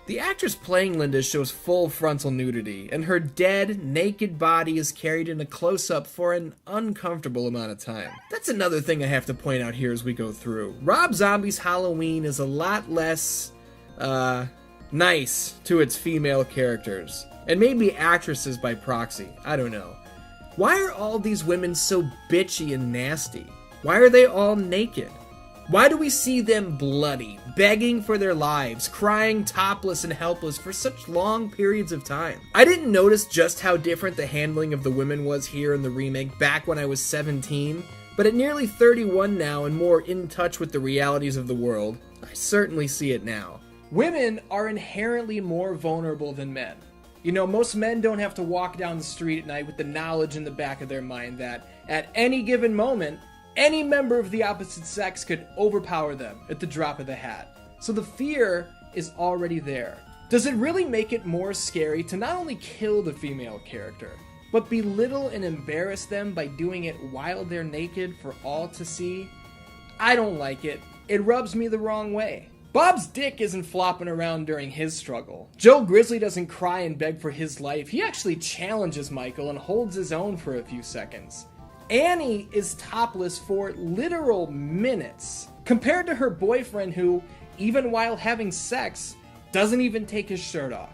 the actress playing Linda shows full frontal nudity, and her dead, naked body is carried in a close-up for an uncomfortable amount of time. That's another thing I have to point out here as we go through. Rob Zombie's Halloween is a lot less, nice to its female characters. And maybe actresses by proxy, I don't know. Why are all these women so bitchy and nasty? Why are they all naked? Why do we see them bloody, begging for their lives, crying topless and helpless for such long periods of time? I didn't notice just how different the handling of the women was here in the remake back when I was 17, but at nearly 31 now and more in touch with the realities of the world, I certainly see it now. Women are inherently more vulnerable than men. You know, most men don't have to walk down the street at night with the knowledge in the back of their mind that, at any given moment, any member of the opposite sex could overpower them at the drop of the hat. So the fear is already there. Does it really make it more scary to not only kill the female character, but belittle and embarrass them by doing it while they're naked for all to see? I don't like it. It rubs me the wrong way. Bob's dick isn't flopping around during his struggle. Joe Grizzly doesn't cry and beg for his life. He actually challenges Michael and holds his own for a few seconds. Annie is topless for literal minutes, compared to her boyfriend who, even while having sex, doesn't even take his shirt off.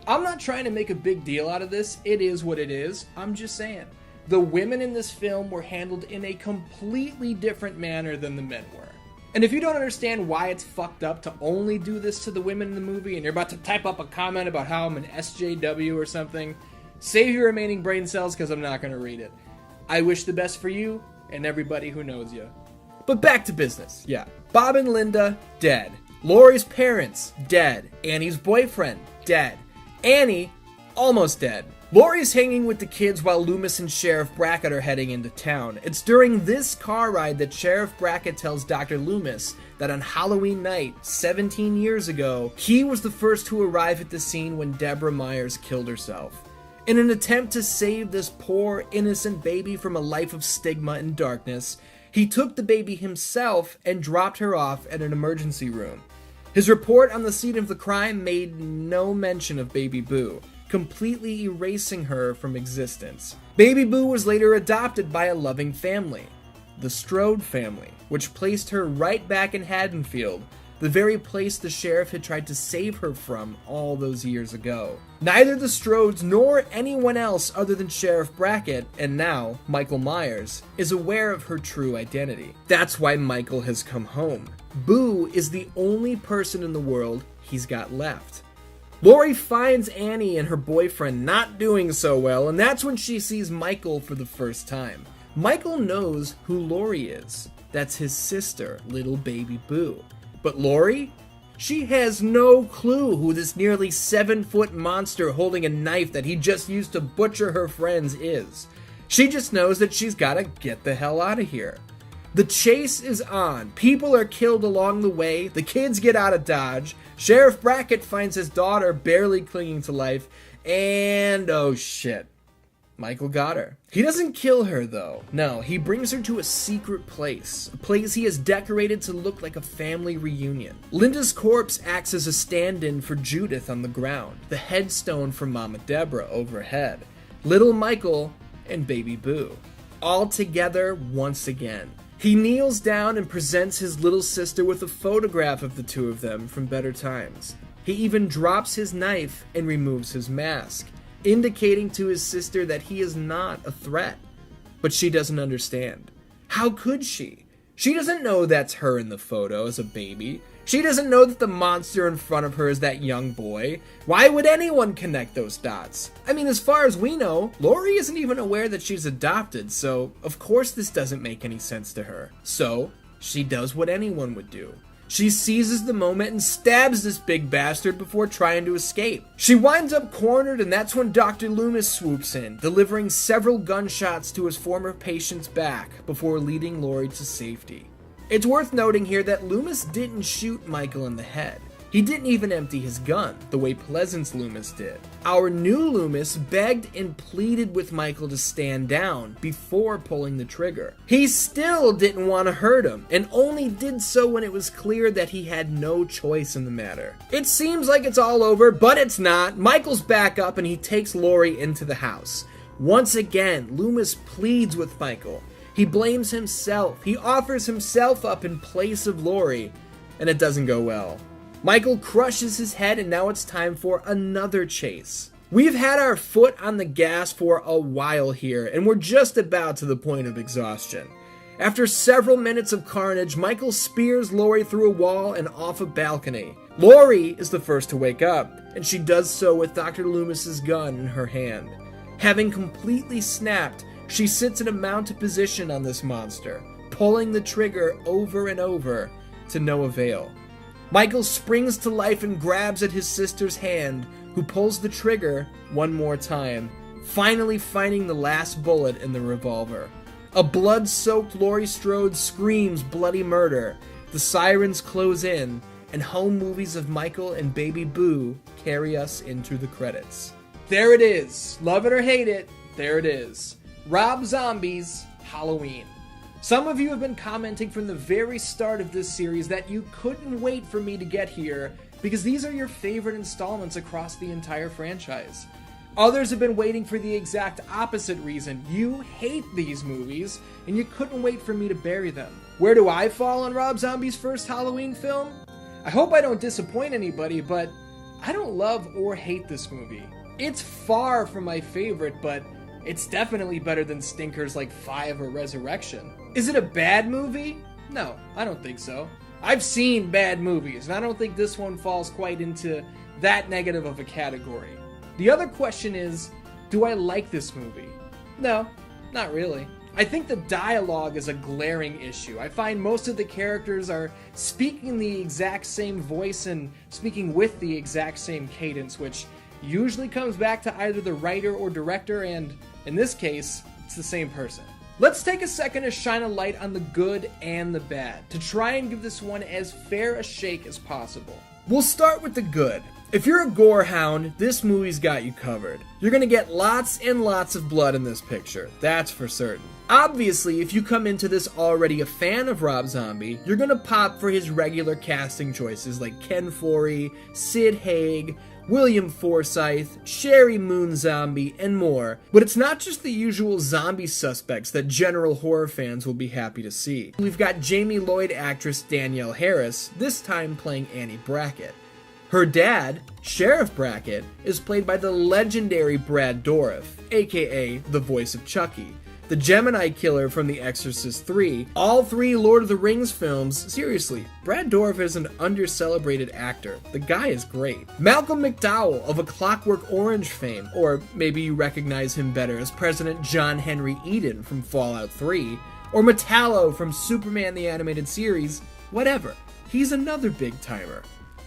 I'm not trying to make a big deal out of this, it is what it is, I'm just saying. The women in this film were handled in a completely different manner than the men were. And if you don't understand why it's fucked up to only do this to the women in the movie, and you're about to type up a comment about how I'm an SJW or something, save your remaining brain cells because I'm not going to read it. I wish the best for you and everybody who knows you. But back to business, yeah. Bob and Linda, dead. Laurie's parents, dead. Annie's boyfriend, dead. Annie, almost dead. Laurie's hanging with the kids while Loomis and Sheriff Brackett are heading into town. It's during this car ride that Sheriff Brackett tells Dr. Loomis that on Halloween night, 17 years ago, he was the first to arrive at the scene when Debra Myers killed herself. In an attempt to save this poor, innocent baby from a life of stigma and darkness, he took the baby himself and dropped her off at an emergency room. His report on the scene of the crime made no mention of Baby Boo, completely erasing her from existence. Baby Boo was later adopted by a loving family, the Strode family, which placed her right back in Haddonfield, the very place the sheriff had tried to save her from all those years ago. Neither the Strodes nor anyone else other than Sheriff Brackett, and now Michael Myers, is aware of her true identity. That's why Michael has come home. Boo is the only person in the world he's got left. Laurie finds Annie and her boyfriend not doing so well, and that's when she sees Michael for the first time. Michael knows who Laurie is. That's his sister, little baby Boo. But Laurie? She has no clue who this nearly 7-foot monster holding a knife that he just used to butcher her friends is. She just knows that she's gotta get the hell out of here. The chase is on. People are killed along the way. The kids get out of Dodge. Sheriff Brackett finds his daughter barely clinging to life. And oh shit. Michael got her. He doesn't kill her though. No, he brings her to a secret place. A place he has decorated to look like a family reunion. Linda's corpse acts as a stand-in for Judith on the ground. The headstone for Mama Debra overhead. Little Michael and Baby Boo. All together once again. He kneels down and presents his little sister with a photograph of the two of them from better times. He even drops his knife and removes his mask, indicating to his sister that he is not a threat. But she doesn't understand. How could she? She doesn't know that's her in the photo as a baby. She doesn't know that the monster in front of her is that young boy. Why would anyone connect those dots? I mean, as far as we know, Laurie isn't even aware that she's adopted, so of course this doesn't make any sense to her. So, she does what anyone would do. She seizes the moment and stabs this big bastard before trying to escape. She winds up cornered, and that's when Dr. Loomis swoops in, delivering several gunshots to his former patient's back before leading Laurie to safety. It's worth noting here that Loomis didn't shoot Michael in the head. He didn't even empty his gun, the way Pleasant's Loomis did. Our new Loomis begged and pleaded with Michael to stand down before pulling the trigger. He still didn't want to hurt him, and only did so when it was clear that he had no choice in the matter. It seems like it's all over, but it's not. Michael's back up and he takes Laurie into the house. Once again, Loomis pleads with Michael. He blames himself. He offers himself up in place of Laurie, and it doesn't go well. Michael crushes his head, and now it's time for another chase. We've had our foot on the gas for a while here, and we're just about to the point of exhaustion. After several minutes of carnage, Michael spears Laurie through a wall and off a balcony. Laurie is the first to wake up, and she does so with Dr. Loomis's gun in her hand. Having completely snapped, she sits in a mounted position on this monster, pulling the trigger over and over to no avail. Michael springs to life and grabs at his sister's hand, who pulls the trigger one more time, finally finding the last bullet in the revolver. A blood-soaked Laurie Strode screams bloody murder. The sirens close in, and home movies of Michael and Baby Boo carry us into the credits. There it is. Love it or hate it, there it is. Rob Zombie's Halloween. Some of you have been commenting from the very start of this series that you couldn't wait for me to get here because these are your favorite installments across the entire franchise. Others have been waiting for the exact opposite reason. You hate these movies and you couldn't wait for me to bury them. Where do I fall on Rob Zombie's first Halloween film? I hope I don't disappoint anybody, but I don't love or hate this movie. It's far from my favorite, but it's definitely better than stinkers like 5 or Resurrection. Is it a bad movie? No, I don't think so. I've seen bad movies, and I don't think this one falls quite into that negative of a category. The other question is, do I like this movie? No, not really. I think the dialogue is a glaring issue. I find most of the characters are speaking the exact same voice and speaking with the exact same cadence, which usually comes back to either the writer or director, and in this case, it's the same person. Let's take a second to shine a light on the good and the bad, to try and give this one as fair a shake as possible. We'll start with the good. If you're a gore hound, this movie's got you covered. You're gonna get lots and lots of blood in this picture, that's for certain. Obviously, if you come into this already a fan of Rob Zombie, you're gonna pop for his regular casting choices like Ken Foree, Sid Haig, William Forsythe, Sherry Moon Zombie, and more. But it's not just the usual zombie suspects that general horror fans will be happy to see. We've got Jamie Lloyd actress Danielle Harris, this time playing Annie Brackett. Her dad, Sheriff Brackett, is played by the legendary Brad Dourif, aka the voice of Chucky, the Gemini killer from The Exorcist 3, all 3 Lord of the Rings films. Seriously, Brad Dourif is an under-celebrated actor. The guy is great. Malcolm McDowell of A Clockwork Orange fame, or maybe you recognize him better as President John Henry Eden from Fallout 3, or Metallo from Superman the Animated Series, whatever. He's another big-timer.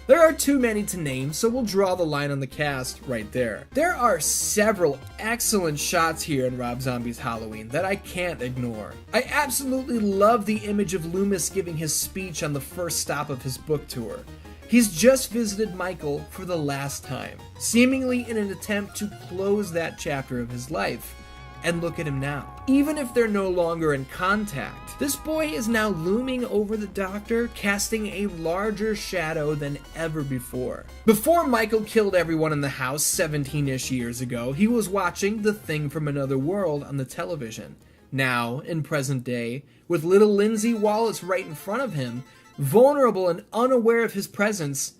There are too many to name, so we'll draw the line on the cast right there. There are several excellent shots here in Rob Zombie's Halloween that I can't ignore. I absolutely love the image of Loomis giving his speech on the first stop of his book tour. He's just visited Michael for the last time, seemingly in an attempt to close that chapter of his life. And look at him now. Even if they're no longer in contact, this boy is now looming over the doctor, casting a larger shadow than ever before. Before Michael killed everyone in the house 17-ish years ago, he was watching The Thing from Another World on the television. Now, in present day, with little Lindsay Wallace right in front of him, vulnerable and unaware of his presence,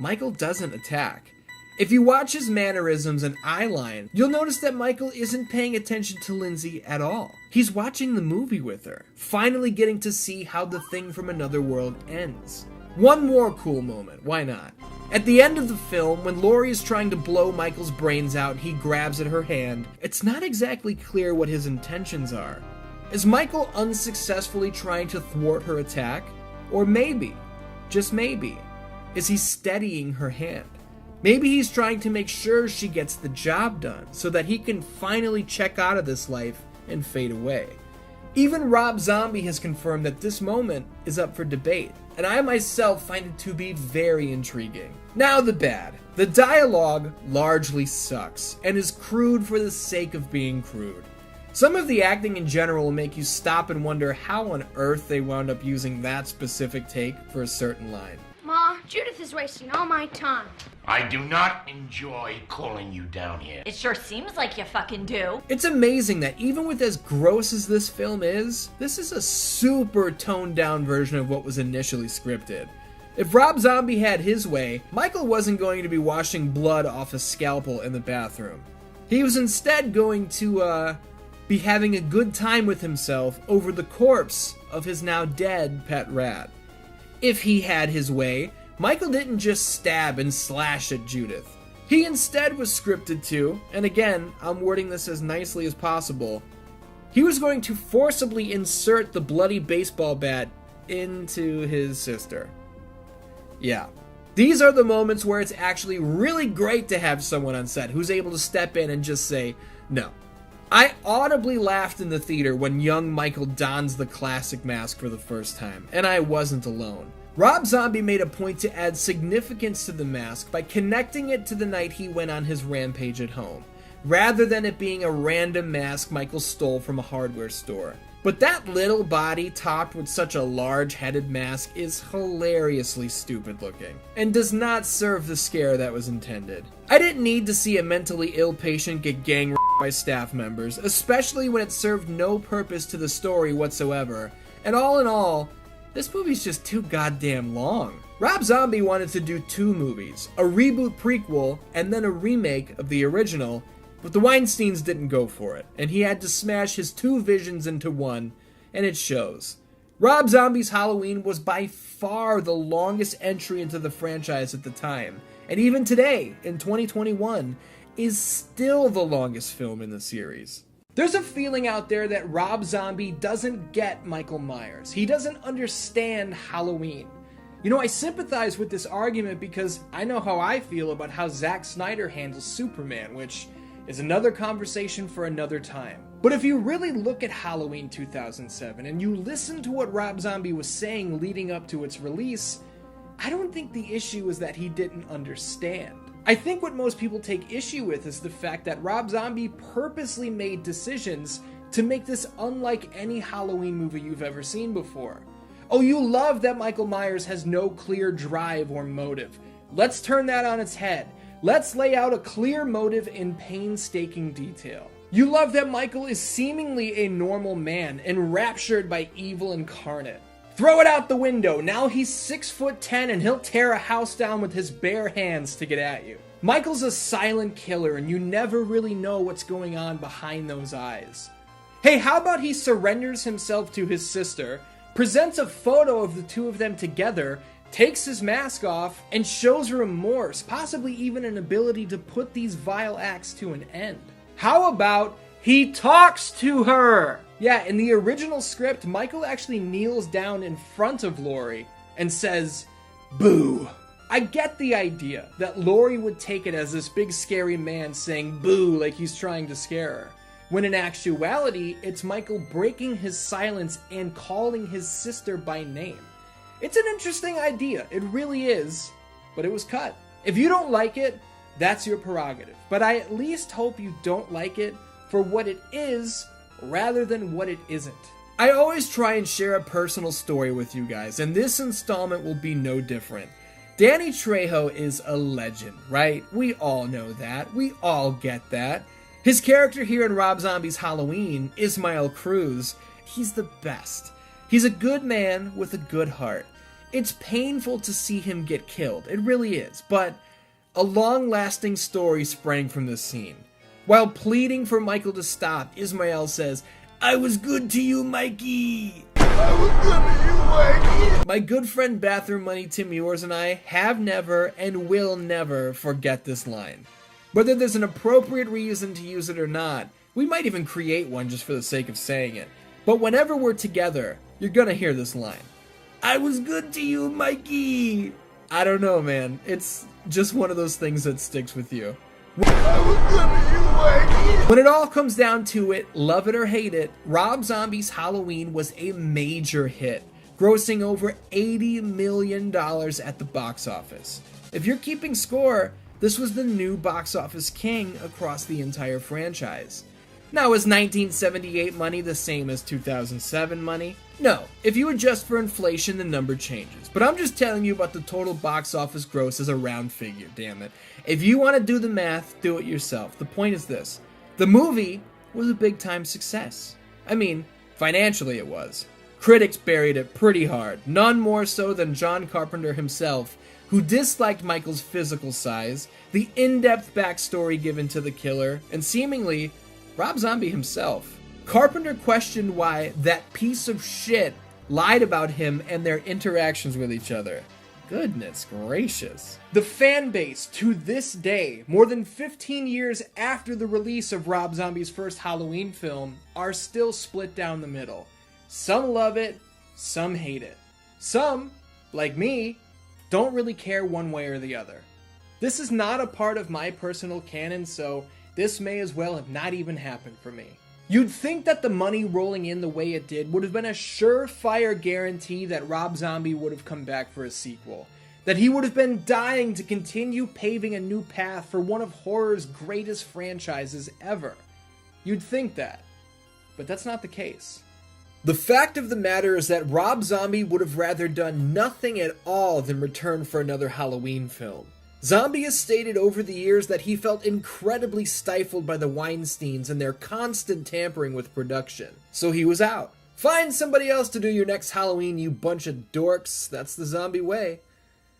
Michael doesn't attack. If you watch his mannerisms and eyeline, you'll notice that Michael isn't paying attention to Lindsay at all. He's watching the movie with her, finally getting to see how The Thing from Another World ends. One more cool moment, why not? At the end of the film, when Laurie is trying to blow Michael's brains out and he grabs at her hand, it's not exactly clear what his intentions are. Is Michael unsuccessfully trying to thwart her attack? Or maybe, just maybe, is he steadying her hand? Maybe he's trying to make sure she gets the job done so that he can finally check out of this life and fade away. Even Rob Zombie has confirmed that this moment is up for debate, and I myself find it to be very intriguing. Now the bad. The dialogue largely sucks, and is crude for the sake of being crude. Some of the acting in general will make you stop and wonder how on earth they wound up using that specific take for a certain line. Ma, Judith is wasting all my time. I do not enjoy calling you down here. It sure seems like you fucking do. It's amazing that even with as gross as this film is, this is a super toned down version of what was initially scripted. If Rob Zombie had his way, Michael wasn't going to be washing blood off a scalpel in the bathroom. He was instead going to, be having a good time with himself over the corpse of his now dead pet rat. If he had his way, Michael didn't just stab and slash at Judith. He instead was scripted to, and again, I'm wording this as nicely as possible, he was going to forcibly insert the bloody baseball bat into his sister. Yeah. These are the moments where it's actually really great to have someone on set who's able to step in and just say, no. I audibly laughed in the theater when young Michael dons the classic mask for the first time, and I wasn't alone. Rob Zombie made a point to add significance to the mask by connecting it to the night he went on his rampage at home, rather than it being a random mask Michael stole from a hardware store. But that little body topped with such a large-headed mask is hilariously stupid looking, and does not serve the scare that was intended. I didn't need to see a mentally ill patient get gang raped by staff members, especially when it served no purpose to the story whatsoever, and all in all, this movie's just too goddamn long. Rob Zombie wanted to do 2 movies, a reboot prequel, and then a remake of the original, but the Weinsteins didn't go for it, and he had to smash his 2 visions into one, and it shows. Rob Zombie's Halloween was by far the longest entry into the franchise at the time, and even today, in 2021, is still the longest film in the series. There's a feeling out there that Rob Zombie doesn't get Michael Myers. He doesn't understand Halloween. You know, I sympathize with this argument because I know how I feel about how Zack Snyder handles Superman, which is another conversation for another time. But if you really look at Halloween 2007 and you listen to what Rob Zombie was saying leading up to its release, I don't think the issue is that he didn't understand. I think what most people take issue with is the fact that Rob Zombie purposely made decisions to make this unlike any Halloween movie you've ever seen before. Oh, you love that Michael Myers has no clear drive or motive. Let's turn that on its head. Let's lay out a clear motive in painstaking detail. You love that Michael is seemingly a normal man, enraptured by evil incarnate. Throw it out the window. Now he's 6'10" and he'll tear a house down with his bare hands to get at you. Michael's a silent killer and you never really know what's going on behind those eyes. Hey, how about he surrenders himself to his sister, presents a photo of the 2 of them together, takes his mask off, and shows remorse, possibly even an ability to put these vile acts to an end? How about he talks to her? Yeah, in the original script, Michael actually kneels down in front of Laurie and says, "Boo." I get the idea that Laurie would take it as this big scary man saying boo like he's trying to scare her, when in actuality, it's Michael breaking his silence and calling his sister by name. It's an interesting idea, it really is, but it was cut. If you don't like it, that's your prerogative, but I at least hope you don't like it for what it is rather than what it isn't. I always try and share a personal story with you guys, and this installment will be no different. Danny Trejo is a legend, right? We all know that. We all get that. His character here in Rob Zombie's Halloween, Ismael Cruz, he's the best. He's a good man with a good heart. It's painful to see him get killed, it really is, but a long-lasting story sprang from this scene. While pleading for Michael to stop, Ismael says, "I was good to you, Mikey." I was good to you, Mikey. My good friend Bathroom Money Tim Yours and I have never and will never forget this line. Whether there's an appropriate reason to use it or not, we might even create one just for the sake of saying it. But whenever we're together, you're gonna hear this line. I was good to you, Mikey. I don't know, man. It's just one of those things that sticks with you. I was good to you, Mikey. When it all comes down to it, love it or hate it, Rob Zombie's Halloween was a major hit, grossing over $80 million at the box office. If you're keeping score, this was the new box office king across the entire franchise. Now, is 1978 money the same as 2007 money? No. If you adjust for inflation, the number changes. But I'm just telling you about the total box office gross as a round figure, damn it. If you want to do the math, do it yourself. The point is this. The movie was a big-time success. I mean, financially it was. Critics buried it pretty hard, none more so than John Carpenter himself, who disliked Michael's physical size, the in-depth backstory given to the killer, and seemingly Rob Zombie himself. Carpenter questioned why that piece of shit lied about him and their interactions with each other. Goodness gracious. The fan base, to this day, more than 15 years after the release of Rob Zombie's first Halloween film, are still split down the middle. Some love it, some hate it. Some, like me, don't really care one way or the other. This is not a part of my personal canon, so this may as well have not even happened for me. You'd think that the money rolling in the way it did would have been a surefire guarantee that Rob Zombie would have come back for a sequel. That he would have been dying to continue paving a new path for one of horror's greatest franchises ever. You'd think that. But that's not the case. The fact of the matter is that Rob Zombie would have rather done nothing at all than return for another Halloween film. Zombie has stated over the years that he felt incredibly stifled by the Weinsteins and their constant tampering with production. So he was out. Find somebody else to do your next Halloween, you bunch of dorks. That's the Zombie way.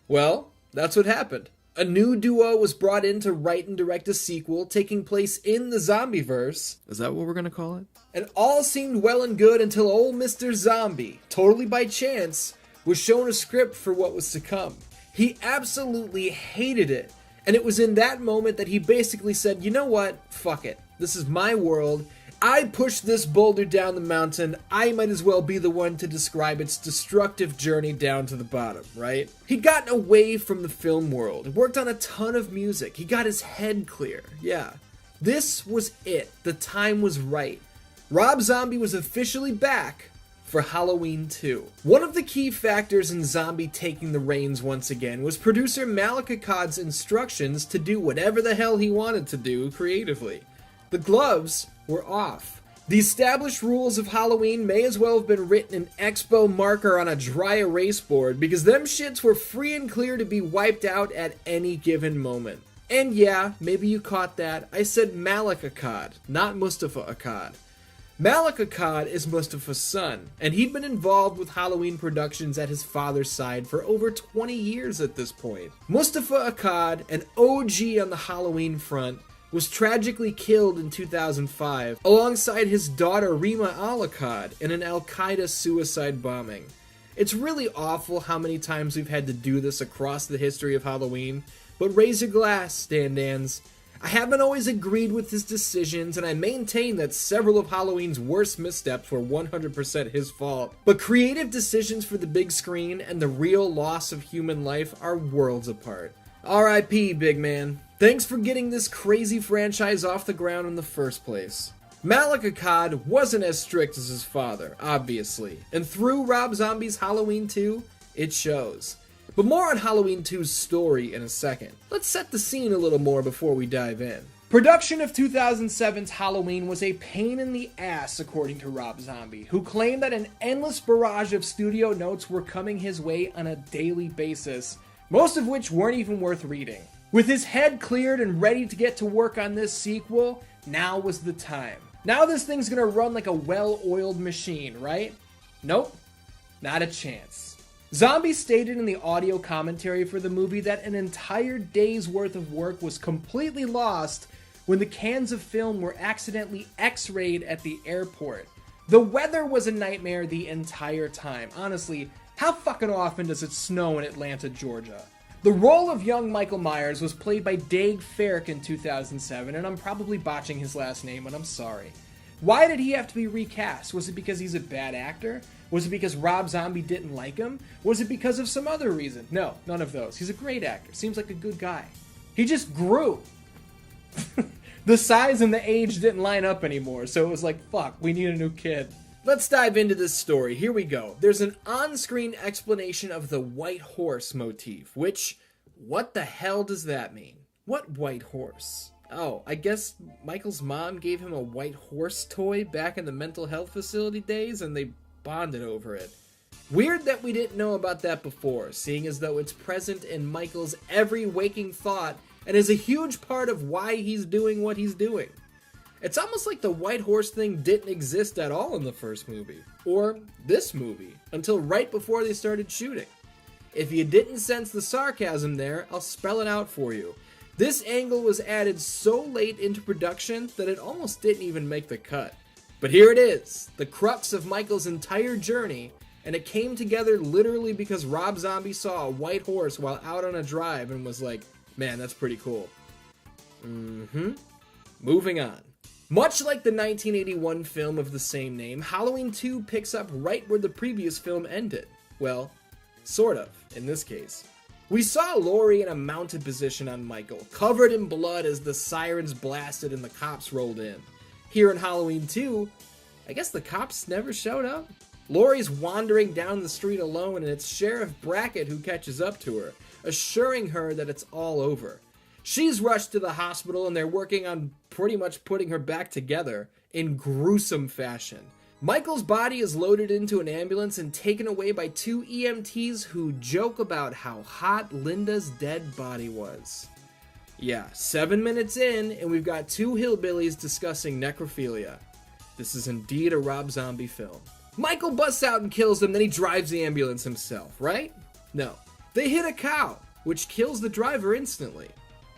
Well, that's what happened. A new duo was brought in to write and direct a sequel taking place in the Zombieverse. Is that what we're gonna call it? And all seemed well and good until old Mr. Zombie, totally by chance, was shown a script for what was to come. He absolutely hated it, and it was in that moment that he basically said, you know what, fuck it, this is my world, I pushed this boulder down the mountain, I might as well be the one to describe its destructive journey down to the bottom, right? He'd gotten away from the film world, worked on a ton of music, he got his head clear, yeah. This was it, the time was right. Rob Zombie was officially back for Halloween 2. One of the key factors in Zombie taking the reins once again was producer Akkad's instructions to do whatever the hell he wanted to do creatively. The gloves were off. The established rules of Halloween may as well have been written in Expo marker on a dry erase board because them shits were free and clear to be wiped out at any given moment. And yeah, maybe you caught that, I said Akkad, not Moustapha Akkad. Akkad is Moustapha's son, and he'd been involved with Halloween productions at his father's side for over 20 years at this point. Moustapha Akkad, an OG on the Halloween front, was tragically killed in 2005 alongside his daughter Rima Akkad in an Al-Qaeda suicide bombing. It's really awful how many times we've had to do this across the history of Halloween, but raise your glass, Dan-Dans. I haven't always agreed with his decisions, and I maintain that several of Halloween's worst missteps were 100% his fault. But creative decisions for the big screen and the real loss of human life are worlds apart. R.I.P., big man. Thanks for getting this crazy franchise off the ground in the first place. Akkad wasn't as strict as his father, obviously, and through Rob Zombie's Halloween 2, it shows. But more on Halloween 2's story in a second. Let's set the scene a little more before we dive in. Production of 2007's Halloween was a pain in the ass, according to Rob Zombie, who claimed that an endless barrage of studio notes were coming his way on a daily basis, most of which weren't even worth reading. With his head cleared and ready to get to work on this sequel, now was the time. Now this thing's gonna run like a well-oiled machine, right? Nope, not a chance. Zombie stated in the audio commentary for the movie that an entire day's worth of work was completely lost when the cans of film were accidentally X-rayed at the airport. The weather was a nightmare the entire time. Honestly, how fucking often does it snow in Atlanta, Georgia? The role of young Michael Myers was played by Dave Ferrick in 2007, and I'm probably botching his last name, but I'm sorry. Why did he have to be recast? Was it because he's a bad actor? Was it because Rob Zombie didn't like him? Was it because of some other reason? No, none of those. He's a great actor. Seems like a good guy. He just grew. The size and the age didn't line up anymore, so it was like, fuck, we need a new kid. Let's dive into this story. Here we go. There's an on-screen explanation of the white horse motif, which, what the hell does that mean? What white horse? Oh, I guess Michael's mom gave him a white horse toy back in the mental health facility days, and they bonded over it. Weird that we didn't know about that before, seeing as though it's present in Michael's every waking thought and is a huge part of why he's doing what he's doing. It's almost like the white horse thing didn't exist at all in the first movie, or this movie, until right before they started shooting. If you didn't sense the sarcasm there, I'll spell it out for you. This angle was added so late into production that it almost didn't even make the cut. But here it is, the crux of Michael's entire journey, and it came together literally because Rob Zombie saw a white horse while out on a drive and was like, man, that's pretty cool. Moving on. Much like the 1981 film of the same name, Halloween 2 picks up right where the previous film ended. Well, sort of, in this case. We saw Laurie in a mounted position on Michael, covered in blood as the sirens blasted and the cops rolled in. Here in Halloween 2, I guess the cops never showed up? Laurie's wandering down the street alone, and it's Sheriff Brackett who catches up to her, assuring her that it's all over. She's rushed to the hospital, and they're working on pretty much putting her back together in gruesome fashion. Michael's body is loaded into an ambulance and taken away by two EMTs who joke about how hot Linda's dead body was. Yeah, 7 minutes in, and we've got two hillbillies discussing necrophilia. This is indeed a Rob Zombie film. Michael busts out and kills them, then he drives the ambulance himself, right? No. They hit a cow, which kills the driver instantly.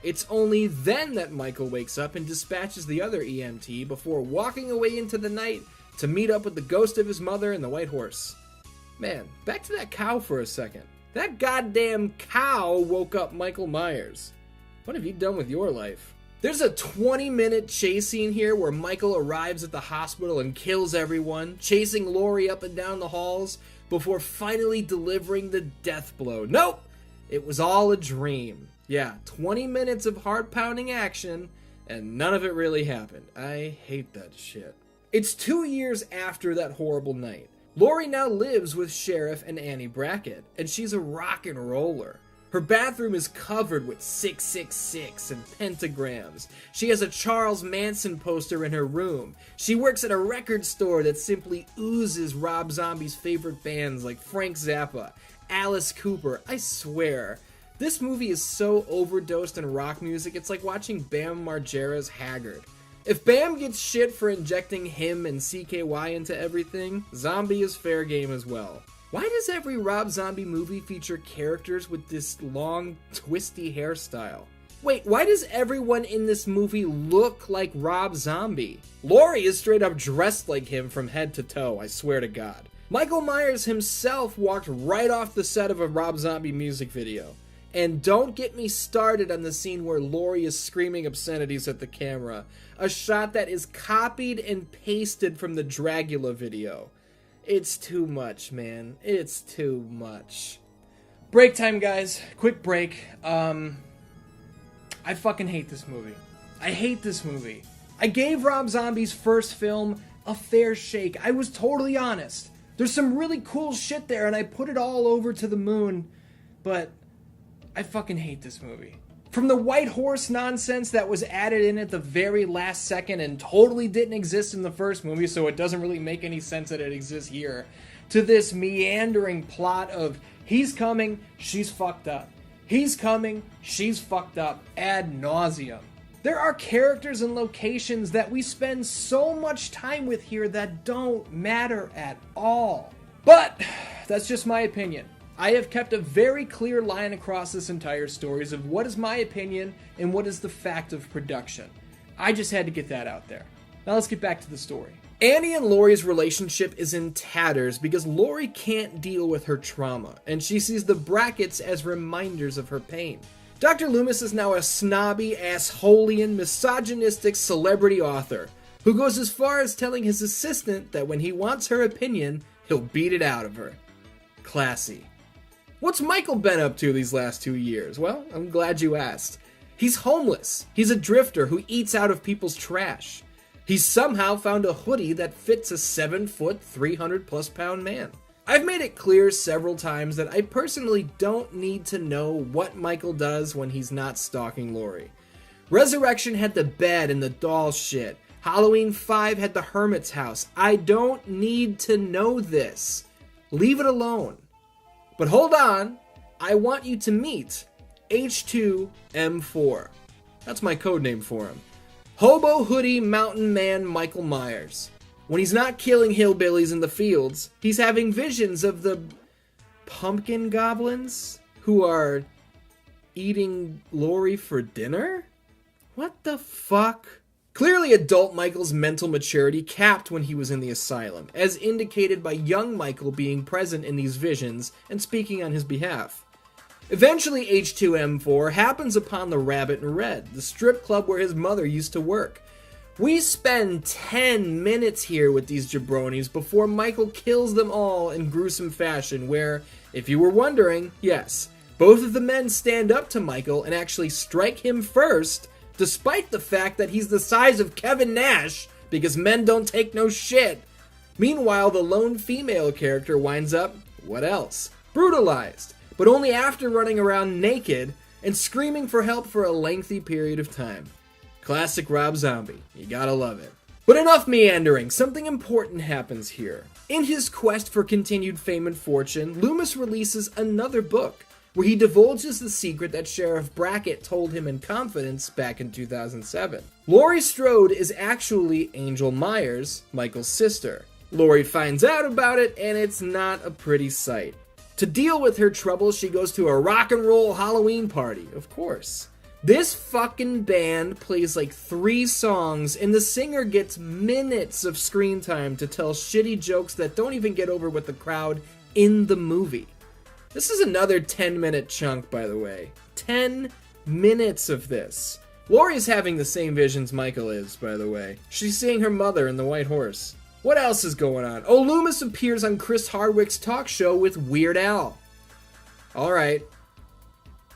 It's only then that Michael wakes up and dispatches the other EMT before walking away into the night to meet up with the ghost of his mother and the white horse. Man, back to that cow for a second. That goddamn cow woke up Michael Myers. What have you done with your life? There's a 20-minute chase scene here where Michael arrives at the hospital and kills everyone, chasing Laurie up and down the halls before finally delivering the death blow. Nope! It was all a dream. Yeah, 20 minutes of heart-pounding action, and none of it really happened. I hate that shit. It's 2 years after that horrible night. Laurie now lives with Sheriff and Annie Brackett, and she's a rock and roller. Her bathroom is covered with 666 and pentagrams. She has a Charles Manson poster in her room. She works at a record store that simply oozes Rob Zombie's favorite bands like Frank Zappa, Alice Cooper. I swear, this movie is so overdosed in rock music, it's like watching Bam Margera's Haggard. If Bam gets shit for injecting him and CKY into everything, Zombie is fair game as well. Why does every Rob Zombie movie feature characters with this long, twisty hairstyle? Wait, why does everyone in this movie look like Rob Zombie? Laurie is straight up dressed like him from head to toe, I swear to God. Michael Myers himself walked right off the set of a Rob Zombie music video. And don't get me started on the scene where Laurie is screaming obscenities at the camera, a shot that is copied and pasted from the Dragula video. It's too much, man. It's too much. Break time, guys. Quick break. I fucking hate this movie. I hate this movie. I gave Rob Zombie's first film a fair shake. I was totally honest. There's some really cool shit there, and I put it all over to the moon. But I fucking hate this movie. From the white horse nonsense that was added in at the very last second and totally didn't exist in the first movie, so it doesn't really make any sense that it exists here, to this meandering plot of he's coming, she's fucked up. He's coming, she's fucked up, ad nauseum. There are characters and locations that we spend so much time with here that don't matter at all. But that's just my opinion. I have kept a very clear line across this entire story of what is my opinion and what is the fact of production. I just had to get that out there. Now let's get back to the story. Annie and Laurie's relationship is in tatters because Laurie can't deal with her trauma, and she sees the Bracketts as reminders of her pain. Dr. Loomis is now a snobby, assholian, misogynistic celebrity author who goes as far as telling his assistant that when he wants her opinion, he'll beat it out of her. Classy. What's Michael been up to these last 2 years? Well, I'm glad you asked. He's homeless. He's a drifter who eats out of people's trash. He's somehow found a hoodie that fits a 7-foot, 300-plus pound man. I've made it clear several times that I personally don't need to know what Michael does when he's not stalking Laurie. Resurrection had the bed and the doll shit. Halloween 5 had the hermit's house. I don't need to know this. Leave it alone. But hold on, I want you to meet H2M4. That's my code name for him. Hobo Hoodie Mountain Man Michael Myers. When he's not killing hillbillies in the fields, he's having visions of the pumpkin goblins who are eating Laurie for dinner? What the fuck? Clearly adult Michael's mental maturity capped when he was in the asylum, as indicated by young Michael being present in these visions and speaking on his behalf. Eventually, H2M4 happens upon the Rabbit in Red, the strip club where his mother used to work. We spend 10 minutes here with these jabronis before Michael kills them all in gruesome fashion where, if you were wondering, yes, both of the men stand up to Michael and actually strike him first, despite the fact that he's the size of Kevin Nash, because men don't take no shit. Meanwhile, the lone female character winds up, what else? Brutalized, but only after running around naked and screaming for help for a lengthy period of time. Classic Rob Zombie. You gotta love it. But enough meandering. Something important happens here. In his quest for continued fame and fortune, Loomis releases another book, where he divulges the secret that Sheriff Brackett told him in confidence back in 2007. Laurie Strode is actually Angel Myers, Michael's sister. Laurie finds out about it, and it's not a pretty sight. To deal with her troubles, she goes to a rock and roll Halloween party, of course. This fucking band plays like 3 songs, and the singer gets minutes of screen time to tell shitty jokes that don't even get over with the crowd in the movie. This is another 10-minute chunk, by the way. 10 minutes of this. Laurie's having the same visions Michael is, by the way. She's seeing her mother in the White Horse. What else is going on? Oh, Loomis appears on Chris Hardwick's talk show with Weird Al. Alright.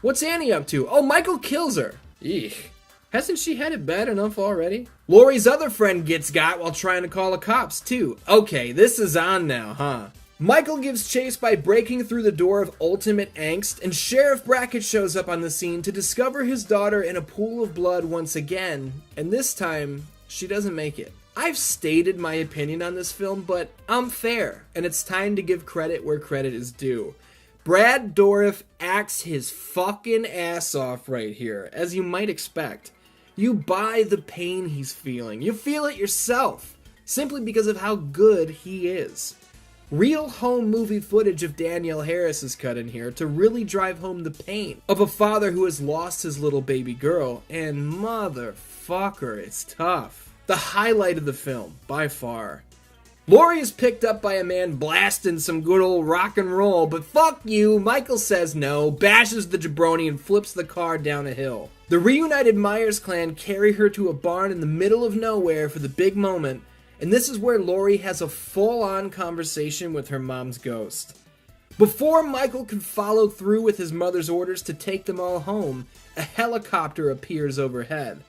What's Annie up to? Oh, Michael kills her. Eek. Hasn't she had it bad enough already? Laurie's other friend gets got while trying to call the cops, too. Okay, this is on now, huh? Michael gives chase by breaking through the door of ultimate angst, and Sheriff Brackett shows up on the scene to discover his daughter in a pool of blood once again, and this time, she doesn't make it. I've stated my opinion on this film, but I'm fair, and it's time to give credit where credit is due. Brad Dourif acts his fucking ass off right here, as you might expect. You buy the pain he's feeling. You feel it yourself, simply because of how good he is. Real home movie footage of Danielle Harris is cut in here to really drive home the pain of a father who has lost his little baby girl, and motherfucker, it's tough. The highlight of the film, by far. Laurie is picked up by a man blasting some good old rock and roll, but fuck you, Michael says no, bashes the jabroni, and flips the car down a hill. The reunited Myers clan carry her to a barn in the middle of nowhere for the big moment, and this is where Laurie has a full-on conversation with her mom's ghost. Before Michael can follow through with his mother's orders to take them all home, a helicopter appears overhead.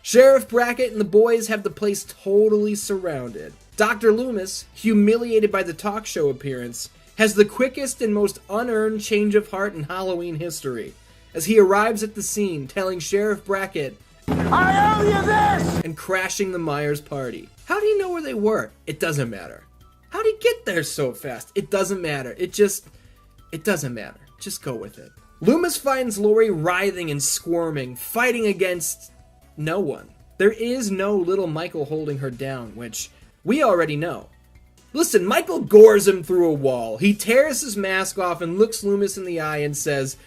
Sheriff Brackett and the boys have the place totally surrounded. Dr. Loomis, humiliated by the talk show appearance, has the quickest and most unearned change of heart in Halloween history, as he arrives at the scene telling Sheriff Brackett, "I owe you this!" and crashing the Myers party. How do you know where they were? It doesn't matter. How did he get there so fast? It doesn't matter. It doesn't matter. Just go with it. Loomis finds Laurie writhing and squirming, fighting against no one. There is no little Michael holding her down, which we already know. Listen, Michael gores him through a wall. He tears his mask off and looks Loomis in the eye and says,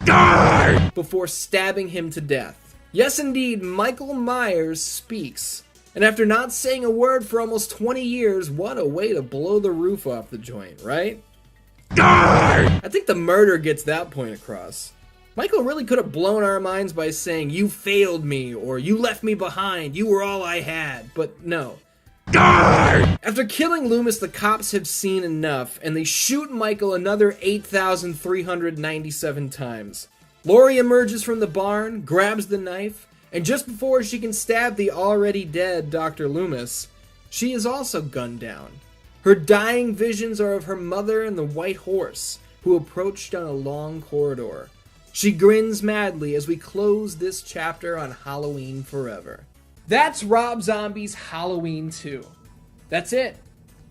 "Die!" before stabbing him to death. Yes, indeed, Michael Myers speaks. And after not saying a word for almost 20 years, what a way to blow the roof off the joint, right? Die! I think the murder gets that point across. Michael really could have blown our minds by saying, "You failed me," or "You left me behind, you were all I had," but no. Die! After killing Loomis, the cops have seen enough, and they shoot Michael another 8,397 times. Laurie emerges from the barn, grabs the knife, and just before she can stab the already dead Dr. Loomis, she is also gunned down. Her dying visions are of her mother and the white horse, who approached down a long corridor. She grins madly as we close this chapter on Halloween Forever. That's Rob Zombie's Halloween 2. That's it.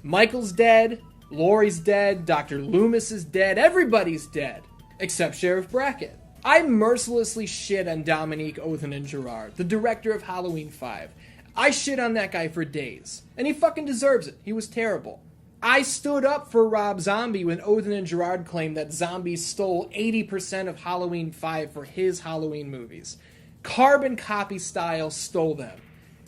Michael's dead, Laurie's dead, Dr. Loomis is dead, everybody's dead, except Sheriff Brackett. I mercilessly shit on Dominique Othen-Girard, the director of Halloween 5. I shit on that guy for days, and he fucking deserves it. He was terrible. I stood up for Rob Zombie when Othen-Girard claimed that Zombie stole 80% of Halloween 5 for his Halloween movies. Carbon copy style stole them.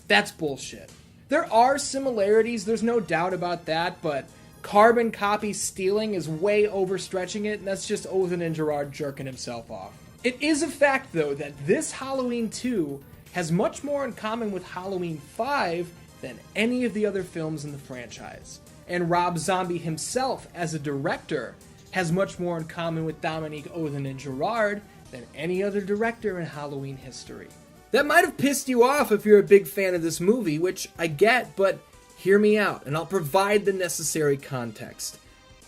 That's bullshit. There are similarities, there's no doubt about that, but carbon copy stealing is way overstretching it, and that's just Othen-Girard jerking himself off. It is a fact, though, that this Halloween 2 has much more in common with Halloween 5 than any of the other films in the franchise. And Rob Zombie himself, as a director, has much more in common with Dominique Othen-Girard than any other director in Halloween history. That might have pissed you off if you're a big fan of this movie, which I get, but hear me out, and I'll provide the necessary context.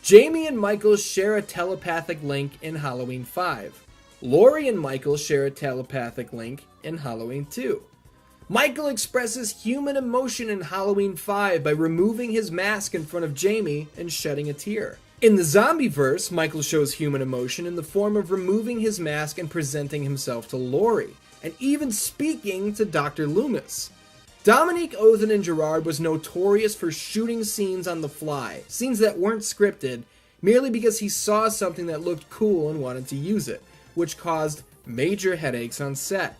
Jamie and Michael share a telepathic link in Halloween 5. Laurie and Michael share a telepathic link in Halloween 2. Michael expresses human emotion in Halloween 5 by removing his mask in front of Jamie and shedding a tear. In the Zombieverse, Michael shows human emotion in the form of removing his mask and presenting himself to Laurie, and even speaking to Dr. Loomis. Dominique Othen-Girard was notorious for shooting scenes on the fly, scenes that weren't scripted, merely because he saw something that looked cool and wanted to use it, which caused major headaches on set.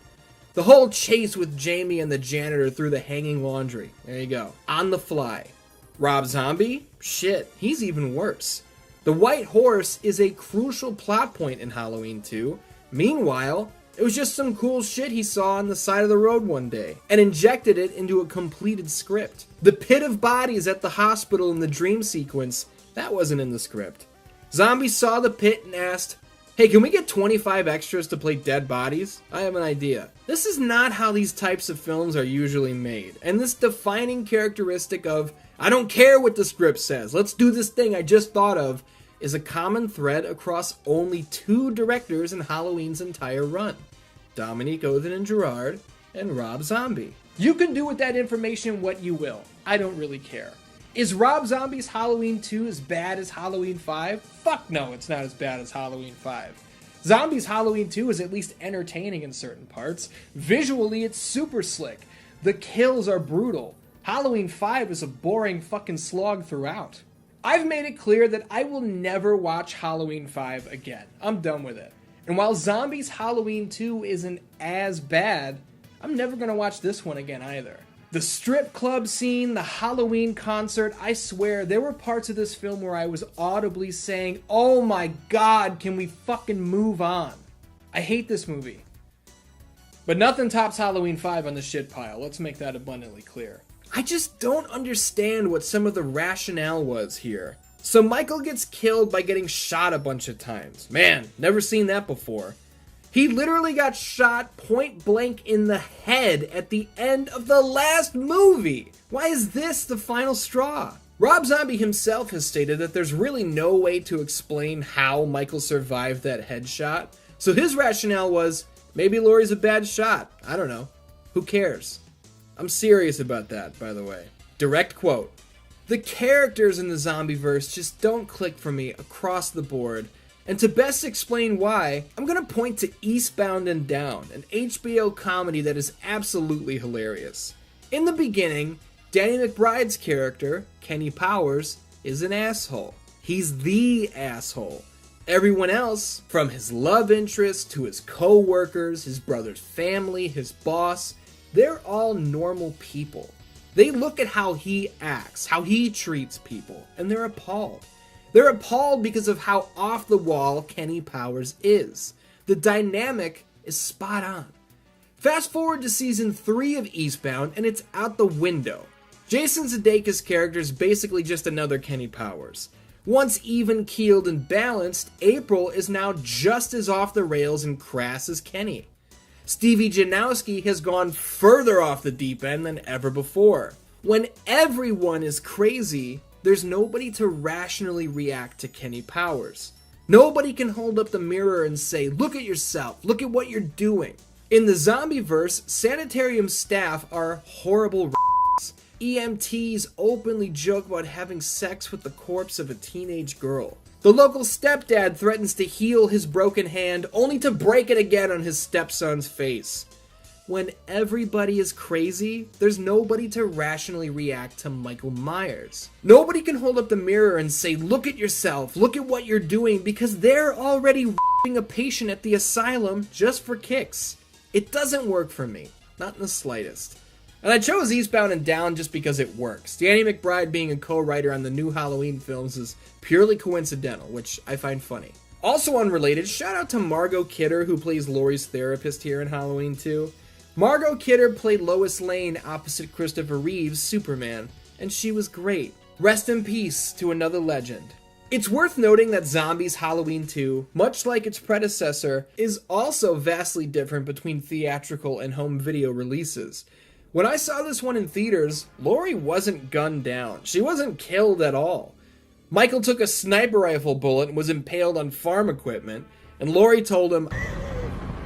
The whole chase with Jamie and the janitor through the hanging laundry. There you go. On the fly. Rob Zombie? Shit, he's even worse. The white horse is a crucial plot point in Halloween 2. Meanwhile, it was just some cool shit he saw on the side of the road one day, and injected it into a completed script. The pit of bodies at the hospital in the dream sequence, that wasn't in the script. Zombie saw the pit and asked, "Hey, can we get 25 extras to play dead bodies? I have an idea." This is not how these types of films are usually made, and this defining characteristic of, "I don't care what the script says, let's do this thing I just thought of," is a common thread across only two directors in Halloween's entire run, Dominique Othen-Girard and Rob Zombie. You can do with that information what you will. I don't really care. Is Rob Zombie's Halloween 2 as bad as Halloween 5? Fuck no, it's not as bad as Halloween 5. Zombie's Halloween 2 is at least entertaining in certain parts. Visually, it's super slick. The kills are brutal. Halloween 5 is a boring fucking slog throughout. I've made it clear that I will never watch Halloween 5 again. I'm done with it. And while Zombie's Halloween 2 isn't as bad, I'm never gonna watch this one again either. The strip club scene, the Halloween concert, I swear there were parts of this film where I was audibly saying, "Oh my god, can we fucking move on?" I hate this movie. But nothing tops Halloween 5 on the shit pile, let's make that abundantly clear. I just don't understand what some of the rationale was here. So Michael gets killed by getting shot a bunch of times. Man, never seen that before. He literally got shot point blank in the head at the end of the last movie. Why is this the final straw? Rob Zombie himself has stated that there's really no way to explain how Michael survived that headshot. So his rationale was, maybe Laurie's a bad shot. I don't know. Who cares? I'm serious about that, by the way. Direct quote. The characters in the Zombieverse just don't click for me across the board. And to best explain why, I'm going to point to Eastbound and Down, an HBO comedy that is absolutely hilarious. In the beginning, Danny McBride's character, Kenny Powers, is an asshole. He's the asshole. Everyone else, from his love interest to his co-workers, his brother's family, his boss, they're all normal people. They look at how he acts, how he treats people, and they're appalled. They're appalled because of how off the wall Kenny Powers is. The dynamic is spot on. Fast forward to season 3 of Eastbound and it's out the window. Jason Sudeikis' character is basically just another Kenny Powers. Once even-keeled and balanced, April is now just as off the rails and crass as Kenny. Stevie Janowski has gone further off the deep end than ever before. When everyone is crazy, there's nobody to rationally react to Kenny Powers. Nobody can hold up the mirror and say, look at yourself, look at what you're doing. In the zombieverse, sanitarium staff are horrible r***s. EMTs openly joke about having sex with the corpse of a teenage girl. The local stepdad threatens to heal his broken hand only to break it again on his stepson's face. When everybody is crazy, there's nobody to rationally react to Michael Myers. Nobody can hold up the mirror and say, look at yourself, look at what you're doing, because they're already r***ing a patient at the asylum just for kicks. It doesn't work for me, not in the slightest. And I chose Eastbound and Down just because it works. Danny McBride being a co-writer on the new Halloween films is purely coincidental, which I find funny. Also unrelated, shout out to Margot Kidder, who plays Laurie's therapist here in Halloween 2. Margot Kidder played Lois Lane opposite Christopher Reeve's Superman, and she was great. Rest in peace to another legend. It's worth noting that Zombies Halloween 2, much like its predecessor, is also vastly different between theatrical and home video releases. When I saw this one in theaters, Laurie wasn't gunned down. She wasn't killed at all. Michael took a sniper rifle bullet and was impaled on farm equipment, and Laurie told him,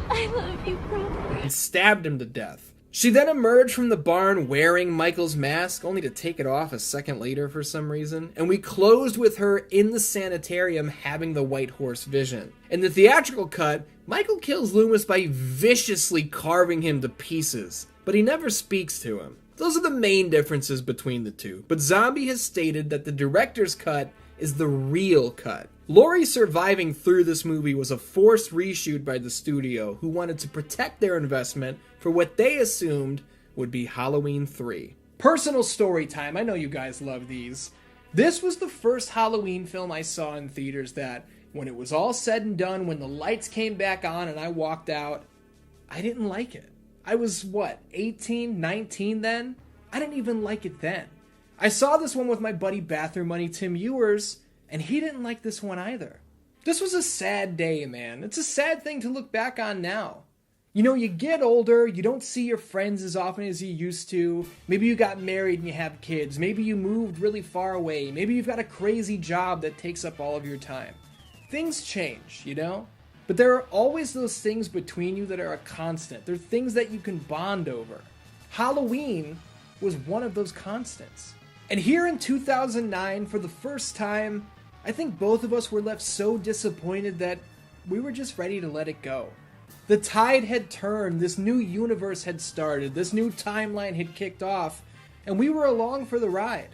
I love you, bro. And stabbed him to death. She then emerged from the barn wearing Michael's mask, only to take it off a second later for some reason, and we closed with her in the sanitarium having the White Horse vision. In the theatrical cut, Michael kills Loomis by viciously carving him to pieces, but he never speaks to him. Those are the main differences between the two, but Zombie has stated that the director's cut is the real cut. Laurie surviving through this movie was a forced reshoot by the studio, who wanted to protect their investment for what they assumed would be Halloween 3. Personal story time, I know you guys love these. This was the first Halloween film I saw in theaters that, when it was all said and done, when the lights came back on and I walked out, I didn't like it. I was, 18, 19 then? I didn't even like it then. I saw this one with my buddy Bathroom Money Tim Ewers, and he didn't like this one either. This was a sad day, man. It's a sad thing to look back on now. You know, you get older, you don't see your friends as often as you used to. Maybe you got married and you have kids. Maybe you moved really far away. Maybe you've got a crazy job that takes up all of your time. Things change, you know? But there are always those things between you that are a constant. They're things that you can bond over. Halloween was one of those constants. And here in 2009, for the first time, I think both of us were left so disappointed that we were just ready to let it go. The tide had turned, this new universe had started, this new timeline had kicked off, and we were along for the ride.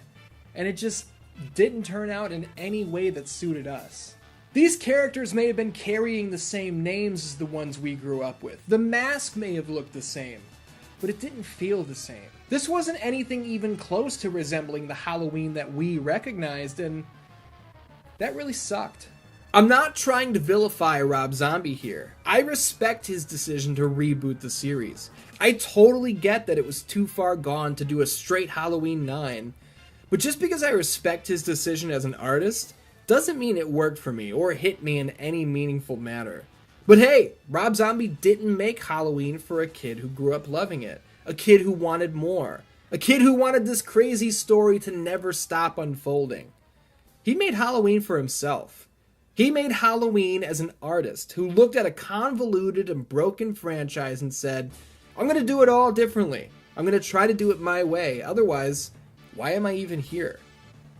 And it just didn't turn out in any way that suited us. These characters may have been carrying the same names as the ones we grew up with. The mask may have looked the same, but it didn't feel the same. This wasn't anything even close to resembling the Halloween that we recognized, and that really sucked. I'm not trying to vilify Rob Zombie here. I respect his decision to reboot the series. I totally get that it was too far gone to do a straight Halloween 9, but just because I respect his decision as an artist doesn't mean it worked for me or hit me in any meaningful manner. But hey, Rob Zombie didn't make Halloween for a kid who grew up loving it, a kid who wanted more, a kid who wanted this crazy story to never stop unfolding. He made Halloween for himself. He made Halloween as an artist who looked at a convoluted and broken franchise and said, I'm going to do it all differently. I'm going to try to do it my way. Otherwise, why am I even here?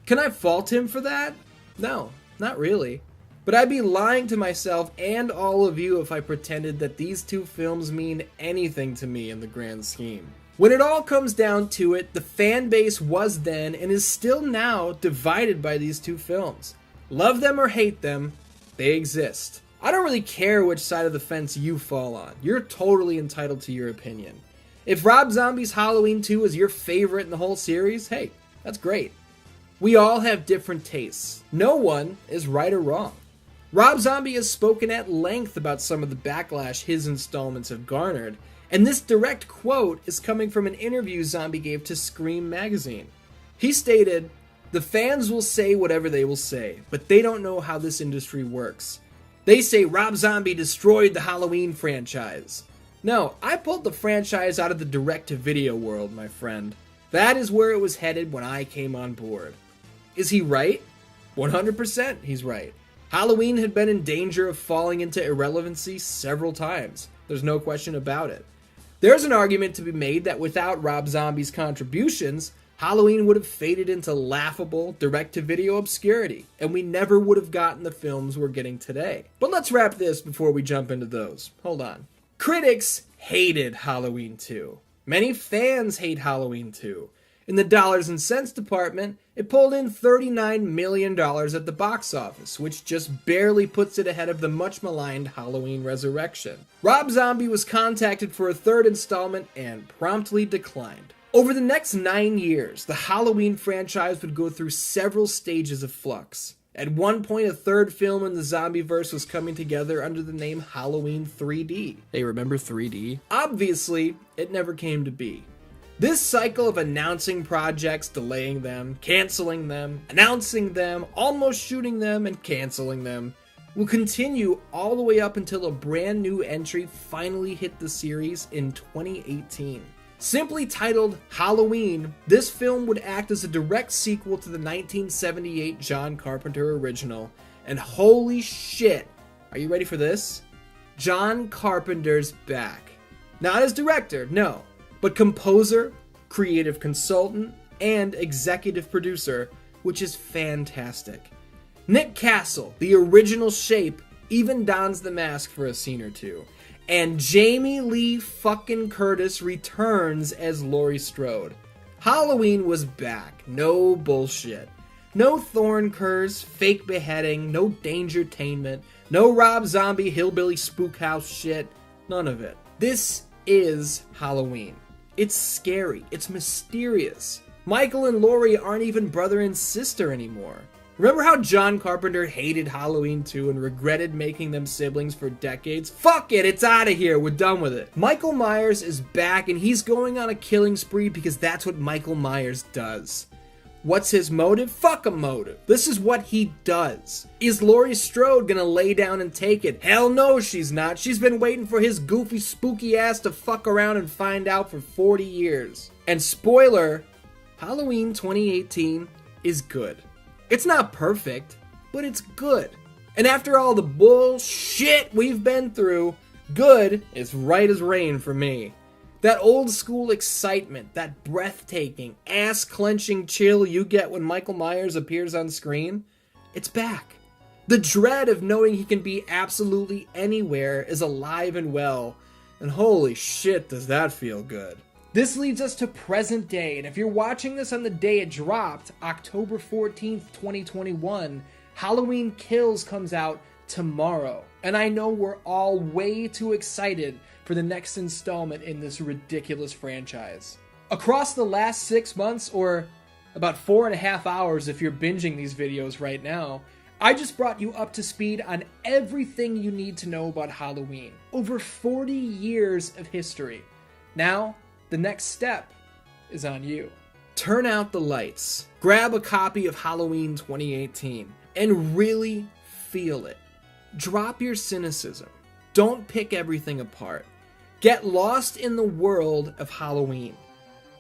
Can I fault him for that? No, not really. But I'd be lying to myself and all of you if I pretended that these two films mean anything to me in the grand scheme. When it all comes down to it, the fan base was then and is still now divided by these two films. Love them or hate them, they exist. I don't really care which side of the fence you fall on. You're totally entitled to your opinion. If Rob Zombie's Halloween 2 is your favorite in the whole series, hey, that's great. We all have different tastes. No one is right or wrong. Rob Zombie has spoken at length about some of the backlash his installments have garnered, and this direct quote is coming from an interview Zombie gave to Scream magazine. He stated, The fans will say whatever they will say, but they don't know how this industry works. They say Rob Zombie destroyed the Halloween franchise. No, I pulled the franchise out of the direct-to-video world, my friend. That is where it was headed when I came on board. Is he right? 100% he's right. Halloween had been in danger of falling into irrelevancy several times. There's no question about it. There's an argument to be made that without Rob Zombie's contributions, Halloween would have faded into laughable, direct-to-video obscurity, and we never would have gotten the films we're getting today. But let's wrap this before we jump into those. Hold on. Critics hated Halloween 2. Many fans hate Halloween 2. In the dollars and cents department, it pulled in $39 million at the box office, which just barely puts it ahead of the much-maligned Halloween Resurrection. Rob Zombie was contacted for a third installment and promptly declined. Over the next 9 years, the Halloween franchise would go through several stages of flux. At one point, a third film in the Zombieverse was coming together under the name Halloween 3D. Hey, remember 3D? Obviously, it never came to be. This cycle of announcing projects, delaying them, canceling them, announcing them, almost shooting them, and canceling them will continue all the way up until a brand new entry finally hit the series in 2018. Simply titled Halloween, this film would act as a direct sequel to the 1978 John Carpenter original, and holy shit, are you ready for this? John Carpenter's back. Not as director, no, but composer, creative consultant, and executive producer, which is fantastic. Nick Castle, the original Shape, even dons the mask for a scene or two. And Jamie Lee fucking Curtis returns as Laurie Strode. Halloween was back. No bullshit. No Thorn curse, fake beheading, no Dangertainment, no Rob Zombie hillbilly spookhouse shit. None of it. This is Halloween. It's scary. It's mysterious. Michael and Laurie aren't even brother and sister anymore. Remember how John Carpenter hated Halloween 2 and regretted making them siblings for decades? Fuck it, it's out of here, we're done with it. Michael Myers is back and he's going on a killing spree because that's what Michael Myers does. What's his motive? Fuck a motive. This is what he does. Is Laurie Strode gonna lay down and take it? Hell no, she's not. She's been waiting for his goofy, spooky ass to fuck around and find out for 40 years. And spoiler, Halloween 2018 is good. It's not perfect, but it's good. And after all the bullshit we've been through, good is right as rain for me. That old school excitement, that breathtaking, ass-clenching chill you get when Michael Myers appears on screen, it's back. The dread of knowing he can be absolutely anywhere is alive and well, and holy shit does that feel good. This leads us to present day, and if you're watching this on the day it dropped, October 14th, 2021, Halloween Kills comes out tomorrow. And I know we're all way too excited for the next installment in this ridiculous franchise. Across the last 6 months, or about 4.5 hours if you're binging these videos right now, I just brought you up to speed on everything you need to know about Halloween. Over 40 years of history. Now, the next step is on you. Turn out the lights, grab a copy of Halloween 2018, and really feel it. Drop your cynicism. Don't pick everything apart. Get lost in the world of Halloween.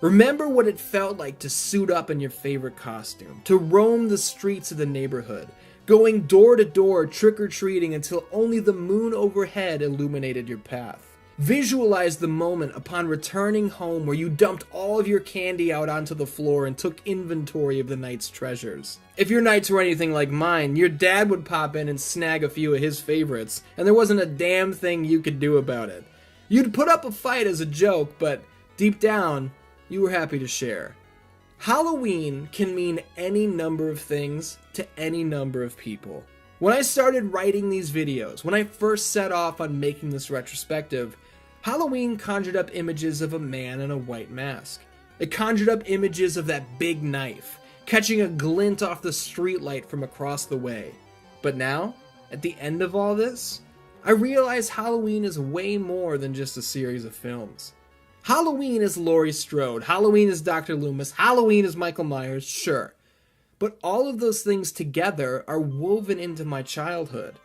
Remember what it felt like to suit up in your favorite costume, to roam the streets of the neighborhood, going door to door trick-or-treating until only the moon overhead illuminated your path. Visualize the moment upon returning home where you dumped all of your candy out onto the floor and took inventory of the night's treasures. If your nights were anything like mine, your dad would pop in and snag a few of his favorites, and there wasn't a damn thing you could do about it. You'd put up a fight as a joke, but deep down, you were happy to share. Halloween can mean any number of things to any number of people. When I started writing these videos, when I first set off on making this retrospective, Halloween conjured up images of a man in a white mask. It conjured up images of that big knife, catching a glint off the streetlight from across the way. But now, at the end of all this, I realize Halloween is way more than just a series of films. Halloween is Laurie Strode, Halloween is Dr. Loomis, Halloween is Michael Myers, sure. But all of those things together are woven into my childhood.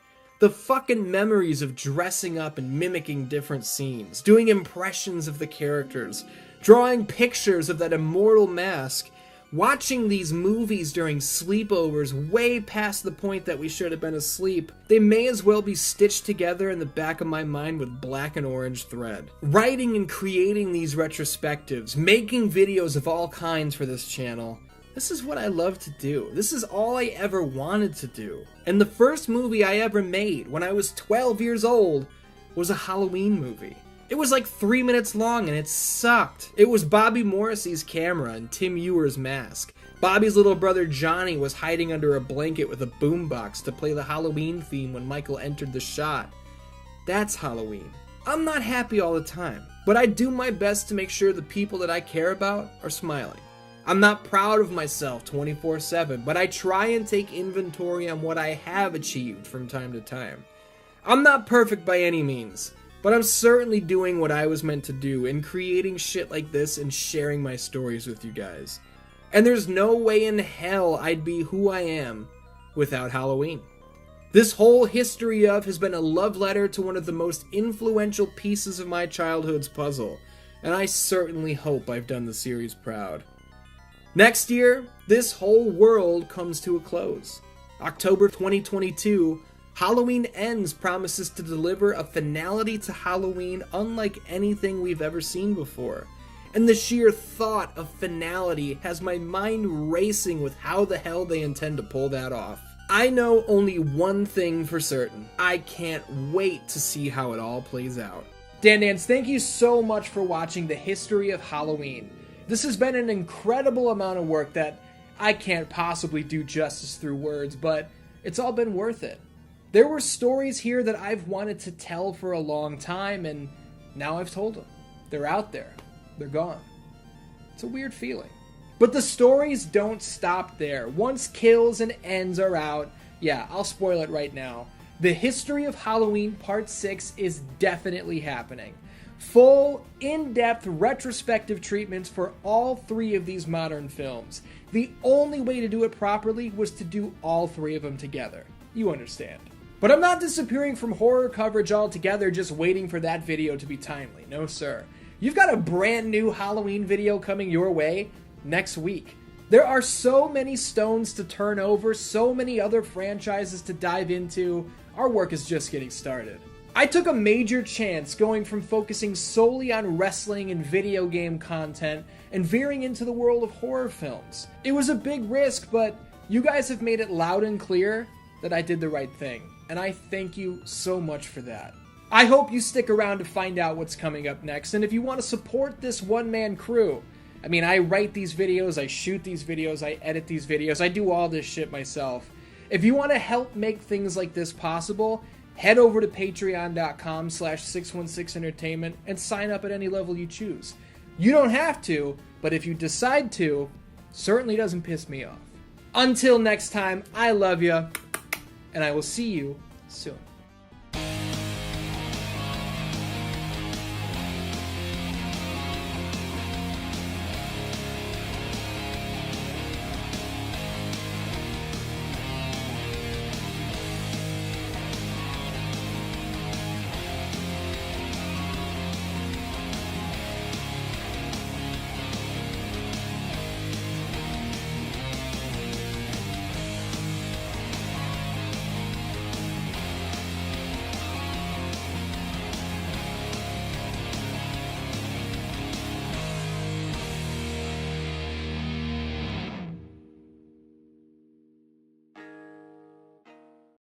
The fucking memories of dressing up and mimicking different scenes, doing impressions of the characters, drawing pictures of that immortal mask, watching these movies during sleepovers way past the point that we should have been asleep, they may as well be stitched together in the back of my mind with black and orange thread. Writing and creating these retrospectives, making videos of all kinds for this channel, this is what I love to do. This is all I ever wanted to do. And the first movie I ever made when I was 12 years old was a Halloween movie. It was like 3 minutes long and it sucked. It was Bobby Morrissey's camera and Tim Ewer's mask. Bobby's little brother Johnny was hiding under a blanket with a boombox to play the Halloween theme when Michael entered the shot. That's Halloween. I'm not happy all the time, but I do my best to make sure the people that I care about are smiling. I'm not proud of myself 24/7, but I try and take inventory on what I have achieved from time to time. I'm not perfect by any means, but I'm certainly doing what I was meant to do in creating shit like this and sharing my stories with you guys. And there's no way in hell I'd be who I am without Halloween. This whole history of has been a love letter to one of the most influential pieces of my childhood's puzzle, and I certainly hope I've done the series proud. Next year, this whole world comes to a close. October 2022, Halloween Ends promises to deliver a finality to Halloween unlike anything we've ever seen before. And the sheer thought of finality has my mind racing with how the hell they intend to pull that off. I know only one thing for certain. I can't wait to see how it all plays out. Dan, thank you so much for watching the history of Halloween. This has been an incredible amount of work that I can't possibly do justice through words, but it's all been worth it. There were stories here that I've wanted to tell for a long time, and now I've told them. They're out there. They're gone. It's a weird feeling. But the stories don't stop there. Once Kills and Ends are out, yeah, I'll spoil it right now. The History of Halloween Part 6 is definitely happening. Full, in-depth retrospective treatments for all three of these modern films. The only way to do it properly was to do all three of them together. You understand. But I'm not disappearing from horror coverage altogether just waiting for that video to be timely. No, sir. You've got a brand new Halloween video coming your way next week. There are so many stones to turn over, so many other franchises to dive into. Our work is just getting started. I took a major chance going from focusing solely on wrestling and video game content and veering into the world of horror films. It was a big risk, but you guys have made it loud and clear that I did the right thing, and I thank you so much for that. I hope you stick around to find out what's coming up next, and if you want to support this one-man crew, I mean, I write these videos, I shoot these videos, I edit these videos, I do all this shit myself. If you want to help make things like this possible, head over to patreon.com/616entertainment and sign up at any level you choose. You don't have to, but if you decide to, certainly doesn't piss me off. Until next time, I love ya, and I will see you soon.